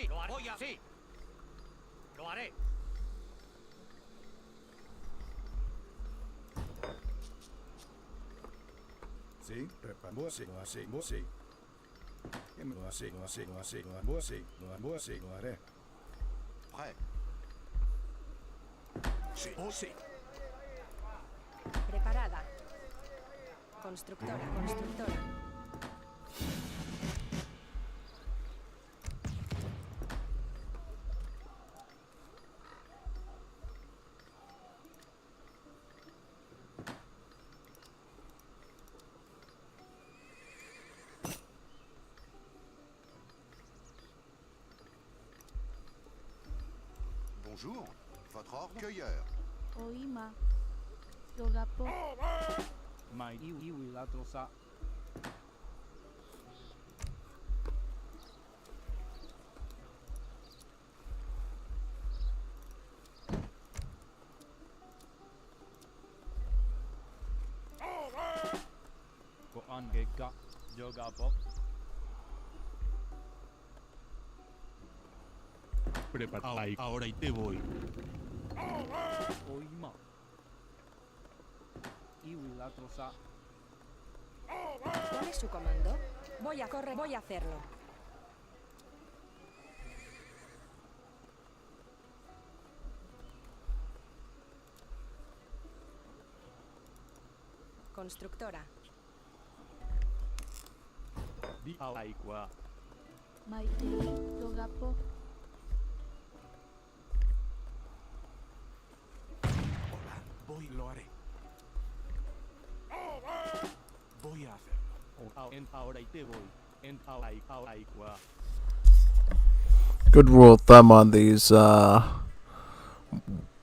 [SPEAKER 3] lo haré. Voy a, sí. Lo haré.
[SPEAKER 6] Sí, preparo. Sí, no así, no sí. No así, no así, no así, no así, no así, no haré.
[SPEAKER 9] Prêt.
[SPEAKER 5] Sí.
[SPEAKER 7] Preparada. Constructora.
[SPEAKER 9] Bonjour. Votre ordre cueilleur.
[SPEAKER 8] Oima. Yogapo.
[SPEAKER 2] Mai Iwi Latrosa. Ko Angeka. Yogapo.
[SPEAKER 5] Preparado. Ahora y te voy.
[SPEAKER 2] Oima. Iwi Latrosa.
[SPEAKER 7] ¿Cuál es su comando? Voy a hacerlo. Constructora.
[SPEAKER 2] Di Ai Kua.
[SPEAKER 8] Maitei. Yogapo.
[SPEAKER 5] Hola. Lo haré. Voy a hacerlo.
[SPEAKER 2] Ahora y te voy. Ai Kua.
[SPEAKER 1] Good rule of thumb on these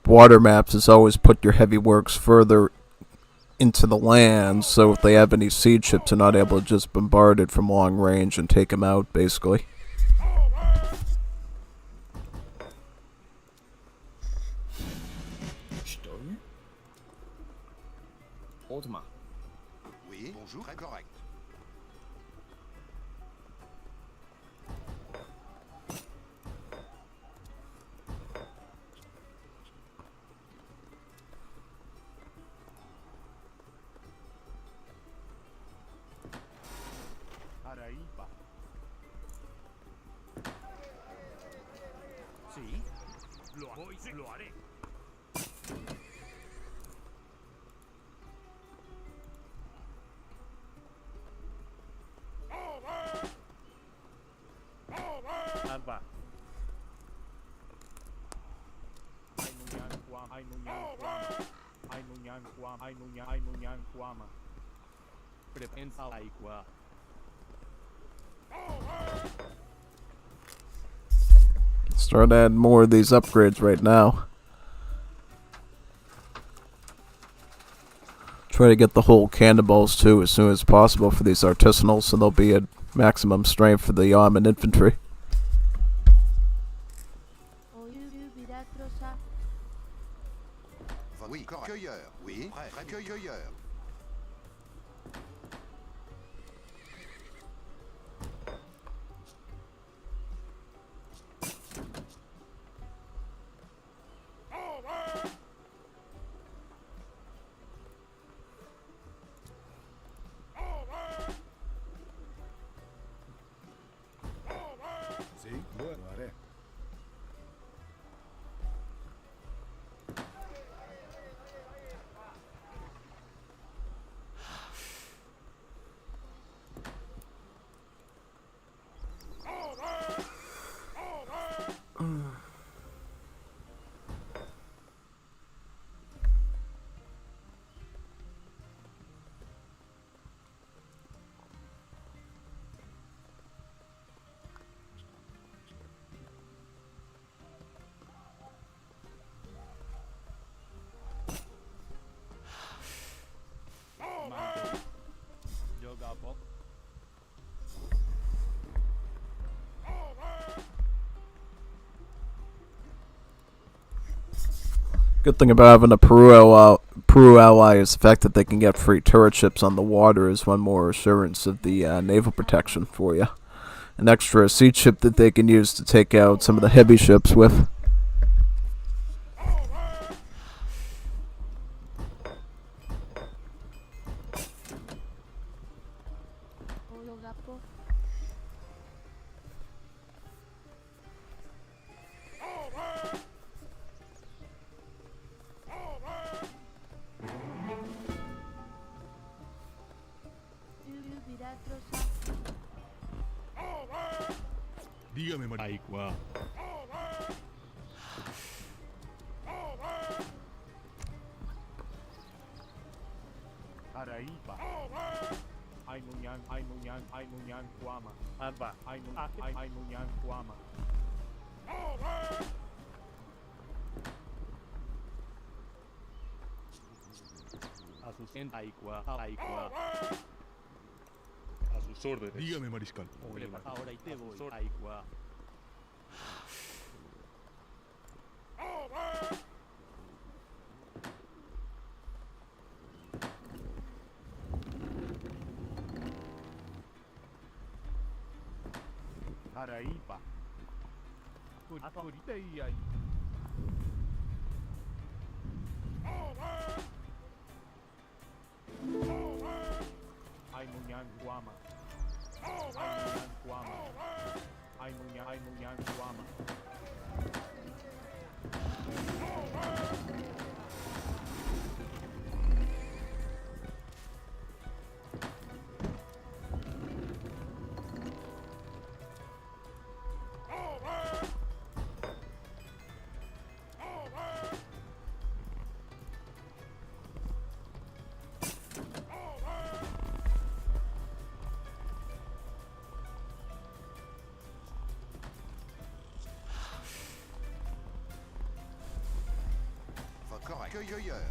[SPEAKER 1] water maps is always put your heavy works further into the land, so if they have any siege ships, they're not able to just bombard it from long range and take them out, basically.
[SPEAKER 9] Oui. Bonjour. Très correct.
[SPEAKER 2] Araipa.
[SPEAKER 5] Sí. Lo haré.
[SPEAKER 2] Anba. Ai Nunyan Kuama. Prepara Ai Kua.
[SPEAKER 1] Start adding more of these upgrades right now. Try to get the whole cannonballs too as soon as possible for these artisanals, so they'll be at maximum strength for the armed infantry.
[SPEAKER 9] Oui, cueilleur. Oui, prêt. Cueilleur.
[SPEAKER 6] Sí, bueno, lo haré.
[SPEAKER 1] Good thing about having a Peru ally is the fact that they can get free turret ships on the water is one more assurance of the naval protection for you. An extra siege ship that they can use to take out some of the heavy ships with.
[SPEAKER 2] Dígame, Maricua. Araíba. Ainunyan, Kuama. Aba, Ainunyan, Kuama. A sus Aigua. A sus órdenes. Dígame, mariscal. Ahora y te voy. Aigua. Araíba. Ahorita y ahí. Ainunyan, Kuama. Ainunyan, Kuama.
[SPEAKER 9] Correct. Cueilleur.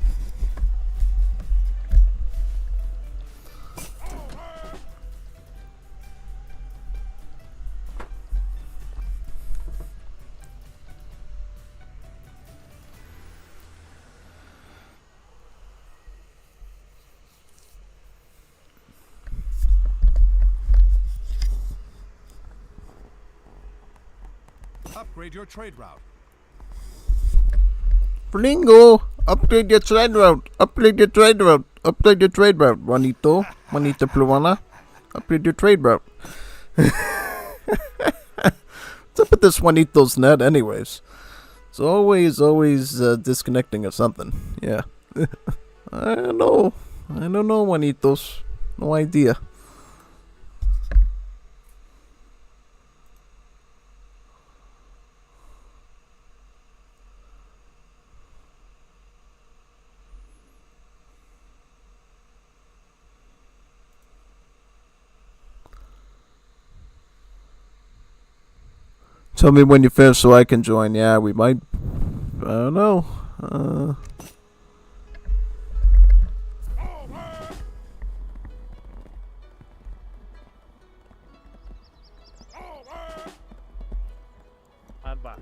[SPEAKER 5] Upgrade your trade route.
[SPEAKER 1] Flingo! Upgrade your trade route! Upgrade your trade route! Upgrade your trade route, Juanito Pluana. Upgrade your trade route. What's up with this Juanito's net anyways? It's always disconnecting or something. Yeah. I don't know, Juanitos. No idea. Tell me when you finish so I can join. Yeah, we might. I don't know.
[SPEAKER 2] Alba.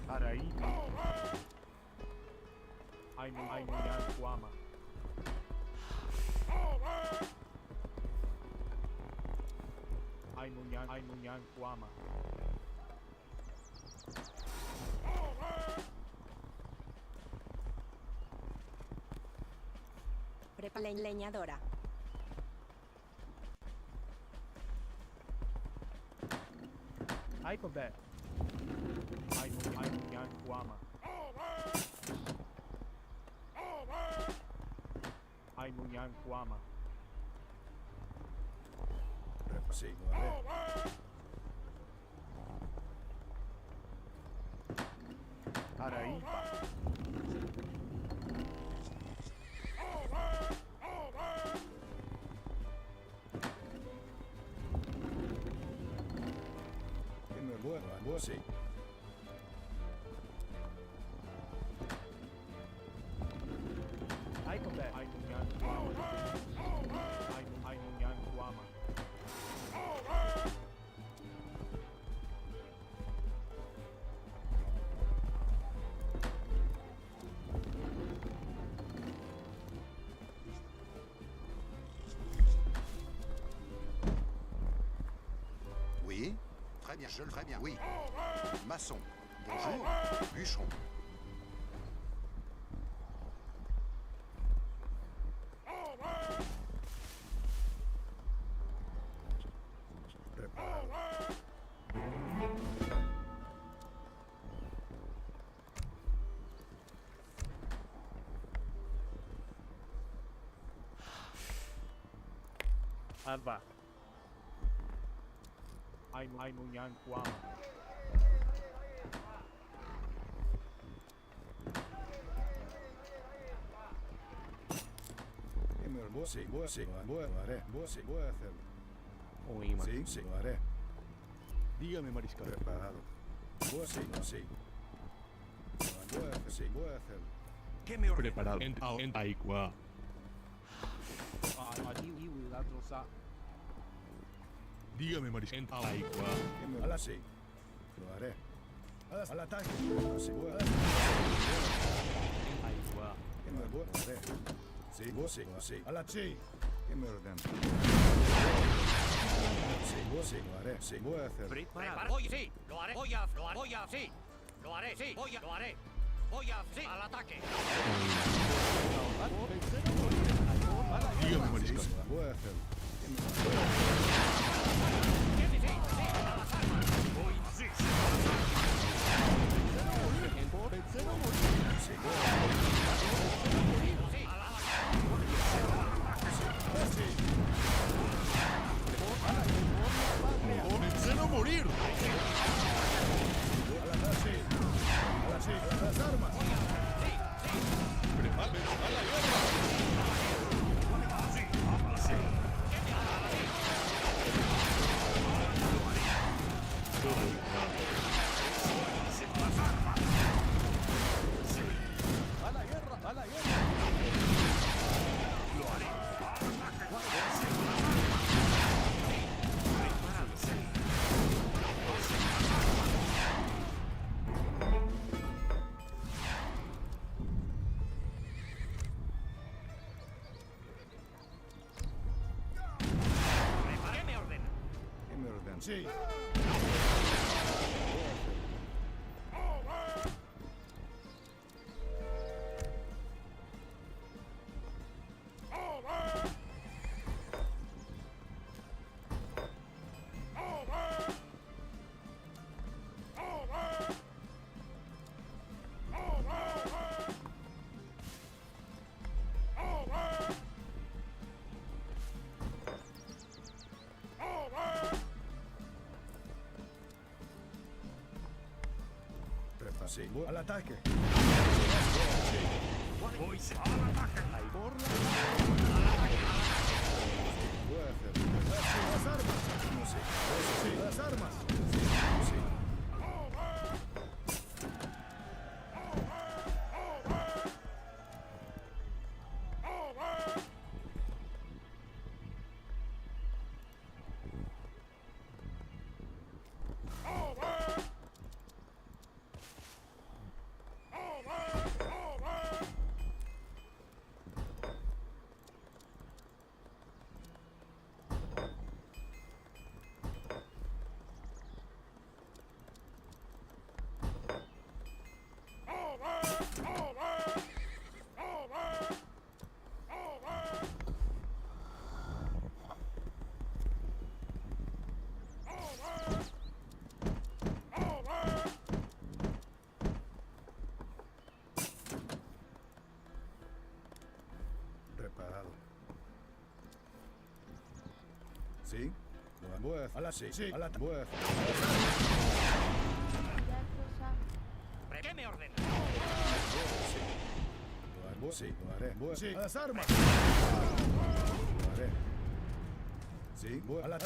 [SPEAKER 2] Araíba. Ainunyanguama. Ainunyanguama.
[SPEAKER 7] Leñadora.
[SPEAKER 2] Ai combat. Ainunyanguama. Ainunyanguama.
[SPEAKER 6] Sí, lo haré.
[SPEAKER 2] Araíba.
[SPEAKER 6] Sí.
[SPEAKER 2] Ai combat. Ainunyanguama. Ainunyanguama.
[SPEAKER 9] Oui. Très bien, je le ferai bien. Oui. Maçon. Bonjour. Bûcheron.
[SPEAKER 6] Preparado.
[SPEAKER 2] Alba. Ainunyanguama.
[SPEAKER 6] Sí, lo haré. Sí, voy a hacerlo.
[SPEAKER 2] Oima.
[SPEAKER 6] Sí, lo haré.
[SPEAKER 2] Dígame, mariscal.
[SPEAKER 6] Preparado. Sí. Voy a hacer. Sí, voy a hacerlo.
[SPEAKER 5] ¿Qué me ordena?
[SPEAKER 2] Preparado.
[SPEAKER 5] Aigua. Dígame, mariscal. Aigua.
[SPEAKER 6] A la sí. Lo haré. Al ataque. Sí, voy a hacer.
[SPEAKER 5] Aigua.
[SPEAKER 6] Lo haré. Sí, sí. A la sí. ¿Qué me ordena? Sí, lo haré. Sí, voy a hacer.
[SPEAKER 3] Prepara. Voy, sí. Lo haré. Voy a, sí. Lo haré, sí. Lo haré. Voy a, sí. Al ataque.
[SPEAKER 5] Dígame, mariscal.
[SPEAKER 6] Sí, voy a hacerlo.
[SPEAKER 5] ¡Comencen a morir!
[SPEAKER 6] A las armas.
[SPEAKER 5] ¡Prepárense a la guerra!
[SPEAKER 3] ¿Qué me ordena?
[SPEAKER 6] ¿Qué me ordena? Sí. Sí, al ataque.
[SPEAKER 5] Voy al ataque.
[SPEAKER 6] Voy a hacer. Las armas. Sí, las armas. Sí. Voy a la sí, sí, a la voy a
[SPEAKER 8] Tirar rosa.
[SPEAKER 3] ¿Qué me ordena?
[SPEAKER 6] sí, lo haré. Voy a las armas. Lo haré. Sí, voy a la sí,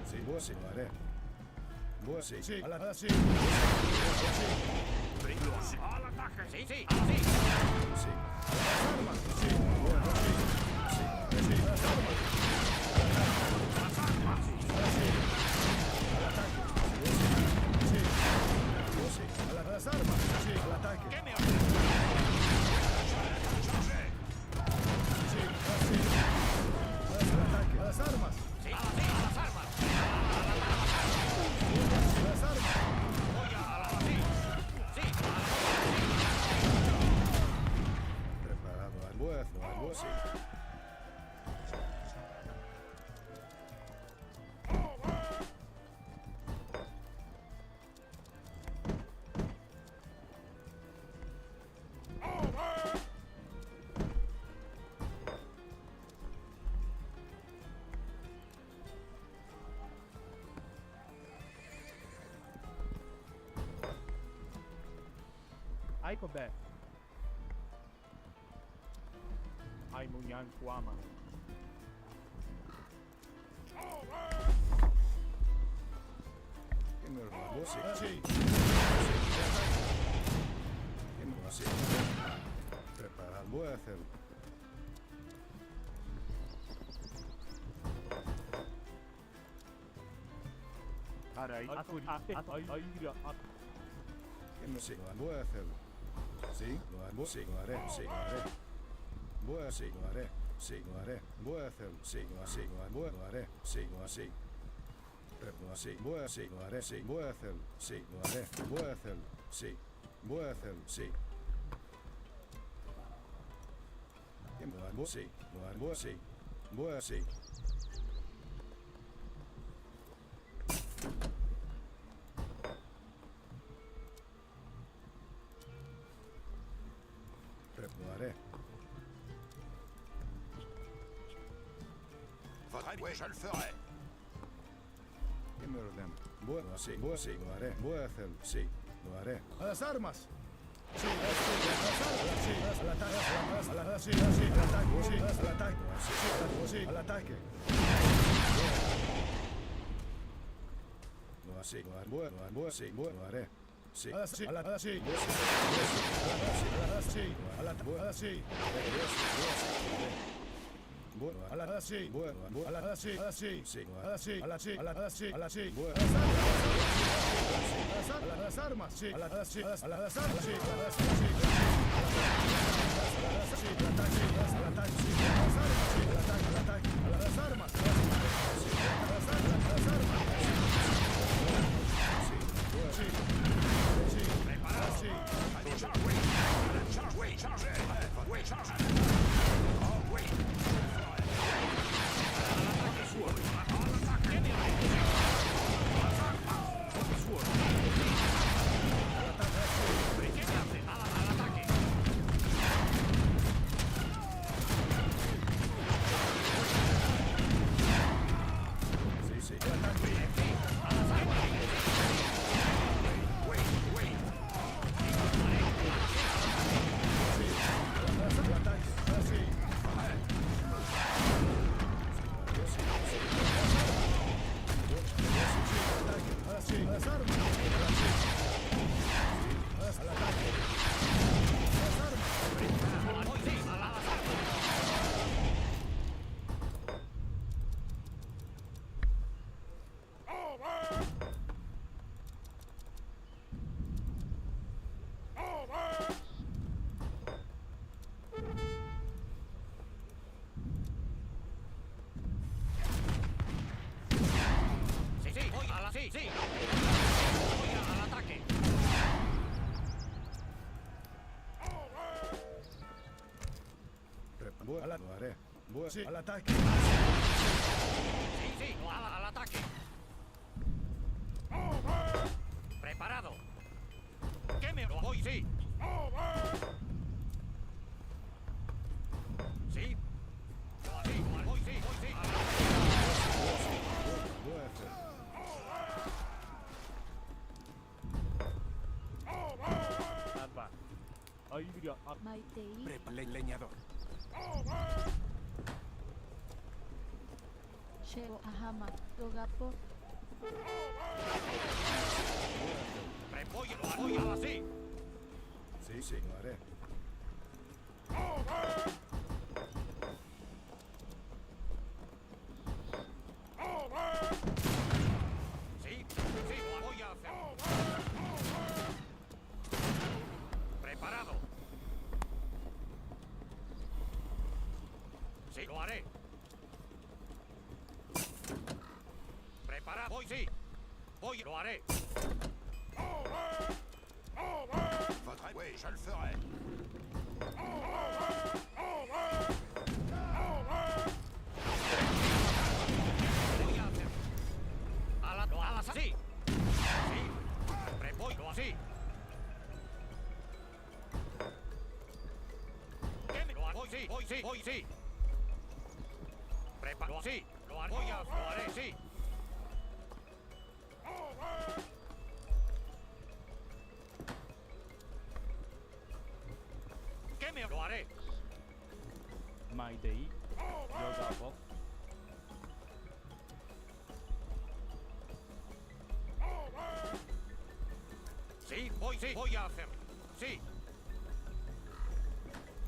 [SPEAKER 6] sí, voy a sí, lo haré. Voy a sí, sí, a la sí.
[SPEAKER 3] ¡Al ataque! Sí, sí, sí.
[SPEAKER 6] Sí. Las armas. Sí, voy a sí. Sí, sí, las armas.
[SPEAKER 3] ¡Las armas!
[SPEAKER 6] Sí. Al ataque. Sí. Sí. A las armas. Sí, al ataque.
[SPEAKER 3] ¿Qué me ordena?
[SPEAKER 6] Sí, sí. Al ataque. A las armas.
[SPEAKER 3] Sí, a las armas.
[SPEAKER 6] A las armas.
[SPEAKER 3] Voy a la sí. Sí,
[SPEAKER 6] Preparado al almuerzo, sí.
[SPEAKER 2] Ai Kobe. Ai Munyan Kuama.
[SPEAKER 6] ¿Quién me lo mandó? Sí. Sí. ¿Quién me lo hace? Preparado, voy a hacerlo.
[SPEAKER 2] Arai.
[SPEAKER 6] ¿Quién me sí? Voy a hacerlo. Sí, lo haré. Sí, lo haré. Sí, lo haré. Voy a sí, lo haré. Sí, lo haré. Voy a hacerlo. Sí, lo haré. Lo haré. Sí, lo haré. Lo así, voy a así, lo haré, sí, voy a hacerlo, sí, lo haré, voy a hacerlo, sí, voy a hacerlo, sí. Lo hago, sí, lo hago así, voy así. Lo haré.
[SPEAKER 9] Ouais, je le ferai.
[SPEAKER 6] ¿Quién me ordena? Bueno, así, lo haré, voy a hacerlo, sí, lo haré. ¡A las armas! Sí, a las armas, sí, al ataque, sí, al ataque, sí, al ataque, sí, al ataque. Lo así, lo haré, lo así, lo haré. Sí, así, al ataque, sí, al ataque, sí, bueno, a la así, bueno, a la así, así, sí, a la así, a la así, a la así, a la así, bueno, a las armas, sí, a las así, a las armas, sí, a las así, sí, al ataque, al ataque, sí, a las armas, sí, al ataque, al ataque, a las armas, sí, a las armas, sí, sí, sí, preparado, sí,
[SPEAKER 3] oui, chargez. Oui, chargez. Oh, oui.
[SPEAKER 6] Sí, al ataque.
[SPEAKER 3] Sí, sí, al ataque. Preparado. ¿Qué me voy? Sí. Sí. Sí, voy, sí, voy, sí.
[SPEAKER 8] Maitei,
[SPEAKER 5] Leñador.
[SPEAKER 8] Sheo Ahama, Yogapo,
[SPEAKER 3] Voy a así.
[SPEAKER 6] Sí, sí, lo haré.
[SPEAKER 3] Sí, lo voy a hacer. Preparado. Sí, lo haré. Preparado. Voy, sí. Lo haré.
[SPEAKER 9] Oui, je le ferai.
[SPEAKER 3] Voy a hacer. A las así. Sí. Voy así. ¿Qué me lo hago? Voy, sí. Preparo así. Lo haré, sí. ¿Qué me lo haré?
[SPEAKER 2] Maitei, Yogapo,
[SPEAKER 3] Sí, voy a hacer. Sí.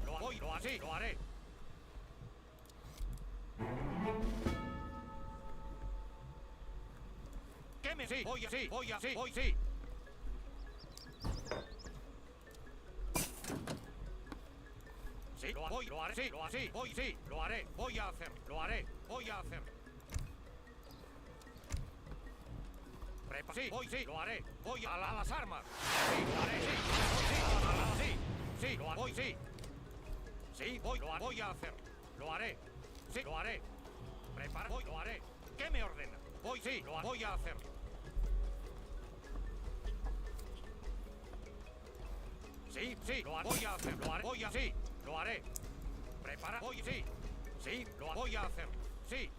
[SPEAKER 3] Lo haré. ¿Qué me sí? Voy sí. Sí, lo haré, sí, lo haré, voy a hacer. Sí, lo haré, voy a las armas. Sí, lo haré, sí, voy, sí. Sí, voy a hacer. Lo haré, sí, lo haré. Lo haré. ¿Qué me ordena? Voy a hacer. Sí, voy a hacer. Lo haré. Prepara, sí, voy a hacer. Sí,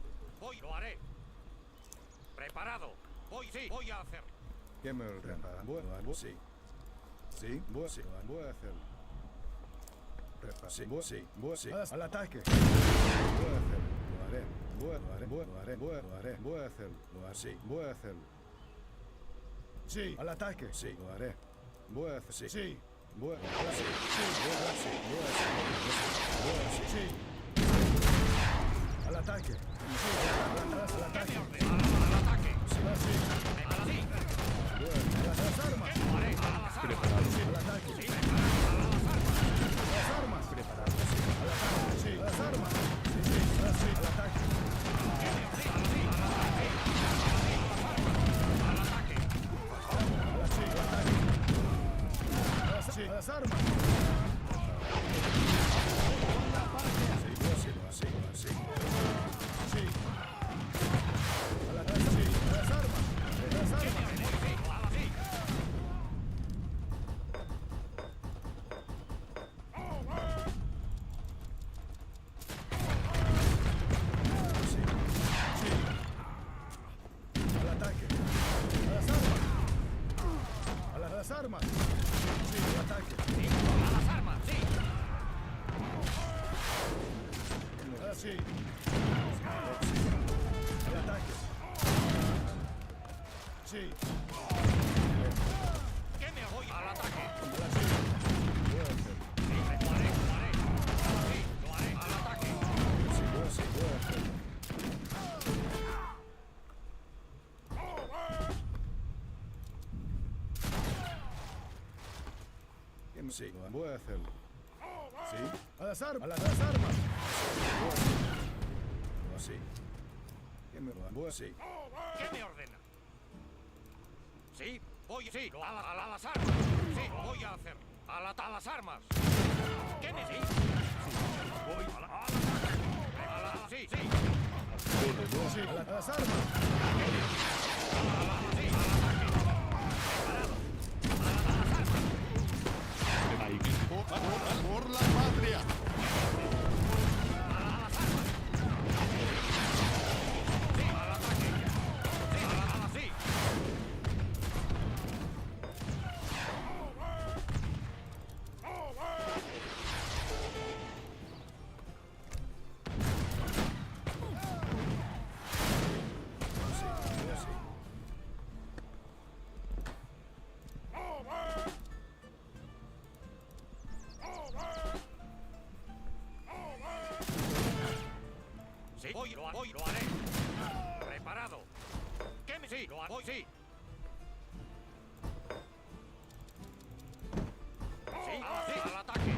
[SPEAKER 3] lo haré. Preparado. Voy a hacer.
[SPEAKER 6] ¿Qué me ordena? Sí. Sí, voy a hacerlo. Sí, al ataque. Voy a hacerlo. Lo haré. Voy a hacerlo. Sí, voy a hacerlo. Sí, al ataque. Sí, lo haré. Voy a hacer. Sí. Voy a hacer. Sí. Al ataque. Al ataque.
[SPEAKER 3] Al ataque.
[SPEAKER 6] Sí. A las armas. Al ataque. Las armas. Preparadas. Al ataque. Sí. Las armas. Sí. Al ataque. Sí. Las armas. Sí. Sí. A las armas. Las armas. Al ataque. A las armas. A las armas. Sí, al ataque.
[SPEAKER 3] A las armas, sí.
[SPEAKER 6] Sí. Al ataque. Sí.
[SPEAKER 3] ¿Qué me voy al ataque?
[SPEAKER 6] A la sí. Voy a hacer.
[SPEAKER 3] Sí, lo haré. Sí, lo haré. Al ataque.
[SPEAKER 6] Sí, voy a hacer. Sí, voy a hacerlo. ¿Sí? A las armas. A las armas. Sí. ¿Qué me voy a hacer?
[SPEAKER 3] ¿Qué me ordena? Sí, a las armas. Sí, lo voy a hacer. A las armas. ¿Qué me sí? Voy a la sí.
[SPEAKER 6] Sí, a las armas.
[SPEAKER 3] Sí, al ataque. Preparado. A las armas.
[SPEAKER 9] Por la patria.
[SPEAKER 3] A las armas. Sí, al ataque. Sí, a las sí. sí, voy, sí. Sí, al ataque.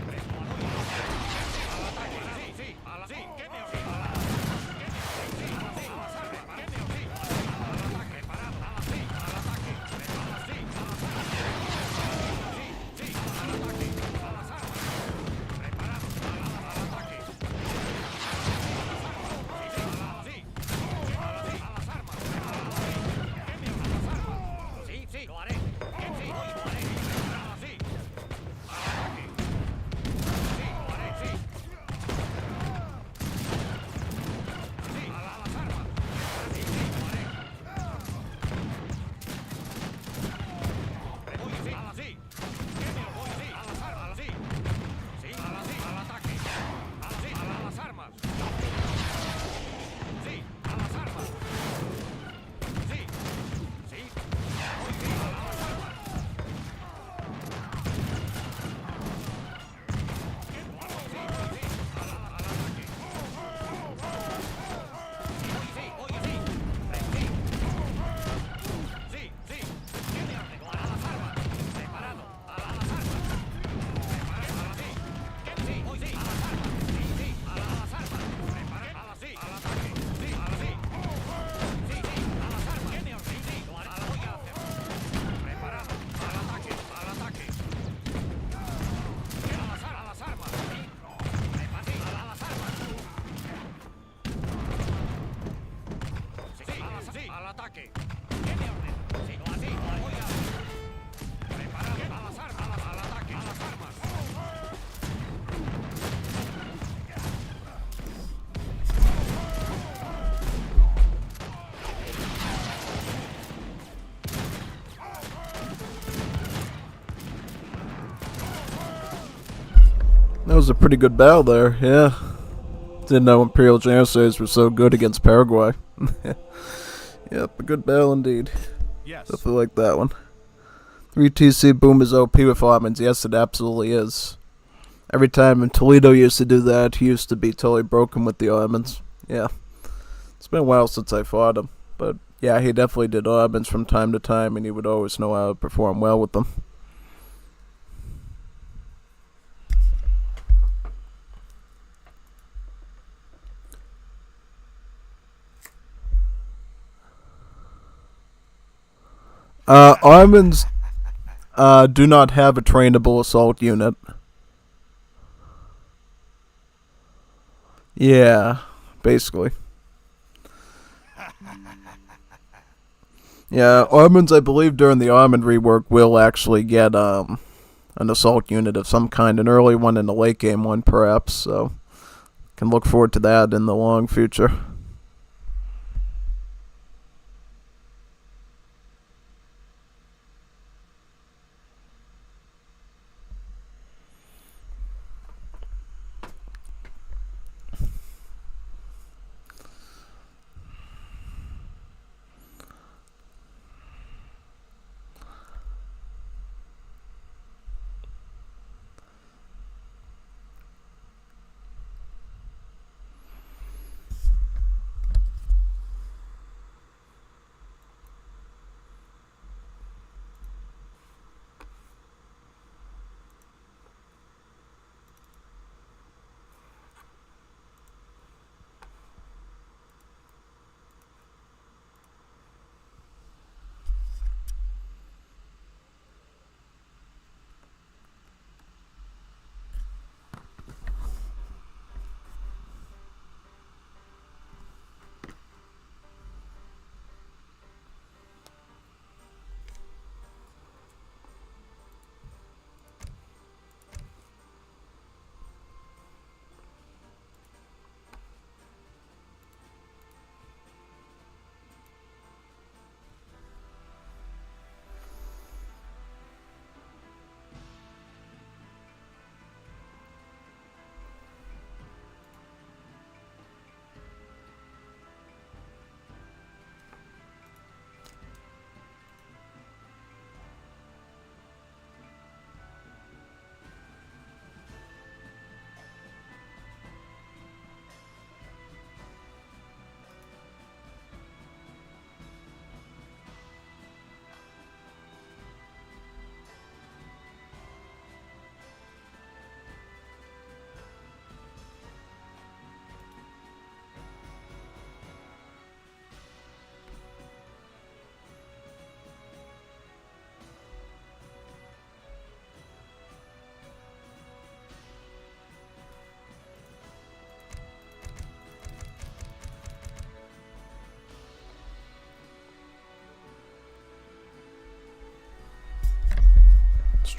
[SPEAKER 3] Al ataque, sí, sí, sí, ¿qué me sí, a la, ¿qué me sí, sí, a las armas, ¿qué me sí, al ataque, parado, sí, al ataque, sí, sí, al ataque, a las armas, preparado, al ataque, sí, a las armas, ¿qué me a las armas, sí, sí, lo haré, sí, hoy lo haré, sí, al ataque, sí, lo haré, sí. Sí, a las armas. Sí, sí, lo haré. Voy, sí, a las sí. ¿Qué me voy, sí, a las armas, sí. Sí, a las sí, al ataque. A las sí, a las armas. Sí, a las armas. Sí, sí. Voy, sí, a las armas. ¿Qué voy, sí, voy, sí, al ataque. Sí, oye, sí. Sí. Sí, sí. ¿Qué me hace? A las armas. Preparado. A las armas. Preparado. A las sí. ¿Qué sí? Hoy sí. A las armas. Sí, sí. A las armas. Preparado. A las sí. Al ataque. Sí, a las sí. Sí, sí. A las armas. ¿Qué me hace? Sí, sí. Lo haré. A la voy a hacer. Preparado. Al ataque. Al ataque. ¿Qué? A las armas. Sí. Preparado. Sí, a las armas. Sí, al ataque. ¿Qué me ordena? Sí, así, voy a... Preparado, a las armas, al ataque, a las armas.
[SPEAKER 1] That was a pretty good battle there, yeah. Didn't know Imperial Janissaries were so good against Paraguay. Yep, a good battle indeed.
[SPEAKER 5] Yes.
[SPEAKER 1] Definitely like that one. 3TC Boom is OP with Ottomans. Yes, it absolutely is. Every time when Toledo used to do that, he used to be totally broken with the Ottomans. Yeah. It's been a while since I fought him. But yeah, he definitely did Ottomans from time to time, and he would always know how to perform well with them. Ottomans do not have a trainable assault unit. Yeah, basically. Yeah, Ottomans, I believe, during the Ottoman rework will actually get an assault unit of some kind, an early one and a late game one, perhaps. So, can look forward to that in the long future.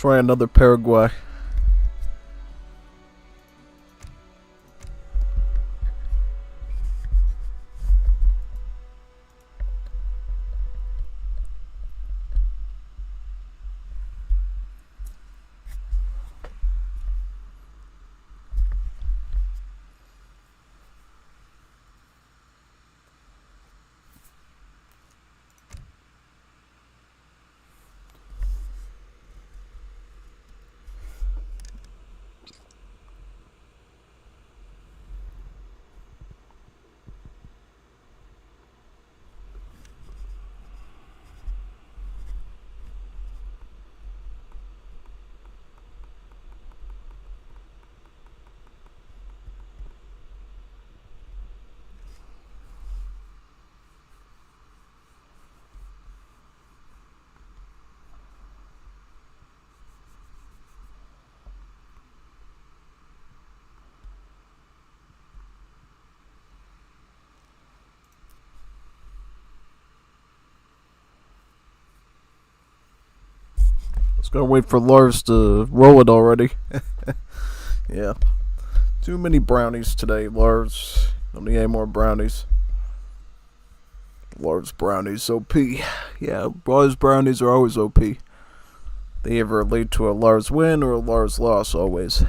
[SPEAKER 1] try another Paraguay. Just gotta wait for Lars to roll it already. Yeah. Too many brownies today, Lars. Don't need any more brownies. Lars brownies OP. Yeah, Lars brownies are always OP. They either lead to a Lars win or a Lars loss always.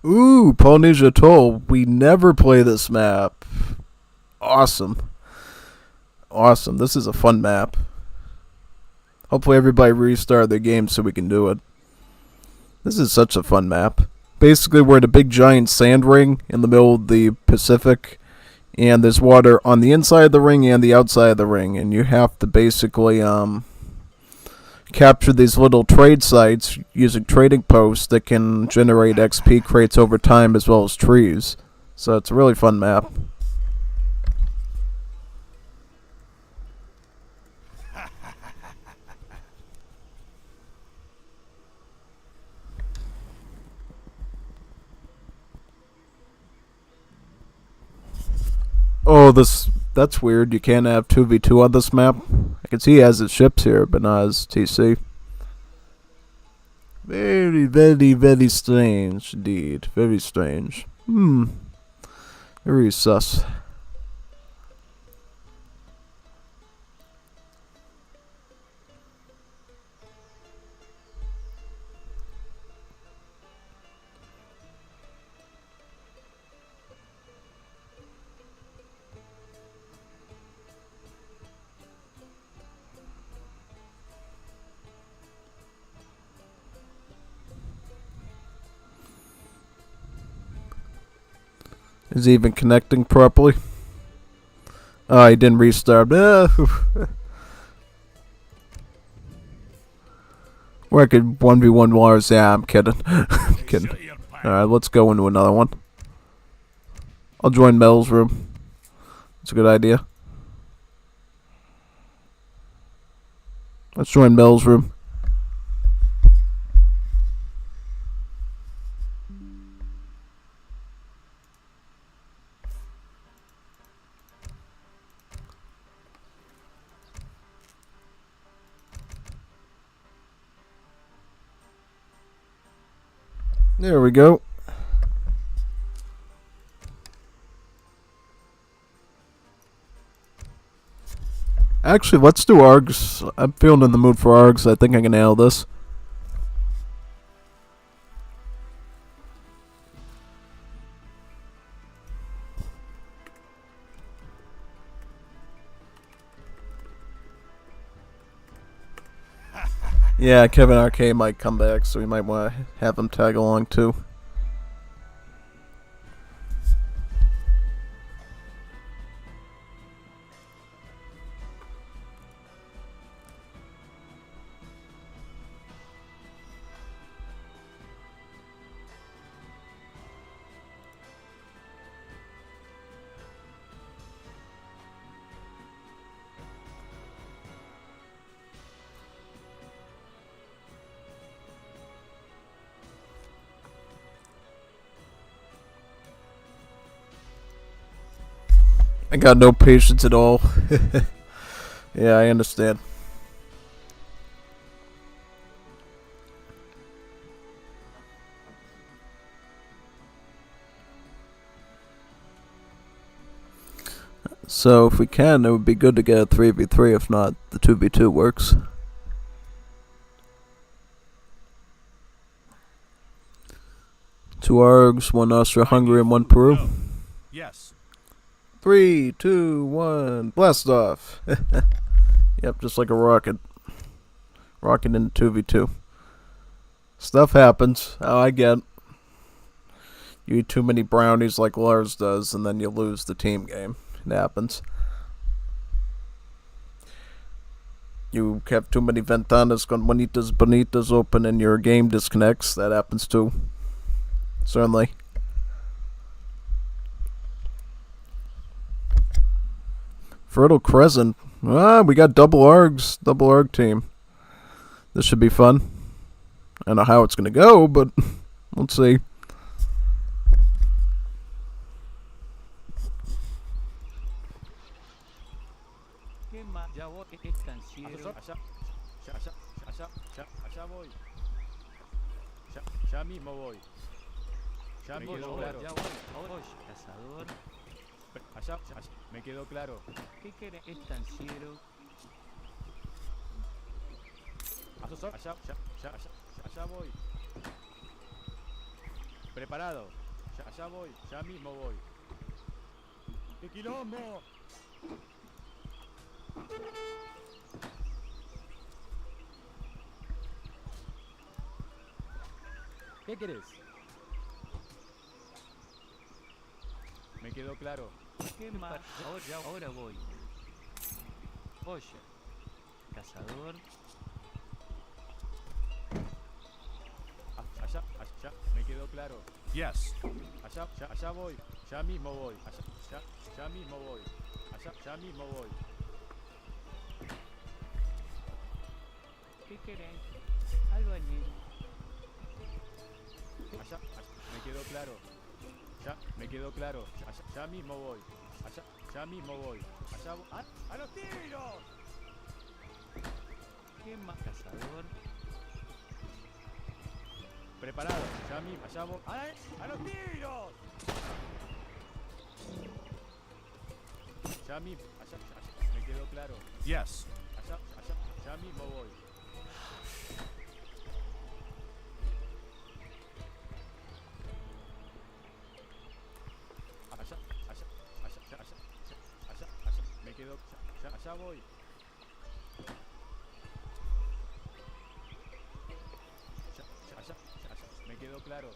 [SPEAKER 1] Ooh, Polynesia Atoll. We never play this map. Awesome. Awesome. This is a fun map. Hopefully everybody restart their game so we can do it. This is such a fun map. Basically, we're at a big giant sand ring in the middle of the Pacific. And there's water on the inside of the ring and the outside of the ring. And you have to basically, capture these little trade sites using trading posts that can generate XP crates over time as well as trees. So it's a really fun map. Oh, that's weird. You can't have 2v2 on this map. I can see he has his ships here, but not his TC. Very, very, very strange indeed. Very strange. Very sus. Is he even connecting properly? Oh, he didn't restart. Where I could 1v1 Lars. Yeah, I'm kidding. I'm kidding. Alright, let's go into another one. I'll join Mel's room. It's a good idea. Let's join Mel's room. There we go. Actually, let's do ARGs. I'm feeling in the mood for ARGs. I think I can nail this. Yeah, Kevin RK might come back, so we might want to have him tag along too. I got no patience at all. Yeah, I understand. So if we can, it would be good to get a 3v3. If not, the 2v2 works. Two ARGs, one Austria-Hungary, and one Peru.
[SPEAKER 5] No. Yes.
[SPEAKER 1] 3, 2, 1, blast off! Yep, just like a rocket. Rocket into 2v2. Stuff happens. Oh, I get. You eat too many brownies like Lars does, and then you lose the team game. It happens. You have too many ventanas con bonitas bonitas open and your game disconnects. That happens too. Certainly. Fertile Crescent. Ah, we got double ARGs. Double ARG team. This should be fun. I don't know how it's going to go, but let's see.
[SPEAKER 2] Ya mismo voy. Ya me quedó claro.
[SPEAKER 3] Cazador.
[SPEAKER 2] Allá, me quedó claro.
[SPEAKER 3] ¿Qué querés, estanciero?
[SPEAKER 2] Allá voy. Preparado. Allá voy. Ya mismo voy. ¡Qué quilombo! ¿Qué querés? Me quedó claro.
[SPEAKER 3] ¿Qué más? Ahora voy. Oye. Cazador.
[SPEAKER 2] Allá, me quedó claro.
[SPEAKER 5] Yes.
[SPEAKER 2] Allá voy. Ya mismo voy. Ya mismo voy. Ya mismo voy.
[SPEAKER 3] ¿Qué querés? Albañil.
[SPEAKER 2] Allá, me quedó claro. Ya, me quedó claro. Ya mismo voy. Ya mismo voy. ¡A los tiros!
[SPEAKER 3] ¿Qué más? Cazador.
[SPEAKER 2] Preparado. Ya mismo. Allá voy. ¡A los tiros! Ya mismo. Me quedó claro.
[SPEAKER 5] Yes.
[SPEAKER 2] Ya mismo voy. Me quedo. Allá voy. Me quedó claro.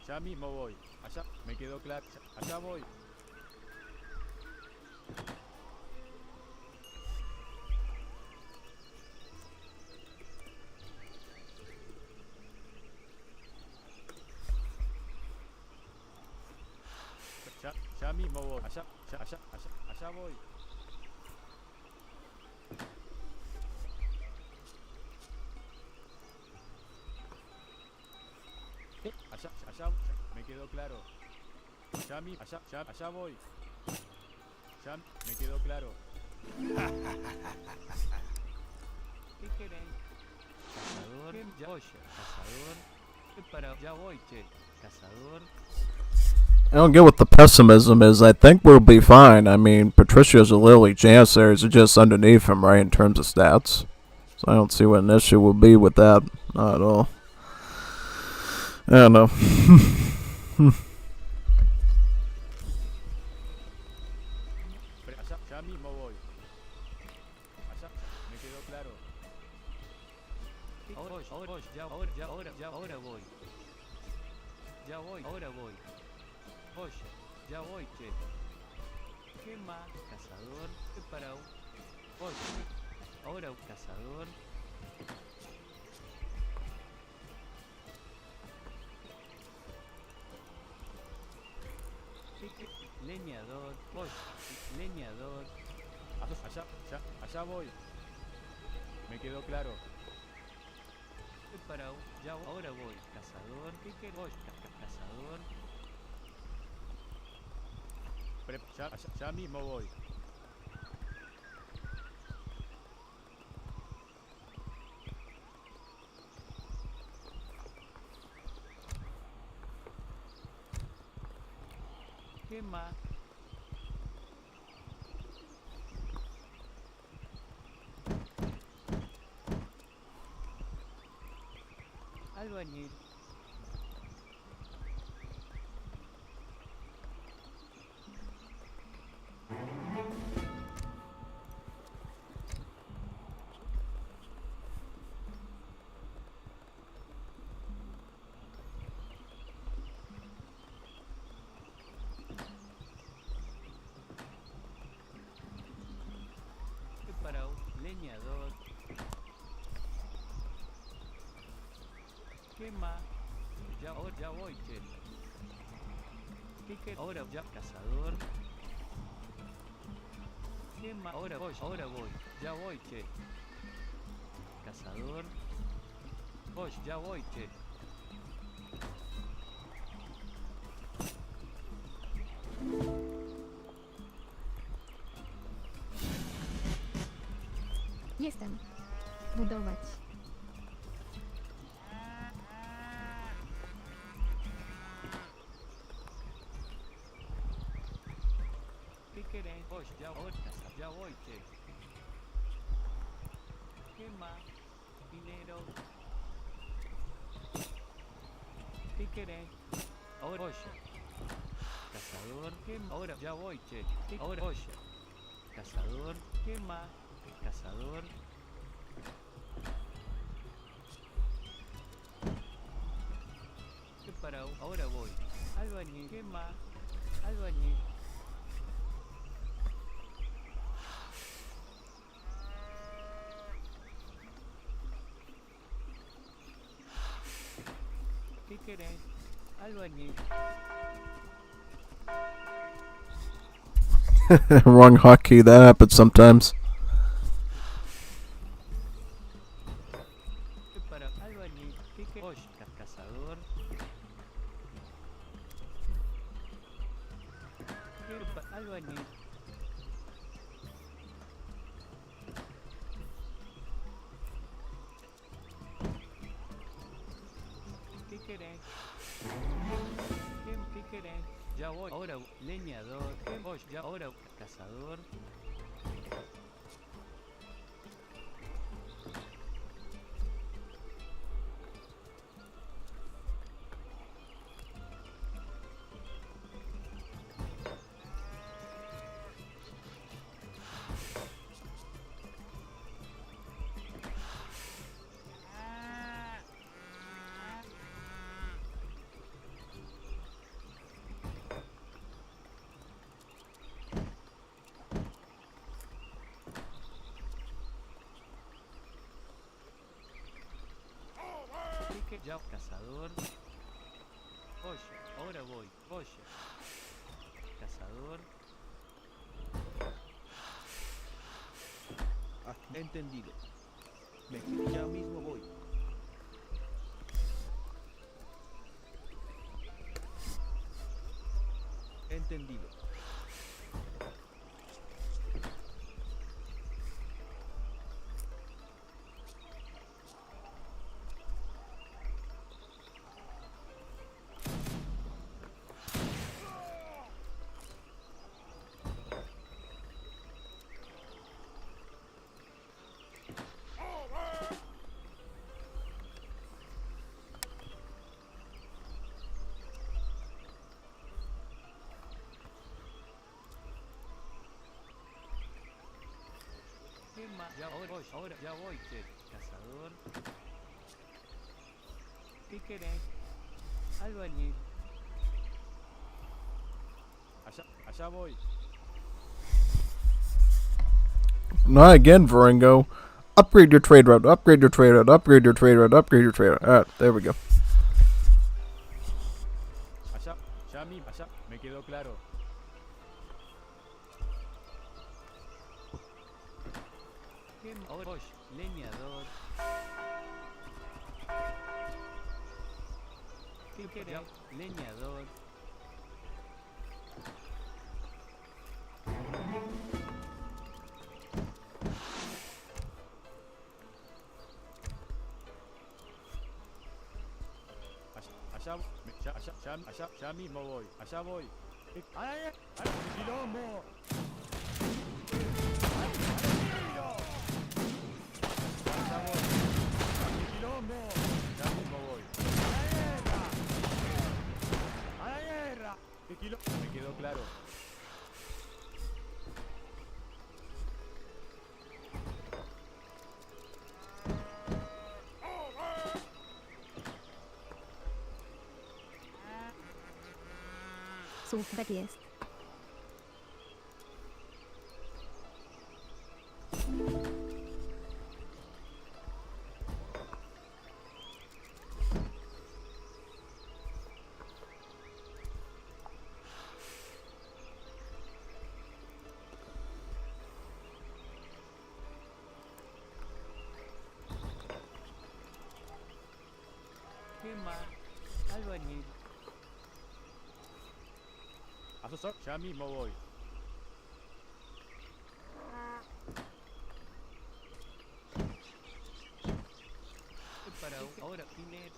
[SPEAKER 2] Ya mismo voy. Allá me quedó claro. Allá voy. Ya mismo voy. Allá voy. Allá me quedó claro. Allá voy. Ya me quedó claro.
[SPEAKER 3] ¿Qué querés? Cazador. Oye, cazador. Preparado. Ya voy, che. Cazador.
[SPEAKER 1] I don't get what the pessimism is. I think we'll be fine. I mean, Patricia's a lily. Janissaries are just underneath him, right, in terms of stats. So I don't see what an issue will be with that. Not at all. I don't know.
[SPEAKER 2] Ya mismo voy. Allá me quedó claro.
[SPEAKER 3] Ahora voy. Ahora voy. Oye, ya voy, che. ¿Qué más? Cazador. Preparado. Oye, ahora cazador.
[SPEAKER 10] leñador, voy, leñador,
[SPEAKER 2] Allá voy. Me quedó claro.
[SPEAKER 10] preparado, ya ahora voy, cazador, ¿qué querés? Voy, cazador,
[SPEAKER 2] Ya mismo voy.
[SPEAKER 10] ¿qué más? Albañil, preparado, leñador, ¿qué más? Ya voy, che. ¿Qué querés? Ahora ya, cazador. ¿Qué más? Ahora voy, ya voy, che. Cazador. Voy, ya voy, che.
[SPEAKER 8] Jestem. Budować.
[SPEAKER 10] ¿Qué querés? Voy, ya voy, che. ¿Qué más? Dinero. ¿Qué querés? Ahora voy. Cazador, ¿qué más? Ahora ya voy, che. Ahora voy. Cazador, ¿qué más? Cazador. Preparado, ahora voy. Albañil, ¿qué más? Albañil. ¿Qué querés? Albañil.
[SPEAKER 1] Wrong hotkey, that happens sometimes.
[SPEAKER 10] Para albañil, ¿qué querés? Cazador. Albañil. ¿Qué querés? ¿Qué querés? Ya voy. Ahora leñador. ¿Qué voy? Ya ahora cazador. ¿Qué ya cazador? Oye, ahora voy. Oye. Cazador.
[SPEAKER 5] Entendido. Ya mismo voy. Entendido.
[SPEAKER 10] ¿Qué más? Ya voy, ahora ya voy, che. Cazador. ¿Qué querés? Albañil.
[SPEAKER 2] Allá voy.
[SPEAKER 1] Not again, Varingo. Upgrade your trade route, upgrade your trade route, upgrade your trade route, upgrade your trade route. Alright, there we go.
[SPEAKER 2] Allá me quedó claro.
[SPEAKER 10] ¿Qué más? Oye, leñador. ¿Qué querés? Leñador.
[SPEAKER 2] Allá mismo voy, allá voy. ¡Ay, ay, ay! ¡Quilombo! ¡Allá voy! ¡Quilombo! Ya mismo voy. ¡A la guerra! ¡A la guerra! ¡Qué quilombo! Me quedó claro.
[SPEAKER 8] Super jest.
[SPEAKER 10] ¿Qué más? Albañil.
[SPEAKER 2] Asesor, ya mismo voy.
[SPEAKER 10] Para ahora, dinero.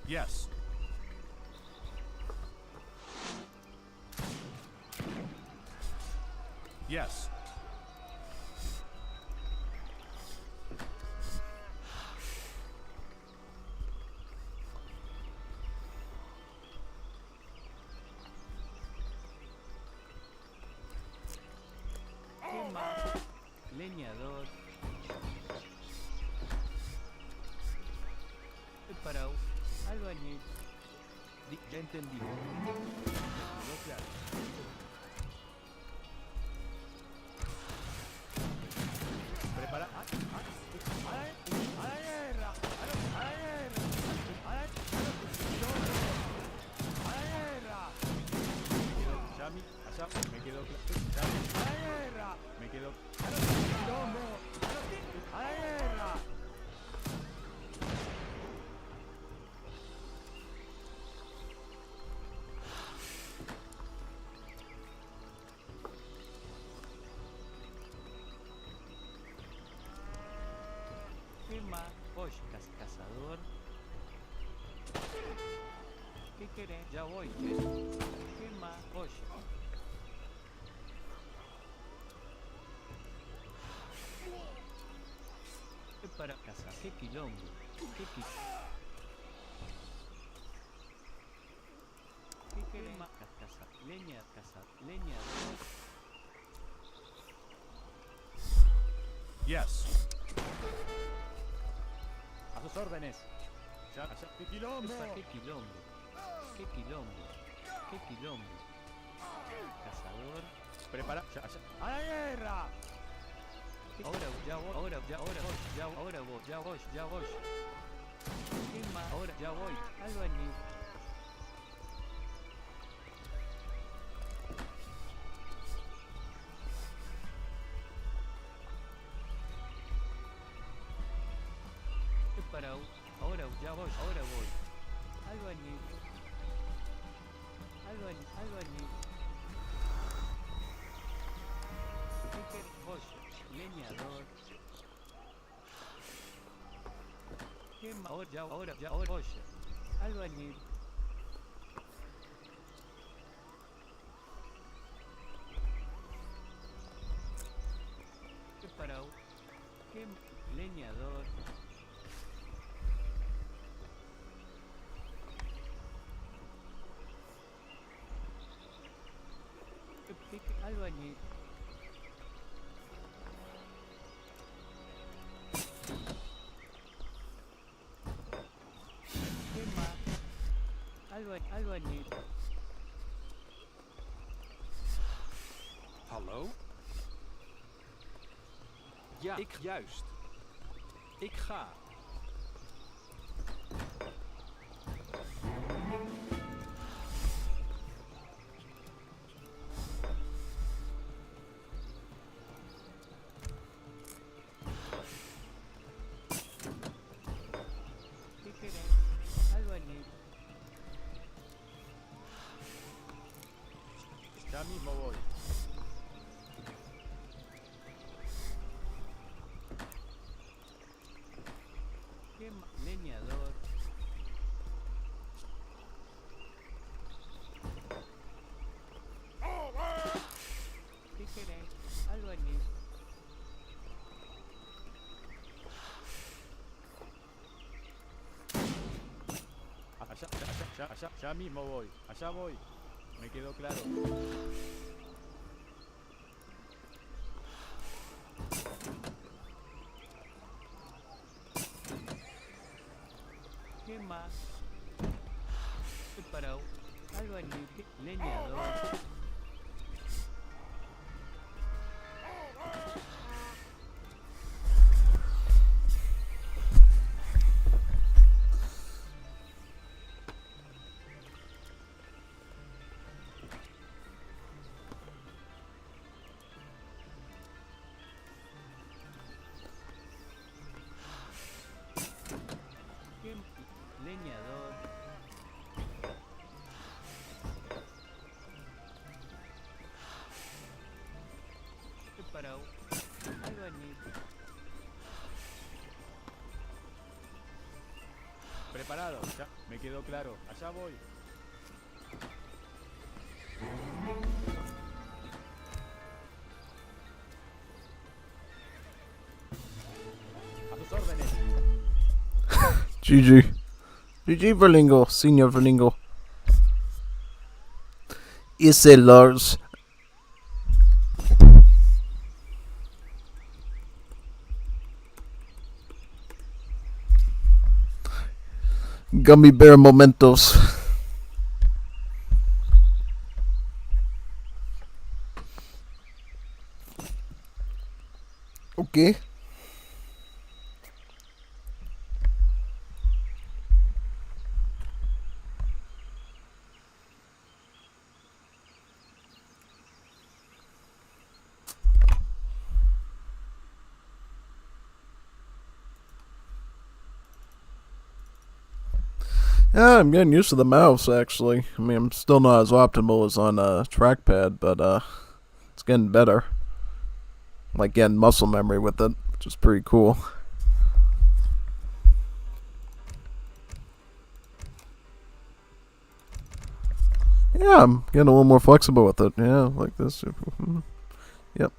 [SPEAKER 2] Yes. Yes.
[SPEAKER 10] ¿Qué más? Leñador. Para albañil. Ya entendí.
[SPEAKER 2] Quedó claro. Prepara. ¡A la guerra! ¡A la guerra! ¡A la guerra! Yami, allá me quedó claro. ¡A la guerra! Me quedó. ¡A la guerra!
[SPEAKER 10] ¿Qué más? Oye, cazador. ¿Qué querés? Ya voy, che. ¿Qué más? Oye. Para cazar. ¿Qué quilombo? ¿Qué querés? Más cazar. Leña.
[SPEAKER 2] Yes. A sus órdenes. Ya, allá. ¡Qué quilombo!
[SPEAKER 10] ¿Qué quilombo? Cazador.
[SPEAKER 2] Prepara. Ya, allá. ¡A la guerra!
[SPEAKER 10] Ahora voy. ¿Qué más? Ahora, ya voy. Albañil. Para ahora voy. Albañil. ¿Qué querés? Oye, leñador. ¿Qué más? Ahora, oye. Albañil. ¿Qué para? ¿Qué leñador? Albañil. ¿Qué más? Albañil.
[SPEAKER 5] Hello?
[SPEAKER 10] Ja, juist. Ik ga. ¿Qué querés? Albañil.
[SPEAKER 2] Ya mismo voy.
[SPEAKER 10] Leñador. ¿Qué querés? Albañil.
[SPEAKER 2] Ya mismo voy. Allá voy. Me quedó claro.
[SPEAKER 10] ¿Qué más? Preparado. Albañil. Leñador. ¿Qué? Leñador. Preparado. Albañil.
[SPEAKER 2] Preparado. Ya me quedó claro. Allá voy. A tus órdenes.
[SPEAKER 1] GG. GG Verlingo, Senior Verlingo. Ese Lars. Gummy Bear Momentos. Okay. Yeah, I'm getting used to the mouse, actually. I mean, I'm still not as optimal as on a trackpad, but it's getting better. Like getting muscle memory with it, which is pretty cool. Yeah, I'm getting a little more flexible with it. Yeah, like this. Yep.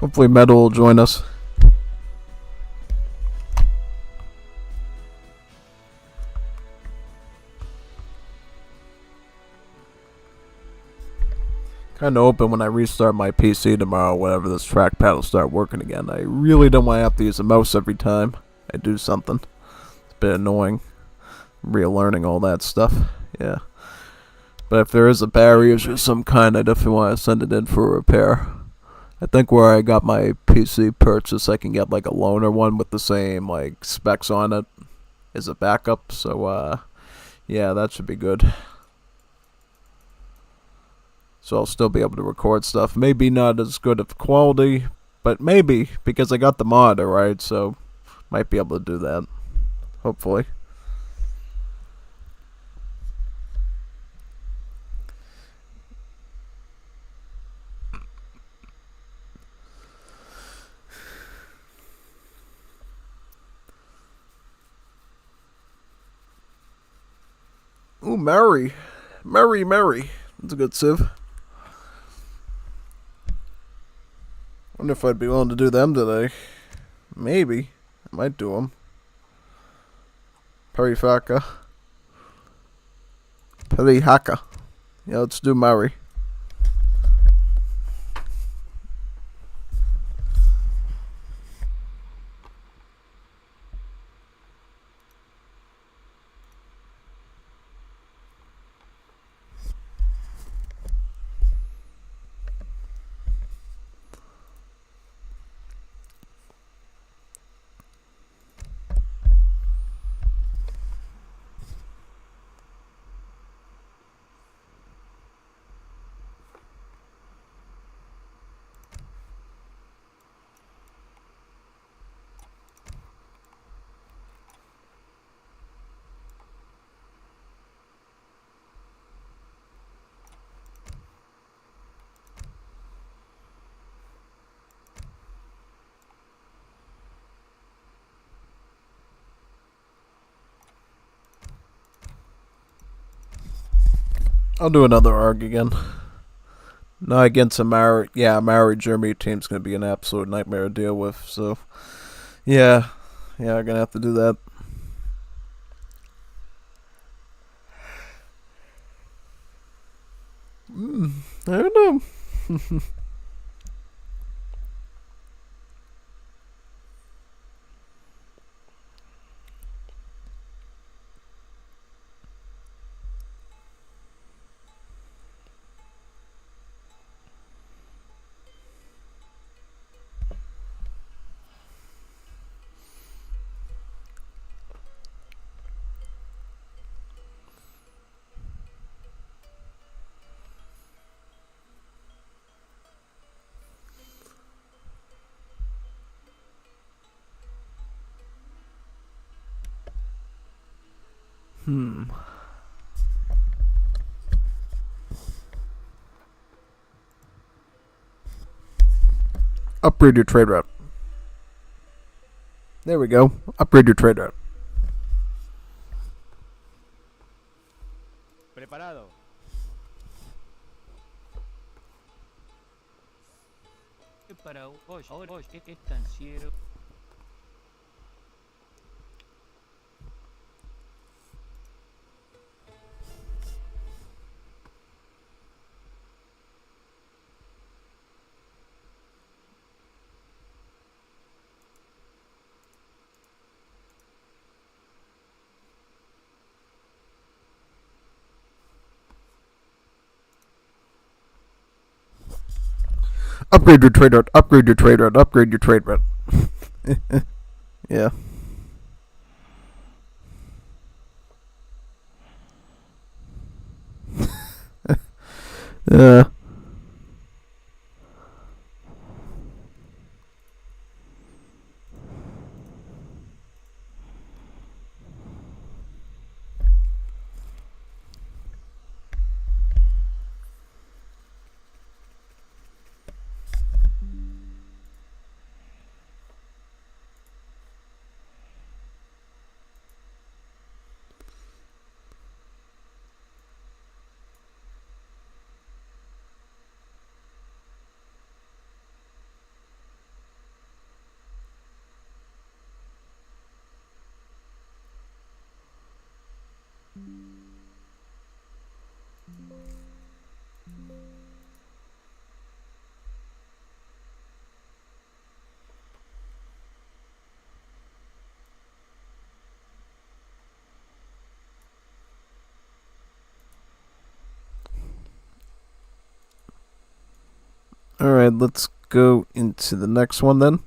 [SPEAKER 1] Hopefully Metal will join us. Kinda open when I restart my PC tomorrow, whenever this trackpad will start working again. I really don't want to have to use a mouse every time I do something. It's a bit annoying. Relearning all that stuff. Yeah. But if there is a barrier of some kind, I definitely want to send it in for a repair. I think where I got my PC purchase, I can get like a loaner one with the same like specs on it as a backup. So yeah, that should be good. so I'll still be able to record stuff. Maybe not as good of quality, but maybe, because I got the mod, alright, so might be able to do that. Hopefully. Ooh, Mary. Mary. That's a good civ. Wonder if I'd be willing to do them today. Maybe. I might do them. Perifaka. Perihaka. Yeah, let's do Mary. I'll do another ARG again. Not against a Maori Germany team's gonna be an absolute nightmare to deal with, so yeah, I'm gonna have to do that. I don't know. Upgrade your trade route. There we go. Upgrade your trade route.
[SPEAKER 10] Preparado. Para hoy, ahora estanciero.
[SPEAKER 1] Upgrade your trade route. Upgrade your trade route. Upgrade your trade route. Yeah. Yeah. Alright, let's go into the next one then.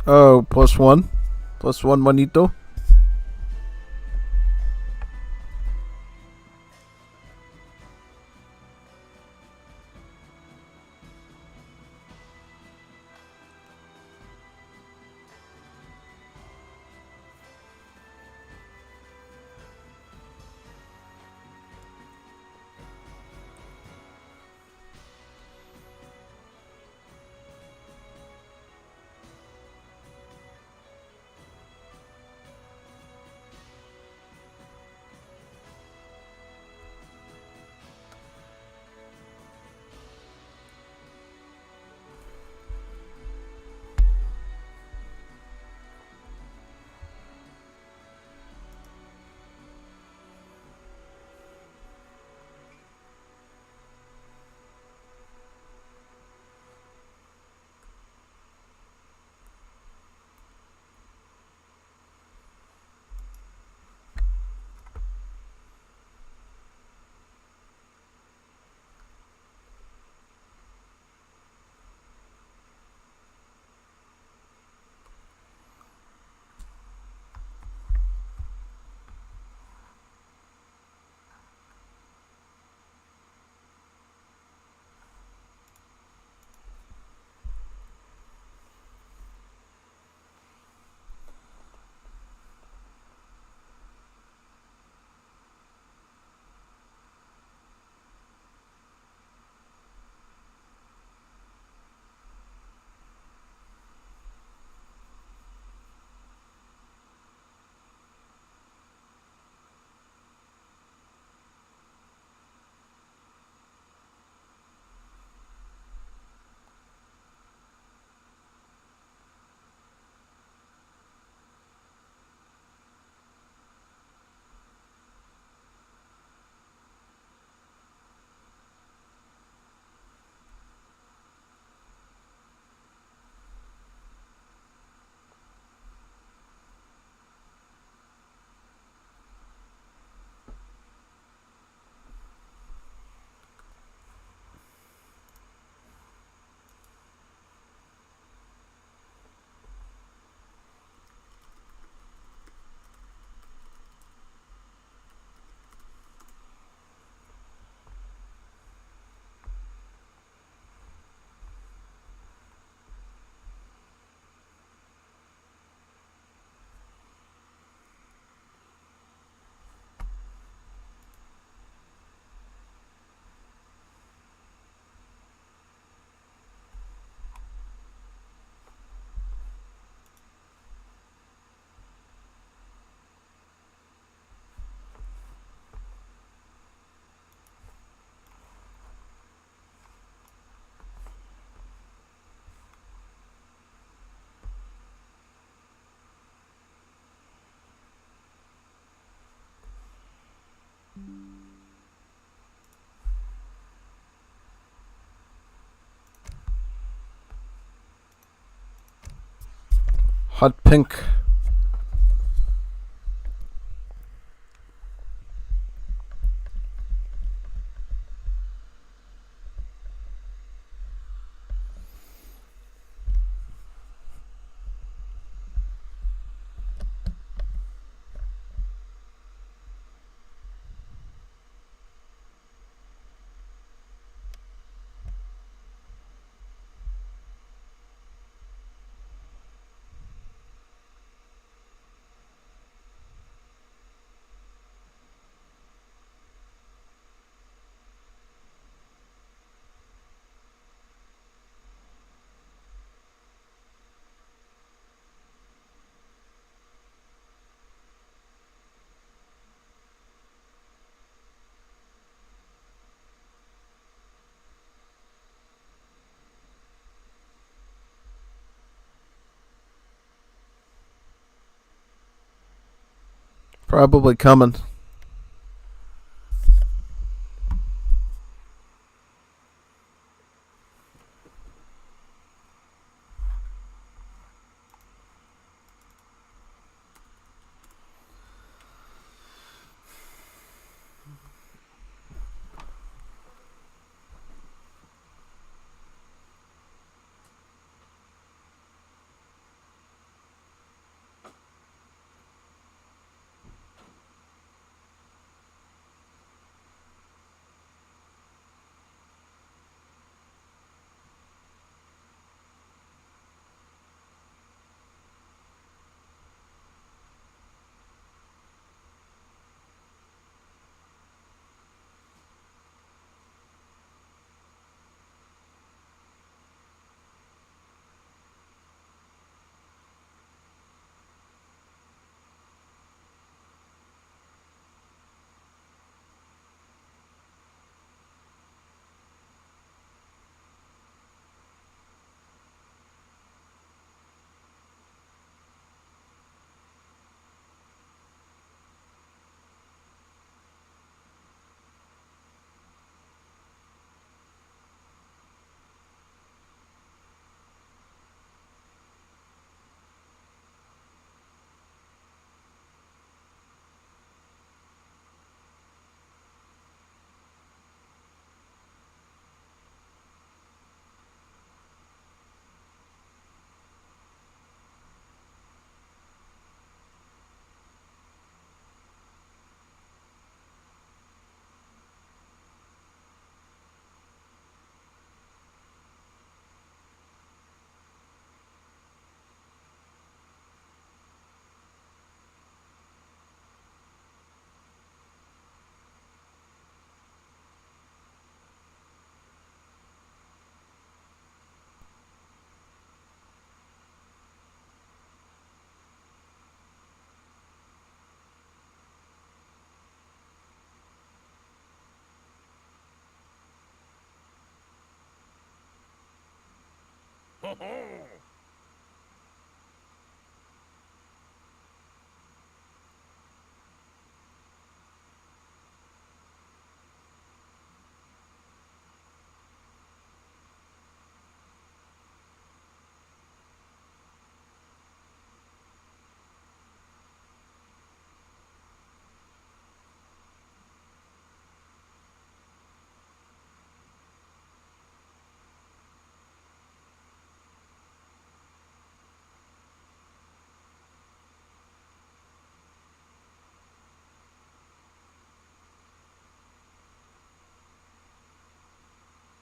[SPEAKER 1] Oh, +1. +1, manito. Hot pink. Probably coming.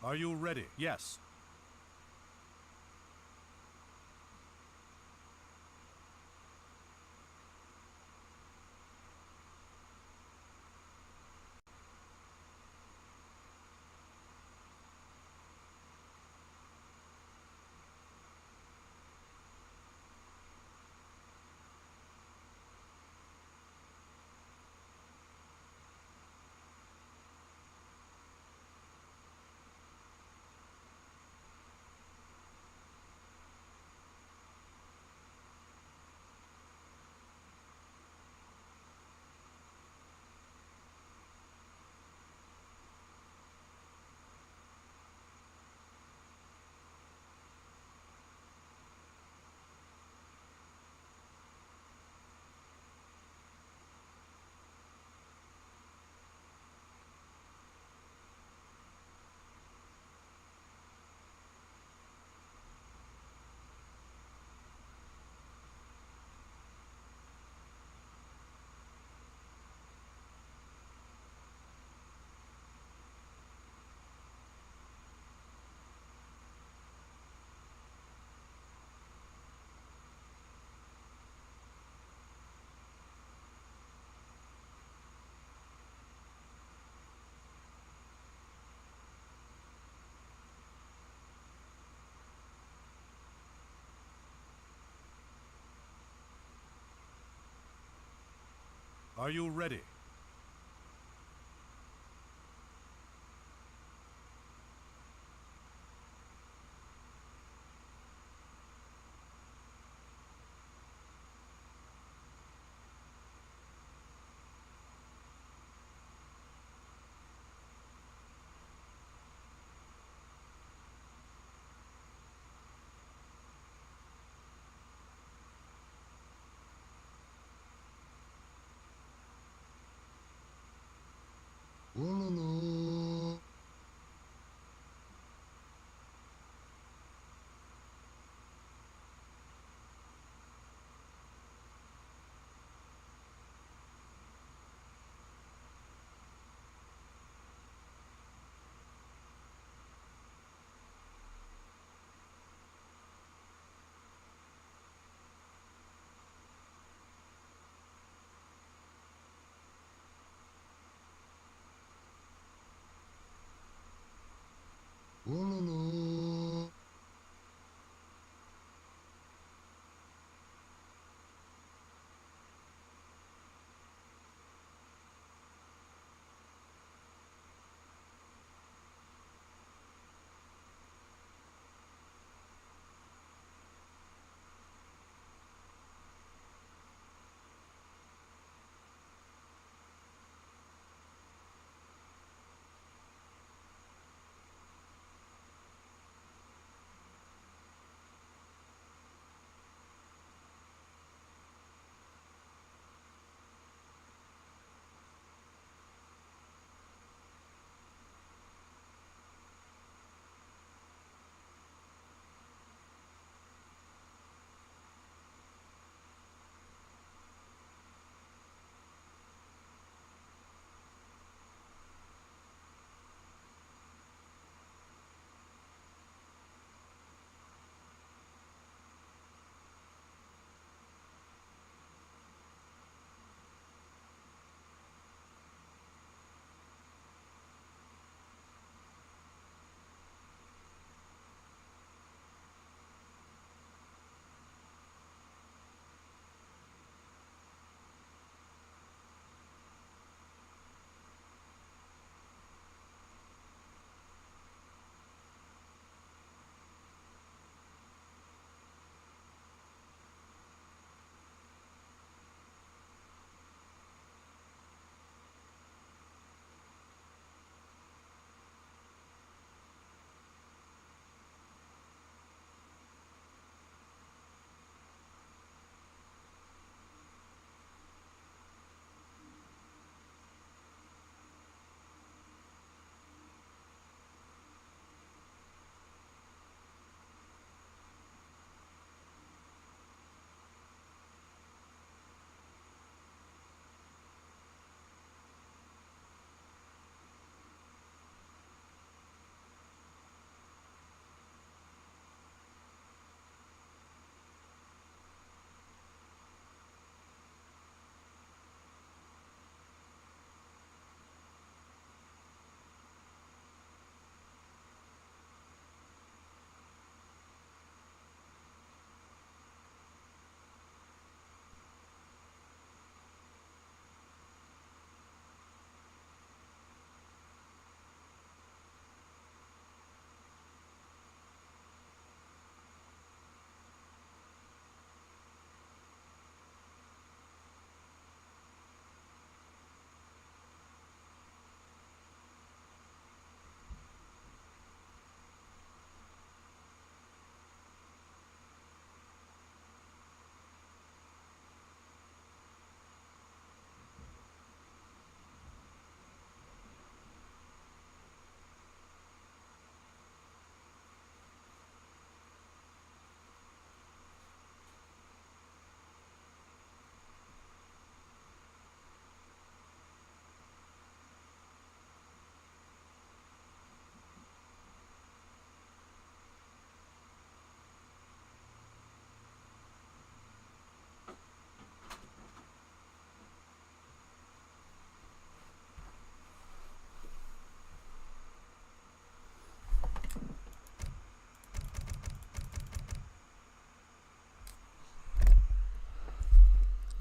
[SPEAKER 5] Are you ready? Yes. Are you ready?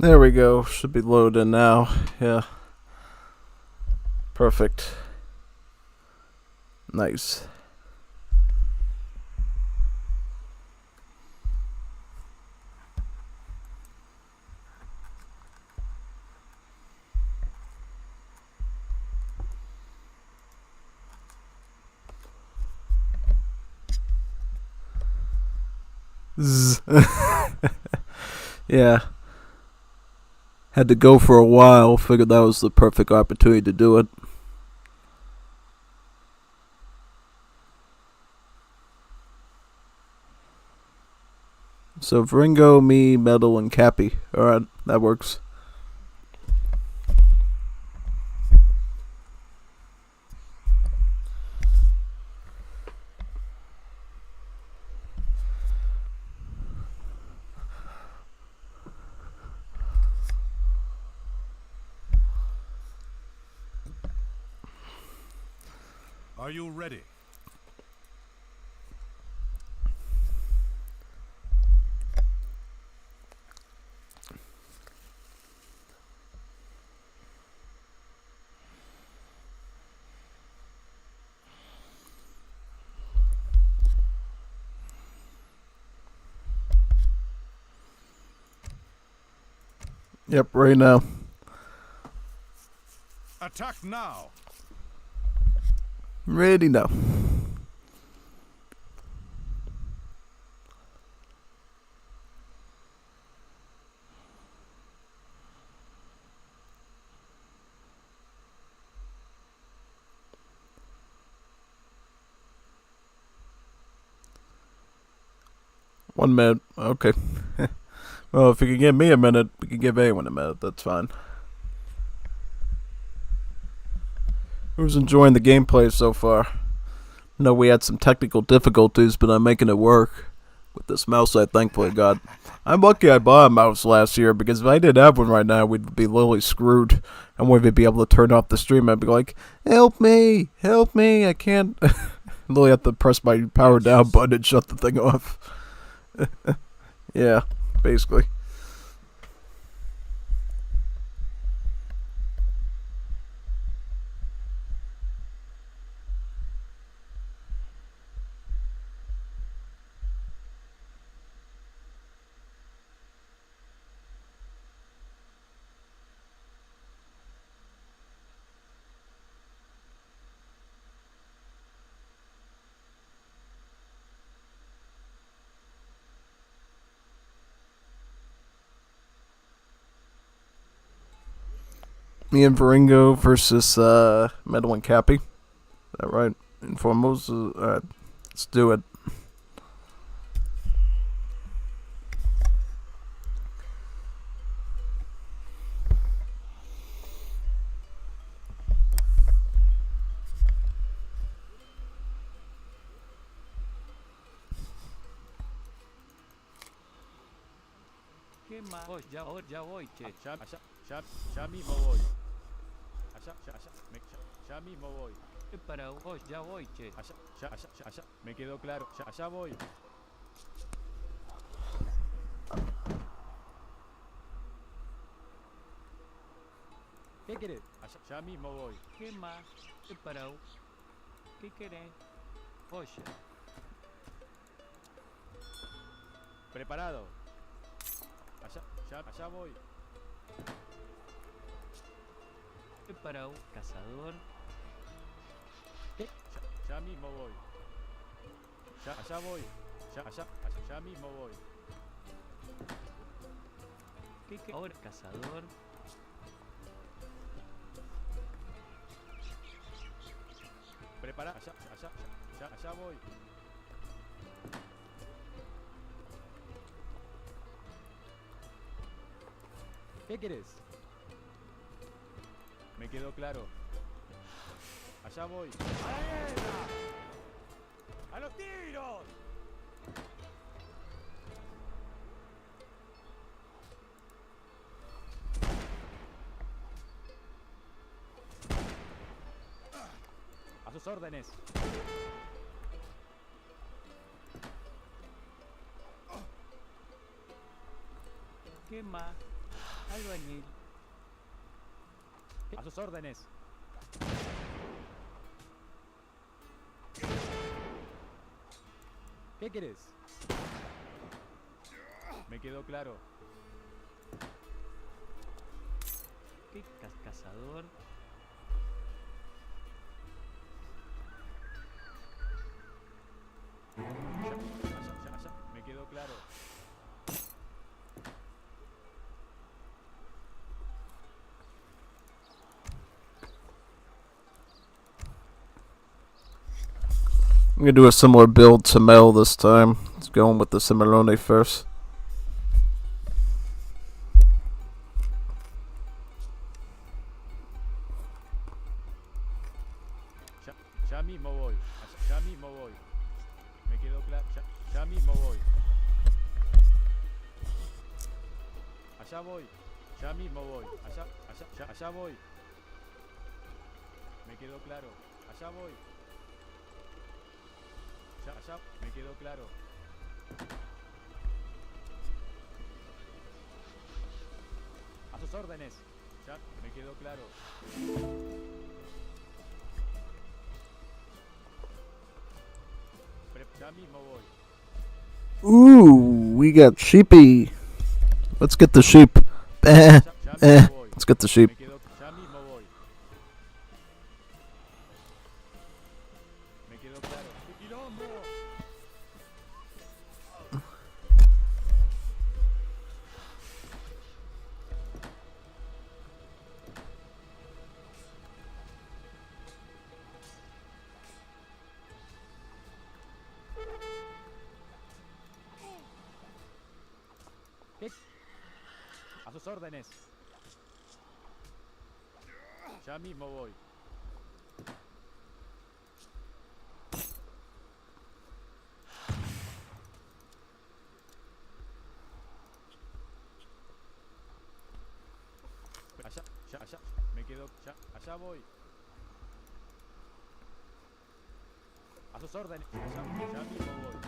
[SPEAKER 1] There we go. Should be loaded now. Yeah. Perfect. Nice. Zzz. Yeah. Had to go for a while. Figured that was the perfect opportunity to do it. So Vringo, me, Metal, and Cappy. Alright, that works.
[SPEAKER 2] Are you ready?
[SPEAKER 1] Yep, right now.
[SPEAKER 2] Attack now!
[SPEAKER 1] Ready now. One minute. Okay. Well, if you can give me a minute, we can give anyone a minute. That's fine. Who's enjoying the gameplay so far? No, we had some technical difficulties, but I'm making it work with this mouse I thankfully got. I'm lucky I bought a mouse last year, because if I didn't have one right now, we'd be literally screwed. I wouldn't be able to turn off the stream. I'd be like, help me, I can't. I literally have to press my power down button and shut the thing off. Yeah, basically. Me and Veringo versus Metal and Cappy. Is that right? Informos? Alright, let's do it.
[SPEAKER 10] ¿Qué más? Oh, ya voy, che.
[SPEAKER 2] Ya mismo voy. Ya mismo voy.
[SPEAKER 10] Para vos, ya voy, che.
[SPEAKER 2] Allá. Me quedó claro. Allá voy.
[SPEAKER 10] ¿Qué querés?
[SPEAKER 2] Ya mismo voy.
[SPEAKER 10] ¿Qué más? Para vos. ¿Qué querés? Oye.
[SPEAKER 2] Preparado. Allá voy.
[SPEAKER 10] Para un cazador.
[SPEAKER 2] Ya mismo voy. Allá voy. Ya mismo voy.
[SPEAKER 10] ¿Qué ahora cazador?
[SPEAKER 2] Prepara. Allá voy.
[SPEAKER 10] ¿Qué querés?
[SPEAKER 2] Me quedó claro. Allá voy.
[SPEAKER 3] ¡A la guerra! ¡A los tiros!
[SPEAKER 2] A sus órdenes.
[SPEAKER 10] ¿Qué más? Albañil. A sus órdenes. ¿Qué quieres? Me quedó claro. ¿Qué cazador? Allá. Me quedó claro.
[SPEAKER 1] I'm gonna do a similar build to Mel this time. Let's go in with the Cimarrone first.
[SPEAKER 10] Ya mismo voy. Ya mismo voy. Me quedó claro. Ya mismo voy. Allá voy. Ya mismo voy. Allá voy. Me quedó claro. Allá voy. Allá, me quedó claro. A sus órdenes. Ya, me quedó claro. Ya mismo voy.
[SPEAKER 1] Ooh, we got sheepy. Let's get the sheep. Let's get the sheep.
[SPEAKER 10] Ya mismo voy. Me quedó claro. ¡Qué quilombo! ¿Qué? A sus órdenes. Ya mismo voy. Allá. Me quedo. Allá voy. A sus órdenes. Ya mismo voy.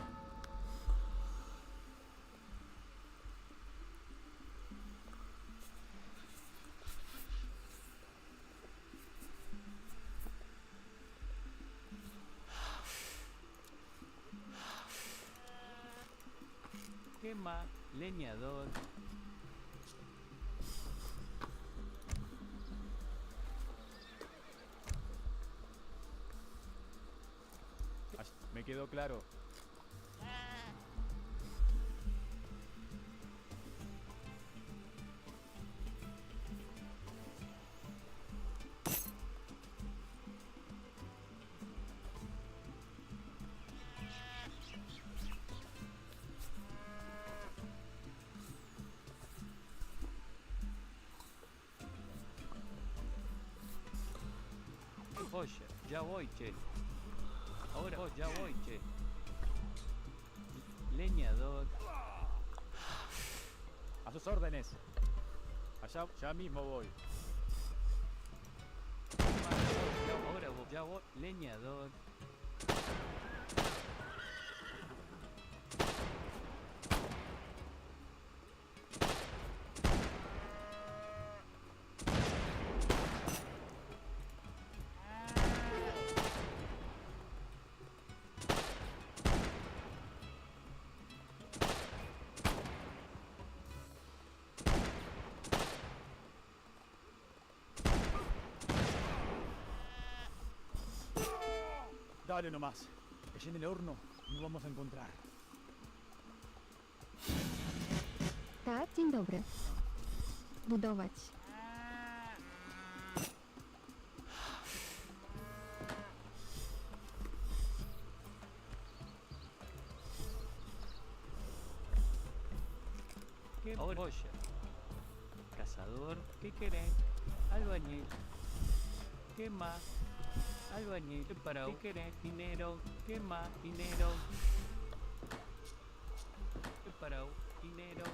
[SPEAKER 10] Quema, leñador. Me quedó claro. Oye, ya voy, che. Ahora ya voy, che. Leñador. A sus órdenes. Allá, ya mismo voy. Ahora ya voy. Leñador. Dale nomás. Que en el horno no vamos a encontrar.
[SPEAKER 8] Tak, dzień dobry. Budować.
[SPEAKER 10] ¿Qué? Oye. Cazador. ¿Qué querés? Albañil. ¿Qué más? Albañil. Para ¿qué querés? Dinero. ¿Qué más? Dinero. Para dinero.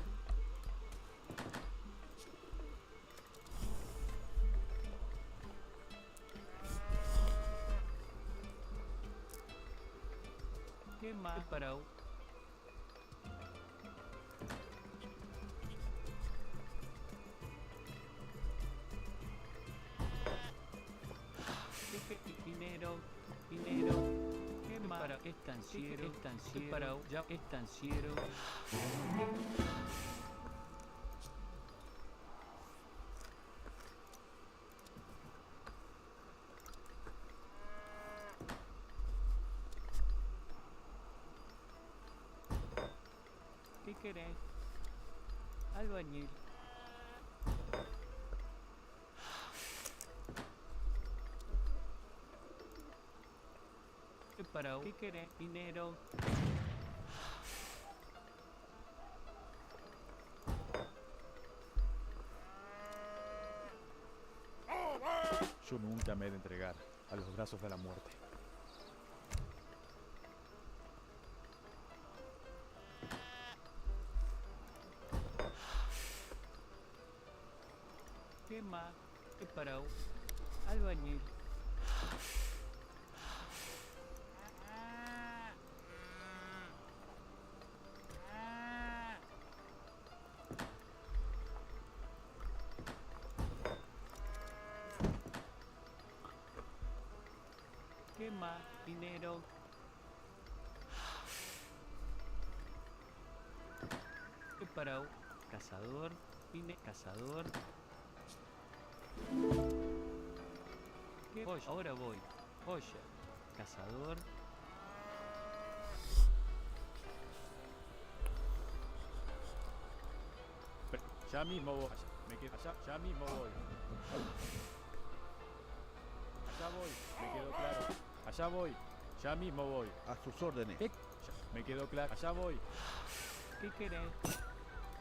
[SPEAKER 10] ¿Qué más? Para estanciero, preparado, ya, estanciero. ¿Qué querés? Albañil. Preparado. ¿Qué querés? Dinero.
[SPEAKER 2] Yo nunca me he de entregar a los brazos de la muerte.
[SPEAKER 10] ¿Qué más? Preparado. Albañil. ¿Qué más? Dinero. Preparado. Cazador. Cazador. ¿Qué? Joya. Ahora voy. Joya. Cazador.
[SPEAKER 2] Ya mismo voy. Me quedo allá, ya mismo voy. Allá voy, me quedó claro. Allá voy, ya mismo voy.
[SPEAKER 6] A sus órdenes.
[SPEAKER 2] Me quedó claro. Allá voy.
[SPEAKER 10] ¿Qué querés?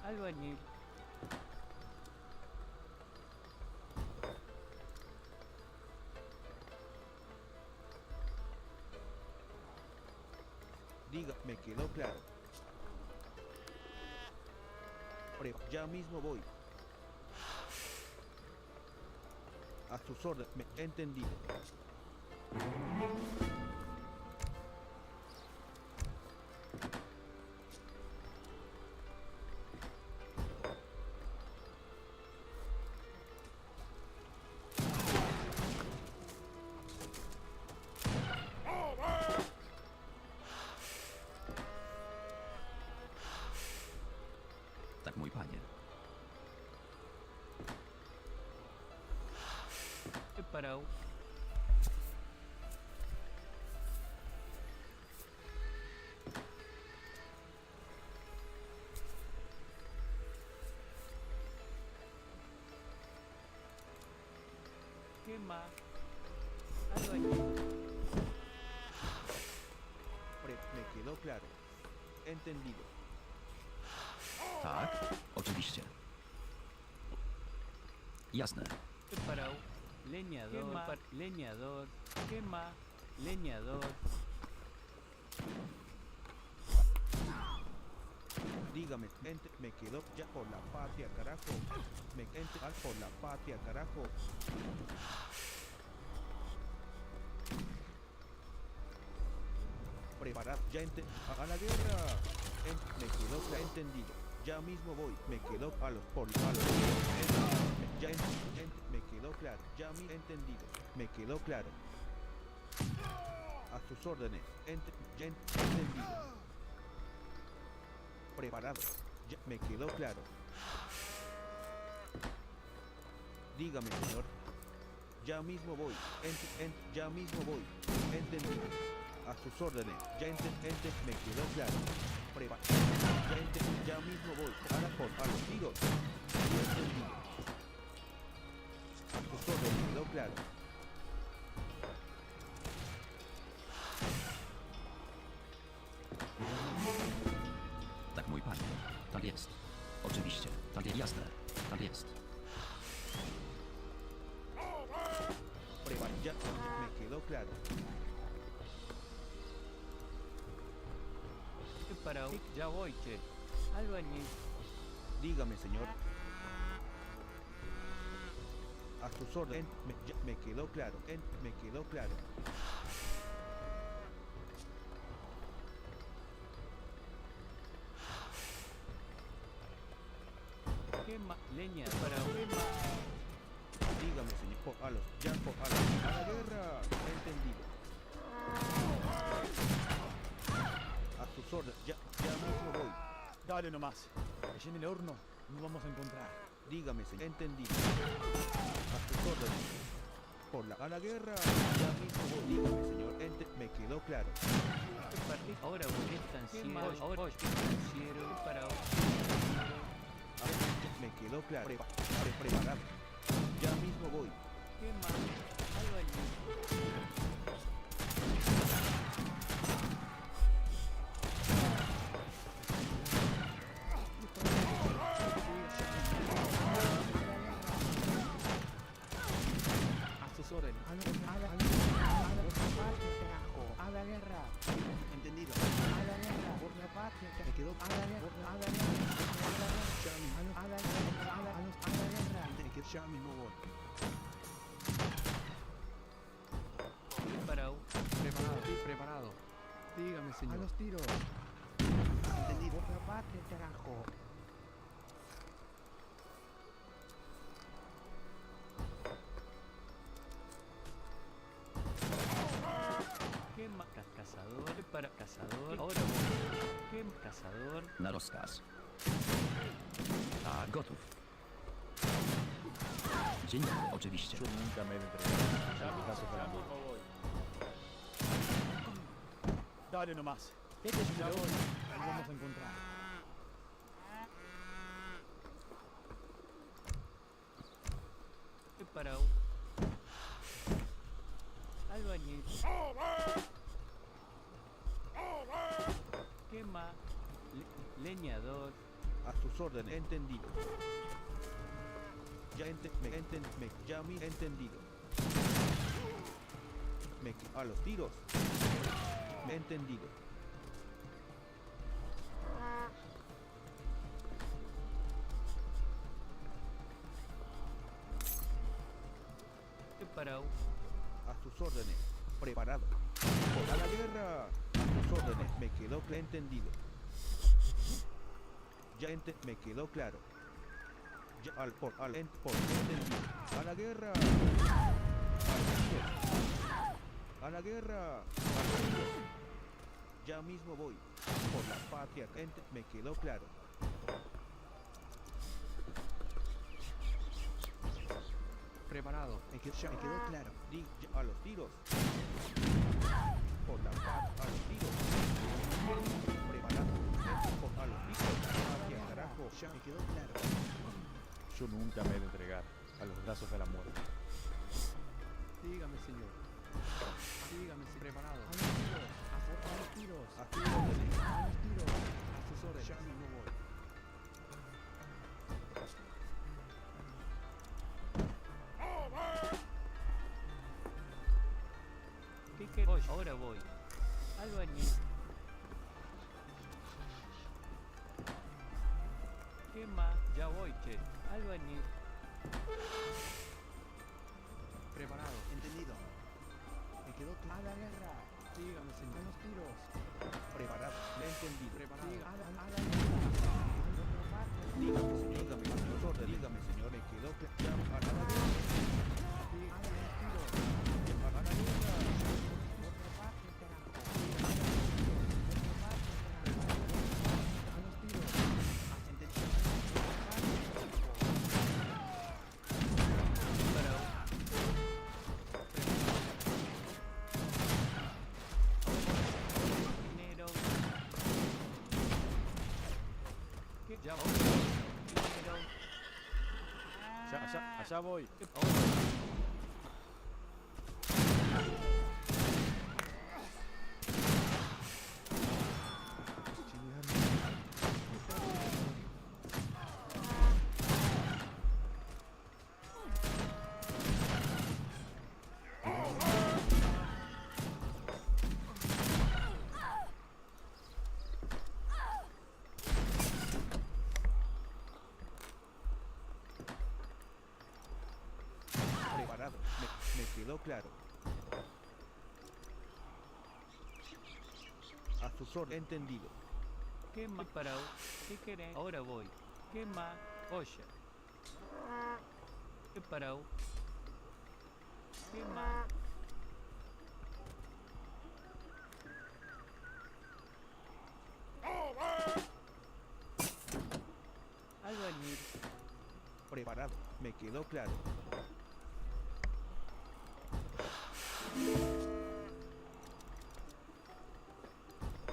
[SPEAKER 10] Albañil.
[SPEAKER 6] Diga, me quedó claro. Ya mismo voy. A sus órdenes, me he entendido.
[SPEAKER 11] Tak, mój panie.
[SPEAKER 10] Preparado. ¿Qué más? Albañil.
[SPEAKER 6] Me quedó claro. Entendido.
[SPEAKER 11] Tak, oczywiście. Jasne.
[SPEAKER 10] Preparado. Leñador. Leñador. ¿Qué más? Leñador.
[SPEAKER 6] Dígame, me quedó ya por la patria, carajo. Me quedó por la patria, carajo. Preparad, ya a la guerra. Me quedó claro, entendido. Ya mismo voy, me quedó a los por a los. Me quedó claro, ya mi entendido. Me quedó claro. A sus órdenes, ya entendido. Preparado, ya me quedó claro. Dígame, señor. Ya mismo voy, ya mismo voy. Entendido. A sus órdenes, ya me quedó claro. Ya mismo voy, a los tiros. Ya entendido. A sus órdenes, quedó claro.
[SPEAKER 11] Tak, mój panie. Tak jest. Oczywiście. Tak jest. Jasne. Tak jest.
[SPEAKER 6] Ya me quedó claro.
[SPEAKER 10] Preparado. Ya voy, che. Albañil.
[SPEAKER 6] Dígame, señor. A sus órdenes, me quedó claro. Me quedó claro.
[SPEAKER 10] ¿Qué más? Leña. Para más.
[SPEAKER 6] Dígame, señor. A la guerra. Entendido.
[SPEAKER 5] sus órdenes. Ya mismo voy. Dale nomás. Allí en el horno nos vamos a encontrar. Dígame, señor. Entendido. A sus órdenes. A la guerra. Ya mismo voy. Dígame, señor. Me quedó claro.
[SPEAKER 10] Ahora voy estanciero. Ahora voy estanciero para
[SPEAKER 5] Me quedó claro. Preparado. Ya mismo voy.
[SPEAKER 10] ¿Qué más? Albañil.
[SPEAKER 5] A sus órdenes.
[SPEAKER 4] A la guerra.
[SPEAKER 5] Entendido.
[SPEAKER 4] A la guerra. Por la patria.
[SPEAKER 5] Me quedó
[SPEAKER 4] A la guerra. A la guerra. A la guerra.
[SPEAKER 5] Ya mismo voy.
[SPEAKER 10] Preparado.
[SPEAKER 5] Preparado. Dígame, señor.
[SPEAKER 4] A los tiros.
[SPEAKER 5] Entendido.
[SPEAKER 4] Por la patria, carajo.
[SPEAKER 10] ¿Qué más? Cazador. Para cazador. Ahora voy. ¿Qué más? Cazador.
[SPEAKER 11] Na rozkaz. A gotów. Dzień dobry, oczywiście.
[SPEAKER 2] Nunca me he entregado a los brazos del amor.
[SPEAKER 5] Dale nomás. Este es el horno. Nos vamos a encontrar.
[SPEAKER 10] Preparado. Albañil. ¿Qué más? Leñador.
[SPEAKER 5] A sus órdenes. Entendido. Entendido. A los tiros. Entendido.
[SPEAKER 10] Preparado.
[SPEAKER 5] A sus órdenes. Preparado. A la guerra. A sus órdenes. Me quedó entendido. Me quedó claro. Entendido. A la guerra. A la guerra. Ya mismo voy. Por la patria. Me quedó claro. Preparado. Me quedó claro. A los tiros. Por la patria. A los tiros. Preparado. A los tiros. Patria, carajo. Ya me quedó claro.
[SPEAKER 2] Yo nunca me he de entregar a los brazos de la muerte.
[SPEAKER 5] Dígame, señor. Dígame, si preparado.
[SPEAKER 4] A los tiros. A los tiros.
[SPEAKER 5] A sus órdenes.
[SPEAKER 4] A los tiros.
[SPEAKER 5] A sus órdenes. Ya mismo voy.
[SPEAKER 10] ¿Qué querés? Ahora voy. Albañil. ¿Qué más? Ya voy, che. Albañil.
[SPEAKER 5] Preparado. Entendido. Me quedó
[SPEAKER 4] A
[SPEAKER 5] claro.
[SPEAKER 4] la guerra.
[SPEAKER 5] Dígame,
[SPEAKER 4] A
[SPEAKER 5] señor.
[SPEAKER 4] los tiros.
[SPEAKER 5] Preparado. Entendido. Preparado.
[SPEAKER 4] A la guerra. Por la patria.
[SPEAKER 5] Dígame, a sus órdenes. Dígame, señor. Me quedó claro. A la guerra.
[SPEAKER 4] A los tiros.
[SPEAKER 5] A la guerra.
[SPEAKER 4] Por la patria, carajo. Por la patria, carajo. A los tiros.
[SPEAKER 10] Preparado. Dinero. ¿Qué? Ya voy. Dinero.
[SPEAKER 2] Allá voy.
[SPEAKER 5] Preparado. Me quedó claro. A sus órdenes. Entendido.
[SPEAKER 10] ¿Qué más? Preparado. ¿Qué querés? Ahora voy. ¿Qué más? Olla. Preparado. ¿Qué más? Albañil.
[SPEAKER 5] Preparado. Me quedó claro.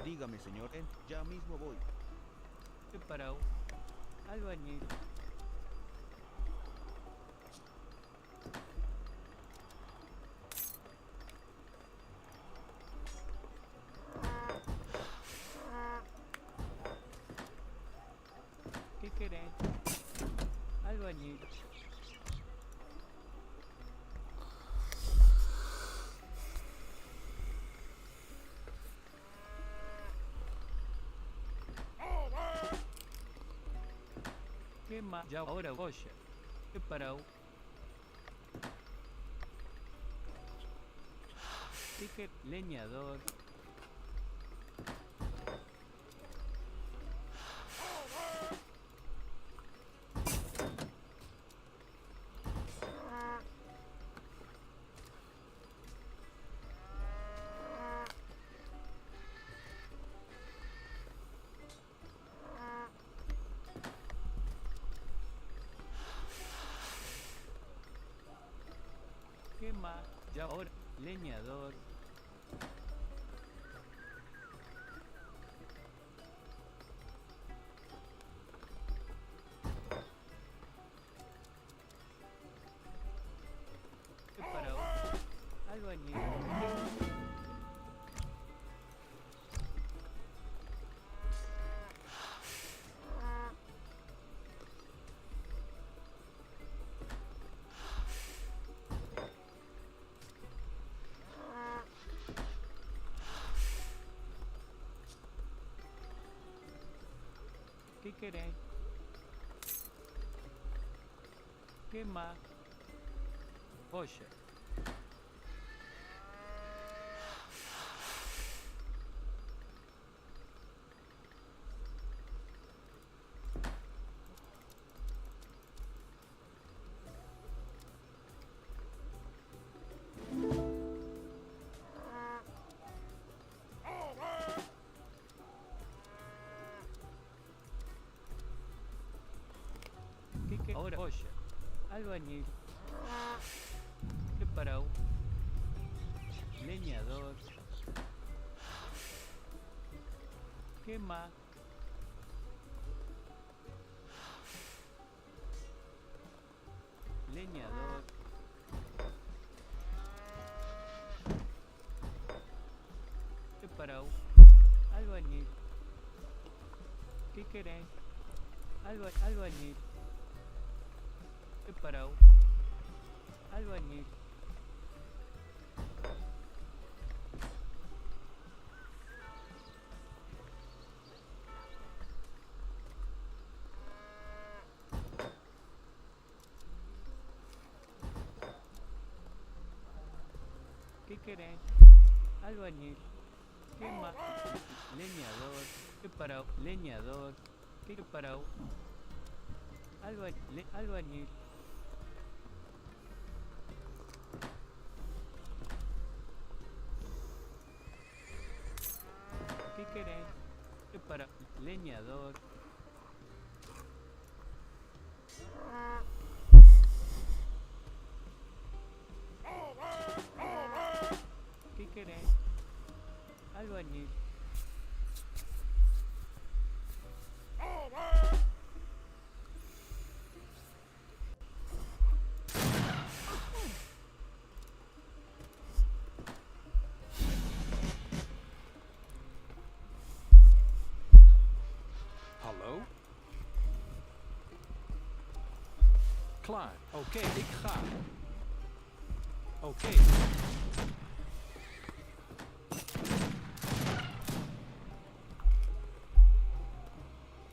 [SPEAKER 5] Dígame, señor. Ya mismo voy.
[SPEAKER 10] Preparado. Albañil. ¿Qué querés? Albañil. ¿Qué más? Ya ahora Goya. Preparado. Ticket leñador. ¿Qué más? Ya ahora leñador. Preparado. Albañil. ¿Qué querés? ¿Qué más? Goya. ¿Qué ahora Goya? Albañil. Preparado. Leñador. ¿Qué más? Leñador. Preparado. Albañil. ¿Qué querés? Albañil. Preparado. Albañil. ¿Qué querés? Albañil. ¿Qué más? Leñador. Preparado. Leñador. ¿Qué preparado? Albañil. ¿Qué querés? Preparado. Leñador. ¿Qué querés? Albañil.
[SPEAKER 2] Hallo? Klaar. Oké, ik ga. Oké.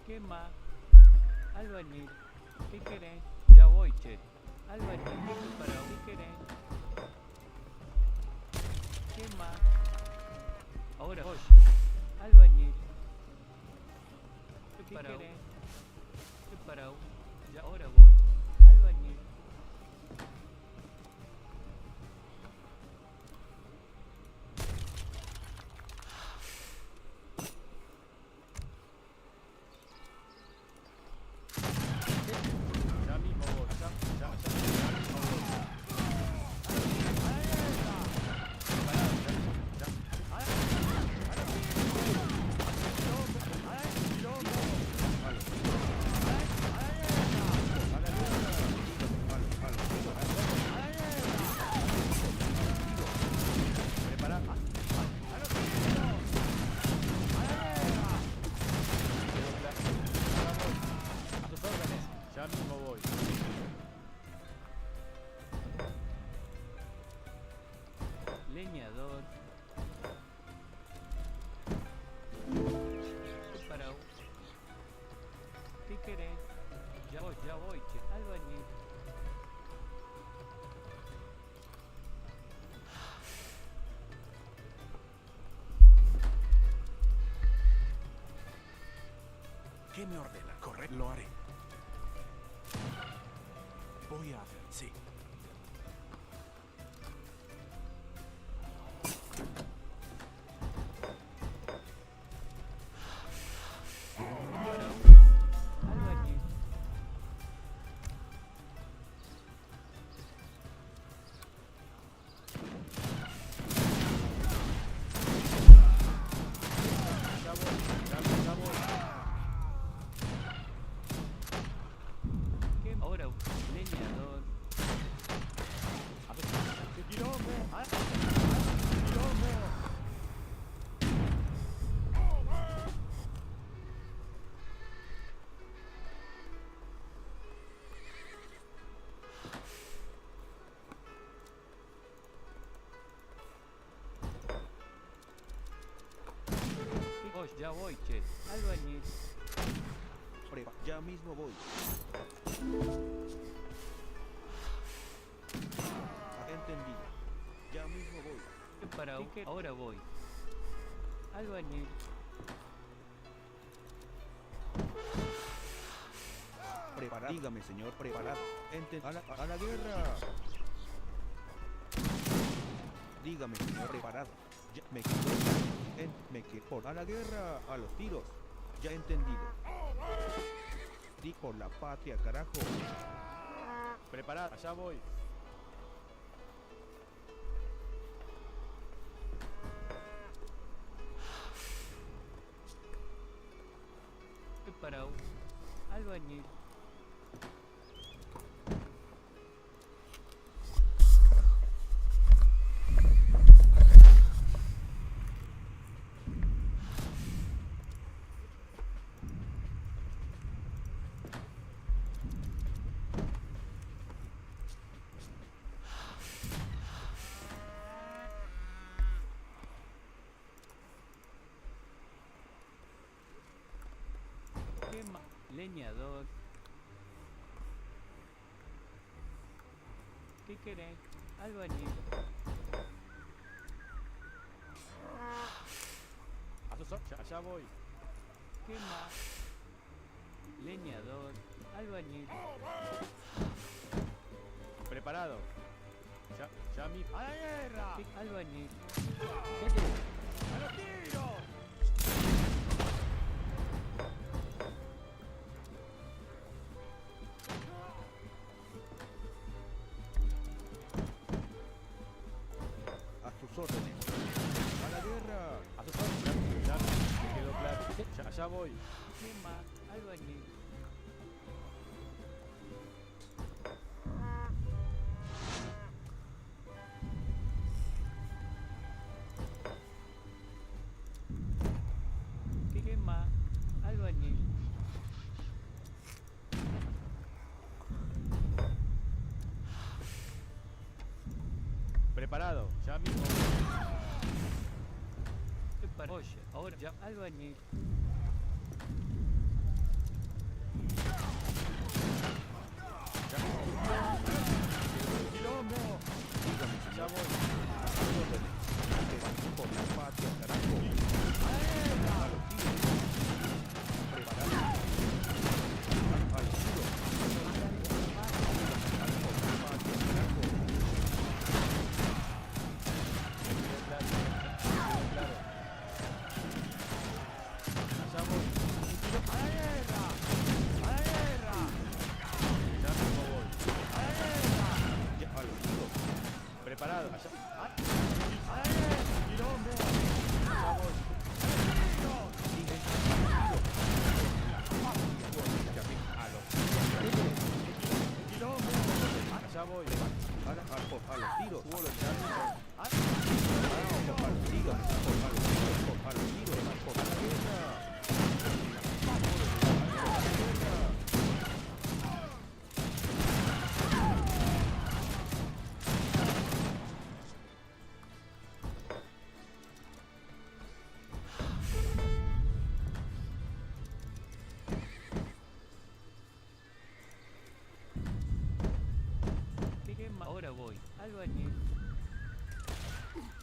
[SPEAKER 10] ¿Qué más? Albañil. ¿Qué querés? Ya voy, che. Albañil. ¿Qué preparado? ¿Qué querés? ¿Qué más? Ahora voy. Albañil. Preparado. ¿Qué querés? Preparado. Ya ahora voy. Albañil.
[SPEAKER 5] me ordena, correcto, lo haré. Voy a hacer, sí.
[SPEAKER 10] Albañil. ¿Qué? Ahora, leñador. Ya voy, che. Albañil.
[SPEAKER 5] Ya mismo voy. Entendido. Ya mismo voy.
[SPEAKER 10] Para ahora voy. Albañil.
[SPEAKER 5] Preparado. Dígame, señor, preparado. A la guerra. Dígame, señor, preparado. Ya, me quedo. A la guerra, a los tiros. Ya entendido. Di por la patria, carajo.
[SPEAKER 2] Preparad, allá voy.
[SPEAKER 10] Para albañil. Leñador. ¿Qué querés? Albañil.
[SPEAKER 2] Allá voy.
[SPEAKER 10] ¿Qué más? Leñador. Albañil.
[SPEAKER 2] Preparado. Ya mi... ¡A la guerra!
[SPEAKER 10] ¿Qué? Albañil.
[SPEAKER 2] ¡A los tiros!
[SPEAKER 5] Órdenes. A la guerra.
[SPEAKER 2] A sus órdenes. Ya me quedó claro. Allá voy.
[SPEAKER 10] ¿Qué más? Albañil. ¿Qué más? Albañil.
[SPEAKER 2] Preparado. Ya mismo.
[SPEAKER 10] Oye, ahora ya albañil.
[SPEAKER 2] Ya voy.
[SPEAKER 5] Por la patria, carajo. A los tiros. Preparado. A los tiros. Por la patria, carajo.
[SPEAKER 2] Preparado. Allá. Allá voy.
[SPEAKER 5] A los tiros.
[SPEAKER 10] Ahora voy. Albañil.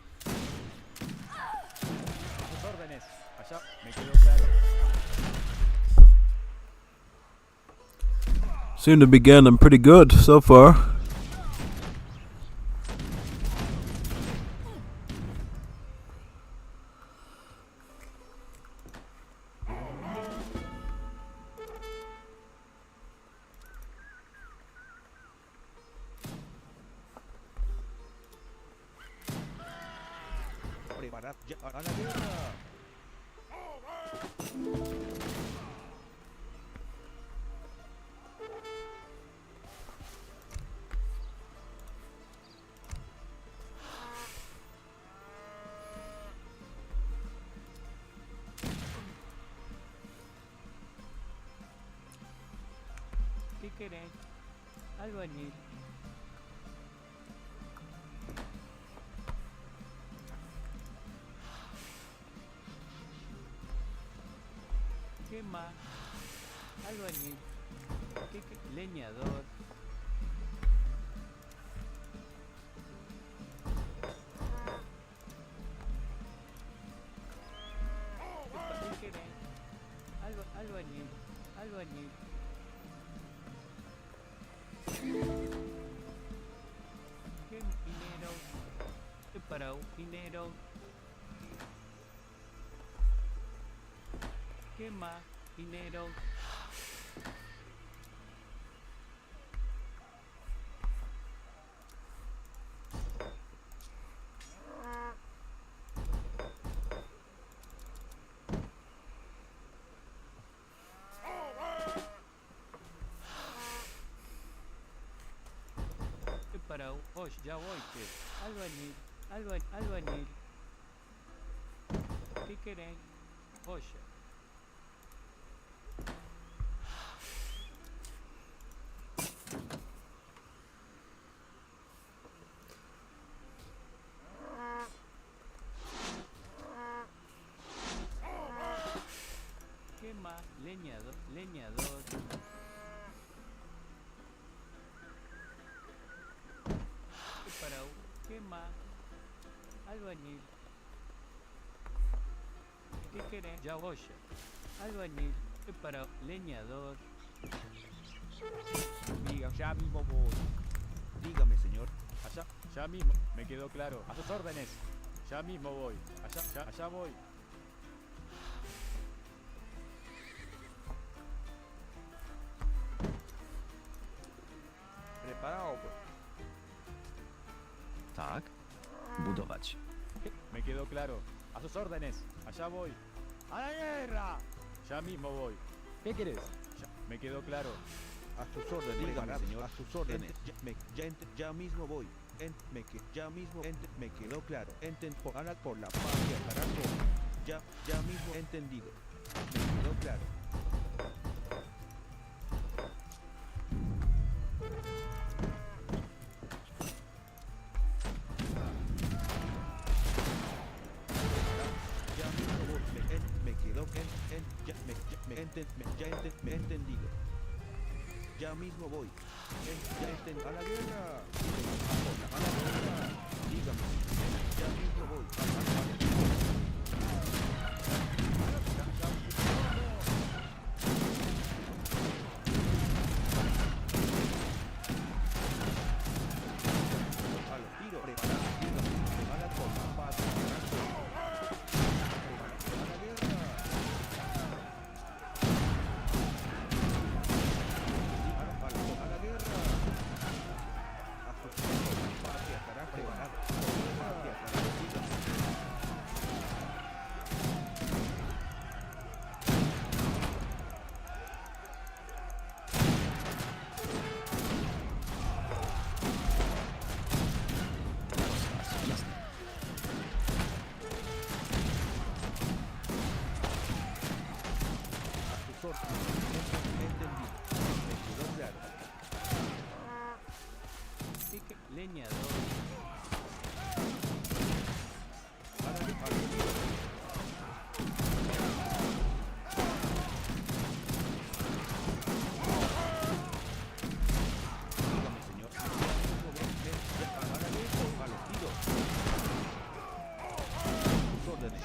[SPEAKER 2] A sus órdenes. Allá me quedó claro.
[SPEAKER 1] Seem to be getting pretty good so far.
[SPEAKER 5] Preparad ya a la guerra.
[SPEAKER 10] ¿Qué querés? Albañil. ¿Qué más? Albañil. Leñador. ¿Qué querés? Albañil. Albañil. ¿Qué dinero? ¿Qué para un dinero? ¿Qué más? Dinero. ¿Qué para un... Oye, ya voy, che. Albañil. ¿Qué querés? Oye. ¿Qué más? Leñador. ¿Qué para un... ¿Qué más? Albañil. ¿Qué querés? Ya voy. Albañil. ¿Qué para un... Leñador.
[SPEAKER 5] Diga, ya mismo voy. Dígame, señor.
[SPEAKER 2] Allá, ya mismo. Me quedó claro. A sus órdenes. Ya mismo voy. Allá voy.
[SPEAKER 5] Preparado, pues.
[SPEAKER 11] Tak. Budować.
[SPEAKER 2] Me quedó claro. A sus órdenes. Allá voy. ¡A la guerra! Ya mismo voy. ¿Qué querés? Me quedó claro.
[SPEAKER 5] A sus órdenes, dígame, señor. A sus órdenes. Ya mismo voy. Me quedó claro. Por la patria, carajo. Ya mismo entendido. Me quedó claro. Ya mismo voy. Me quedó me entendido. Ya mismo voy. A la guerra. A la guerra. Dígame. Ya mismo voy. A los tiros. Preparad. Dígame. Preparad por la paz. A la guerra. A la guerra. A sus patria estará preparado. Patria estará
[SPEAKER 11] Jasne.
[SPEAKER 5] a sus órdenes. Entendido. Me quedó claro.
[SPEAKER 10] Leñador.
[SPEAKER 5] A los tiros. Dígame, señor. A la guerra. A los tiros. Sus órdenes.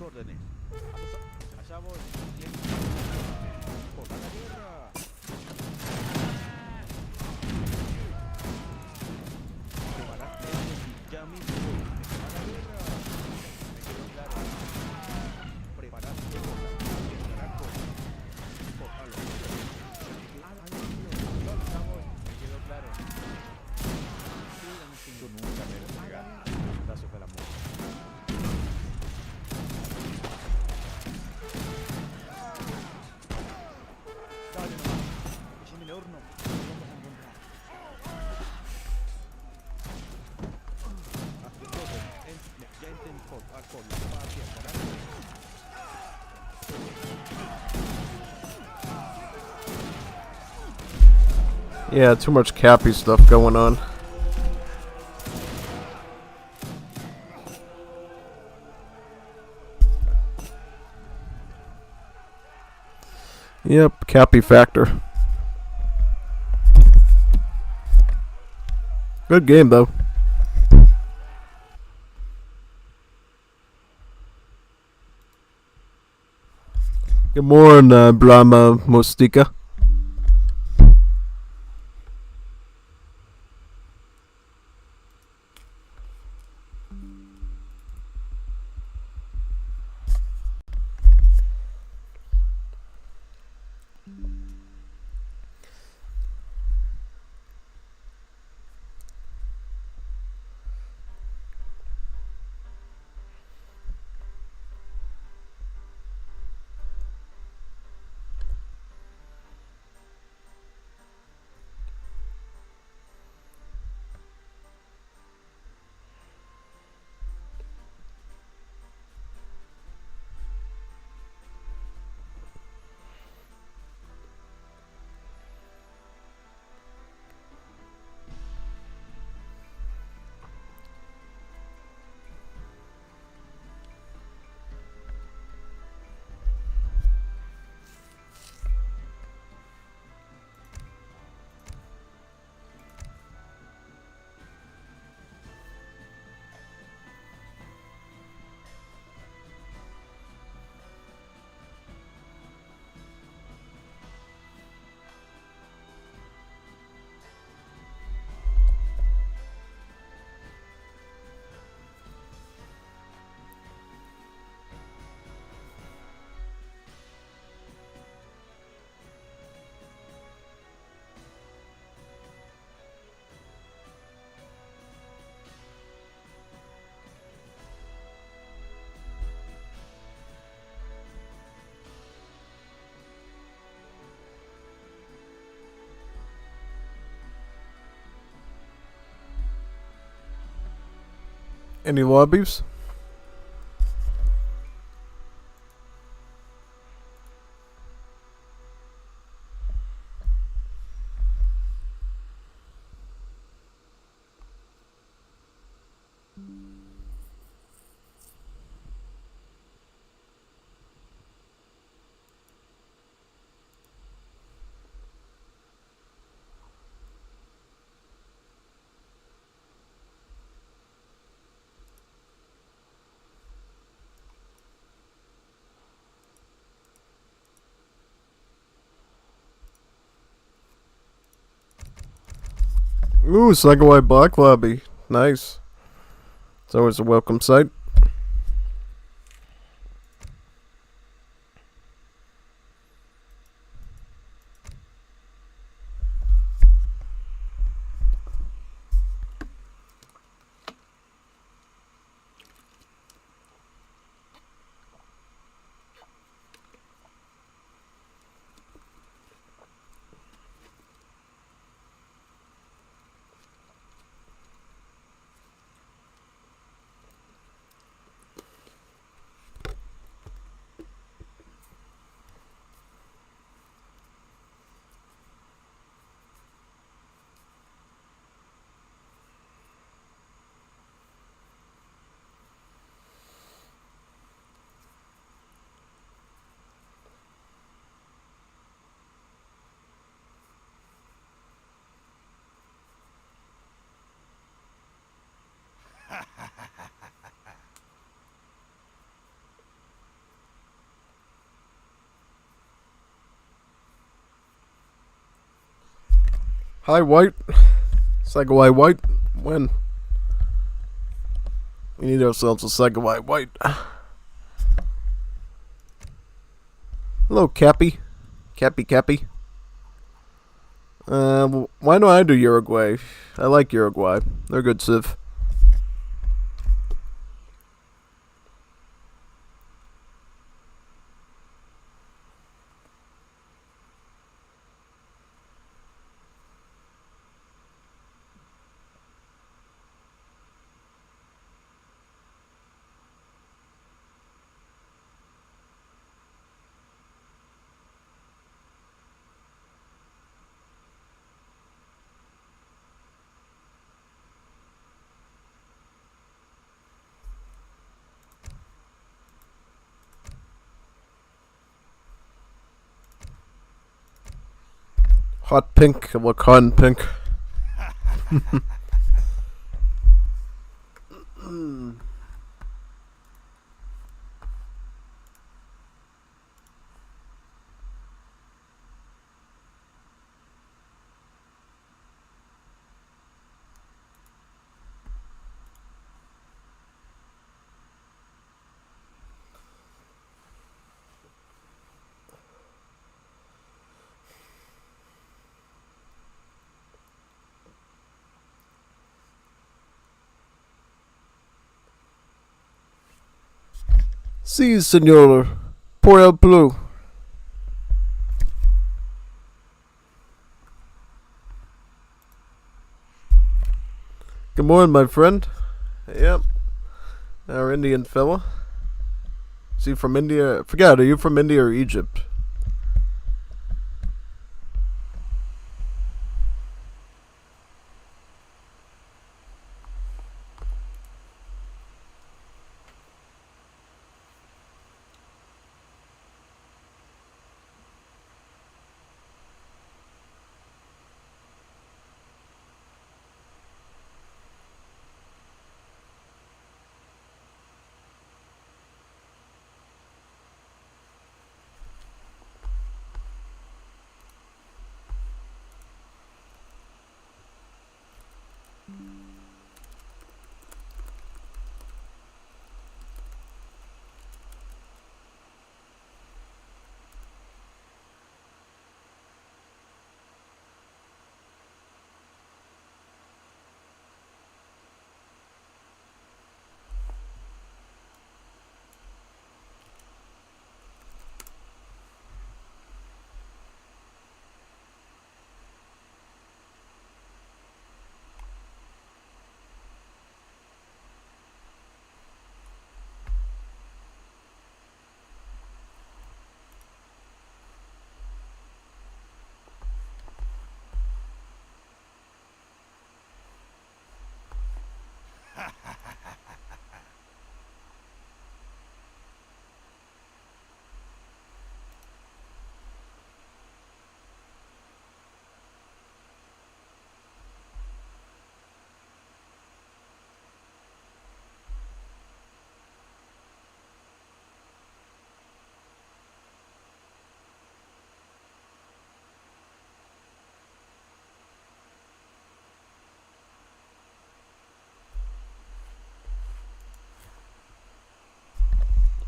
[SPEAKER 5] tus órdenes. Allá voy. Por la guerra. Preparad y ya mismo voy. A la guerra. Me quedó claro. Preparad todo. Carajo. Ojalá. Ya voy. Me quedó claro. Yo nunca me lo negaré. Brazos del amor. Dale nomás. Que llene el horno. Nos vamos a encontrar. Haz tu todo. Ya intentó. Alcohol. Va hacia el carajo.
[SPEAKER 1] Yeah, too much Cappy stuff going on. Yep, Cappy factor. Good game though. Good morning, Brahma Mostika. Any lobbies? Ooh, Second White Block Lobby. Nice. It's always a welcome sight. Hi, White. Segway White. When? We need ourselves a Segway White. Hello, Cappy. Cappy. Why don't I do Uruguay? I like Uruguay. They're good, Civ. Hot pink, Wakan pink. Si, senor. Por el blue. Good morning, my friend. Yep. Our Indian fella. Is he from India? I forgot, are you from India or Egypt?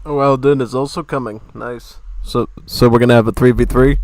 [SPEAKER 1] Oh, Alden is also coming. Nice. So we're gonna have a 3v3?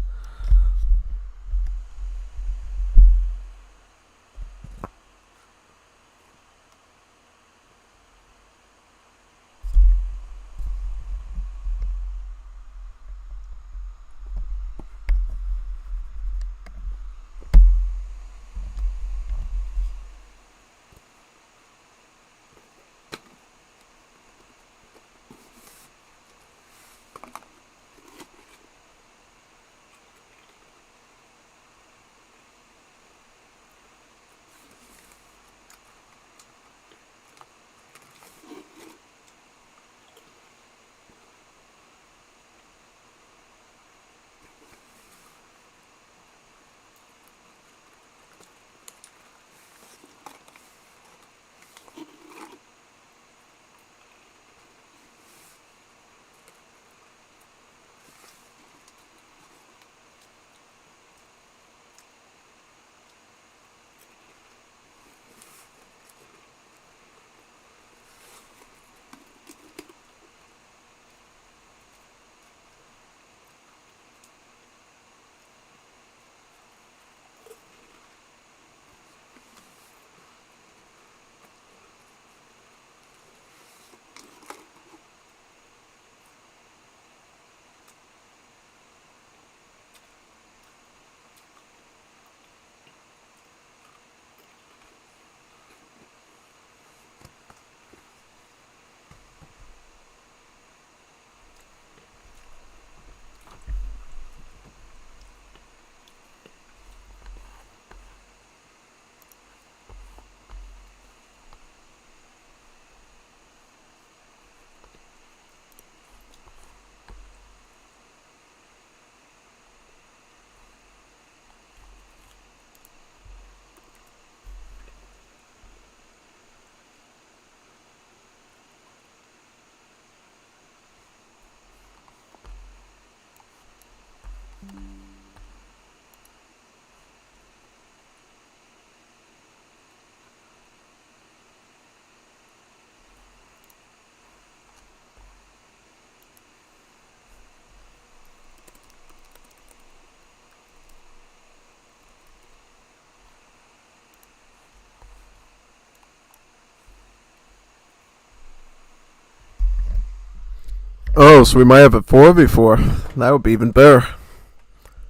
[SPEAKER 1] Oh, so we might have a 4v4. That would be even better.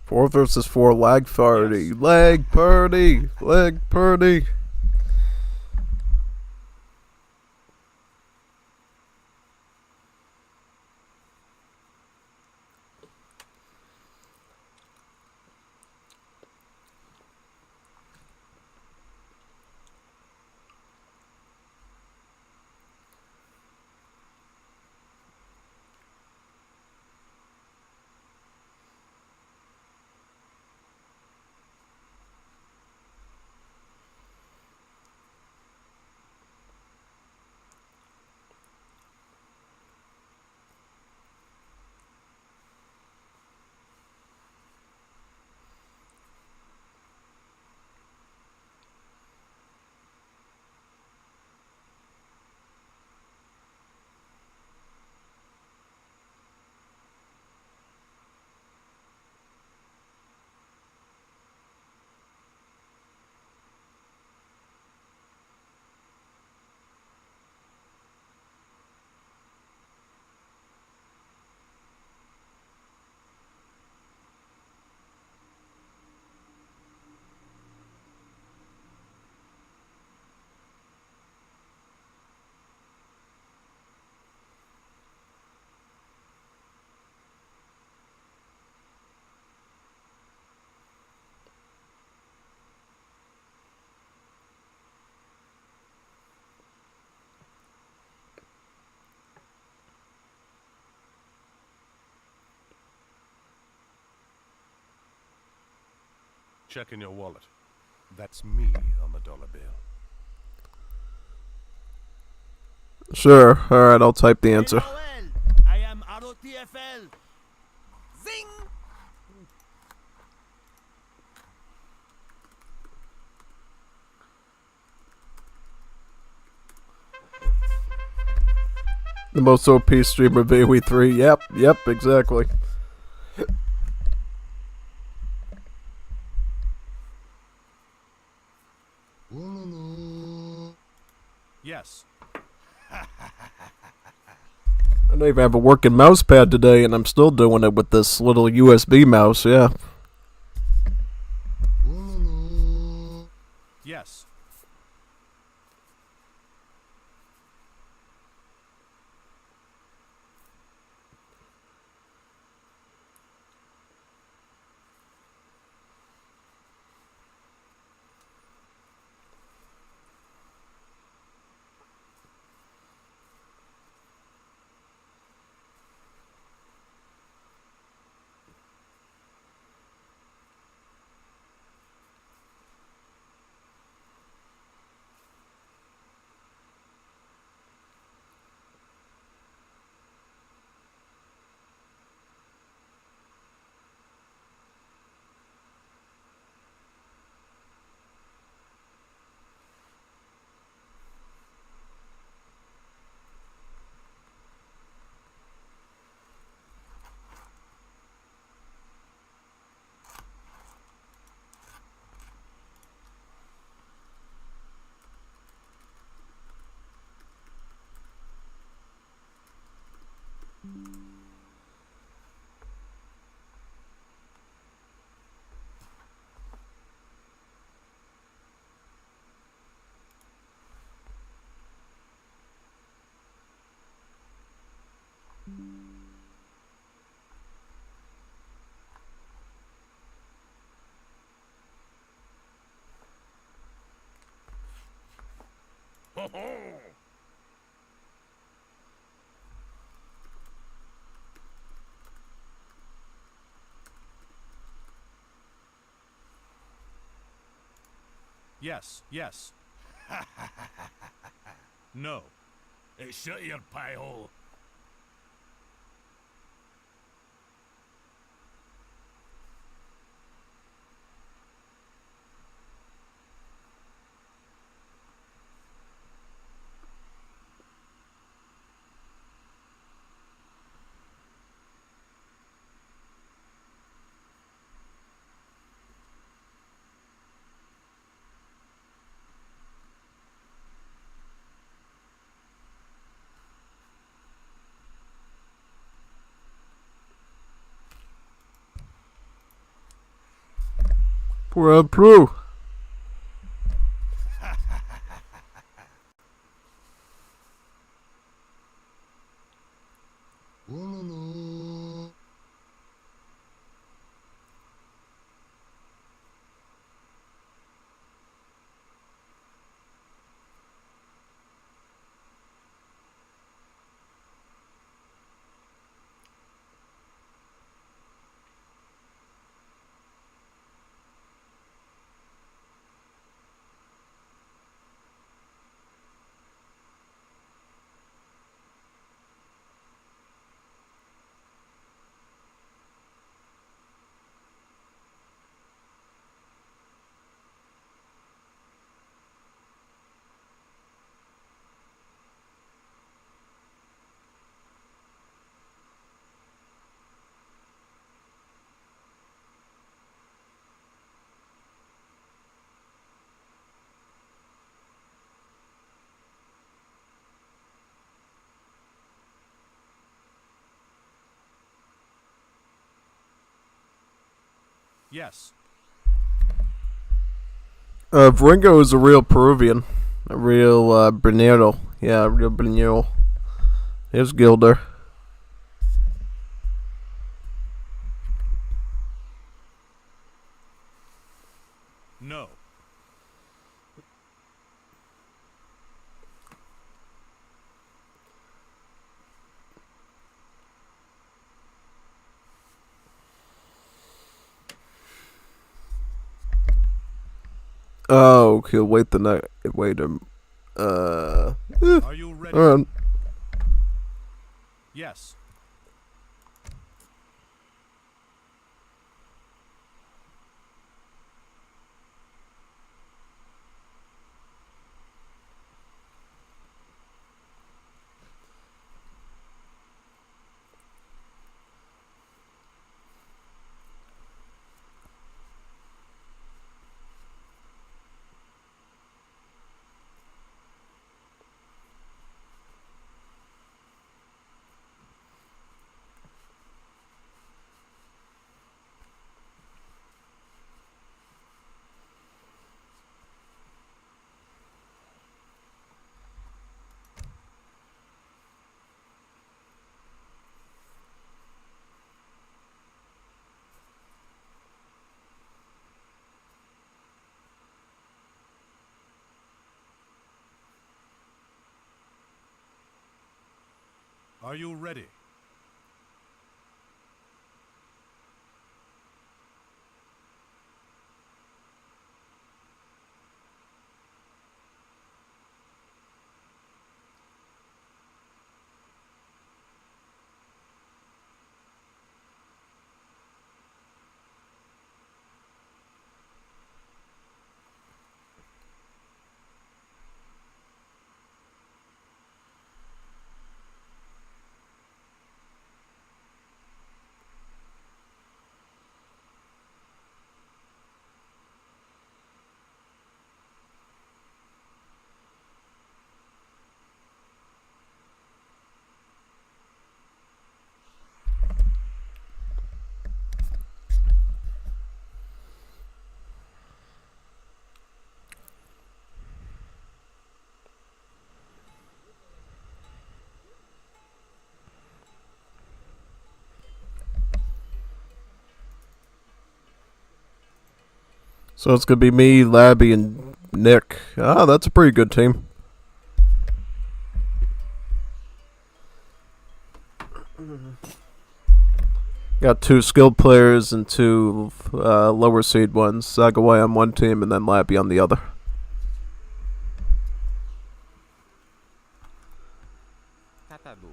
[SPEAKER 1] 4 versus 4 lag party.
[SPEAKER 2] Yes.
[SPEAKER 1] Lag party. Lag party.
[SPEAKER 2] Check in your wallet. That's me on the dollar bill.
[SPEAKER 1] Sure. Alright, I'll type the answer.
[SPEAKER 5] I am ROTFL. Zing!
[SPEAKER 1] The most OP streamer of AoE3. Yep, exactly.
[SPEAKER 2] Yes.
[SPEAKER 1] I don't even have a working mouse pad today, and I'm still doing it with this little USB mouse, yeah.
[SPEAKER 2] Yes. Ho ho! Yes, yes. No. Hey, shut your pie hole.
[SPEAKER 1] We're on Peru.
[SPEAKER 2] Yes.
[SPEAKER 1] Ringo is a real Peruvian. A real Bernero. Yeah, a real Bernero. Here's Gilder.
[SPEAKER 2] No.
[SPEAKER 1] Oh, okay. Wait the night. Wait a.
[SPEAKER 2] Are you ready? Yes. Are you ready?
[SPEAKER 1] So it's gonna be me, Labby, and Nick. Ah, that's a pretty good team. Got 2 skilled players and 2 lower seed ones. Sagawai on one team and then Labby on the other.
[SPEAKER 5] Tatabu.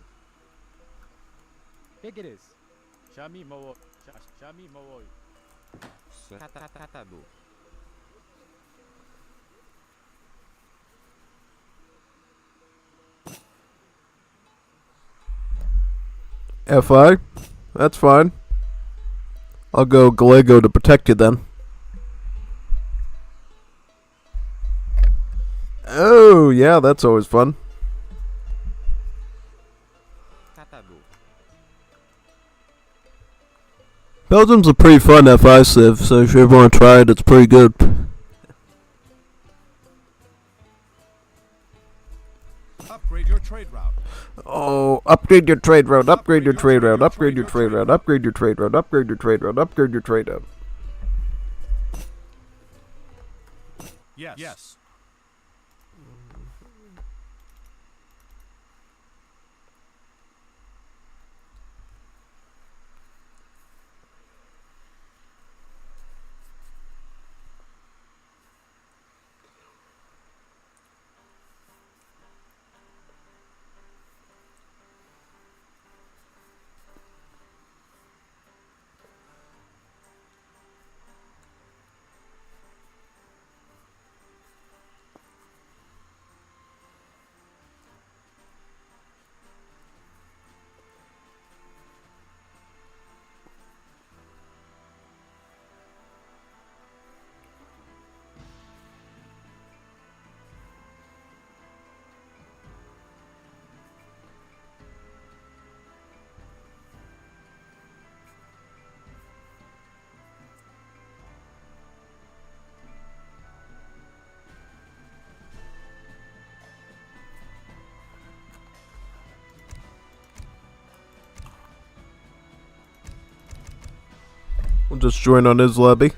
[SPEAKER 5] ¿Qué quieres? Shami Mowo. Shami Mowo. Tatabu.
[SPEAKER 1] FI? That's fine. I'll go Galego to protect you then. Oh, yeah, that's always fun. Belgium's a pretty fun FI civ, so if you ever want to try it, it's pretty good.
[SPEAKER 6] Upgrade your trade route.
[SPEAKER 1] Oh, upgrade your trade route, upgrade your trade route, upgrade your trade route, upgrade your trade route, upgrade your trade route, upgrade your trade route.
[SPEAKER 6] Yes. Yes.
[SPEAKER 1] We'll just join on his lobby.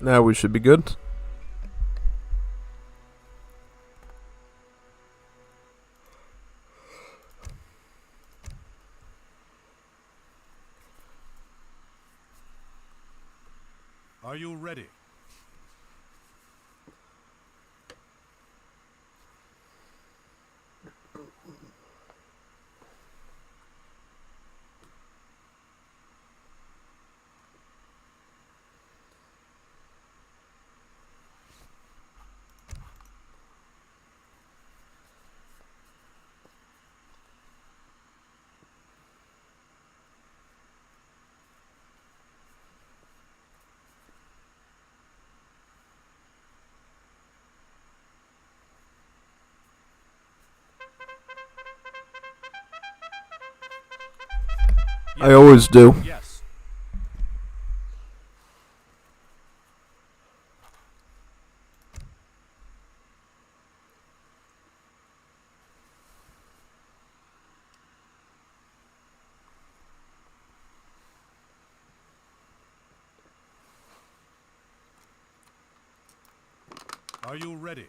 [SPEAKER 1] Now we should be good.
[SPEAKER 6] Are you ready?
[SPEAKER 1] I always do.
[SPEAKER 6] Yes. Are you ready?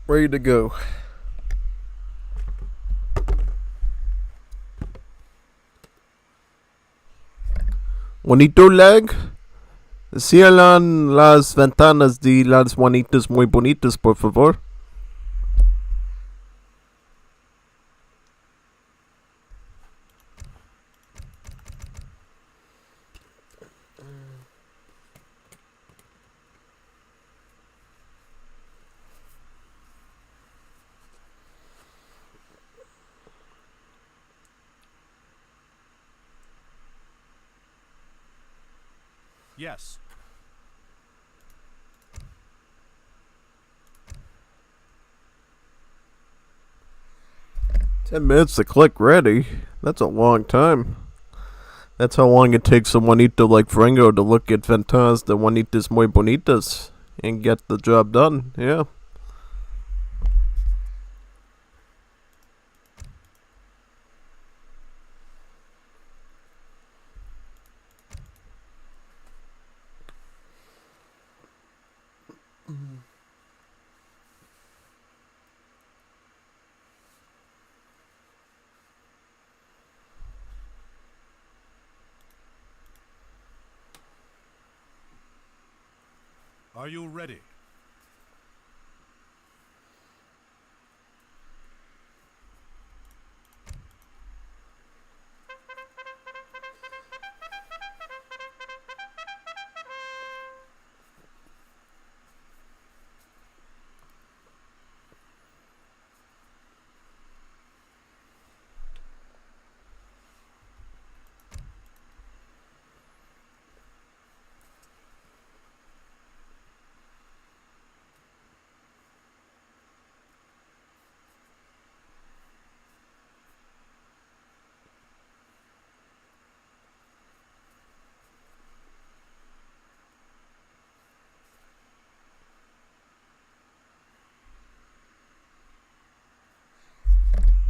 [SPEAKER 1] Ready to go. Juanito lag? Cierran las ventanas de las Juanitas muy bonitas, por favor.
[SPEAKER 6] Yes.
[SPEAKER 1] 10 minutes to click ready. That's a long time. That's how long it takes a Juanito like Frango to look at Ventanas de Juanitas muy bonitas and get the job done. Yeah.
[SPEAKER 6] Are you ready?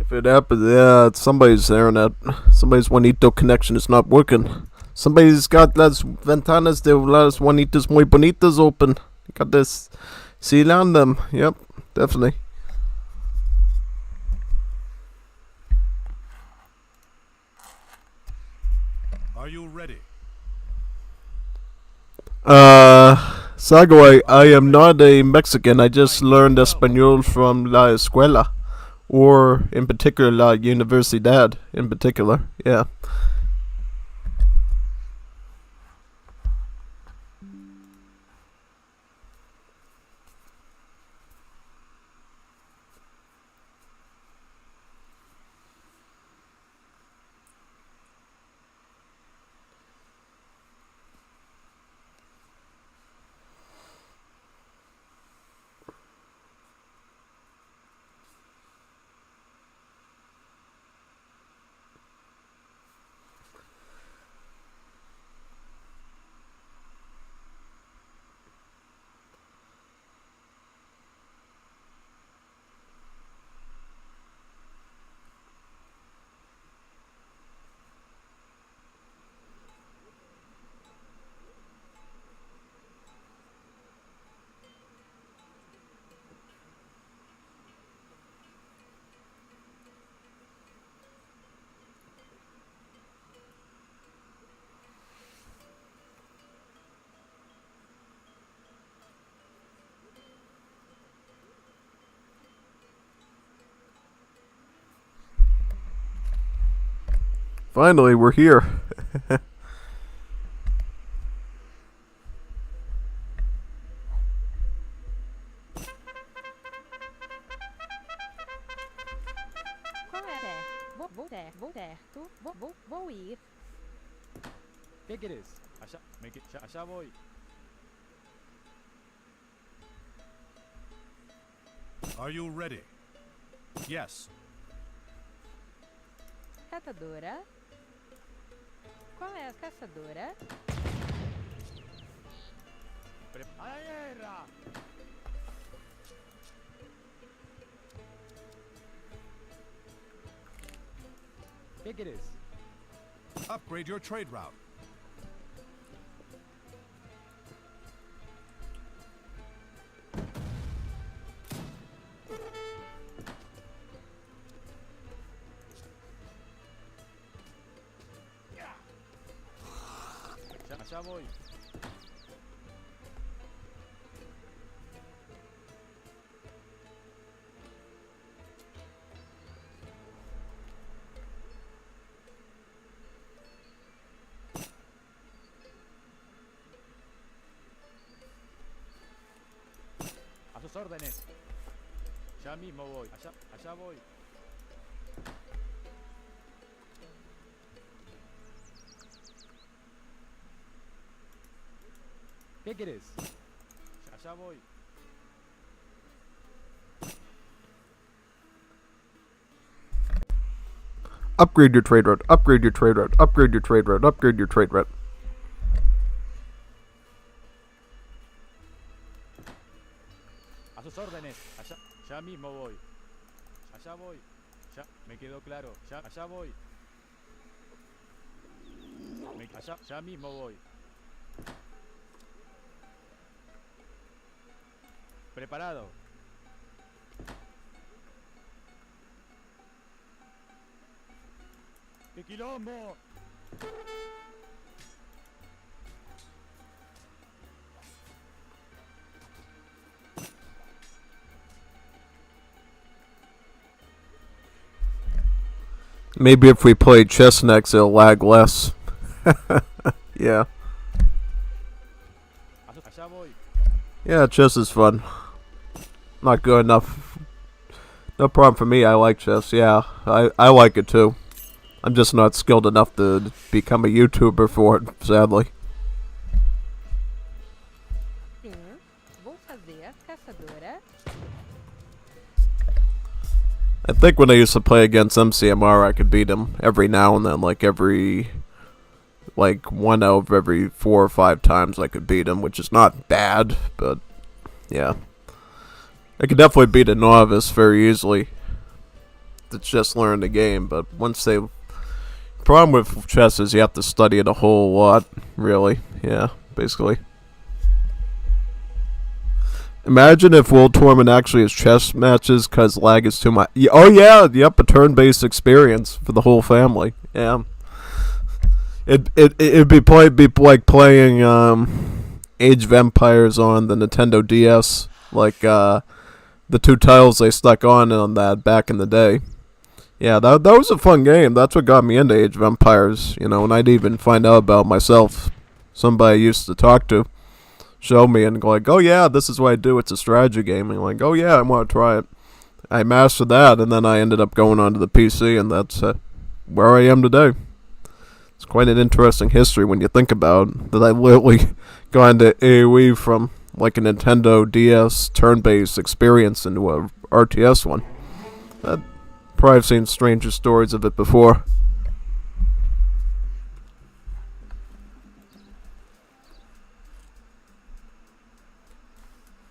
[SPEAKER 1] If it happens, yeah, it's somebody's internet. Somebody's Juanito connection is not working. Somebody's got las ventanas de las Juanitas muy bonitas open. Got this seal on them. Yep, definitely.
[SPEAKER 6] Are you ready?
[SPEAKER 1] Sago, I am not a Mexican. I just learned Espanol from La Escuela. Or, in particular, La Universidad, in particular. Yeah. Finally, we're here.
[SPEAKER 4] Vou ir.
[SPEAKER 5] ¿Qué quieres? Allá voy.
[SPEAKER 6] Are you ready? Yes.
[SPEAKER 4] Catadora? Qual é a caçadora?
[SPEAKER 5] ¡A la guerra! ¿Qué quieres?
[SPEAKER 6] Upgrade your trade route.
[SPEAKER 5] Allá voy. sus órdenes. Ya mismo voy. Allá voy. ¿Qué querés? Allá voy.
[SPEAKER 1] Upgrade your trade route. Upgrade your trade route. Upgrade your trade route. Upgrade your trade route.
[SPEAKER 5] A sus órdenes. Ya mismo voy. Allá voy. Ya, me quedó claro. Allá voy. Ya mismo voy. Preparado. ¡Qué quilombo!
[SPEAKER 1] Maybe if we play chess next, it'll lag less. Yeah.
[SPEAKER 5] Allá voy.
[SPEAKER 1] Yeah, chess is fun. Not good enough. No problem for me. I like chess. Yeah, I like it too. I'm just not skilled enough to become a YouTuber for it, sadly.
[SPEAKER 4] Sim, vou fazer caçadora.
[SPEAKER 1] I think when I used to play against MCMR, I could beat him every now and then. Like one out of every 4 or 5 times I could beat him, which is not bad, but yeah. I could definitely beat a novice very easily. It's just learn the game, but once they... Problem with chess is you have to study it a whole lot, really. Yeah, basically. Imagine if World Tournament actually has chess matches because lag is too much. Oh yeah, yep, a turn-based experience for the whole family. Yeah. It'd be like playing Age of Empires on the Nintendo DS, like the 2 titles they stuck on that back in the day. Yeah, that was a fun game. That's what got me into Age of Empires. You know, and I'd even find out about myself. Somebody I used to talk to showed me and go like, "Oh yeah, this is what I do. It's a strategy game." And like, "Oh yeah, I want to try it." I mastered that, and then I ended up going onto the PC, and that's where I am today. It's quite an interesting history when you think about it, that I literally got into AoE from like a Nintendo DS turn-based experience into a RTS one. Probably have seen stranger stories of it before.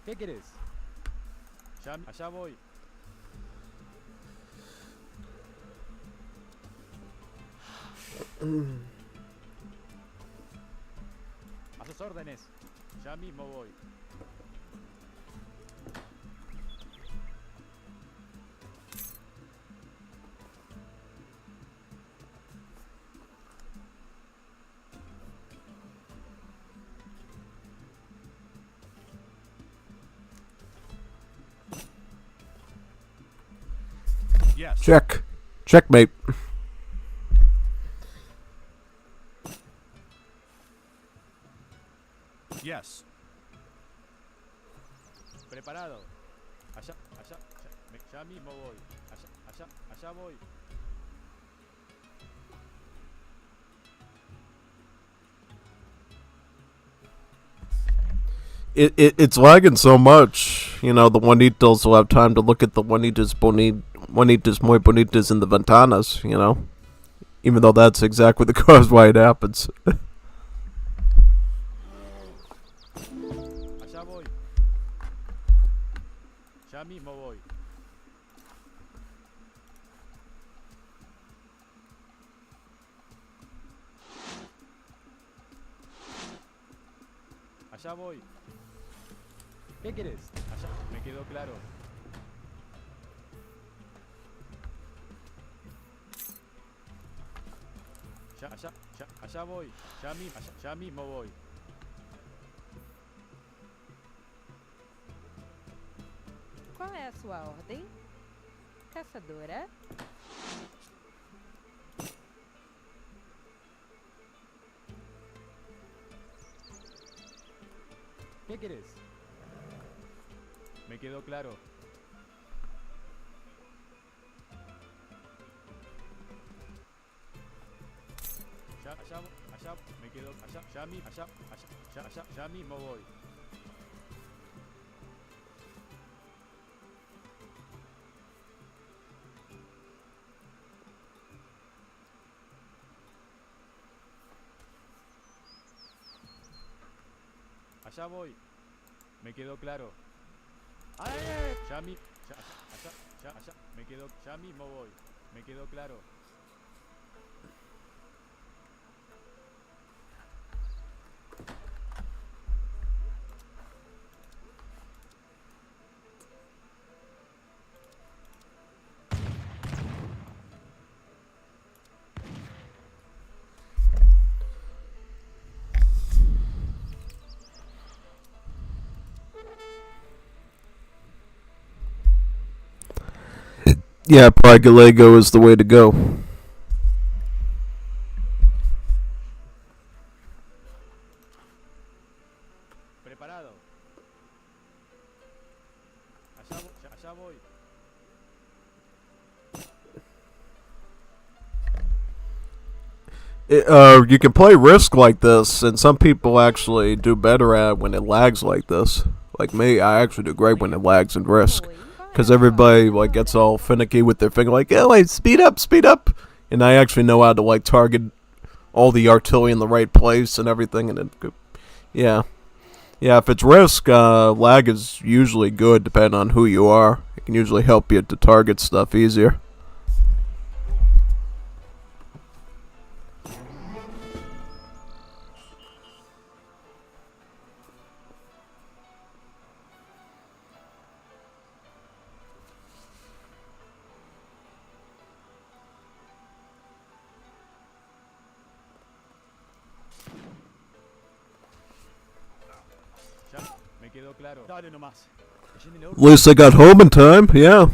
[SPEAKER 5] ¿Qué querés? Allá voy. A sus órdenes. Ya mismo voy.
[SPEAKER 2] Yes.
[SPEAKER 1] Check. Checkmate.
[SPEAKER 2] Yes.
[SPEAKER 5] Preparado. Allá ya mismo voy. Allá voy.
[SPEAKER 1] It's lagging so much. You know, the Juanitos will have time to look at the Juanitas muy bonitas in the ventanas, you know? Even though that's exactly the cause why it happens.
[SPEAKER 5] Allá voy. Ya mismo voy. Allá voy. ¿Qué querés? Allá. Me quedó claro. Allá voy. Ya mismo voy.
[SPEAKER 4] Qual é a sua ordem? Caçadora.
[SPEAKER 5] ¿Qué querés?
[SPEAKER 10] me quedó claro. Allá, me quedo, ya mismo voy. Allá voy, me quedó claro. ¡Ay! Ya mismo voy, me quedó claro.
[SPEAKER 1] Yeah, probably Gallego is the way to go.
[SPEAKER 10] Preparado. Allá voy.
[SPEAKER 1] You can play Risk like this, and some people actually do better at it when it lags like this. Like me, I actually do great when it lags in Risk. Because everybody like gets all finicky with their finger, like, oh, wait, speed up. And I actually know how to like target all the artillery in the right place and everything. And yeah. If it's Risk, lag is usually good depending on who you are. It can usually help you to target stuff easier.
[SPEAKER 10] Me quedó claro.
[SPEAKER 5] Dale nomás.
[SPEAKER 1] At least I got home in time, yeah.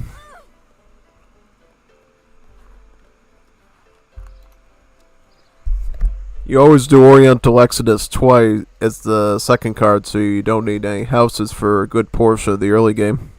[SPEAKER 1] You always do Oriental Exodus twice as the second card, so you don't need any houses for a good portion of the early game.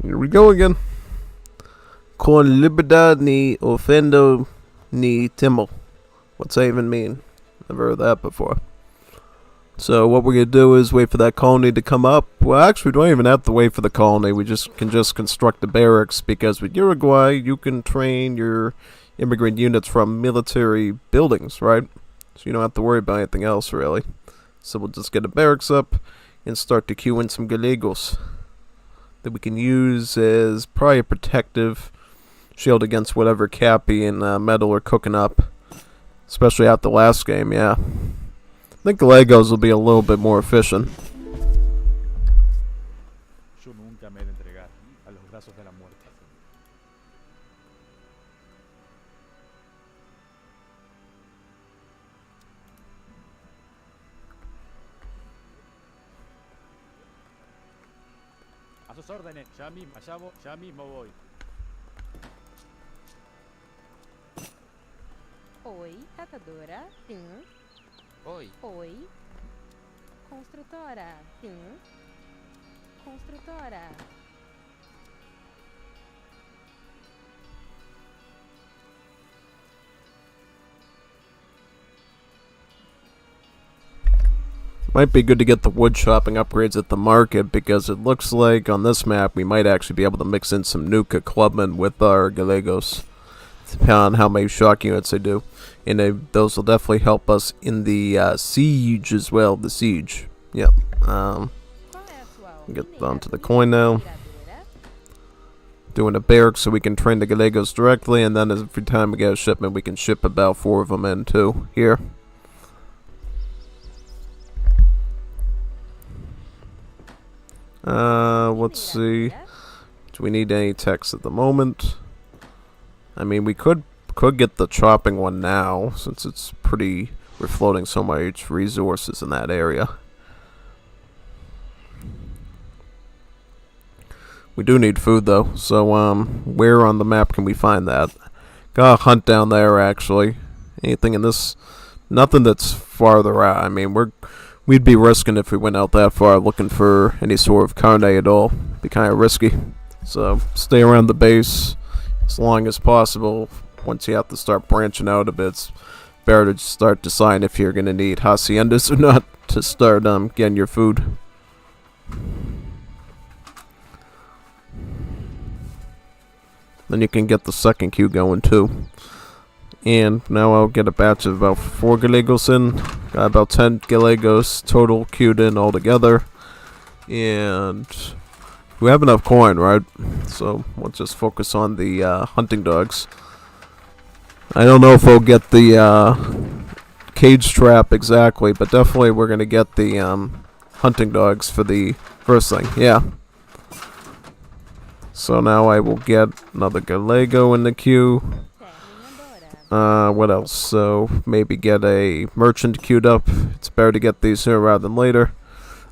[SPEAKER 1] Here we go again. Con libertad ni ofendo ni temo. What's that even mean? Never heard that before. So what we're going to do is wait for that colony to come up. Well, actually, we don't even have to wait for the colony. We can just construct the barracks, because with Uruguay, you can train your immigrant units from military buildings, right? So you don't have to worry about anything else, really. So we'll just get the barracks up and start to queue in some Gallegos that we can use as probably a protective shield against whatever Cappy and Metal are cooking up. Especially after the last game, yeah. I think the Legos will be a little bit more efficient.
[SPEAKER 5] Yo nunca me he de entregar a los brazos de la muerte. A sus órdenes, ya mismo voy.
[SPEAKER 4] Oi, catadora. Sim.
[SPEAKER 3] Oi.
[SPEAKER 4] Oi. Construtora. Sim. Construtora.
[SPEAKER 1] Might be good to get the wood shopping upgrades at the market, because it looks like on this map we might actually be able to mix in some Nuka Clubmen with our Gallegos, depending on how many shock units they do. And those will definitely help us in the siege as well, the siege. Yep. Get onto the coin now. Doing a barrack so we can train the Gallegos directly, and then every time we get a shipment we can ship about 4 of them in too, here. Let's see. Do we need any techs at the moment? I mean, we could get the chopping one now, since it's pretty... We're floating so much resources in that area. We do need food, though. So, where on the map can we find that? Got a hunt down there, actually. Anything in this... Nothing that's farther out. I mean, we'd be risking if we went out that far looking for any sort of carne at all. Be kind of risky. So, stay around the base as long as possible. Once you have to start branching out a bit, it's better to start deciding if you're going to need haciendas or not to start getting your food. Then you can get the second queue going too. And now I'll get a batch of about 4 Gallegos in. Got about 10 Gallegos total queued in altogether. And we have enough coin, right? So we'll just focus on the hunting dogs. I don't know if we'll get the cage trap exactly, but definitely we're going to get the hunting dogs for the first thing. Yeah. So now I will get another Gallego in the queue. What else? So maybe get a merchant queued up. It's better to get these here rather than later.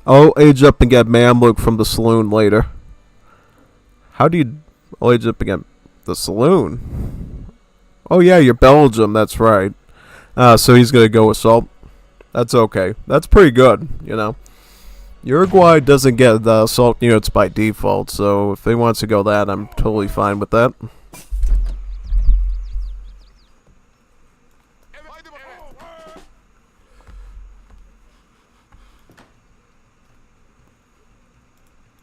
[SPEAKER 1] I'll age up and get Mamluk from the saloon later. How do you age up and get the saloon? Oh yeah, you're Belgium, that's right. So he's gonna go assault. That's okay. That's pretty good, you know. Uruguay doesn't get the assault units by default, so if he wants to go that, I'm totally fine with that.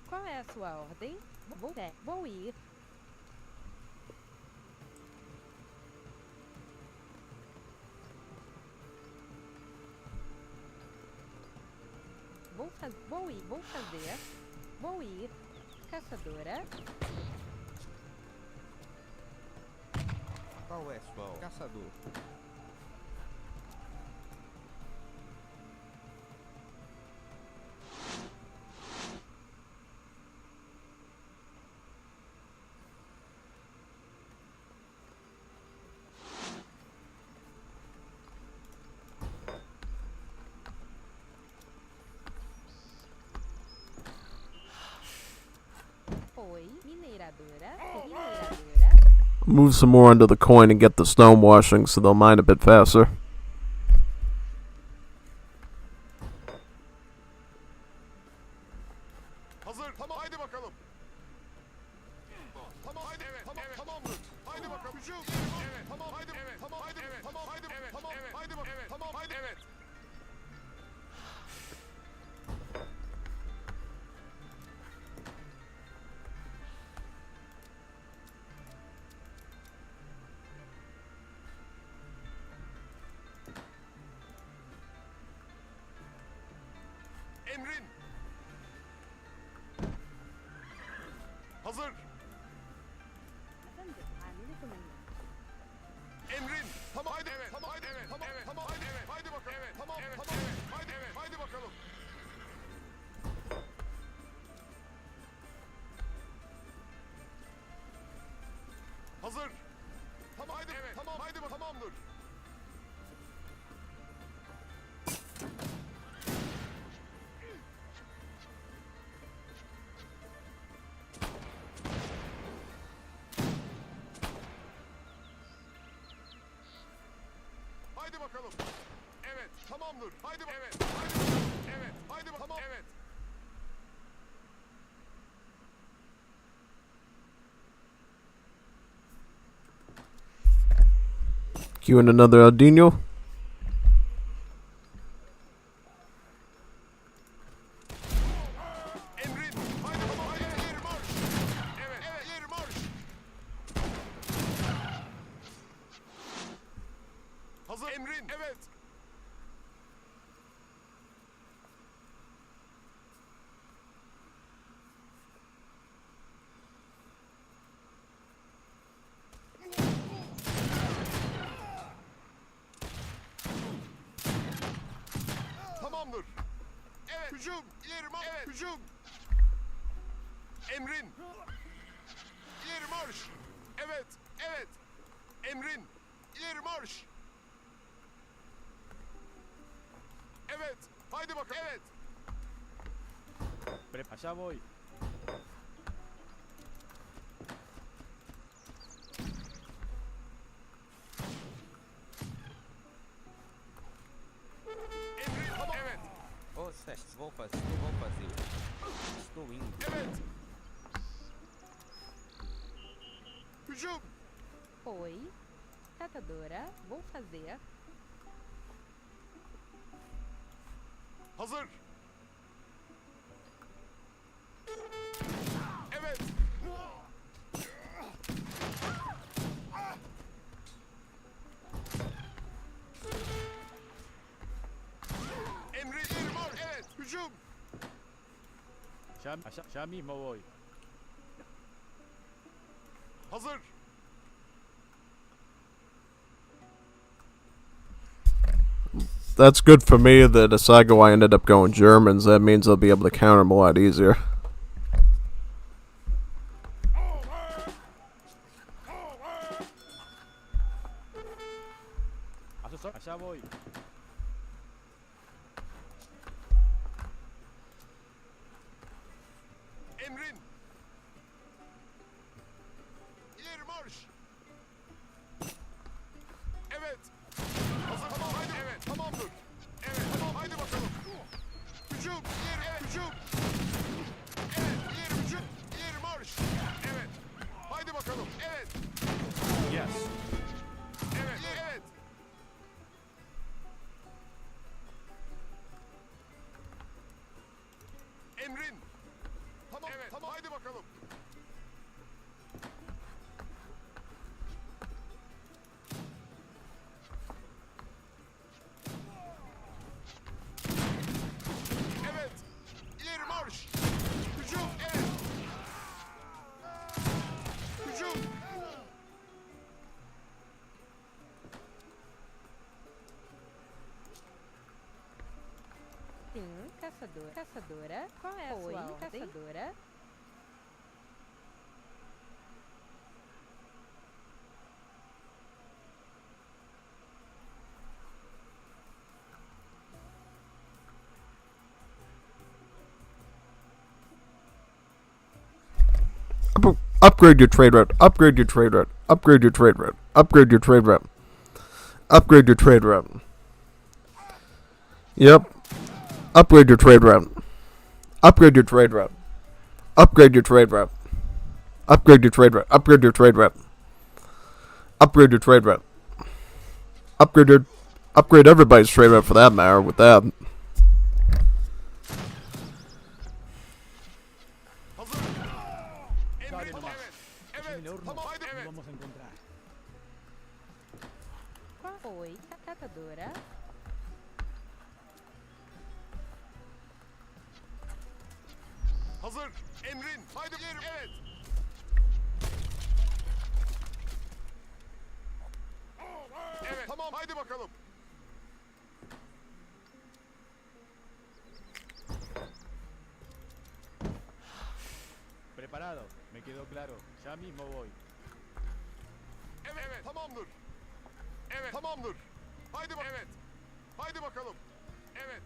[SPEAKER 4] Qual é a sua ordem? Vou ir. Vou ir. Caçadora.
[SPEAKER 5] Qual é sua ordem? Caçador.
[SPEAKER 1] Move some more under the coin and get the stone washing so they'll mine a bit faster.
[SPEAKER 2] Hazır. Tamam haydi bakalım. Tamam haydi evet. Tamamdır. Haydi bakalım. Hücum. Evet. Tamam haydi. Evet. Tamam haydi. Evet. Tamam haydi. Evet. Tamam. Evet. Haydi bakalım. Evet. Tamam haydi. Evet. Emrin. Hazır. Emrin. Tamam haydi. Evet. Tamam haydi. Evet. Tamam. Evet. Tamam haydi. Evet. Haydi bakalım. Evet. Tamam. Evet. Tamam. Evet. Haydi. Evet. Haydi bakalım. Hazır. Tamam haydi. Evet. Tamam haydi bakalım. Tamamdır. Haydi bakalım. Evet, tamamdır. Haydi bakalım. Evet, haydi bakalım. Evet, haydi bakalım. Tamam. Evet.
[SPEAKER 1] Queuing another Aldino.
[SPEAKER 2] Emrin. Haydi tamam. Haydi. Yeri marş. Evet, evet. Yeri marş. Hazır. Emrin. Evet. Tamamdır. Evet. Hücum. İleri marş. Evet. Hücum. Emrin.
[SPEAKER 9] marş. Evet, evet. Emrin. İleri marş. Evet. Haydi bakalım. Evet.
[SPEAKER 5] Allá voy.
[SPEAKER 9] Emrin. Tamam. Evet.
[SPEAKER 10] Ô, Sérgio, vou fazer. Estou indo.
[SPEAKER 9] Evet. Hücum.
[SPEAKER 4] Oi, catadora, vou fazer.
[SPEAKER 9] Hazır. Evet. Emri İrmar. Evet. Hücum.
[SPEAKER 5] Ya mismo voy.
[SPEAKER 9] Hazır.
[SPEAKER 1] That's good for me that Asagawa ended up going Germans. That means I'll be able to counter him a lot easier.
[SPEAKER 5] Allá voy.
[SPEAKER 9] Emrin. İleri marş. Evet. Hazır. Tamam. Haydi. Evet. Tamamdır. Evet. Tamam. Haydi bakalım. Hücum. İleri. Evet. Hücum. Evet. İleri hücum. İleri marş. Evet. Haydi bakalım. Evet.
[SPEAKER 5] Yes.
[SPEAKER 9] Evet. İleri. Evet. Emrin. Tamam. Evet. Tamam. Haydi bakalım. Evet. İleri marş. Hücum. Evet. Hücum.
[SPEAKER 4] Sim, caçadora. Qual é a sua ordem? Caçadora.
[SPEAKER 1] Upgrade your trade route. Upgrade your trade route. Upgrade your trade route. Upgrade your trade route. Upgrade your trade route. Yep. Upgrade your trade route. Upgrade your trade route. Upgrade your trade route. Upgrade your trade route. Upgrade your trade route. Upgrade your trade route. Upgrade everybody's trade route for that matter with that.
[SPEAKER 9] Hazır.
[SPEAKER 5] Dale
[SPEAKER 9] Emrin.
[SPEAKER 5] nomás.
[SPEAKER 9] Evet.
[SPEAKER 5] En
[SPEAKER 9] Evet.
[SPEAKER 5] el horno
[SPEAKER 9] Tamam. Haydi.
[SPEAKER 5] nos
[SPEAKER 9] Evet.
[SPEAKER 5] vamos a encontrar.
[SPEAKER 4] Oi, catadora.
[SPEAKER 9] Hazır. Emrin. Haydi. İleri. Evet. Evet. Tamam. Haydi bakalım.
[SPEAKER 5] Preparado. Me quedó claro. Ya mismo voy.
[SPEAKER 9] Evet. Evet. Tamamdır. Evet. Tamamdır. Haydi bak. Evet. Haydi bakalım. Evet.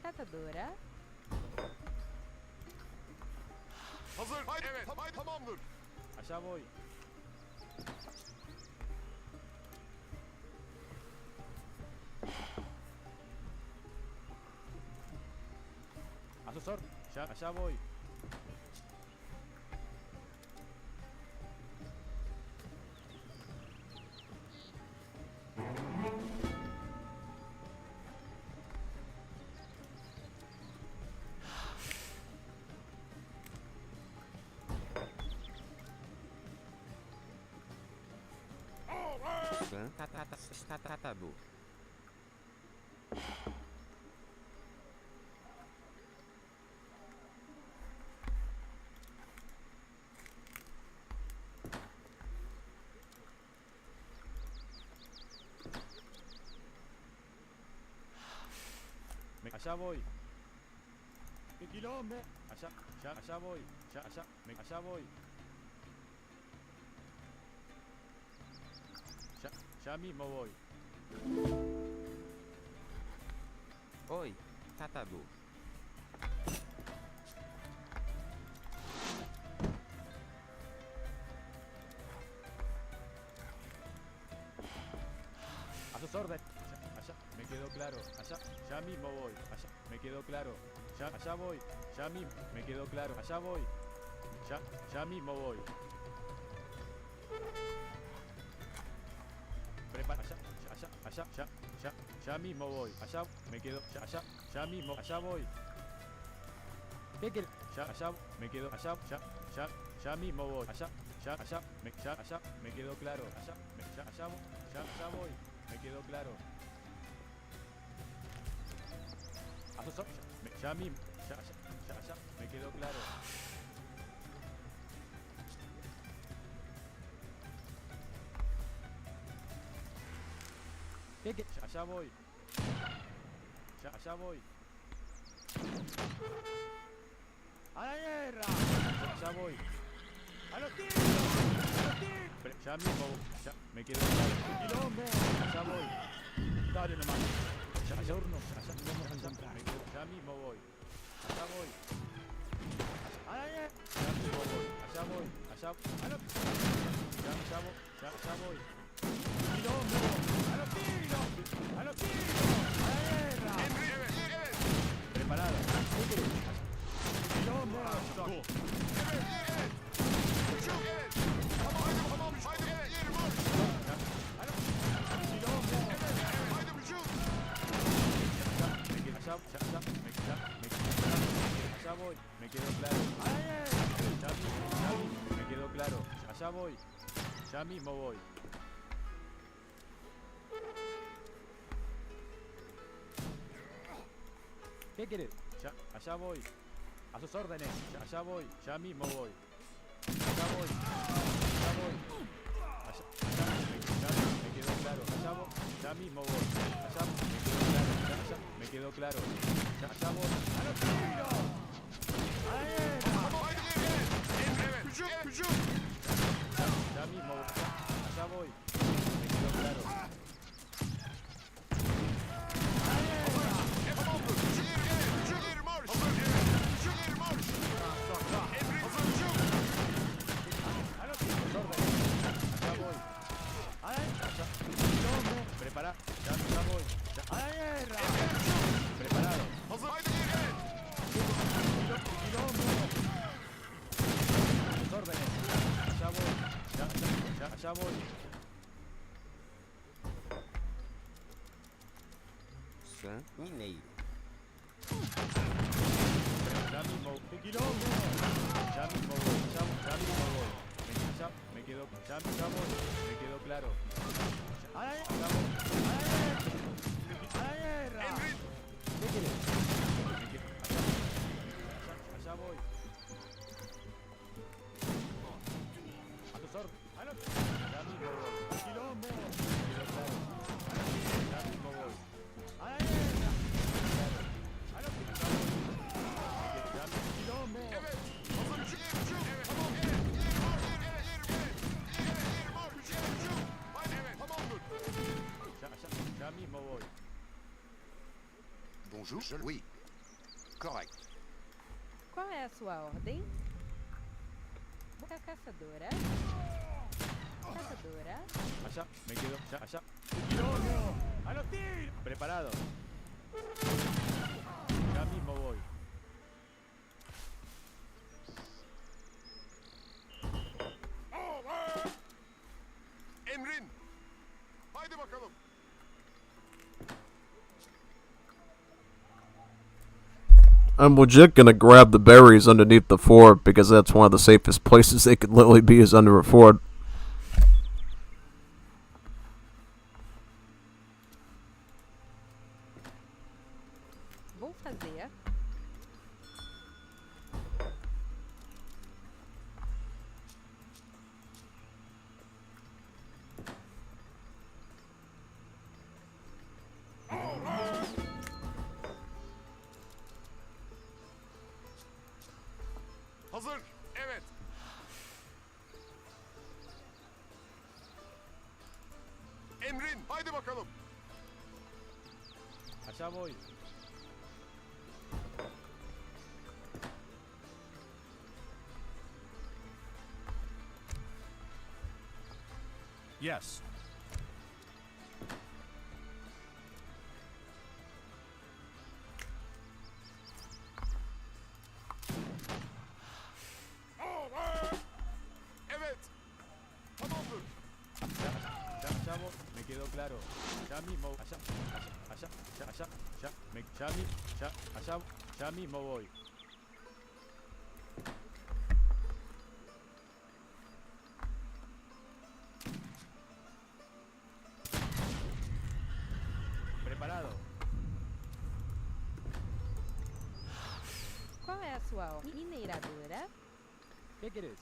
[SPEAKER 4] Catadora.
[SPEAKER 9] Hazır. Haydi. Evet. Haydi. Tamamdır.
[SPEAKER 5] Allá voy. Asesor. Ya, allá voy. Tatabu. Allá voy. ¡Qué quilombo! Allá voy. Allá voy. Ya mismo voy. Oi, Tatadu. A sus órdenes. Allá, me quedó claro. Allá, ya mismo voy. Allá, me quedó claro. Allá voy. Ya mismo, me quedó claro. Allá voy. Ya mismo voy. Prepara, ya mismo voy. Allá, me quedo, ya mismo, allá voy. ¿Qué quieres? Allá, me quedo, ya mismo voy. Allá, me quedó claro. Allá voy, me quedó claro. A sus órdenes, ya mismo, me quedó claro. ¿Qué? Allá voy. Allá voy. ¡A la guerra! Allá voy. ¡A los tiros! Ya mismo. Ya me quedo claro. ¡Quilombo! Allá voy. Dale nomás. Allá horno. Allá vamos a encontrar. Ya mismo voy. Allá voy. ¡A la guerra! Ya mismo voy. Allá voy. Allá voy. Ya voy. ¡Quilombo! ¡A los tiros! ¡A los tiros! ¡A la guerra! ¡Preparado! ¡Quilombo! Allá voy, me quedó claro. Me quedó claro. Allá voy. Ya mismo voy. ¿Qué quieres? Allá voy. A sus órdenes. Allá voy. Ya mismo voy. Allá voy. Me quedó claro. Allá voy. Ya mismo voy. Allá me quedó claro. Allá voy. ¡A los tiros! Ya mismo voy. Allá voy. Me quedó claro. Prepara, ya voy. ¡A la guerra! Preparado. Sus órdenes. Allá voy. Allá voy. Mineiro.
[SPEAKER 9] Ya mismo. ¡Qué quilombo! Ya mismo voy. Ya mismo voy. Me quedó. Ya voy. Me quedó claro. ¡A la guerra! ¿Qué quieres? Allá voy. A tus órdenes. Ya mismo voy. ¡Quilombo! Me quedó claro. Ya mismo voy. ¡A la guerra! Ya mismo voy.
[SPEAKER 3] Bonjour. Oui. Correct.
[SPEAKER 4] Qual é a sua ordem? Caçadora. Caçadora.
[SPEAKER 9] Allá, me quedo. Allá. ¡Quilombo! ¡A los tiros! Preparado. Ya mismo voy.
[SPEAKER 3] Emrin. Haydi bakalım.
[SPEAKER 1] I'm legit gonna grab the berries underneath the fort because that's one of the safest places they could literally be is under a fort.
[SPEAKER 4] fazer?
[SPEAKER 9] Hazır. Evet. Emrin. Haydi bakalım.
[SPEAKER 5] Allá voy.
[SPEAKER 2] Yes.
[SPEAKER 9] Evet. Tamamdır.
[SPEAKER 5] Ya voy. Me quedó claro. Ya mismo. Allá. Ya mismo voy. Preparado.
[SPEAKER 4] Qual é a sua mineradora?
[SPEAKER 5] ¿Qué querés?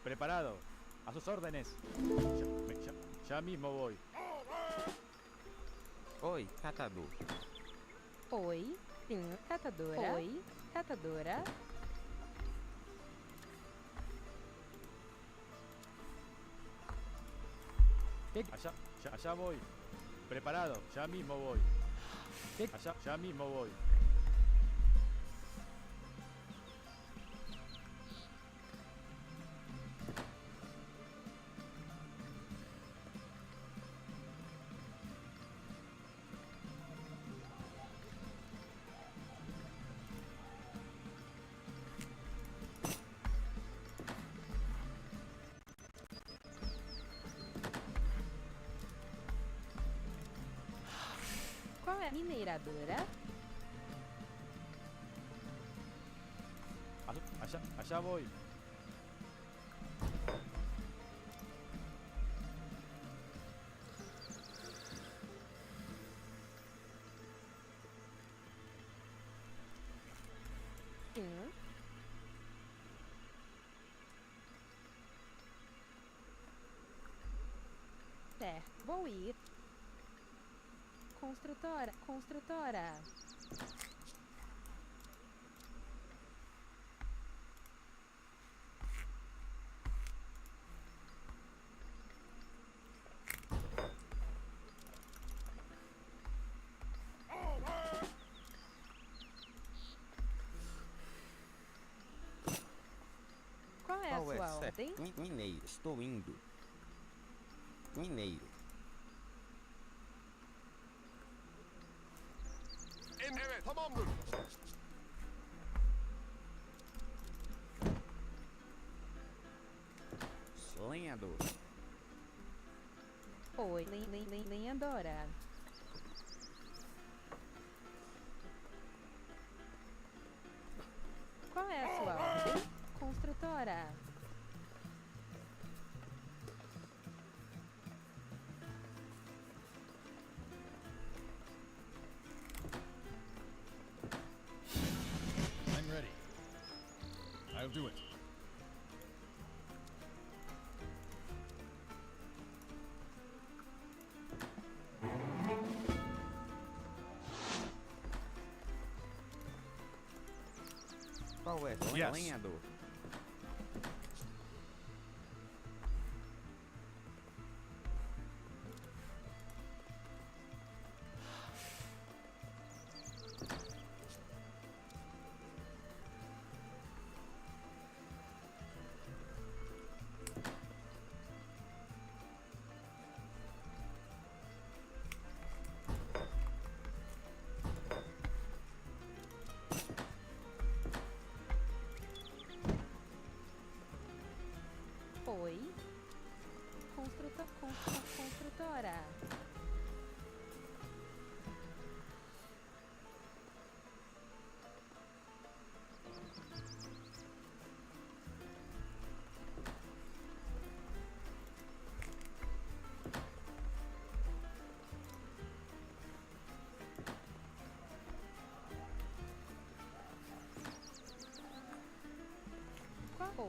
[SPEAKER 5] Preparado. A sus órdenes. Ya mismo voy.
[SPEAKER 10] Oi, catador.
[SPEAKER 4] Oi, sim, catadora. Oi, catadora.
[SPEAKER 5] Allá voy. Preparado. Ya mismo voy. Ya mismo voy.
[SPEAKER 4] Qual é a mineradora?
[SPEAKER 5] Allá voy.
[SPEAKER 4] Sim. Certo, vou ir. Construtora. Qual é a sua ordem?
[SPEAKER 10] Mineiro, estou indo. Mineiro.
[SPEAKER 9] Evet. Tamamdır.
[SPEAKER 10] Lenhador.
[SPEAKER 4] Oi, lenhadora. Qual é a sua ordem? Construtora.
[SPEAKER 2] I'm ready. I'll do it.
[SPEAKER 10] Qual é?
[SPEAKER 2] Yes.
[SPEAKER 10] Lenhador.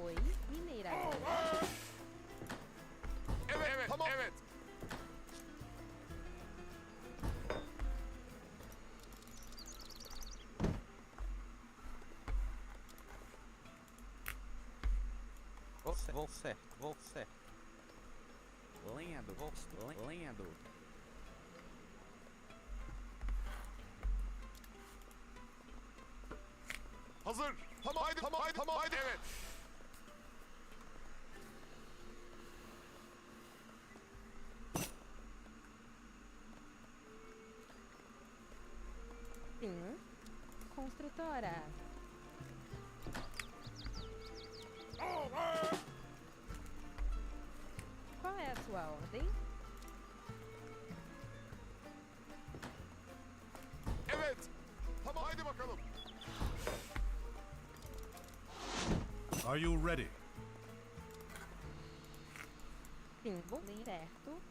[SPEAKER 4] Oi, mineradora.
[SPEAKER 9] Evet, tamam. Evet.
[SPEAKER 5] Você. Lendo.
[SPEAKER 9] Hazır. Tamam, haydi, evet.
[SPEAKER 4] Sim. Construtora. Qual é a sua ordem?
[SPEAKER 9] Evet. Tamam, haydi bakalım.
[SPEAKER 6] Are you ready?
[SPEAKER 4] Sim. Certo.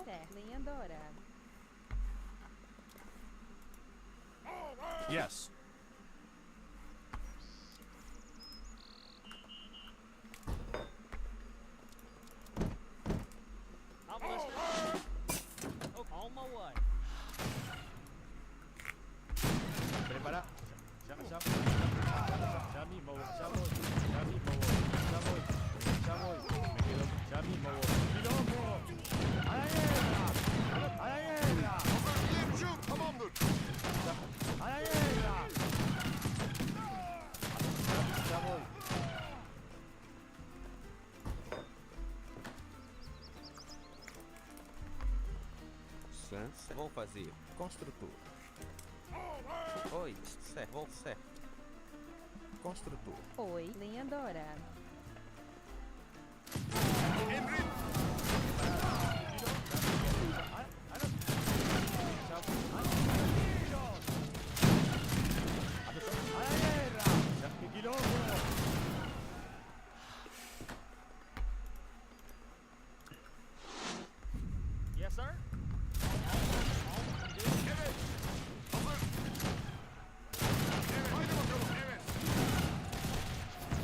[SPEAKER 4] Certo. Lenhadora.
[SPEAKER 6] Yes.
[SPEAKER 10] I'm listening. Okay, on my way.
[SPEAKER 5] Prepara. Ya mismo voy. Me quedo. Ya mismo voy. ¡Quilombo! ¡A la guerra! ¡A la guerra!
[SPEAKER 9] Hazır. Bir hücum. Tamamdır.
[SPEAKER 5] ¡A la guerra! Ya voy.
[SPEAKER 12] Vou fazer. Construtor. Oi, vou ser. Construtor.
[SPEAKER 4] Oi, lenhadora.
[SPEAKER 9] Emrin.
[SPEAKER 5] ¡A la guerra! ¡Qué quilombo!
[SPEAKER 10] Yes, sir.
[SPEAKER 9] Evet. Hazır. Evet. Haydi bakalım. Evet.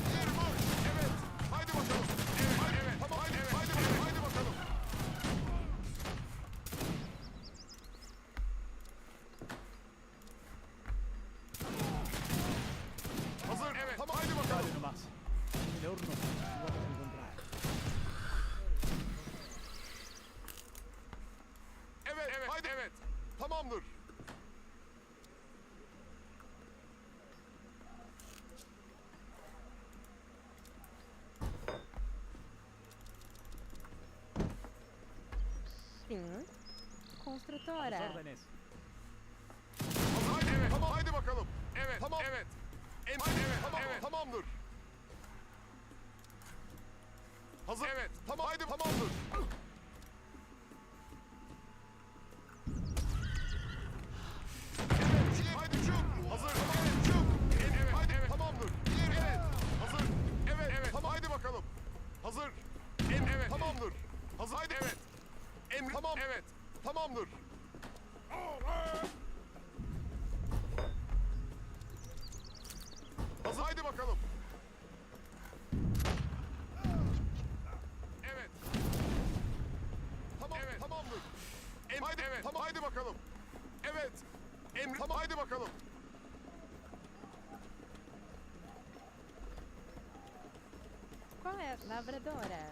[SPEAKER 9] Bir marş. Evet. Haydi bakalım. Evet. Tamam. Haydi bakalım. Hazır. Evet. Tamam. Haydi bakalım.
[SPEAKER 5] Dale nomás. En el horno nos vamos a encontrar.
[SPEAKER 9] Evet. Haydi. Evet. Tamamdır.
[SPEAKER 4] Sim. Construtora.
[SPEAKER 5] Órdenes.
[SPEAKER 9] Haydi. Evet. Tamam. Haydi bakalım. Evet. Tamam. Evet. Evet. Tamam. Evet. Tamamdır. Hazır. Evet. Tamam. Haydi. Tamamdır. Evet. Haydi hücum. Hazır. Tamam. Evet. Hücum. Evet. Haydi. Evet. Tamamdır. Evet. Hazır. Evet. Tamam. Haydi bakalım. Hazır. Evet. Tamamdır. Hazır. Haydi. Evet. Tamam. Evet. Tamamdır. Hazır. Haydi bakalım. Evet. Tamam. Evet. Tamamdır. Haydi. Evet. Tamam. Haydi bakalım. Evet. Tamam. Haydi bakalım.
[SPEAKER 4] Qual é a lavradora?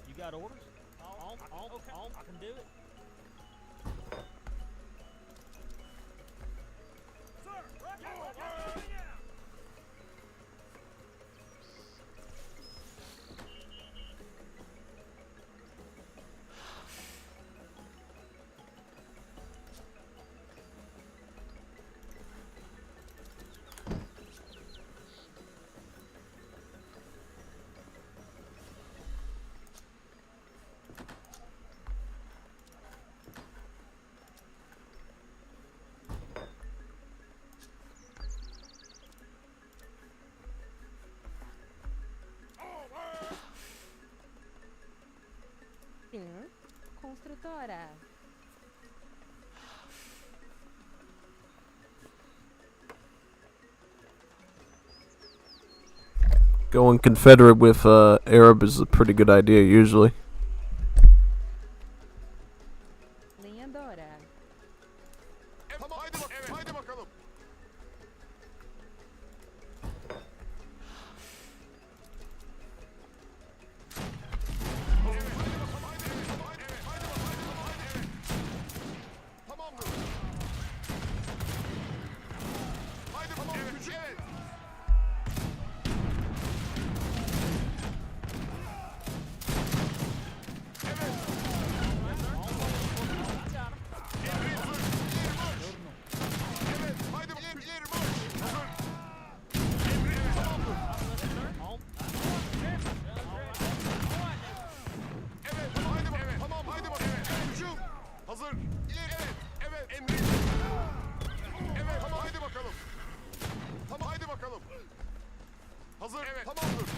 [SPEAKER 10] You got orders? Okay. I can do it.
[SPEAKER 4] Construtora.
[SPEAKER 1] Going Confederate with Arab is a pretty good idea usually.
[SPEAKER 4] Lenhadora.
[SPEAKER 9] Tamam haydi bak. Evet. Haydi bakalım. Tamamdır. Haydi tamam. Gücü. Evet. Evet, haydi ileri marş. Hazır. Emri tamamdır. Evet, tamam haydi bak. Evet, tamam haydi bak. Evet, hücum. Hazır. İleri evet. Evet, emri. Evet, tamam haydi bakalım. Tamam haydi bakalım. Hazır. Evet, tamamdır.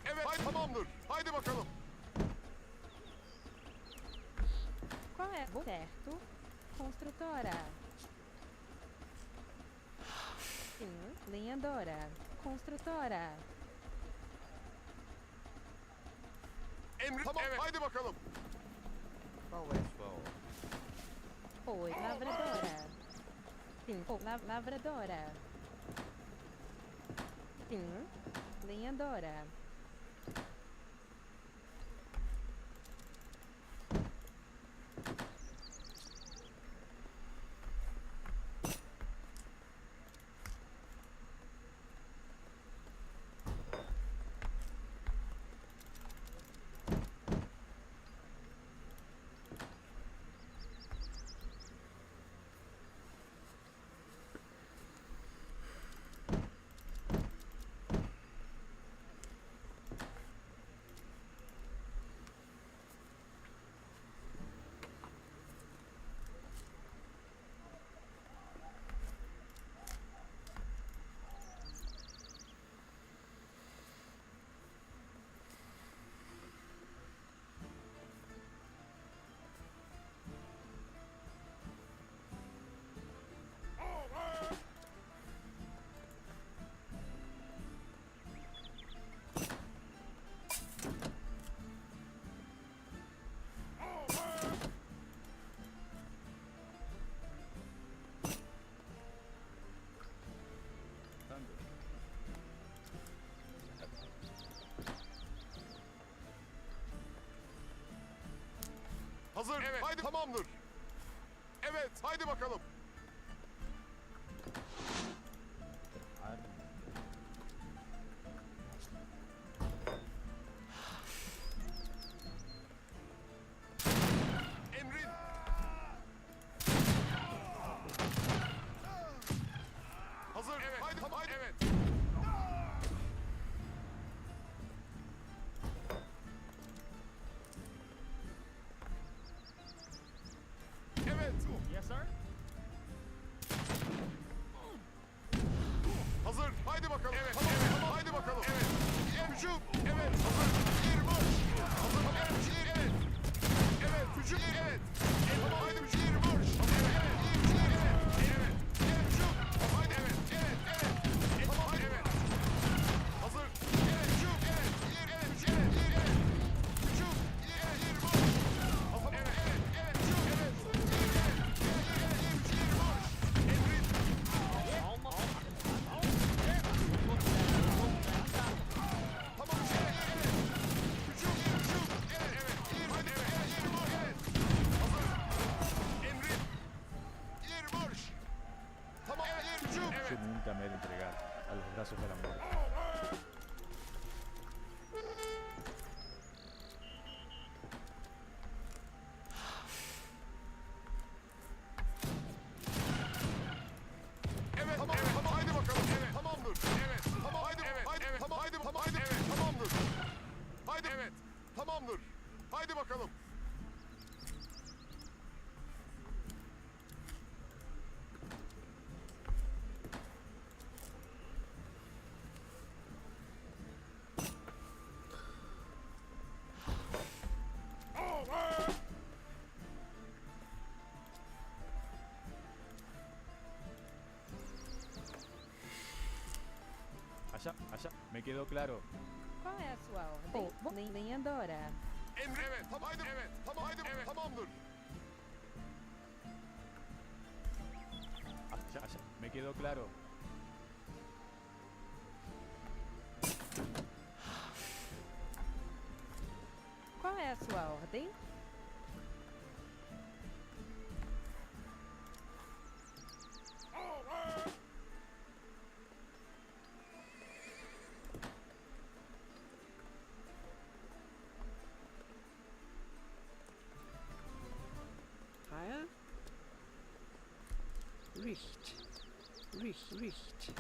[SPEAKER 9] Evet, haydi tamamdır. Haydi bakalım.
[SPEAKER 4] Qual é? Certo. Construtora. Sim. Lenhadora. Construtora.
[SPEAKER 9] Emri tamam. Evet, haydi bakalım.
[SPEAKER 12] Qual é sua ordem?
[SPEAKER 4] Oi, lavradora. Sim. Lavradora. Sim. Lenhadora.
[SPEAKER 9] Hazır. Evet, haydi tamamdır. Evet, haydi bakalım. Emrin. Hazır. Evet, haydi tamam. Haydi. Evet. Evet.
[SPEAKER 10] Yes, sir.
[SPEAKER 9] Hazır. Haydi bakalım. Evet. Tamam. Evet. Tamam. Haydi bakalım. Evet. Hücum. Evet. Hazır. İleri marş. Hazır. Evet. İleri. Evet. Evet. Hücum. Evet. Tamam. Haydi hücum. İleri marş. Evet. Evet. İleri. Evet. Evet. İleri hücum. Haydi. Evet. Evet. Evet. Tamam. Haydi. Evet. Hazır. Evet. Hücum. Evet. İleri. Evet. Hücum. Evet. İleri. Evet. Hücum. İleri. İleri marş. Tamam. Evet. Evet. Evet. Hücum. Evet. İleri. Evet. İleri. Evet. İleri marş. Emrin. Tamam. Evet. Evet. Hücum. Hücum. Evet. Evet. İleri. Haydi. Evet. Evet. İleri marş. Evet. Hazır. Emrin. İleri marş. Tamam. Evet. İleri hücum. Evet.
[SPEAKER 2] Nunca me he de entregar a los brazos de la muerte.
[SPEAKER 9] Evet, tamam, evet, tamam, haydi bakalım. Evet, tamamdır. Evet, tamam, haydi, evet, haydi, evet, tamam, haydi, tamam, haydi, evet, tamamdır. Haydi,
[SPEAKER 10] Aşağı. Me quedó claro.
[SPEAKER 4] Qual é a sua ordem? Lenhadora.
[SPEAKER 9] Emre, evet, tamam, haydi, evet, tamam, haydi, evet, tamamdır.
[SPEAKER 10] Aşağı, aşağı. Me quedó claro.
[SPEAKER 4] Qual é a sua ordem?
[SPEAKER 13] Fire. Richt. Richt.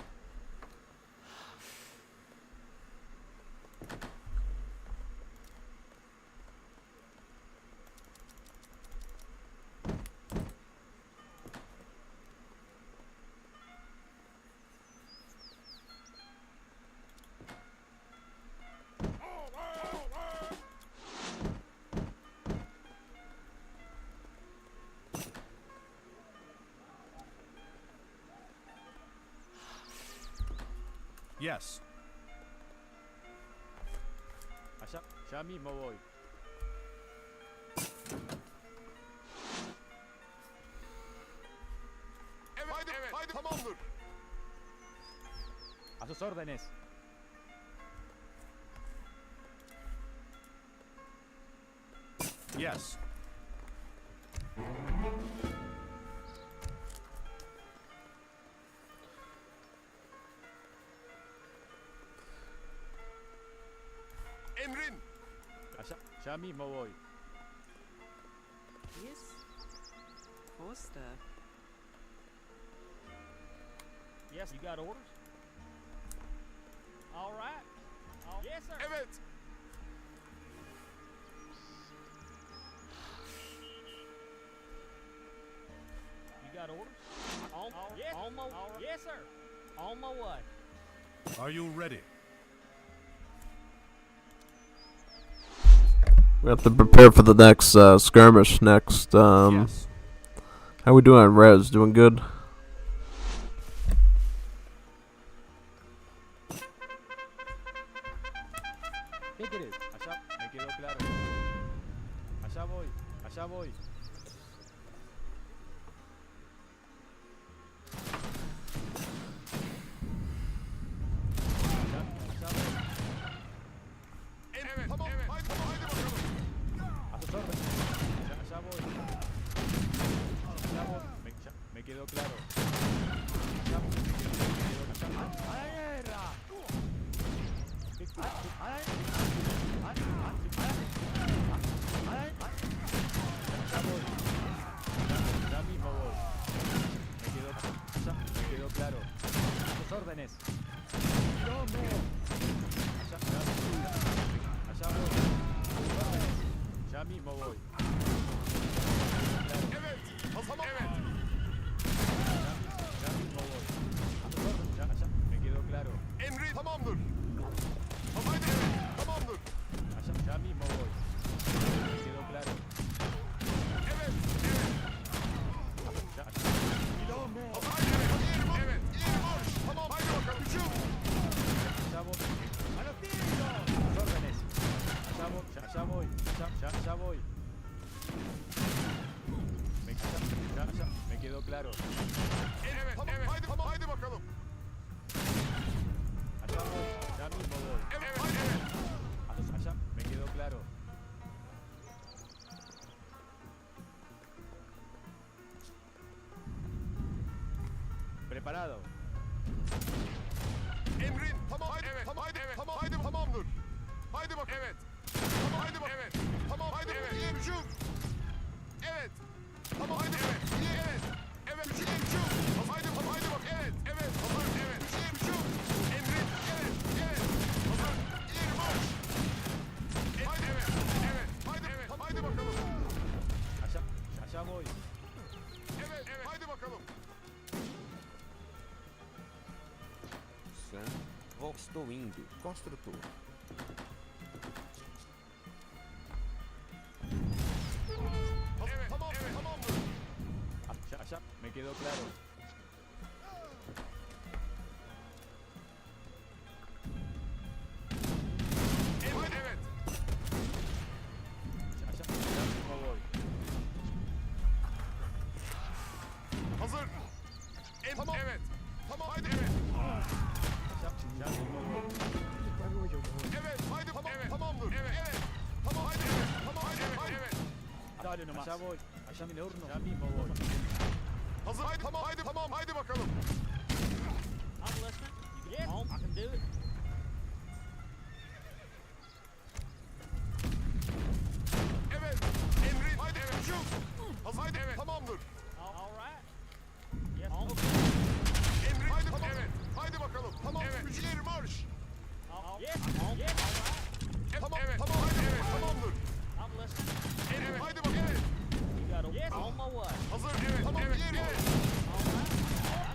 [SPEAKER 6] Yes.
[SPEAKER 10] Allá, ya mismo voy.
[SPEAKER 9] Evet, haydi, evet, haydi, tamamdır.
[SPEAKER 10] A sus órdenes.
[SPEAKER 6] Yes.
[SPEAKER 9] Emrin.
[SPEAKER 10] Allá, ya mismo voy.
[SPEAKER 13] Yes. Foster.
[SPEAKER 10] Yes, you got orders? All right. Yes, sir.
[SPEAKER 9] Evet.
[SPEAKER 10] You got orders? Yes. On my, yes, sir. On my way.
[SPEAKER 6] Are you ready?
[SPEAKER 1] We have to prepare for the next skirmish next.
[SPEAKER 6] Yes.
[SPEAKER 1] How we doing on res? Doing good?
[SPEAKER 10] ¿Qué querés? Allá, me quedó claro. Allá voy, allá voy. Allá voy.
[SPEAKER 9] Evet, tamam, evet, haydi, tamam, haydi bakalım.
[SPEAKER 10] A sus órdenes. Allá voy. Allá voy. Me quedó claro. Allá voy. Me quedó claro. ¡A la guerra! Ya voy. Ya mismo voy. Me quedó claro. A tus órdenes. Allá voy. A tus órdenes. Ya mismo voy.
[SPEAKER 9] Evet, tamam, evet.
[SPEAKER 10] Ya mismo voy. A tus órdenes. Ya, me quedó claro.
[SPEAKER 9] Emrin, tamamdır. Tamam, haydi, evet, tamamdır.
[SPEAKER 10] Ya mismo voy. Me quedó claro.
[SPEAKER 9] Evet, evet.
[SPEAKER 10] Ya,
[SPEAKER 9] Tamam, haydi, evet, evet, iyi marş. Tamam, haydi bakalım, hücum.
[SPEAKER 10] allá voy. ¡A los tiros! A tus órdenes. Allá voy, allá voy. Ya voy. Me quedó claro.
[SPEAKER 9] Evet, tamam, haydi, tamam, haydi bakalım.
[SPEAKER 10] Allá voy, ya mismo voy.
[SPEAKER 9] Evet, haydi, evet.
[SPEAKER 10] Allá, me quedó claro. Preparado.
[SPEAKER 9] Emrin, tamam, haydi, evet, tamam, haydi, evet, tamam, haydi, tamamdır. Haydi bak, evet. Tamam, haydi bak, evet. Tamam, haydi, evet, iyi hücum. Evet. Tamam, haydi, evet, iyi, evet. Evet, iyi hücum. Tamam, haydi, bak, evet, evet, tamam, evet, iyi hücum. Emrin, evet, evet. Tamam, iyi marş. Haydi, evet, evet, haydi, evet, tamam, haydi bakalım.
[SPEAKER 10] Allá voy.
[SPEAKER 9] Evet, evet, haydi bakalım.
[SPEAKER 12] Sam, Vox estou indo. Construtor.
[SPEAKER 9] Evet, tamam, evet, tamamdır.
[SPEAKER 10] Allá, me quedó claro.
[SPEAKER 9] Tamam. Evet. Tamam haydi evet. Evet haydi tamam. Evet. Tamamdır. Evet. Evet. Tamam haydi evet. Tamam haydi evet. Haydi. Evet.
[SPEAKER 5] Dale nomás. Allá voy. Allá en el horno. Ya mismo voy.
[SPEAKER 9] Hazır haydi tamam haydi tamam haydi bakalım.
[SPEAKER 10] I'm listening. Yes, I can do it.
[SPEAKER 9] Evet. Emrin haydi evet. Hücum. Hazır haydi evet. Tamamdır.
[SPEAKER 10] All right. Yes,
[SPEAKER 9] Emrin haydi tamam. Evet. Haydi bakalım. Tamam. Evet. Hücum marş.
[SPEAKER 10] yes, all right.
[SPEAKER 9] Tamam. Evet. Tamam haydi evet. Tamamdır.
[SPEAKER 10] I'm listening.
[SPEAKER 9] Evet. Haydi bak evet.
[SPEAKER 10] You got yes, on my way.
[SPEAKER 9] Hazır evet. Tamam. Evet. Evet.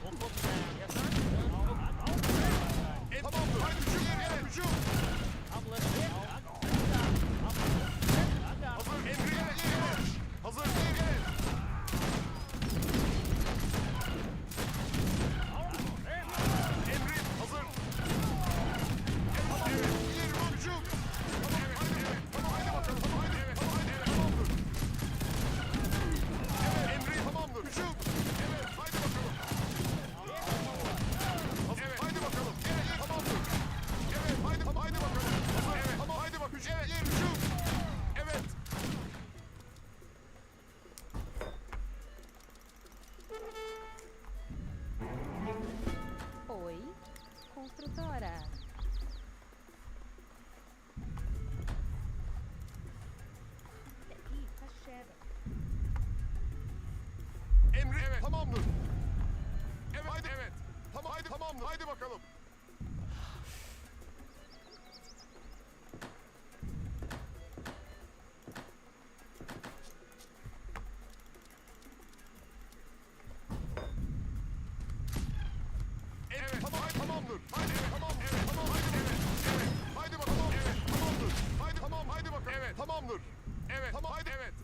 [SPEAKER 10] We'll put you down. Yes, sir.
[SPEAKER 9] Tamamdır. Haydi hücum. Evet. Hücum.
[SPEAKER 10] I'm listening.
[SPEAKER 9] Hazır. Emrin evet. Evet. Hazır. Evet. Emrin hazır. Evet. Evet. Hücum. Tamam. Haydi evet. Tamam. Haydi bakalım. Tamam. Haydi evet. Tamam. Haydi evet. Tamamdır. Evet. Emrin tamamdır. Hücum. Evet. Haydi bakalım. Hazır. Evet. Haydi bakalım. Evet. Tamamdır. Evet. Haydi. Tamam. Haydi bakalım. Hazır. Evet. Tamam. Haydi bak. Hücum. Evet. Hücum. Evet.
[SPEAKER 7] Oi, construtora. Aqui, faz cheddar.
[SPEAKER 9] Emri evet. Tamamdır. Evet. Haydi evet. Tamam. Haydi tamamdır. Haydi bakalım. Evet. Tamam. Haydi tamamdır. Haydi evet. Tamam. Evet. Tamam. Haydi evet. Evet. Haydi bakalım. Evet. Tamamdır. Haydi tamam. Haydi bakalım. Evet. Tamamdır. Evet. Tamam. Haydi evet.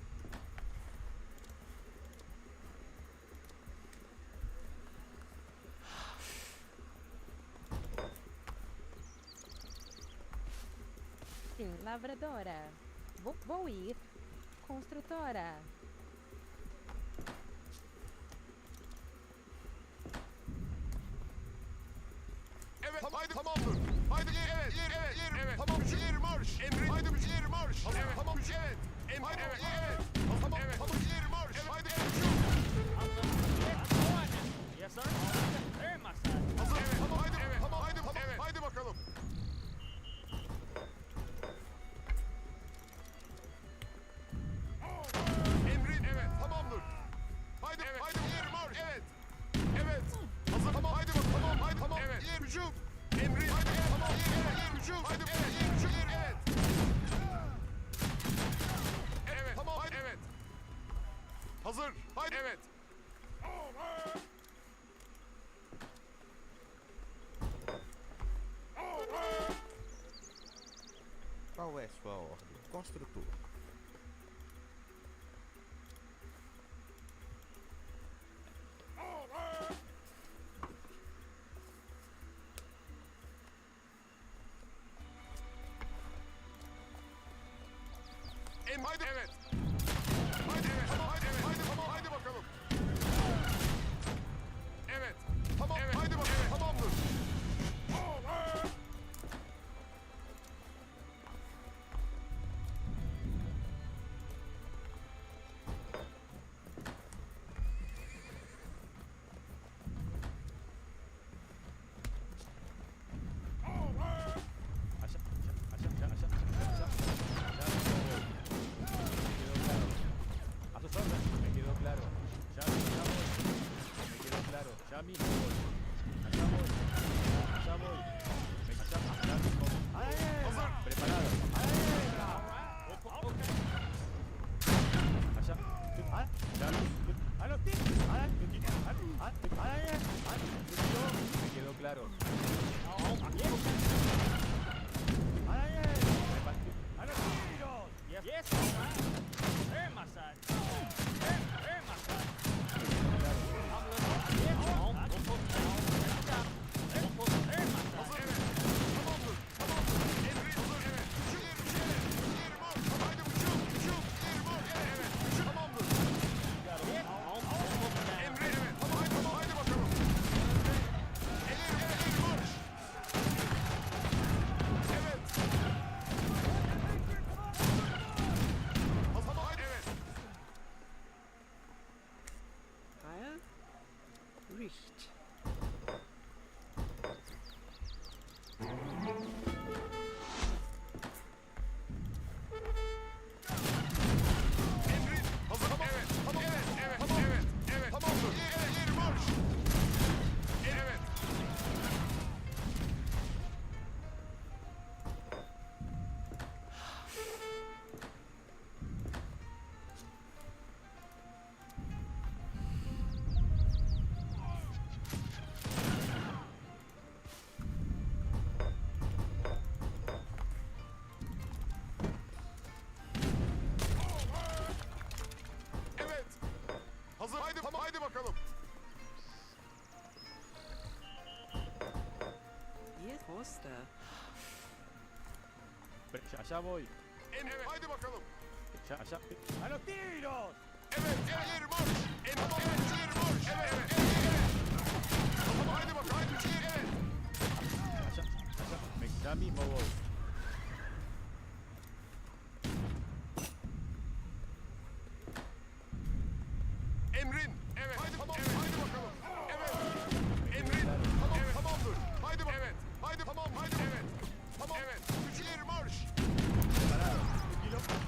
[SPEAKER 7] Sim, lavradora. Vou ir. Construtora.
[SPEAKER 9] Evet. Tamam. Haydi tamamdır. Haydi evet. Yer evet. Yer evet. Tamam. Yer marş. Emri. Haydi yer marş. Evet. Tamam. Evet. Emri. Haydi evet. Evet. Tamam. Evet. Tamam. Yer marş. Evet. Haydi evet.
[SPEAKER 10] Yes, sir. There, my side.
[SPEAKER 9] Hazır. Evet. Tamam. Haydi. Evet. Tamam. Haydi. Tamam. Evet. Haydi bakalım. Emrin evet. Tamamdır. Haydi. Evet. Haydi. Yer marş. Evet. Evet. Hazır. Tamam. Haydi bak. Tamam. Haydi. Tamam. Evet. Yer hücum. Emrin. Haydi. Evet. Tamam. Yer. Yer hücum. Haydi. Evet. Yer hücum. Yer. Evet. Evet. Tamam. Haydi. Evet. Hazır. Haydi. Evet.
[SPEAKER 12] Qual é sua ordem, construtor?
[SPEAKER 9] Haydi evet. Haydi evet. Tamam haydi evet. Haydi tamam haydi bakalım. Evet. Tamam evet. Haydi bakalım. Evet. Tamamdır.
[SPEAKER 5] A sus órdenes. Me quedó claro. Ya voy. Me quedó claro. Ya mismo voy. Allá voy. Allá voy. Allá mismo. Preparado. Allá. Me quedó claro.
[SPEAKER 10] Yes, yes, all right. There, my side. There, my side. I'm listening. Yes, on. We'll put
[SPEAKER 13] Richt.
[SPEAKER 9] Emrin hazır. Tamam. Evet. Tamam. Evet. Evet. Tamam. Evet. Evet. Tamamdır. Yeri marş. Evet. Evet. Hazır. Haydi. Tamam. Haydi bakalım.
[SPEAKER 13] Hier, Foster.
[SPEAKER 5] Allá voy.
[SPEAKER 9] Evet. Haydi bakalım.
[SPEAKER 5] Allá. ¡A los tiros!
[SPEAKER 9] Evet. Evet. Yeri marş. Tamam. Evet. Yeri marş. Evet. Evet. Evet. Tamam. Haydi bakalım. Haydi. Evet.
[SPEAKER 5] Ya mismo voy.
[SPEAKER 9] Emrin. Evet. Haydi. Tamam. Evet. Haydi bakalım. Evet. Emrin. Tamam. Evet. Tamamdır. Haydi bakalım. Evet. Haydi. Tamam. Haydi. Evet. Tamam. Evet. Üç ileri marş.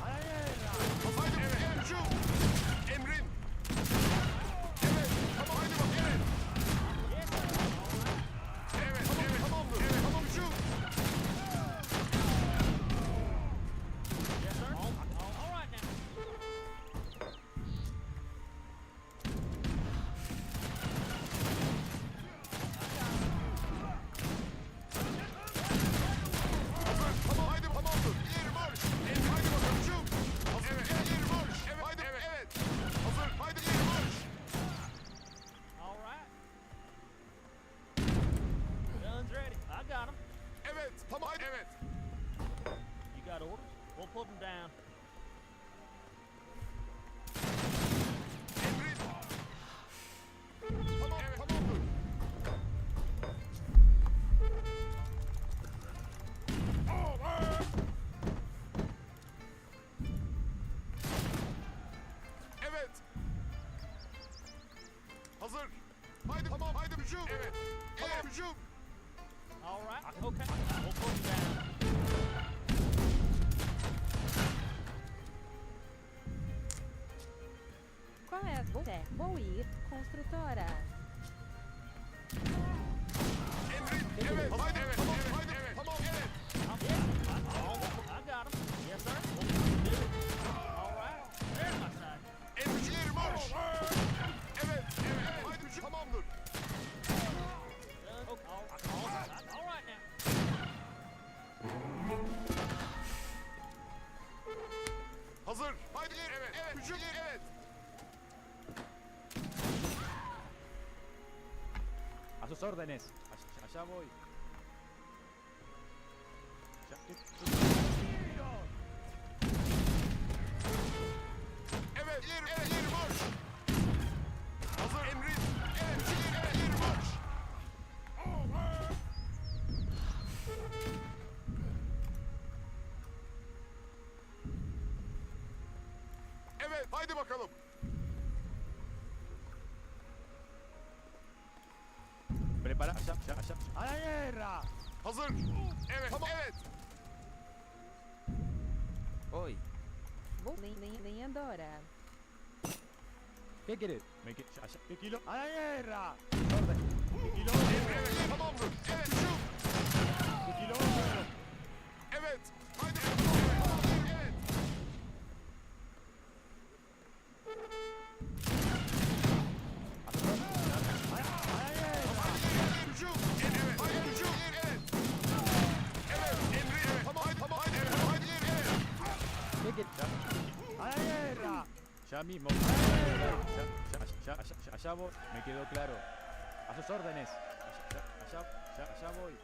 [SPEAKER 9] Haydi. Evet. Evet. Hücum. Emrin. Evet. Tamam. Haydi bakalım. Evet. Evet. Evet. Tamamdır. Evet. Tamam. Hücum. Hazır. Tamam. Haydi. Tamamdır. İleri marş. Emrin. Haydi bakalım. Hücum. Hazır. Evet. Evet. İleri marş. Evet. Haydi. Evet. Evet. Hazır. Haydi. İleri marş.
[SPEAKER 10] All right. Guns ready. I got them.
[SPEAKER 9] Evet. Tamam. Haydi. Evet.
[SPEAKER 10] You got orders? We'll put them down.
[SPEAKER 9] Emrin. Tamam. Evet. Tamamdır. Evet. Hazır. Haydi. Tamam. Haydi hücum. Evet. Evet. Hücum.
[SPEAKER 10] All right. Okay. We'll put them down.
[SPEAKER 7] Qual é a você? Vou ir. Construtora.
[SPEAKER 9] Emrin. Evet. Haydi. Evet. Tamam. Haydi. Evet. Tamam. Evet.
[SPEAKER 10] I got them. Yes, sir. All right. There's my side.
[SPEAKER 9] Emrin. İleri marş. Evet. Evet. Haydi hücum. Tamamdır.
[SPEAKER 10] Okay. All right now.
[SPEAKER 9] Hazır. Haydi. Evet. Evet. Hücum. Evet.
[SPEAKER 5] A sus órdenes. Allá voy.
[SPEAKER 9] Evet. İleri. Evet. İleri marş. Hazır. Emrin. Evet. İleri. Evet. İleri marş. Evet. Haydi bakalım.
[SPEAKER 5] Prepara. Allá. ¡A la guerra!
[SPEAKER 9] Hazır. Evet. Tamam. Evet.
[SPEAKER 12] Oi.
[SPEAKER 7] Linhadora.
[SPEAKER 5] ¿Qué quieres? ¿Qué kilo? ¡A la guerra! Orden. ¿Qué kilo?
[SPEAKER 9] Evet. Tamamdır. Evet. Hücum.
[SPEAKER 5] ¿Qué kilo?
[SPEAKER 9] Evet. Haydi. Evet. Evet. Hücum. Evet. Haydi hücum. Evet. Evet. Emri. Evet. Tamam. Haydi. Tamam. Haydi. Evet. Haydi. Evet.
[SPEAKER 5] ¿Qué quieres? ¡A la guerra! Ya mismo. Allá voy. Me quedó claro. A sus órdenes. Allá voy.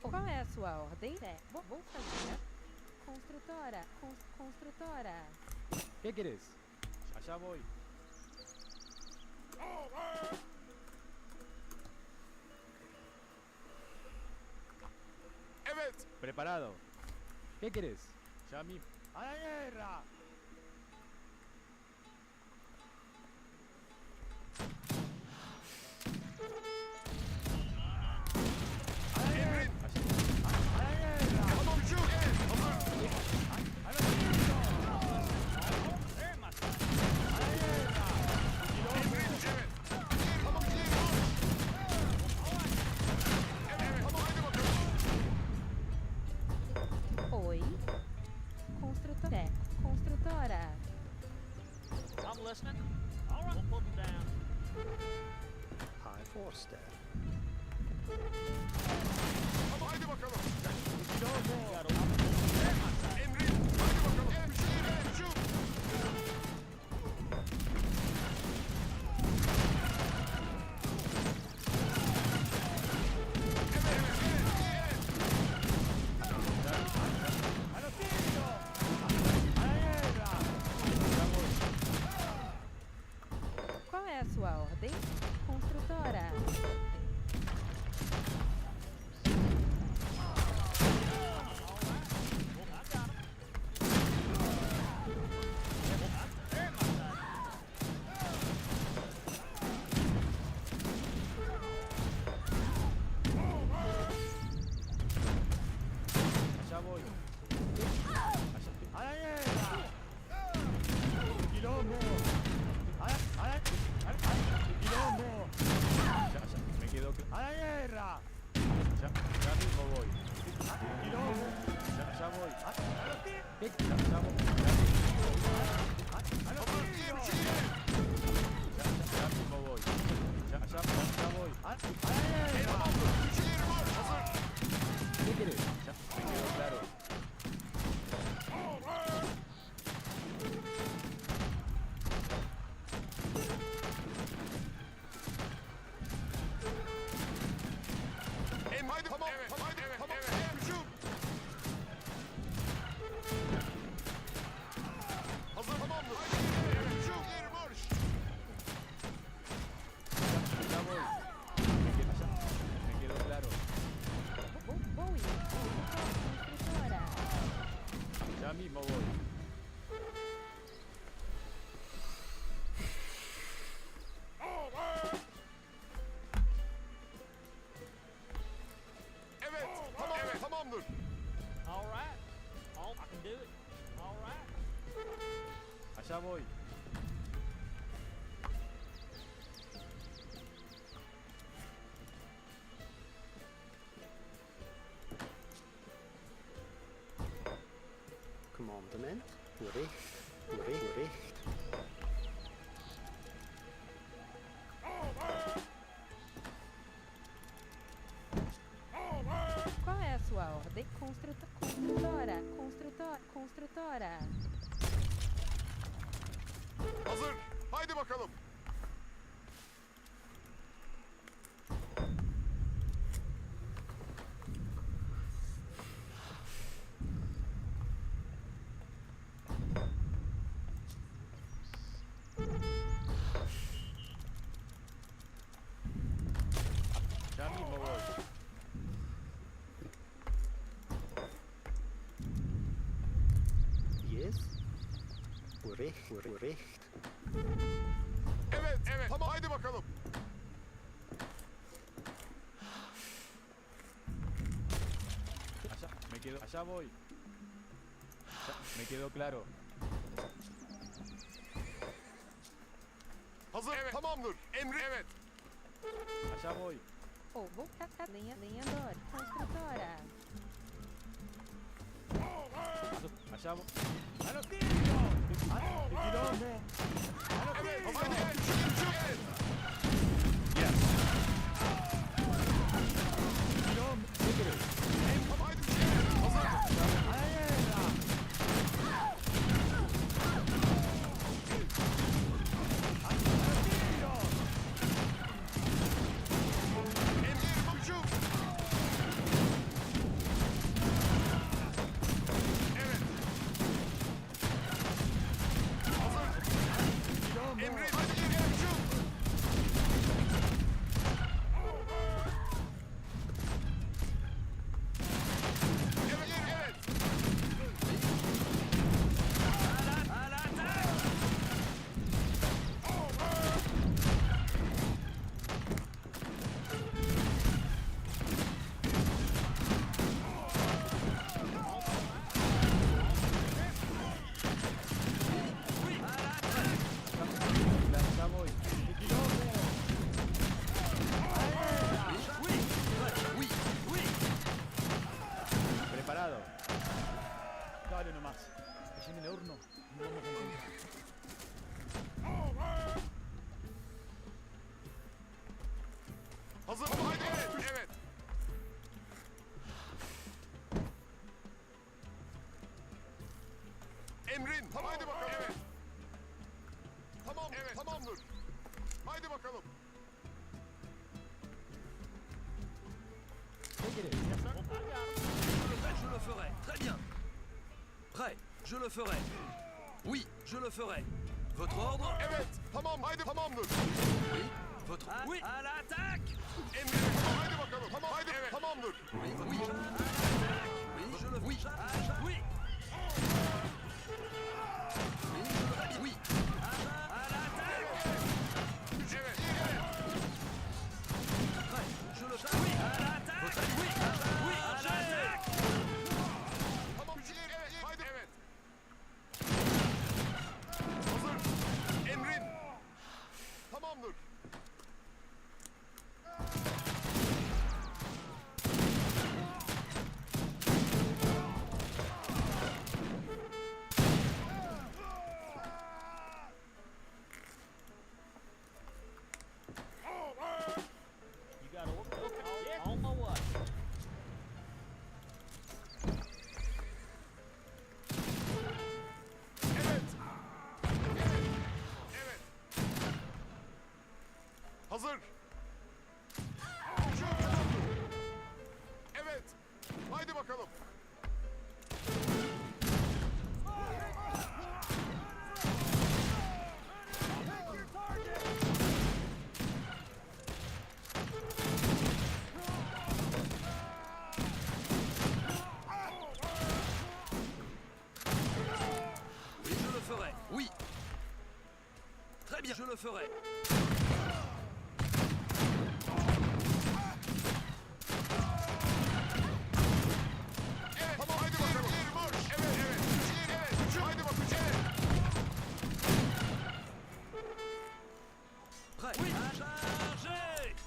[SPEAKER 7] Qual é a sua ordem? Vou fazer. Construtora. Construtora.
[SPEAKER 5] ¿Qué quieres? Allá voy.
[SPEAKER 9] Evet.
[SPEAKER 5] Preparado. ¿Qué quieres? Ya mismo. ¡A la guerra!
[SPEAKER 9] Emrin. Tamam hücum. Evet. Hazır. Emrin. Evet. Tamam ileri marş. Evet. Tamam haydi bakalım.
[SPEAKER 7] Oi. Construtora. Construtora.
[SPEAKER 10] I'm listening. All right. We'll put them down.
[SPEAKER 12] Hi, Forster.
[SPEAKER 9] Tamam haydi bakalım. Emrin. Haydi bakalım. Evet. Hücum.
[SPEAKER 7] Qual é a sua ordem? Construtora.
[SPEAKER 5] Allá voy. ¡A la guerra! ¡Quilombo! ¡Quilombo! Me quedo ¡a la guerra! Ya mismo voy. ¡Quilombo! Ya voy. Ya voy. ¡A los tiros! Ya mismo voy. Ya voy. ¡A la guerra! ¿Qué querés? Ya me quedó claro.
[SPEAKER 9] Haydi tamam. Evet. Haydi evet. Tamam. Evet. Hücum. Hazır tamamdır. Haydi. Evet. Hücum. İleri marş.
[SPEAKER 5] Ya voy. Me quedó claro.
[SPEAKER 7] Vou ir. Construtora.
[SPEAKER 5] Ya mismo voy.
[SPEAKER 9] Evet. Tamam. Evet. Tamamdır.
[SPEAKER 10] All right. All I can do it. All right.
[SPEAKER 5] Allá voy.
[SPEAKER 12] Commandement. Bericht.
[SPEAKER 7] Qual é a sua ordem? Construtora. Construtora.
[SPEAKER 9] Hazır. Haydi bakalım.
[SPEAKER 5] Ya mismo voy.
[SPEAKER 12] Yes. Bericht.
[SPEAKER 9] Evet. Evet. Tamam. Haydi bakalım.
[SPEAKER 5] Allá voy. Me quedó claro.
[SPEAKER 9] Hazır. Evet. Tamamdır. Emri. Evet.
[SPEAKER 5] Allá voy.
[SPEAKER 7] Ou vou catar lenhador. Construtora.
[SPEAKER 5] Allá voy. ¡A los tiros! ¡Quilombo! ¡A los
[SPEAKER 9] Evet.
[SPEAKER 5] tiros!
[SPEAKER 9] Haydi. Evet. Hücum. Evet.
[SPEAKER 5] ¡Quilombo! ¿Qué querés?
[SPEAKER 9] Tamam. Haydi. Evet. Hazır.
[SPEAKER 5] ¡A la guerra! ¡A los tiros!
[SPEAKER 9] Emri. Hücum. Evet.
[SPEAKER 5] nos vamos a encontrar.
[SPEAKER 9] Hazır. Tamam haydi. Evet. Evet. Emrin. Tamam. Haydi bakalım. Evet. Tamam. Evet. Tamamdır. Haydi bakalım.
[SPEAKER 11] Je le ferai. Très bien. Prêt. Je le ferai. Oui, je le ferai. Votre ordre?
[SPEAKER 9] Evet. Tamam. Haydi tamamdır.
[SPEAKER 11] Oui. Votre... Oui. À l'attaque!
[SPEAKER 9] Emrin. Tamam. Haydi bakalım. Tamam. Haydi. Evet. Tamamdır.
[SPEAKER 11] Oui, oui. Oui, je le... Oui. Oui. Oui, je le... Oui. À l'attaque!
[SPEAKER 9] Evet.
[SPEAKER 11] Prêt. Je le... Oui. À l'attaque! Oui. Oui. À l'attaque!
[SPEAKER 9] Tamam. Evet. Haydi. Evet. Hazır. Emrin. Tamamdır.
[SPEAKER 10] You gotta okay. On my way.
[SPEAKER 9] Evet. Evet. Hazır. Evet. Haydi bakalım.
[SPEAKER 11] Oui, je le ferai. Oui. Très bien, je le ferai.
[SPEAKER 9] Evet. Tamam haydi bakalım. Bir marş. Evet evet. Evet. Haydi bakalım. Evet.
[SPEAKER 11] Prêt. Oui. Chargez!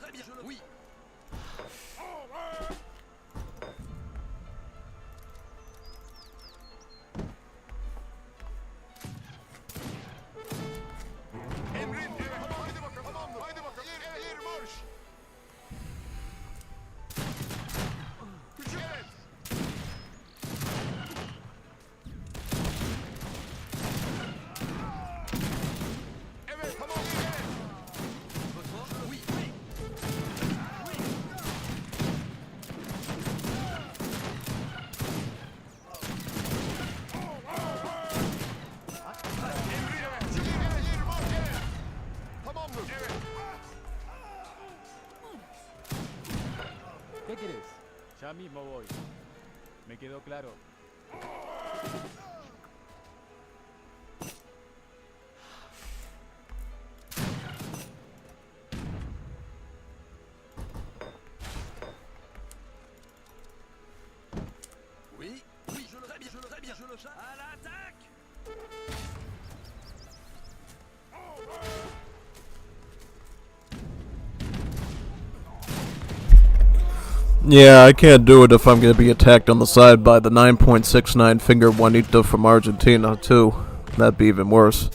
[SPEAKER 11] Très bien, je le... Oui.
[SPEAKER 9] Emrin. Evet. Tamam haydi bakalım. Tamamdır. Haydi bakalım. Evet. Bir marş. Evet. Evet. Tamam. Evet.
[SPEAKER 11] Votre ordre? Oui. Oui.
[SPEAKER 9] Emrin. Evet. Evet. Bir marş. Evet. Tamamdır. Evet.
[SPEAKER 5] ¿Qué querés? Ya mismo voy. Me quedó claro.
[SPEAKER 11] Oui. Oui, je le... Très bien, je le... Très bien, je le... À l'attaque!
[SPEAKER 1] Yeah, I can't do it if I'm going to be attacked on the side by the 9.69 finger Juanito from Argentina, too. That'd be even worse.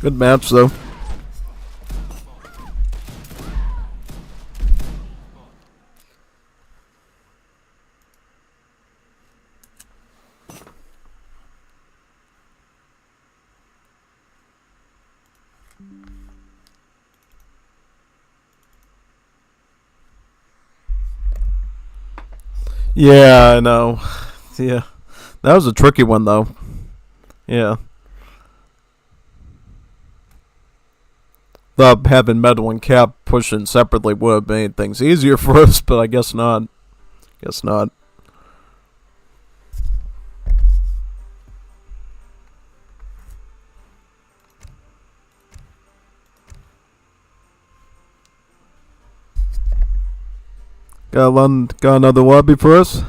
[SPEAKER 1] Good match, though. Yeah, I know. Yeah. That was a tricky one, though. Yeah. Thought having Metal and Cap pushing separately would have made things easier for us, but I guess not. Guess not. Got another lobby for us?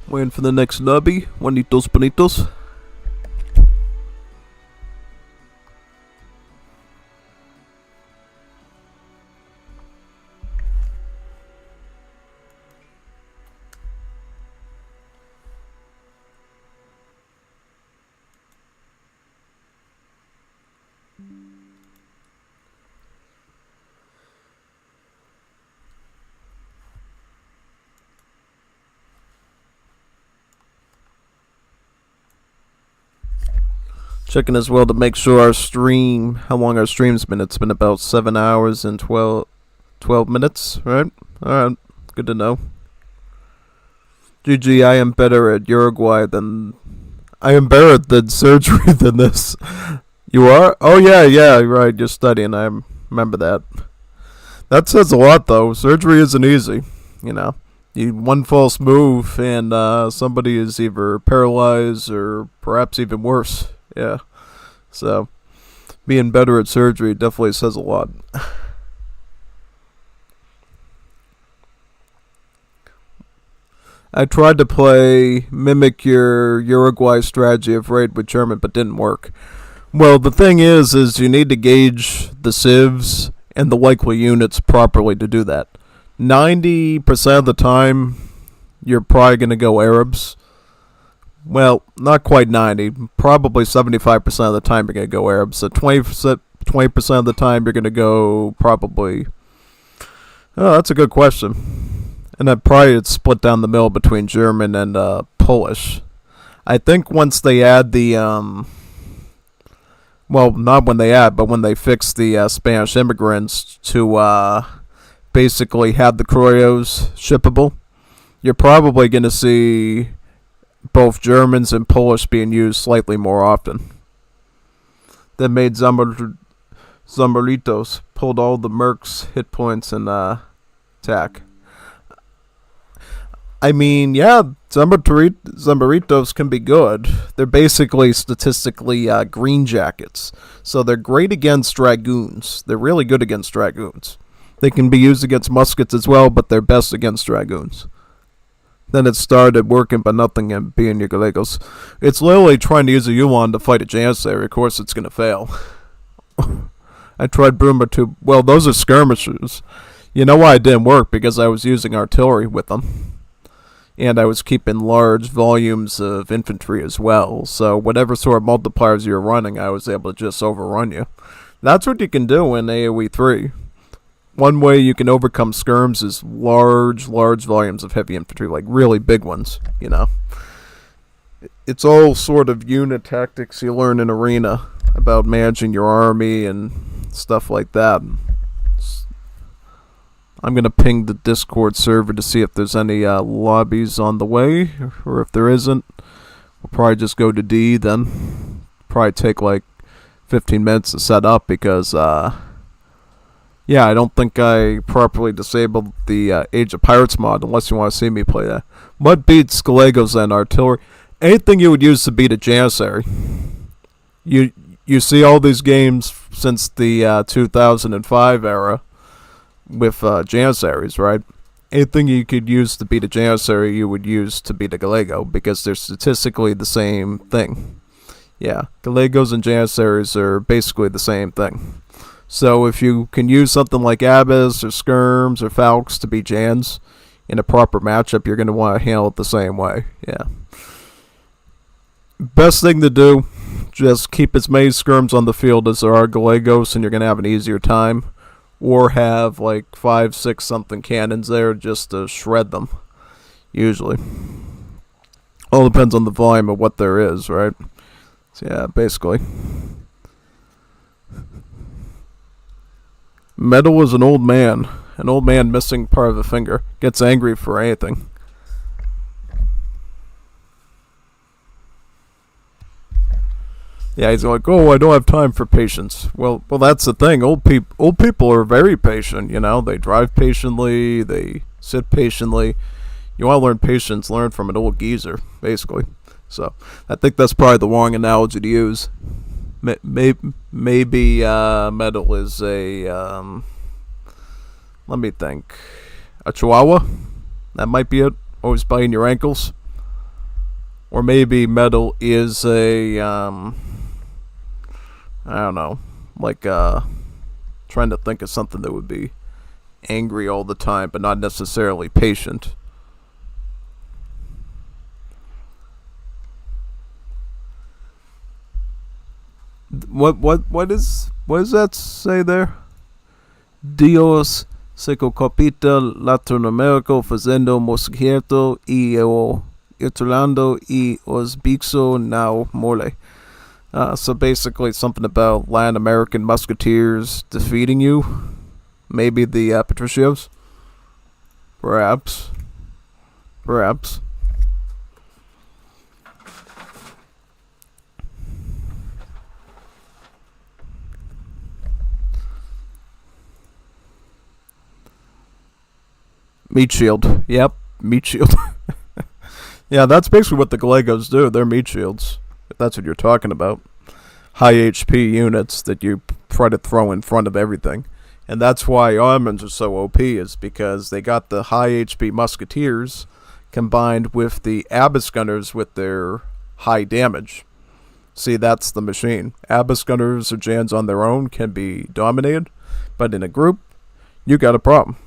[SPEAKER 1] Waiting for the next lobby. Juanitos Bonitos. Checking as well to make sure how long our stream's been. It's been about 7 hours and 12 minutes, right? Alright, good to know. GG, I am better at surgery than this. You are? Oh yeah, right, you're studying, I remember that. That says a lot though, surgery isn't easy, you know. One false move and somebody is either paralyzed or perhaps even worse. Yeah, so being better at surgery definitely says a lot. I tried to mimic your Uruguay strategy of raid with German, but didn't work. Well, the thing is you need to gauge the civs and the likely units properly to do that. 90% of the time, you're probably going to go Arabs. Well, not quite 90. Probably 75% of the time you're going to go Arabs. So 20% of the time you're going to go probably... Oh, that's a good question. And then probably it's split down the middle between German and Polish. I think once they add the... well, not when they add, but when they fix the Spanish immigrants to basically have the Croyos shippable, you're probably going to see both Germans and Polish being used slightly more often. That made Zambaritos pulled all the mercs hit points and attack. I mean, yeah, Zambaritos can be good. They're basically statistically green jackets. So they're great against dragoons. They're really good against dragoons. They can be used against muskets as well, but they're best against dragoons. Then it started working, but nothing in being your Gallegos. It's literally trying to use a Yuan to fight a Janissary. Of course, it's going to fail. I tried Bruma too. Well, those are skirmishers. You know why it didn't work? Because I was using artillery with them. And I was keeping large volumes of infantry as well. So whatever sort of multipliers you were running, I was able to just overrun you. That's what you can do in AoE 3. One way you can overcome skirms is large volumes of heavy infantry, like really big ones, you know. It's all sort of unit tactics you learn in Arena. about managing your army and stuff like that. I'm going to ping the Discord server to see if there's any lobbies on the way, or if there isn't, we'll probably just go to D then. Probably take like 15 minutes to set up because, yeah, I don't think I properly disabled the Age of Pirates mod, unless you want to see me play that. What beats Gallegos and artillery? Anything you would use to beat a Janissary. You see all these games since the 2005 era with Janissaries, right? Anything you could use to beat a Janissary, you would use to beat a Gallego, because they're statistically the same thing. Yeah, Gallegos and Janissaries are basically the same thing. So if you can use something like Abbas or Skirms or Falx to beat Jans in a proper matchup, you're going to want to handle it the same way. Yeah. Best thing to do, just keep as many Skirms on the field as there are Gallegos, and you're going to have an easier time. Or have like 5, 6 something cannons there just to shred them. Usually. All depends on the volume of what there is, right? So yeah, basically. Metal is an old man. An old man missing part of a finger. Gets angry for anything. Yeah, he's like, oh, I don't have time for patience. Well, that's the thing. Old people are very patient. You know, they drive patiently, they sit patiently. You want to learn patience, learn from an old geezer, basically. So, I think that's probably the wrong analogy to use. Maybe Metal is a, let me think, a Chihuahua? That might be it. Always biting your ankles. Or maybe Metal is a, I don't know, like, trying to think of something that would be angry all the time, but not necessarily patient. What does that say there? Dios se copita Latinoamérico fazendo mosquito e o Irlando e os bixo now mole. So basically something about Latin American musketeers defeating you. Maybe the Patricios. Perhaps. Meat shield. Yep, meat shield. Yeah, that's basically what the Gallegos do. They're meat shields. If that's what you're talking about. High HP units that you try to throw in front of everything. And that's why Armans are so OP, is because they got the high HP musketeers combined with the Abbas gunners with their high damage. See, that's the machine. Abbas gunners or Jans on their own can be dominated, but in a group, you got a problem.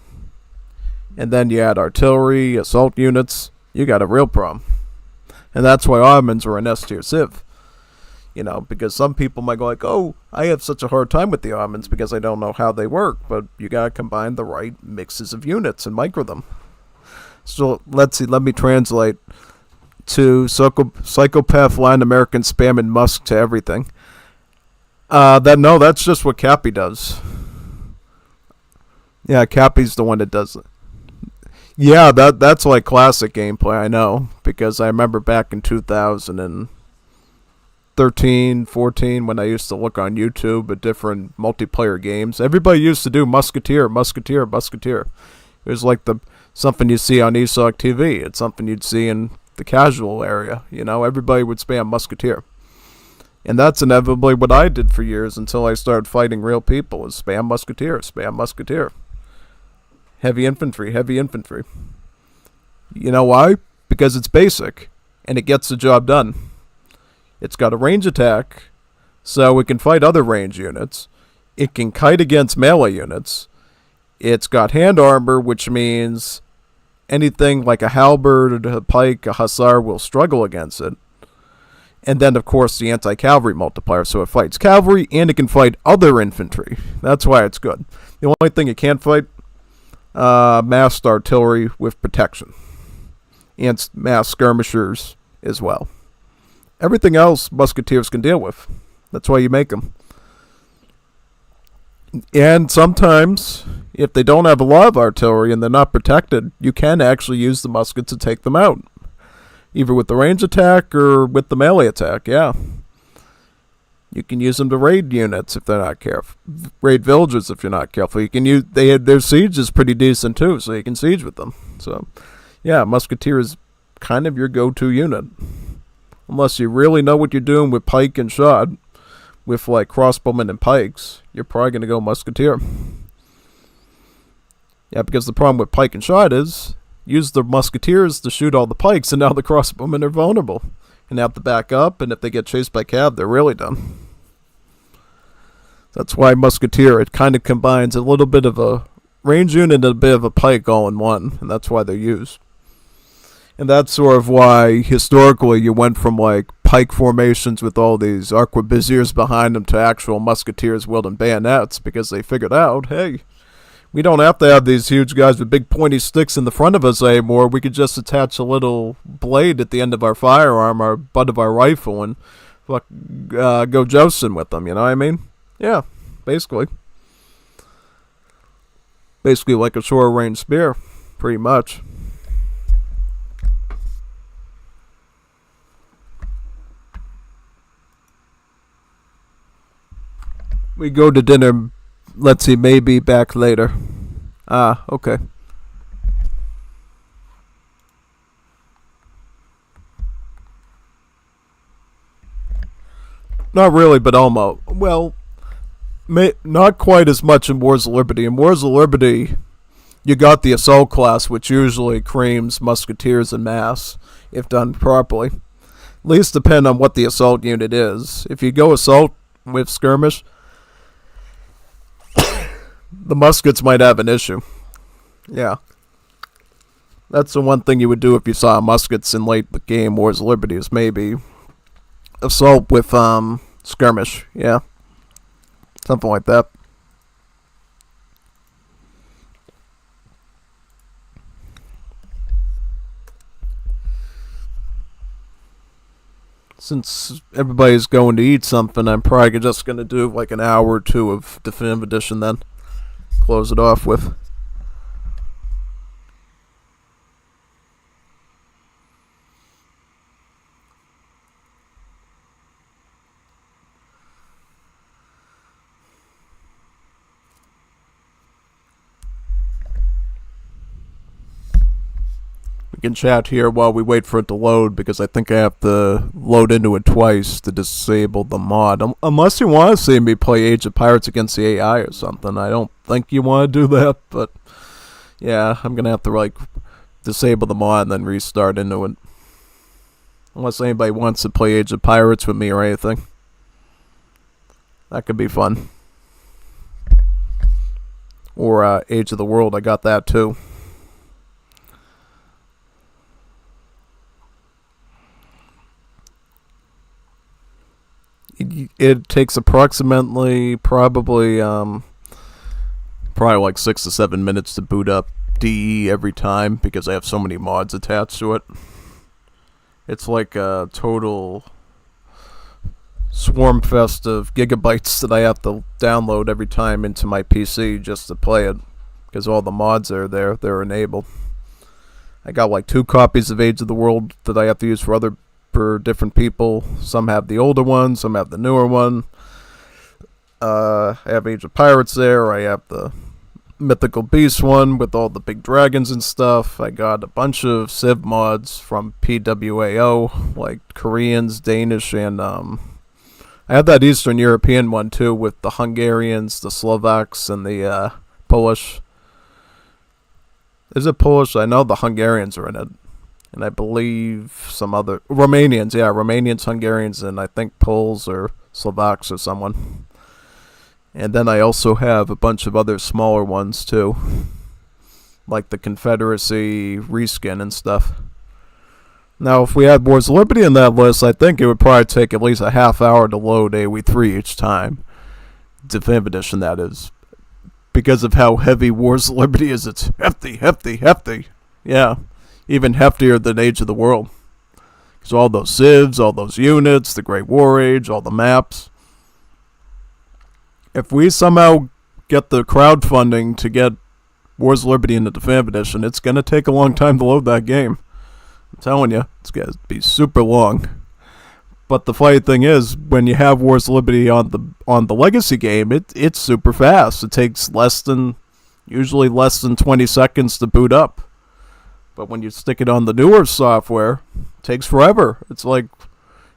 [SPEAKER 1] And then you add artillery, assault units, you got a real problem. And that's why Ottomans are an S-tier civ. You know, because some people might go like, oh, I have such a hard time with the Ottomans because I don't know how they work. But you gotta combine the right mixes of units and micro them. So, let's see, let me translate to psychopath Latin American spamming Musk to everything. That's just what Cappy does. Yeah, Cappy's the one that does it. Yeah, that's like classic gameplay, I know, because I remember back in 2013, 14, when I used to look on YouTube at different multiplayer games, everybody used to do Musketeer. It was like something you see on ESOC TV. It's something you'd see in the casual area, you know, everybody would spam Musketeer. And that's inevitably what I did for years until I started fighting real people, is spam Musketeer. Heavy infantry. You know why? Because it's basic, and it gets the job done. It's got a range attack, so it can fight other range units. It can kite against melee units. It's got hand armor, which means anything like a halberd, a pike, a hussar will struggle against it. And then, of course, the anti-cavalry multiplier, so it fights cavalry, and it can fight other infantry. That's why it's good. The only thing it can't fight, massed artillery with protection, and mass skirmishers as well. Everything else musketeers can deal with. That's why you make them. And sometimes, if they don't have a lot of artillery and they're not protected, you can actually use the musket to take them out. Either with the range attack or with the melee attack, yeah. You can use them to raid units if they're not careful. Raid villages if you're not careful. You can use their siege is pretty decent too, so you can siege with them. So, yeah, musketeer is kind of your go-to unit. Unless you really know what you're doing with pike and shot, with like crossbowmen and pikes, you're probably going to go musketeer. Yeah, because the problem with pike and shot is, use the musketeers to shoot all the pikes, and now the crossbowmen are vulnerable. And they have to back up, and if they get chased by cav, they're really done. That's why musketeer, it kind of combines a little bit of a range unit and a bit of a pike all in one, and that's why they're used. And that's sort of why, historically, you went from, like, pike formations with all these arquebusiers behind them to actual musketeers wielding bayonets, because they figured out, hey, we don't have to have these huge guys with big pointy sticks in the front of us anymore. We could just attach a little blade at the end of our firearm, our butt of our rifle, and go jousting with them, you know what I mean? Yeah, basically. Basically like a short-range spear, pretty much. We go to dinner, let's see, maybe back later. Ah, okay. Not really, but almost. Well, not quite as much in Wars of Liberty. In Wars of Liberty, you got the assault class, which usually creams musketeers en masse, if done properly. At least depend on what the assault unit is. If you go assault with skirmish, the muskets might have an issue. Yeah. That's the one thing you would do if you saw muskets in late game Wars of Liberty, is maybe assault with skirmish. Yeah. Something like that. Since everybody's going to eat something, I'm probably just going to do like an hour or two of Definitive Edition then. Close it off with. We can chat here while we wait for it to load, because I think I have to load into it twice to disable the mod. Unless you want to see me play Age of Pirates against the AI or something. I don't think you want to do that, but yeah, I'm going to have to like disable the mod and then restart into it. Unless anybody wants to play Age of Pirates with me or anything. That could be fun. Or Age of the World, I got that too. It takes approximately, probably like 6 to 7 minutes to boot up DE every time, because I have so many mods attached to it. It's like a total swarm fest of gigabytes that I have to download every time into my PC just to play it, because all the mods are there, they're enabled. I got like 2 copies of Age of the World that I have to use for different people. Some have the older one, some have the newer one. I have Age of Pirates there. I have the Mythical Beast one with all the big dragons and stuff. I got a bunch of Civ mods from PWAO, like Koreans, Danish, and I have that Eastern European one too, with the Hungarians, the Slovaks, and the Polish. Is it Polish? I know the Hungarians are in it. And I believe some other Romanians, yeah, Romanians, Hungarians, and I think Poles or Slovaks or someone. And then I also have a bunch of other smaller ones too, like the Confederacy reskin and stuff. Now, if we had Wars of Liberty in that list, I think it would probably take at least a half hour to load AoE3 each time. Definitive Edition, that is. Because of how heavy Wars of Liberty is, it's hefty, hefty, hefty. Yeah. Even heftier than Age of the World. Because all those civs, all those units, the Great War Age, all the maps. if we somehow get the crowdfunding to get Wars of Liberty into the fan edition, it's gonna take a long time to load that game. I'm telling you, it's gonna be super long. But the funny thing is, when you have Wars of Liberty on the Legacy game, it's super fast. It takes usually less than 20 seconds to boot up. But when you stick it on the newer software, it takes forever. It's like,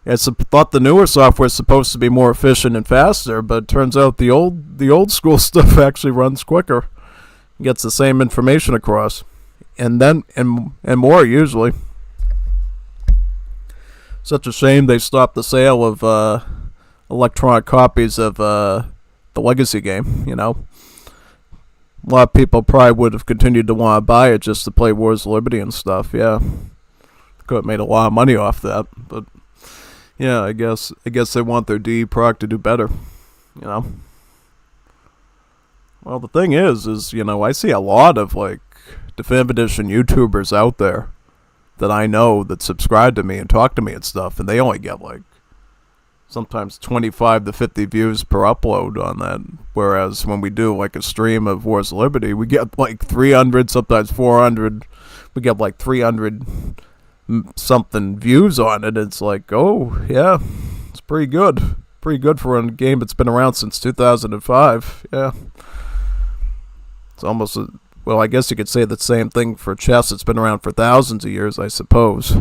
[SPEAKER 1] it's thought the newer software is supposed to be more efficient and faster, but it turns out the old school stuff actually runs quicker. It gets the same information across, and more usually. Such a shame they stopped the sale of electronic copies of the Legacy game, you know. A lot of people probably would have continued to want to buy it just to play Wars of Liberty and stuff, yeah. Could have made a lot of money off that, but yeah, I guess they want their DE product to do better, you know. Well, the thing is, you know, I see a lot of, like, Definitive Edition YouTubers out there that I know that subscribe to me and talk to me and stuff, and they only get, like, sometimes 25 to 50 views per upload on that, whereas when we do, like, a stream of Wars of Liberty, we get, like, 300, sometimes 400, we get, like, 300 something views on it. It's like, oh, yeah, it's pretty good. Pretty good for a game that's been around since 2005, yeah. It's almost, well, I guess you could say the same thing for chess. It's been around for thousands of years, I suppose.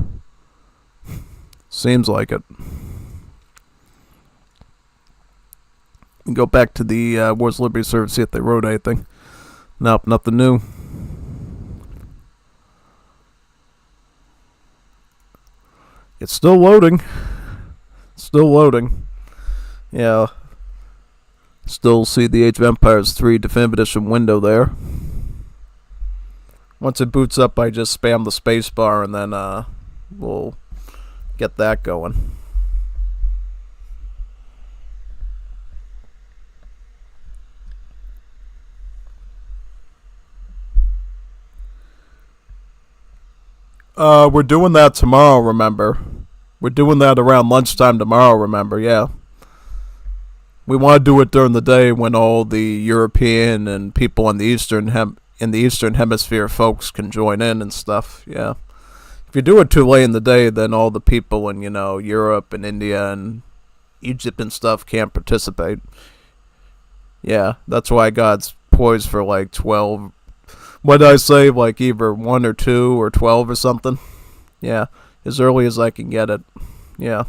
[SPEAKER 1] Seems like it. Go back to the Wars of Liberty server, see if they wrote anything. Nope, nothing new. It's still loading. Still loading. Yeah. Still see the Age of Empires 3 Definitive Edition window there. Once it boots up, I just spam the spacebar and then we'll get that going. We're doing that tomorrow, remember? We're doing that around lunchtime tomorrow, remember? Yeah. We want to do it during the day when all the European and people in the Eastern Hemisphere folks can join in and stuff. Yeah. If you do it too late in the day, then all the people in, you know, Europe and India and Egypt and stuff can't participate. Yeah, that's why God's poised for like 12. What did I say? Like either 1 or 2 or 12 or something? Yeah, as early as I can get it. Yeah.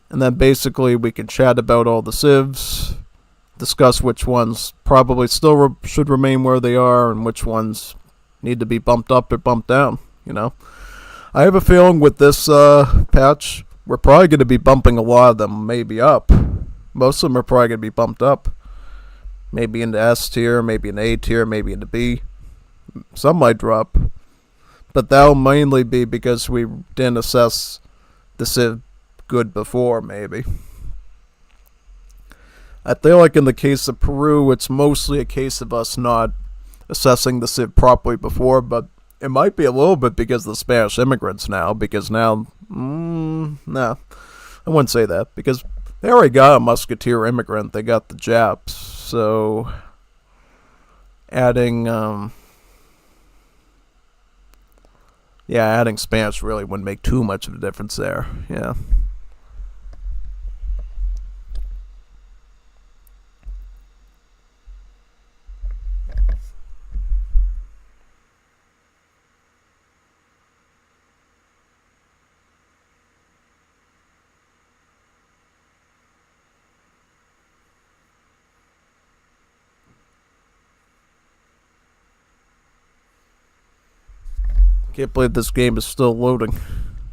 [SPEAKER 1] And then basically we can chat about all the civs, discuss which ones probably still should remain where they are and which ones need to be bumped up or bumped down, you know. I have a feeling with this patch, we're probably going to be bumping a lot of them maybe up. Most of them are probably going to be bumped up. Maybe into S tier, maybe into A tier, maybe into B. Some might drop. But that'll mainly be because we didn't assess the civ good before, maybe. I feel like in the case of Peru, it's mostly a case of us not assessing the civ properly before, but it might be a little bit because of the Spanish immigrants now, because now, no, I wouldn't say that, because they already got a musketeer immigrant, they got the Japs, so adding Spanish really wouldn't make too much of a difference there, yeah. Can't believe this game is still loading.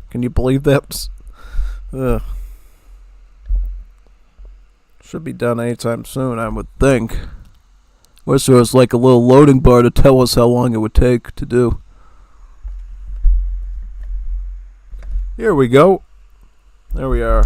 [SPEAKER 1] Can you believe that? Ugh. Should be done anytime soon, I would think. Wish there was like a little loading bar to tell us how long it would take to do. Here we go. There we are.